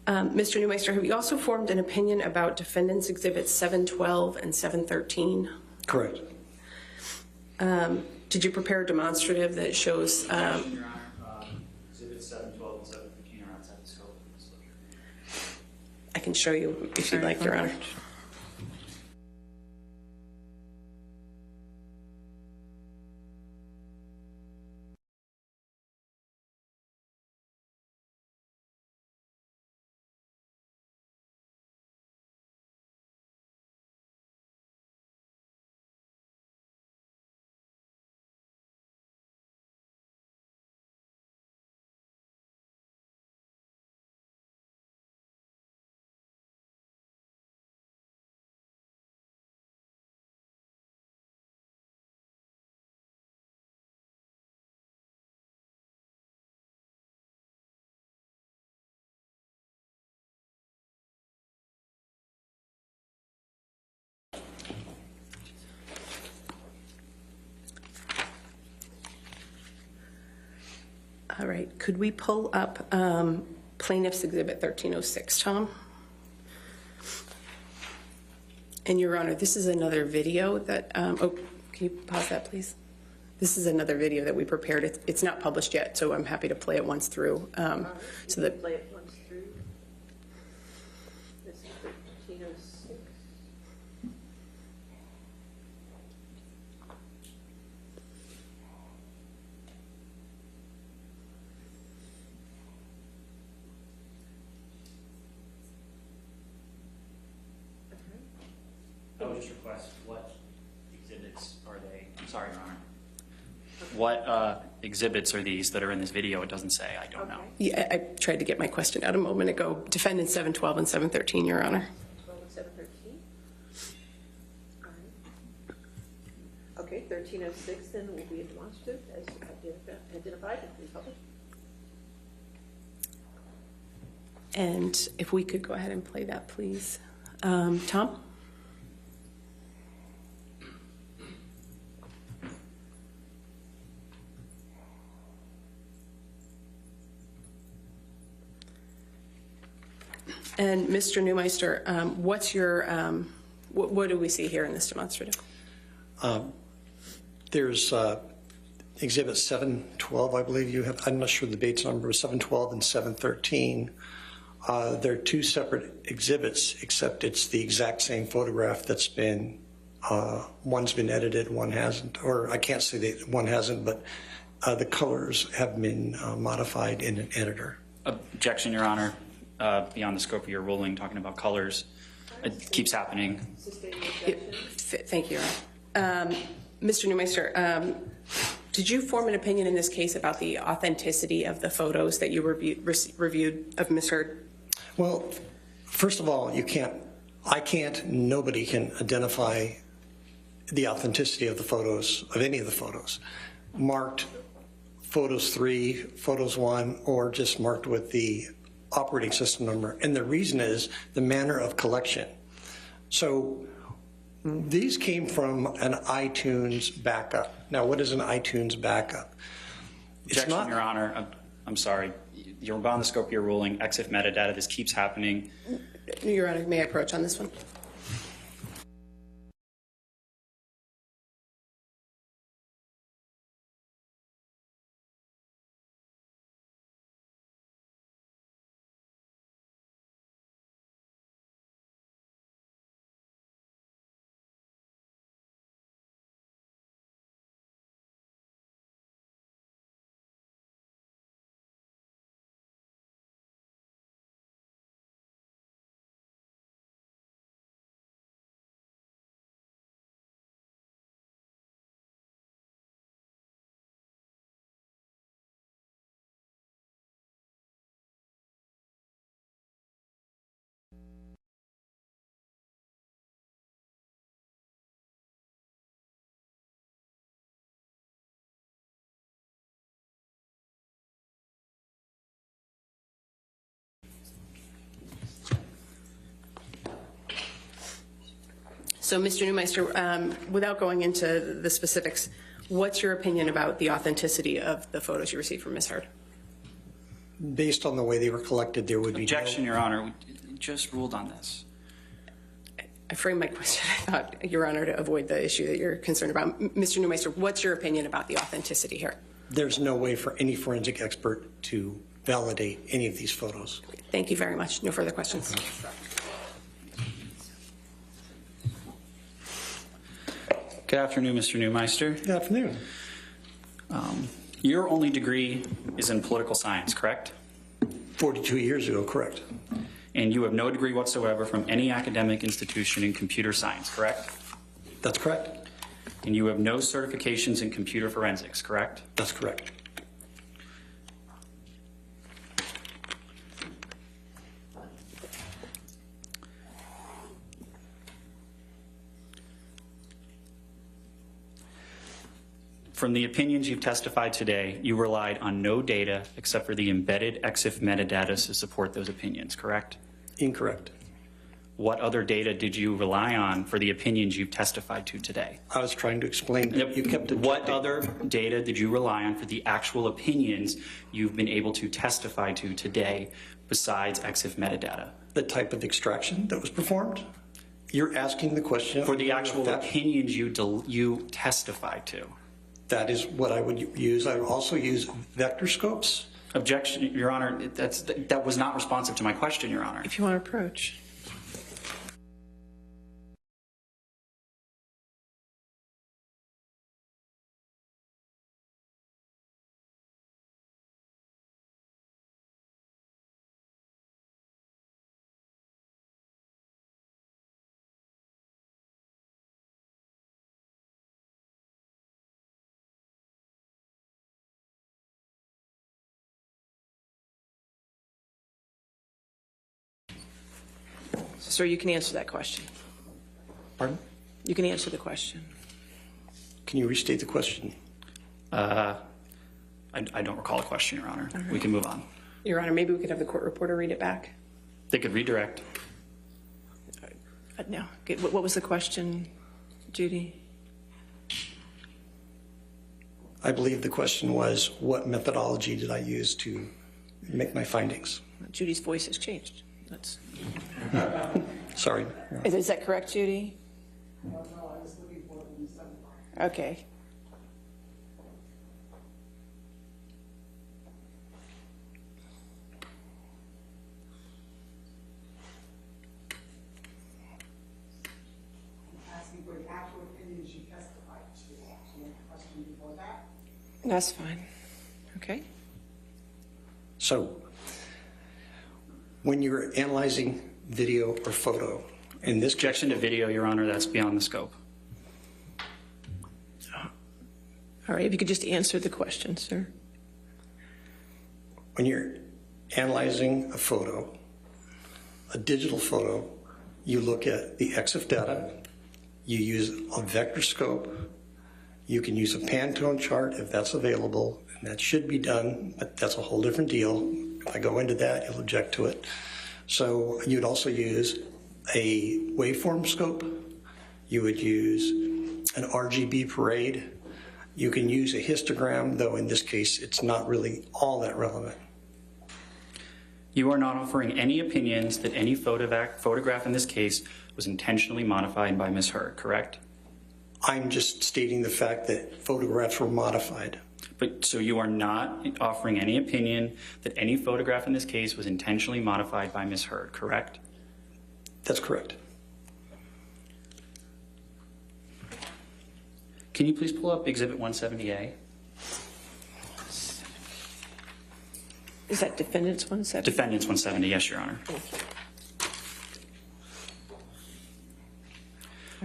Mr. Neumeister, have you also formed an opinion about Defendants Exhibits 712 and 713? Correct. Did you prepare a demonstrative that shows? Your Honor, Exhibits 712 and 713 are outside the scope of disclosure. I can show you if you'd like, Your Honor. All right, could we pull up Plaintiff's Exhibit 1306, Tom? And Your Honor, this is another video that, oh, can you pause that, please? This is another video that we prepared. It's not published yet, so I'm happy to play it once through. So that Play it once through. This is 1306. I would just request, what exhibits are they? I'm sorry, Your Honor. What exhibits are these that are in this video? It doesn't say. I don't know. Yeah, I tried to get my question out a moment ago. Defendants 712 and 713, Your Honor. 12 and 713. All right. Okay, 1306 then will be a demonstrative as identified and be published. And if we could go ahead and play that, please. Tom? And Mr. Neumeister, what's your, what do we see here in this demonstrative? There's Exhibit 712, I believe you have. I'm not sure the date's number, 712 and 713. They're two separate exhibits, except it's the exact same photograph that's been, one's been edited, one hasn't. Or I can't say that one hasn't, but the colors have been modified in an editor. Objection, Your Honor. beyond the scope of your ruling, talking about colors. It keeps happening. Thank you, Your Honor. Mr. Neumeister, did you form an opinion in this case about the authenticity of the photos that you reviewed of Ms. Heard? Well, first of all, nobody can identify the authenticity of the photos, of any of the photos, marked photos 3, photos 1, or just marked with the operating system number. And the reason is the manner of collection. So these came from an iTunes backup. Now, what is an iTunes backup? Objection, Your Honor. I'm sorry. You're beyond the scope of your ruling. EXIF metadata, this keeps happening. Your Honor, may I approach on this one? So, Mr. Neumeister, without going into the specifics, what's your opinion about the authenticity of the photos you received from Ms. Heard? Based on the way they were collected, there would be Objection, Your Honor. We just ruled on this. I framed my question, I thought, Your Honor, to avoid the issue that you're concerned about. Mr. Neumeister, what's your opinion about the authenticity here? There's no way for any forensic expert to validate any of these photos. Thank you very much. No further questions. Good afternoon, Mr. Neumeister. Good afternoon. Your only degree is in political science, correct? 42 years ago, correct. And you have no degree whatsoever from any academic institution in computer science, correct? That's correct. And you have no certifications in computer forensics, correct? That's correct. From the opinions you've testified today, you relied on no data except for the embedded EXIF metadata to support those opinions, correct? Incorrect. What other data did you rely on for the opinions you've testified to today? I was trying to explain that you kept it. What other data did you rely on for the actual opinions you've been able to testify to today besides EXIF metadata? The type of extraction that was performed? You're asking the question. For the actual opinions you testified to. That is what I would use. I would also use vector scopes. Objection, Your Honor. That was not responsive to my question, Your Honor. If you want to approach. Sir, you can answer that question. Pardon? You can answer the question. Can you restate the question? I don't recall a question, Your Honor. We can move on. Your Honor, maybe we could have the court reporter read it back. They could redirect. No. Okay, what was the question, Judy? I believe the question was, what methodology did I use to make my findings? Judy's voice has changed. That's... Sorry. Is that correct, Judy? Okay. Asking for the actual opinions you testified to. Question before that? That's fine. Okay. So, When you're analyzing video or photo, in this Objection to video, Your Honor, that's beyond the scope. All right, if you could just answer the question, sir. when you're analyzing a photo, a digital photo, you look at the EXIF data, you use a vector scope, you can use a Pantone chart if that's available, and that should be done, but that's a whole different deal. If I go into that, you'll object to it. So you'd also use a waveform scope, you would use an RGB parade, you can use a histogram, though in this case it's not really all that relevant. You are not offering any opinions that any photograph in this case was intentionally modified by Ms. Heard, correct? I'm just stating the fact that photographs were modified. But so you are not offering any opinion that any photograph in this case was intentionally modified by Ms. Heard, correct? That's correct. Can you please pull up Exhibit 170A? Is that Defendants 170? Defendants 170, yes, Your Honor.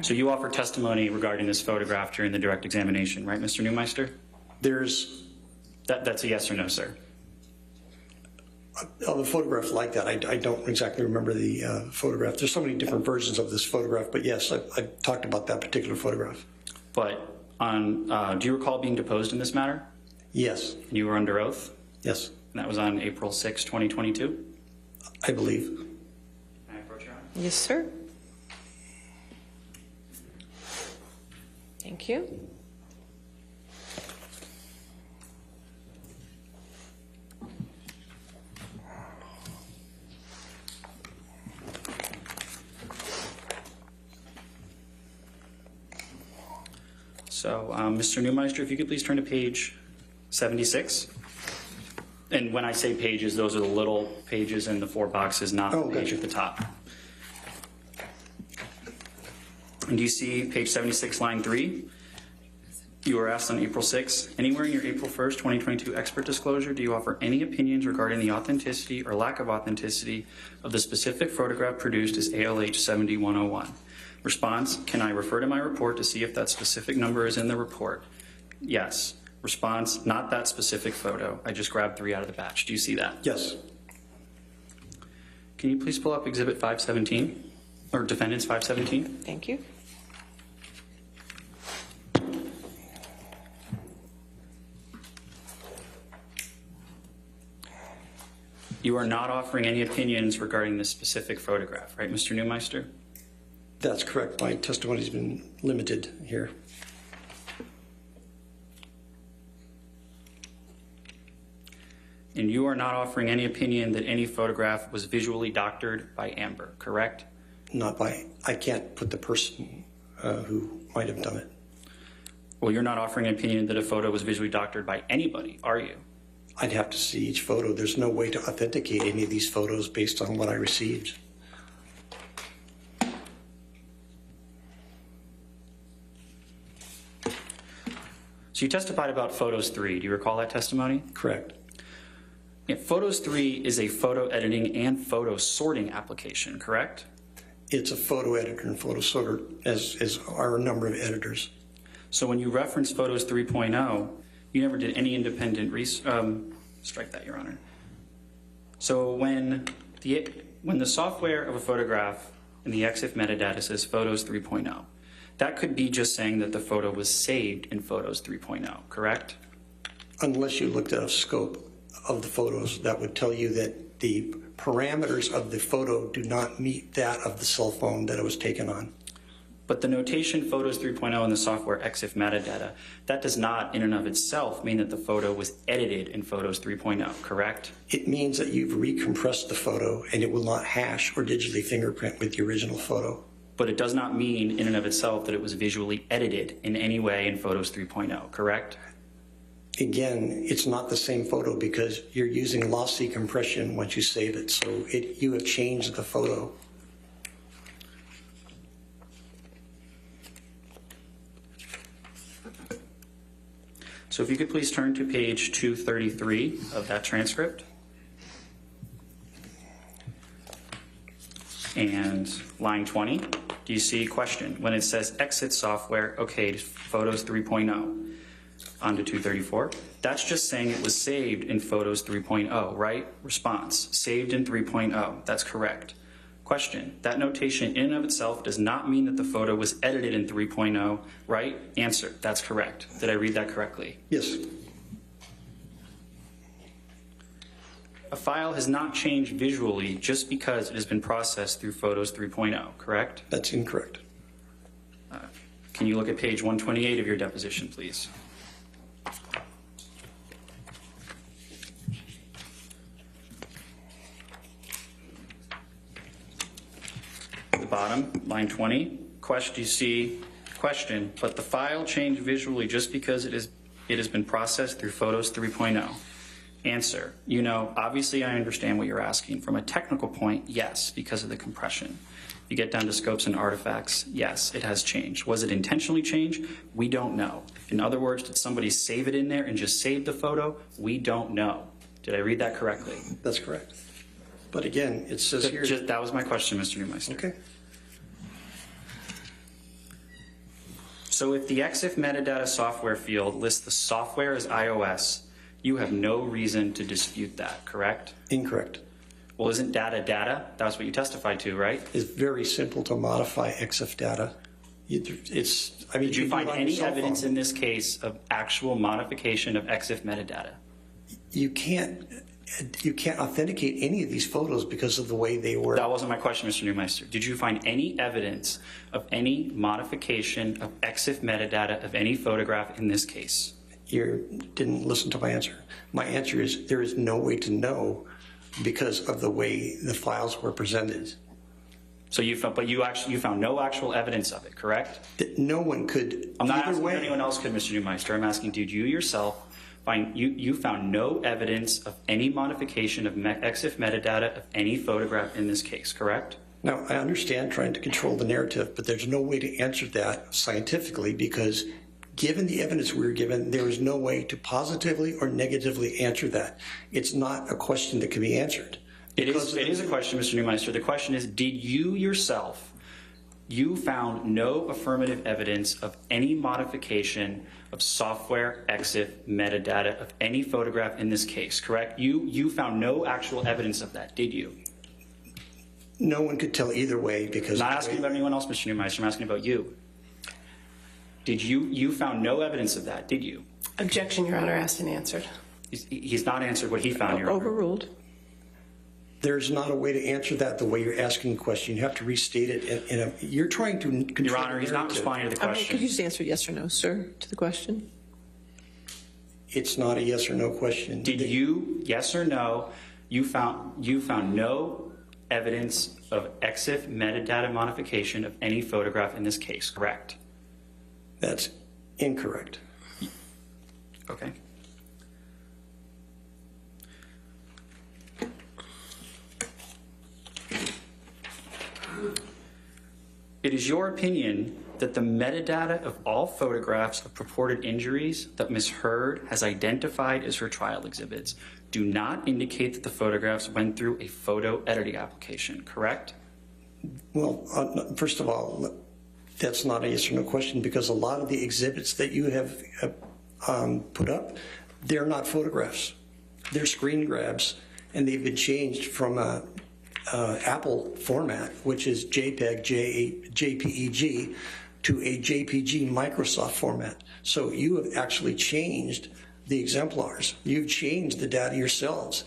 So you offered testimony regarding this photograph during the direct examination, right, Mr. Neumeister? That's a yes or no, sir. Of a photograph like that, I don't exactly remember the photograph. There's so many different versions of this photograph, but yes, I talked about that particular photograph. But do you recall being deposed in this matter? Yes. And you were under oath? Yes. And that was on April 6, 2022? I believe. Can I approach Your Honor? Yes, sir. Thank you. So, Mr. Neumeister, if you could please turn to page 76. And when I say pages, those are the little pages in the 4 boxes, not the page at the top. And do you see page 76, line 3? You were asked on April 6, anywhere in your April 1st, 2022 expert disclosure, do you offer any opinions regarding the authenticity or lack of authenticity of the specific photograph produced as ALH 7101? Response, can I refer to my report to see if that specific number is in the report? Yes. Response, not that specific photo. I just grabbed 3 out of the batch. Do you see that? Yes. Can you please pull up Exhibit 517, or Defendants 517? Thank you. You are not offering any opinions regarding this specific photograph, right, Mr. Neumeister? That's correct. My testimony has been limited here. And you are not offering any opinion that any photograph was visually doctored by Amber, correct? Not by, I can't put the person who might have done it. Well, you're not offering an opinion that a photo was visually doctored by anybody, are you? I'd have to see each photo. There's no way to authenticate any of these photos based on what I received. So you testified about Photos 3. Do you recall that testimony? Correct. Yeah, Photos 3 is a photo editing and photo sorting application, correct? It's a photo editor and photo sorter, as are a number of editors. So when you reference Photos 3.0, you never did any independent strike that, Your Honor. So when the software of a photograph in the EXIF metadata says Photos 3.0, that could be just saying that the photo was saved in Photos 3.0, correct? Unless you looked at a scope of the photos, that would tell you that the parameters of the photo do not meet that of the cell phone that it was taken on. But the notation Photos 3.0 in the software EXIF metadata, that does not in and of itself mean that the photo was edited in Photos 3.0, correct? It means that you've recompressed the photo and it will not hash or digitally fingerprint with the original photo. But it does not mean in and of itself that it was visually edited in any way in Photos 3.0, correct? Again, it's not the same photo because you're using lossy compression once you save it, so you have changed the photo. So if you could please turn to page 233 of that transcript. And line 20, do you see question? When it says exit software, okay, Photos 3.0, on to 234. That's just saying it was saved in Photos 3.0, right? Response, saved in 3.0. That's correct. Question, that notation in and of itself does not mean that the photo was edited in 3.0, right? Answer, that's correct. Did I read that correctly? Yes. A file has not changed visually just because it has been processed through Photos 3.0, correct? That's incorrect. Can you look at page 128 of your deposition, please? The bottom, line 20, question, you see, question, but the file changed visually just because it has been processed through Photos 3.0. Answer, you know, obviously I understand what you're asking. From a technical point, yes, because of the compression. You get down to scopes and artifacts, yes, it has changed. Was it intentionally changed? We don't know. In other words, did somebody save it in there and just save the photo? We don't know. Did I read that correctly? That's correct. But again, it says here... That was my question, Mr. Neumeister. Okay. So if the EXIF metadata software field lists the software as iOS, you have no reason to dispute that, correct? Incorrect. Well, isn't data data? That's what you testified to, right? It's very simple to modify EXIF data. Did you find any evidence in this case of actual modification of EXIF metadata? You can't authenticate any of these photos because of the way they were. That wasn't my question, Mr. Neumeister. Did you find any evidence of any modification of EXIF metadata of any photograph in this case? You didn't listen to my answer. My answer is there is no way to know because of the way the files were presented. So you found no actual evidence of it, correct? That no one could. I'm not asking if anyone else could, Mr. Neumeister. I'm asking, did you yourself you found no evidence of any modification of EXIF metadata of any photograph in this case, correct? Now, I understand trying to control the narrative, but there's no way to answer that scientifically because given the evidence we were given, there is no way to positively or negatively answer that. It's not a question that can be answered. It is a question, Mr. Neumeister. The question is, did you yourself, you found no affirmative evidence of any modification of software EXIF metadata of any photograph in this case, correct? You found no actual evidence of that, did you? No one could tell either way because... I'm not asking about anyone else, Mr. Neumeister. I'm asking about you. Did you found no evidence of that, did you? Objection, Your Honor, asked and answered. He's not answered what he found, Your Honor. Overruled. There's not a way to answer that the way you're asking the question. You have to restate it. You're trying to control Your Honor, he's not responding to the question. Could you just answer yes or no, sir, to the question? It's not a yes or no question. Did you, yes or no, you found no evidence of EXIF metadata modification of any photograph in this case, correct? That's incorrect. Okay. It is your opinion that the metadata of all photographs of purported injuries that Ms. Heard has identified as her trial exhibits do not indicate that the photographs went through a photo editing application, correct? Well, first of all, that's not a yes or no question because a lot of the exhibits that you have put up, they're not photographs. They're screen grabs, and they've been changed from a Apple format, which is JPEG, JPEG, to a JPG Microsoft format. So you have actually changed the exemplars. You've changed the data yourselves.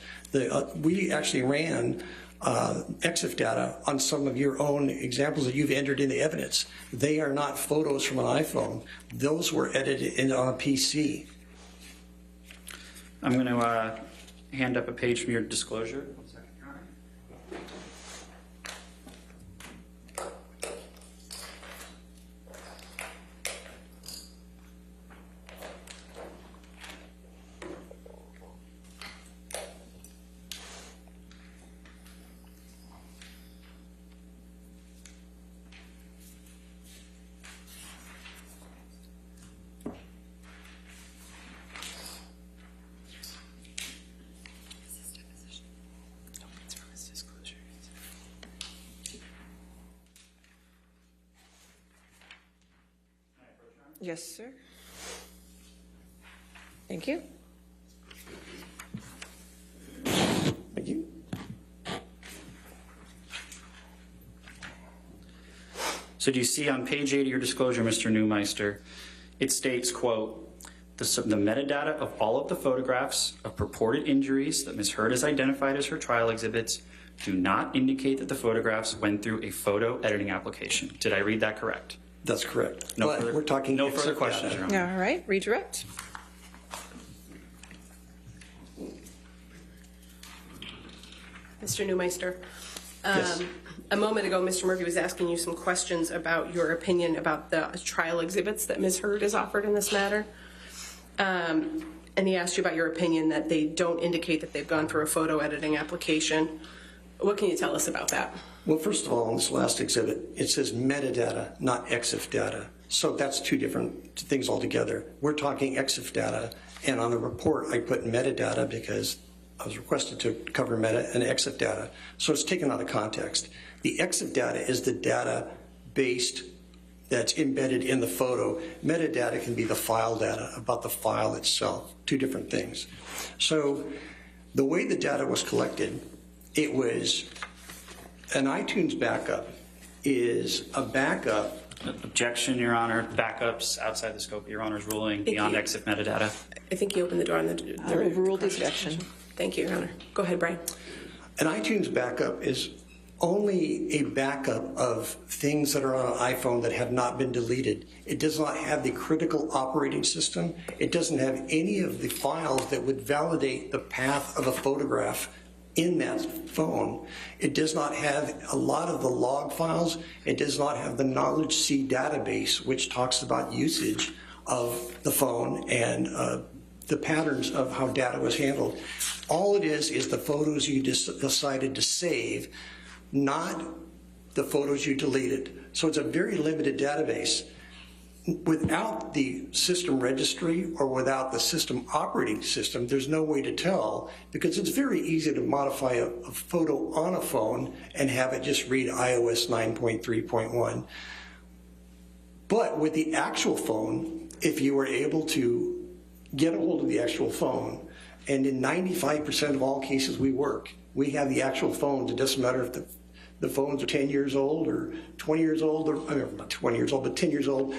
We actually ran EXIF data on some of your own examples that you've entered in the evidence. They are not photos from an iPhone. Those were edited on a PC. I'm going to hand up a page from your disclosure. Yes, sir. Thank you. Thank you. So do you see on page 8 of your disclosure, Mr. Neumeister, it states, quote, the metadata of all of the photographs of purported injuries that Ms. Heard has identified as her trial exhibits do not indicate that the photographs went through a photo editing application. Did I read that correct? That's correct. No But further, we're talking no further except questions, data. Your Honor. All right, redirect. Mr. Neumeister, Yes. a moment ago, Mr. Murphy was asking you some questions about your opinion about the trial exhibits that Ms. Heard has offered in this matter. And he asked you about your opinion that they don't indicate that they've gone through a photo editing application. What can you tell us about that? Well, first of all, on this last exhibit, it says metadata, not EXIF data. So that's two different things altogether. We're talking EXIF data, and on the report, I put metadata because I was requested to cover meta and EXIF data. So it's taken out of context. The EXIF data is the data based that's embedded in the photo. Metadata can be the file data about the file itself, two different things. So the way the data was collected, it was an iTunes backup is a backup. Objection, Your Honor. Backups outside the scope of Your Honor's ruling beyond EXIF metadata. I think you opened the door on the overruled the objection. Thank you, Your Honor. Go ahead, Brian. An iTunes backup is only a backup of things that are on an iPhone that have not been deleted. It does not have the critical operating system. It doesn't have any of the files that would validate the path of a photograph in that phone. It does not have a lot of the log files. It does not have the Knowledge C database, which talks about usage of the phone and the patterns of how data was handled. All it is the photos you decided to save, not the photos you deleted. So it's a very limited database. Without the system registry or without the system operating system, there's no way to tell, because it's very easy to modify a photo on a phone and have it just read iOS 9.3.1. But with the actual phone, if you were able to get a hold of the actual phone, and in 95% of all cases we work, we have the actual phones. It doesn't matter if the phones are 10 years old or 20 years old, or not 20 years old, but 10 years old.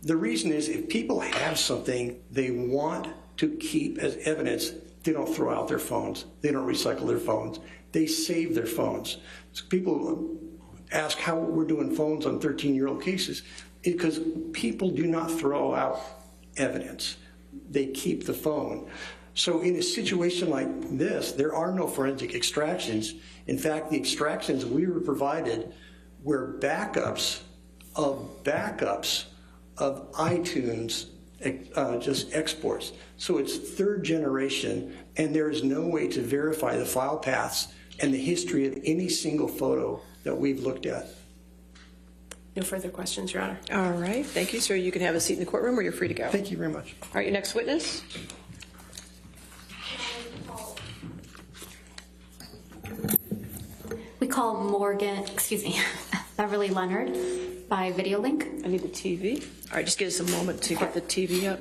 The reason is if people have something they want to keep as evidence, they don't throw out their phones. They don't recycle their phones. They save their phones. So people ask how we're doing phones on 13-year-old cases. Because people do not throw out evidence. They keep the phone. So in a situation like this, there are no forensic extractions. In fact, the extractions we were provided were backups of iTunes, just exports. So it's third generation, and there is no way to verify the file paths and the history of any single photo that we've looked at. No further questions, Your Honor. All right, thank you, sir. You can have a seat in the courtroom or you're free to go. Thank you very much. All right, your next witness. We call Beverly Leonard by video link. I need the TV. All right, just give us a moment to get the TV up.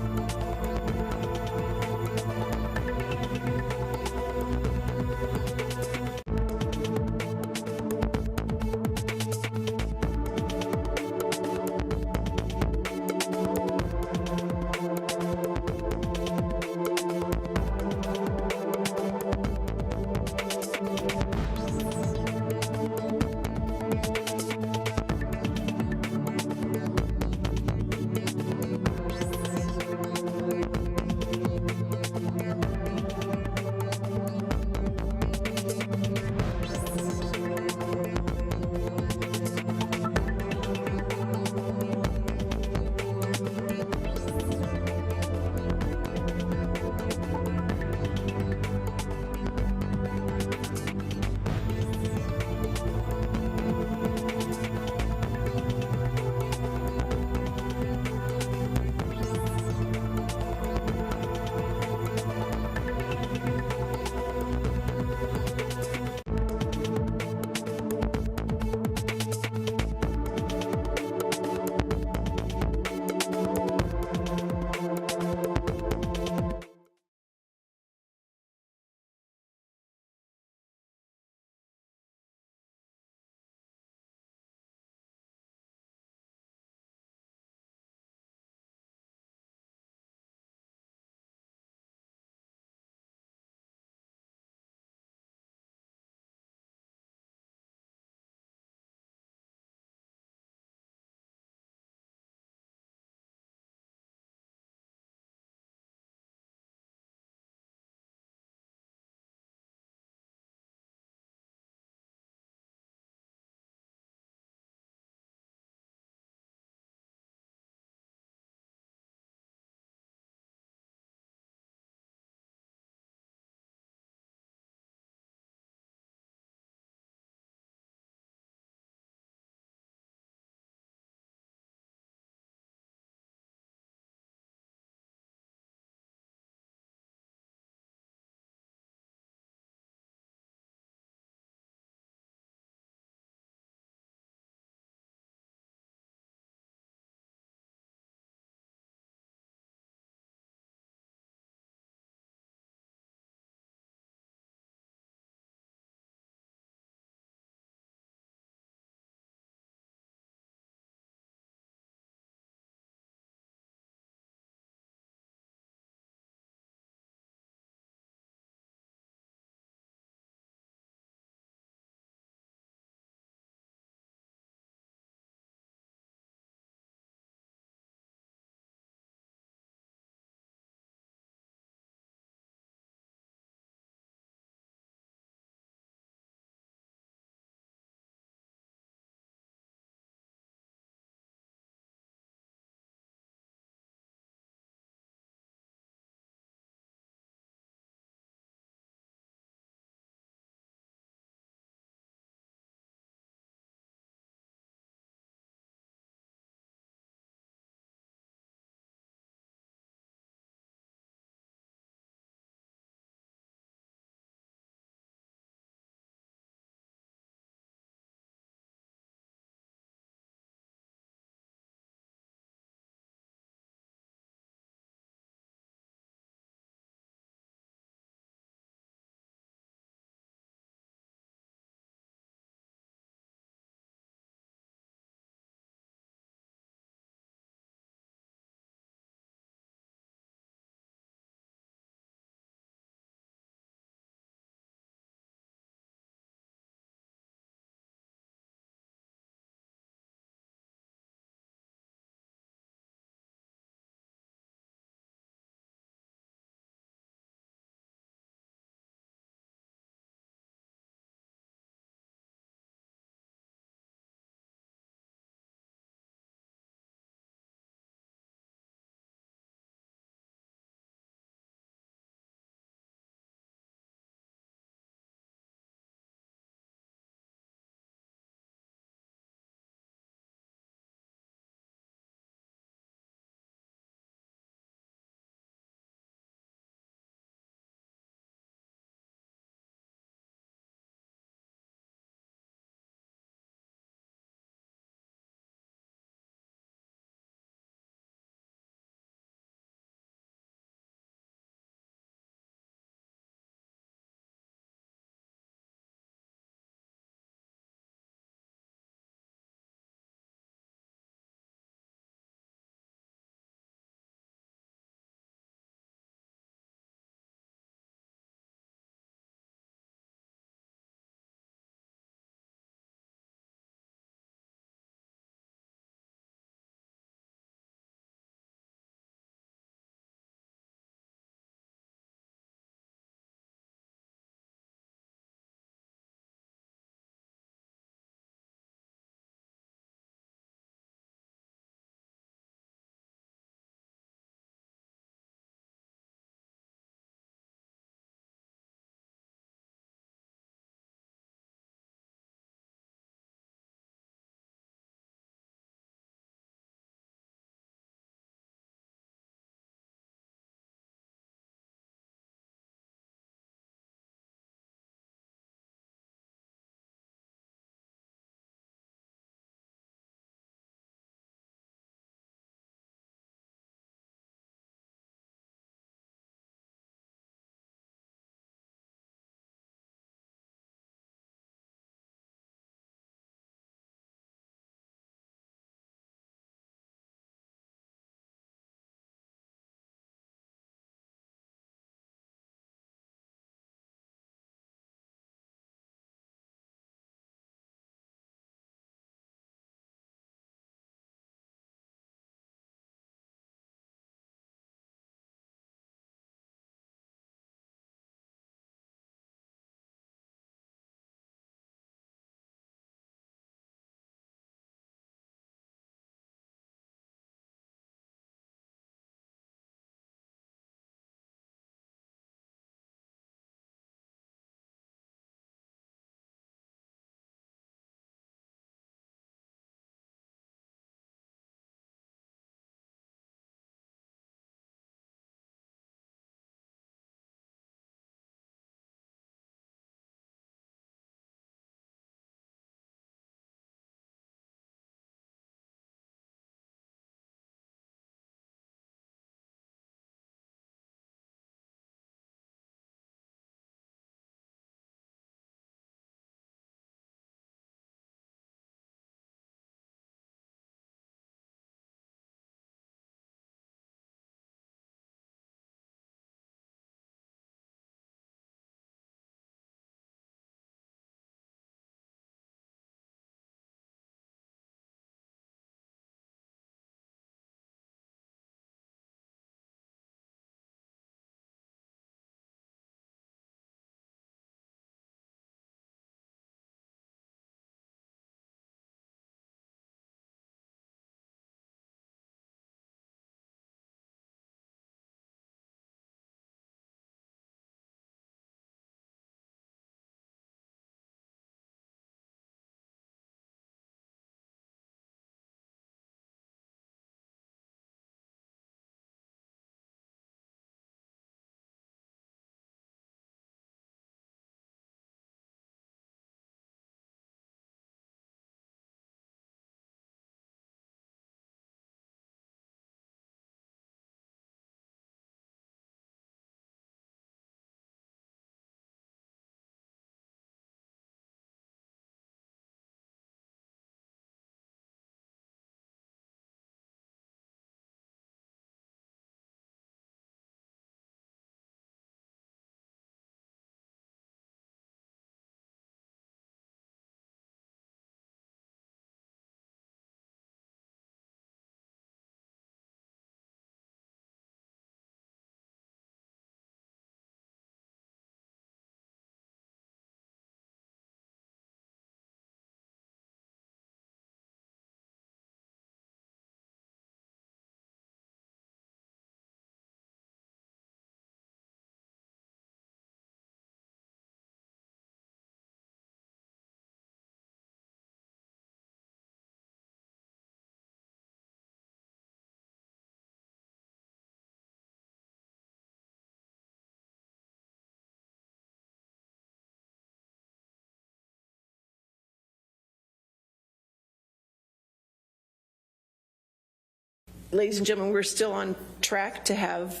ladies and gentlemen, we're still on track to have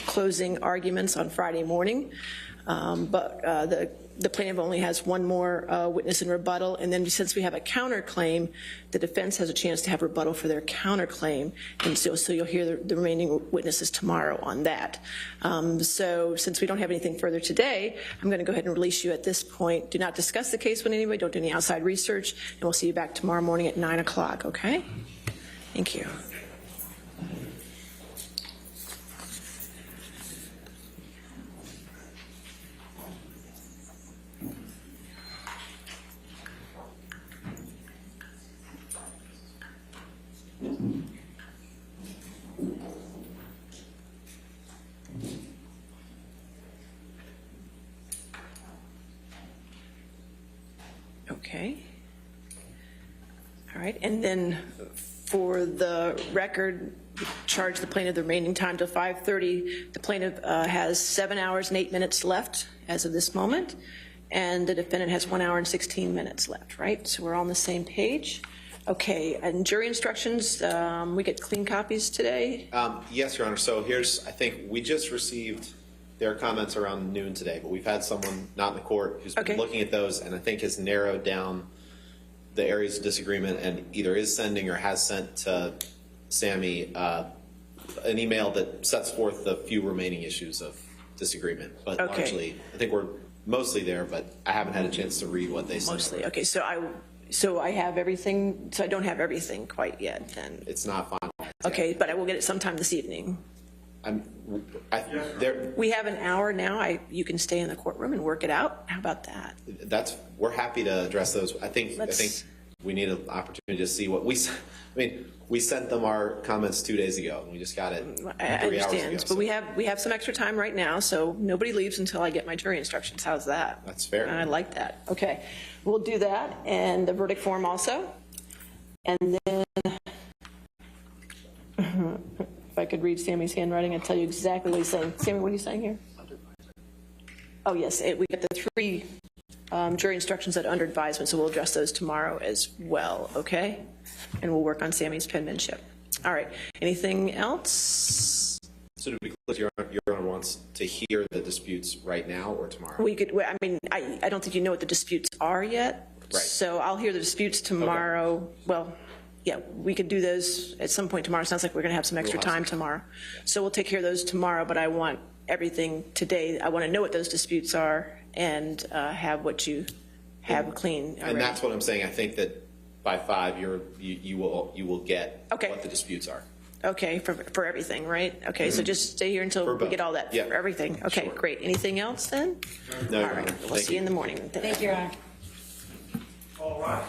closing arguments on Friday morning, but the plaintiff only has one more witness in rebuttal, and then since we have a counterclaim, the defense has a chance to have rebuttal for their counterclaim, and so you'll hear the remaining witnesses tomorrow on that. So since we don't have anything further today, I'm going to go ahead and release you at this point. Do not discuss the case with anybody, don't do any outside research, and we'll see you back tomorrow morning at 9 o'clock, okay? Thank you. Okay. All right, and then for the record, charge the plaintiff the remaining time till 5:30. The plaintiff has 7 hours and 8 minutes left as of this moment, and the defendant has 1 hour and 16 minutes left, right? So we're all on the same page. Okay, and jury instructions, we get clean copies today? Yes, Your Honor. So I think we just received their comments around noon today, but we've had someone not in the court who's been looking at those and I think has narrowed down the areas of disagreement and either is sending or has sent to Sammy an email that sets forth the few remaining issues of disagreement. But largely, I think we're mostly there, but I haven't had a chance to read what they said. Mostly, okay. So I have everything, so I don't have everything quite yet then? It's not final. Okay, but I will get it sometime this evening. We have an hour now. You can stay in the courtroom and work it out. How about that? We're happy to address those. I think we need an opportunity to see what we sent them our comments 2 days ago, and we just got it 3 I hours understand, ago. but we have some extra time right now, so nobody leaves until I get my jury instructions. How's that? That's fair. I like that. Okay, we'll do that, and the verdict form also. And then, if I could read Sammy's handwriting, I'd tell you exactly what he's saying. Sammy, what are you saying here? Oh, yes, we got the 3 jury instructions that are under advisement, so we'll address those tomorrow as well, okay? And we'll work on Sammy's penmanship. All right, anything else? So to be clear, Your Honor wants to hear the disputes right now or tomorrow? I don't think you know what the disputes are yet. Right. So I'll hear the disputes tomorrow. Okay. Well, yeah, we could do those at some point tomorrow. Sounds like we're going to have some extra time tomorrow. So we'll take care of those tomorrow, but I want everything today. I want to know what those disputes are and have what you have clean already. And that's what I'm saying. I think that by 5, you will get what the disputes are. Okay, for everything, right? Okay, so just stay here until we get all that for everything. Okay, great. Anything else then? No, all right, we'll see you in the morning. Thank you, Your Honor. All right.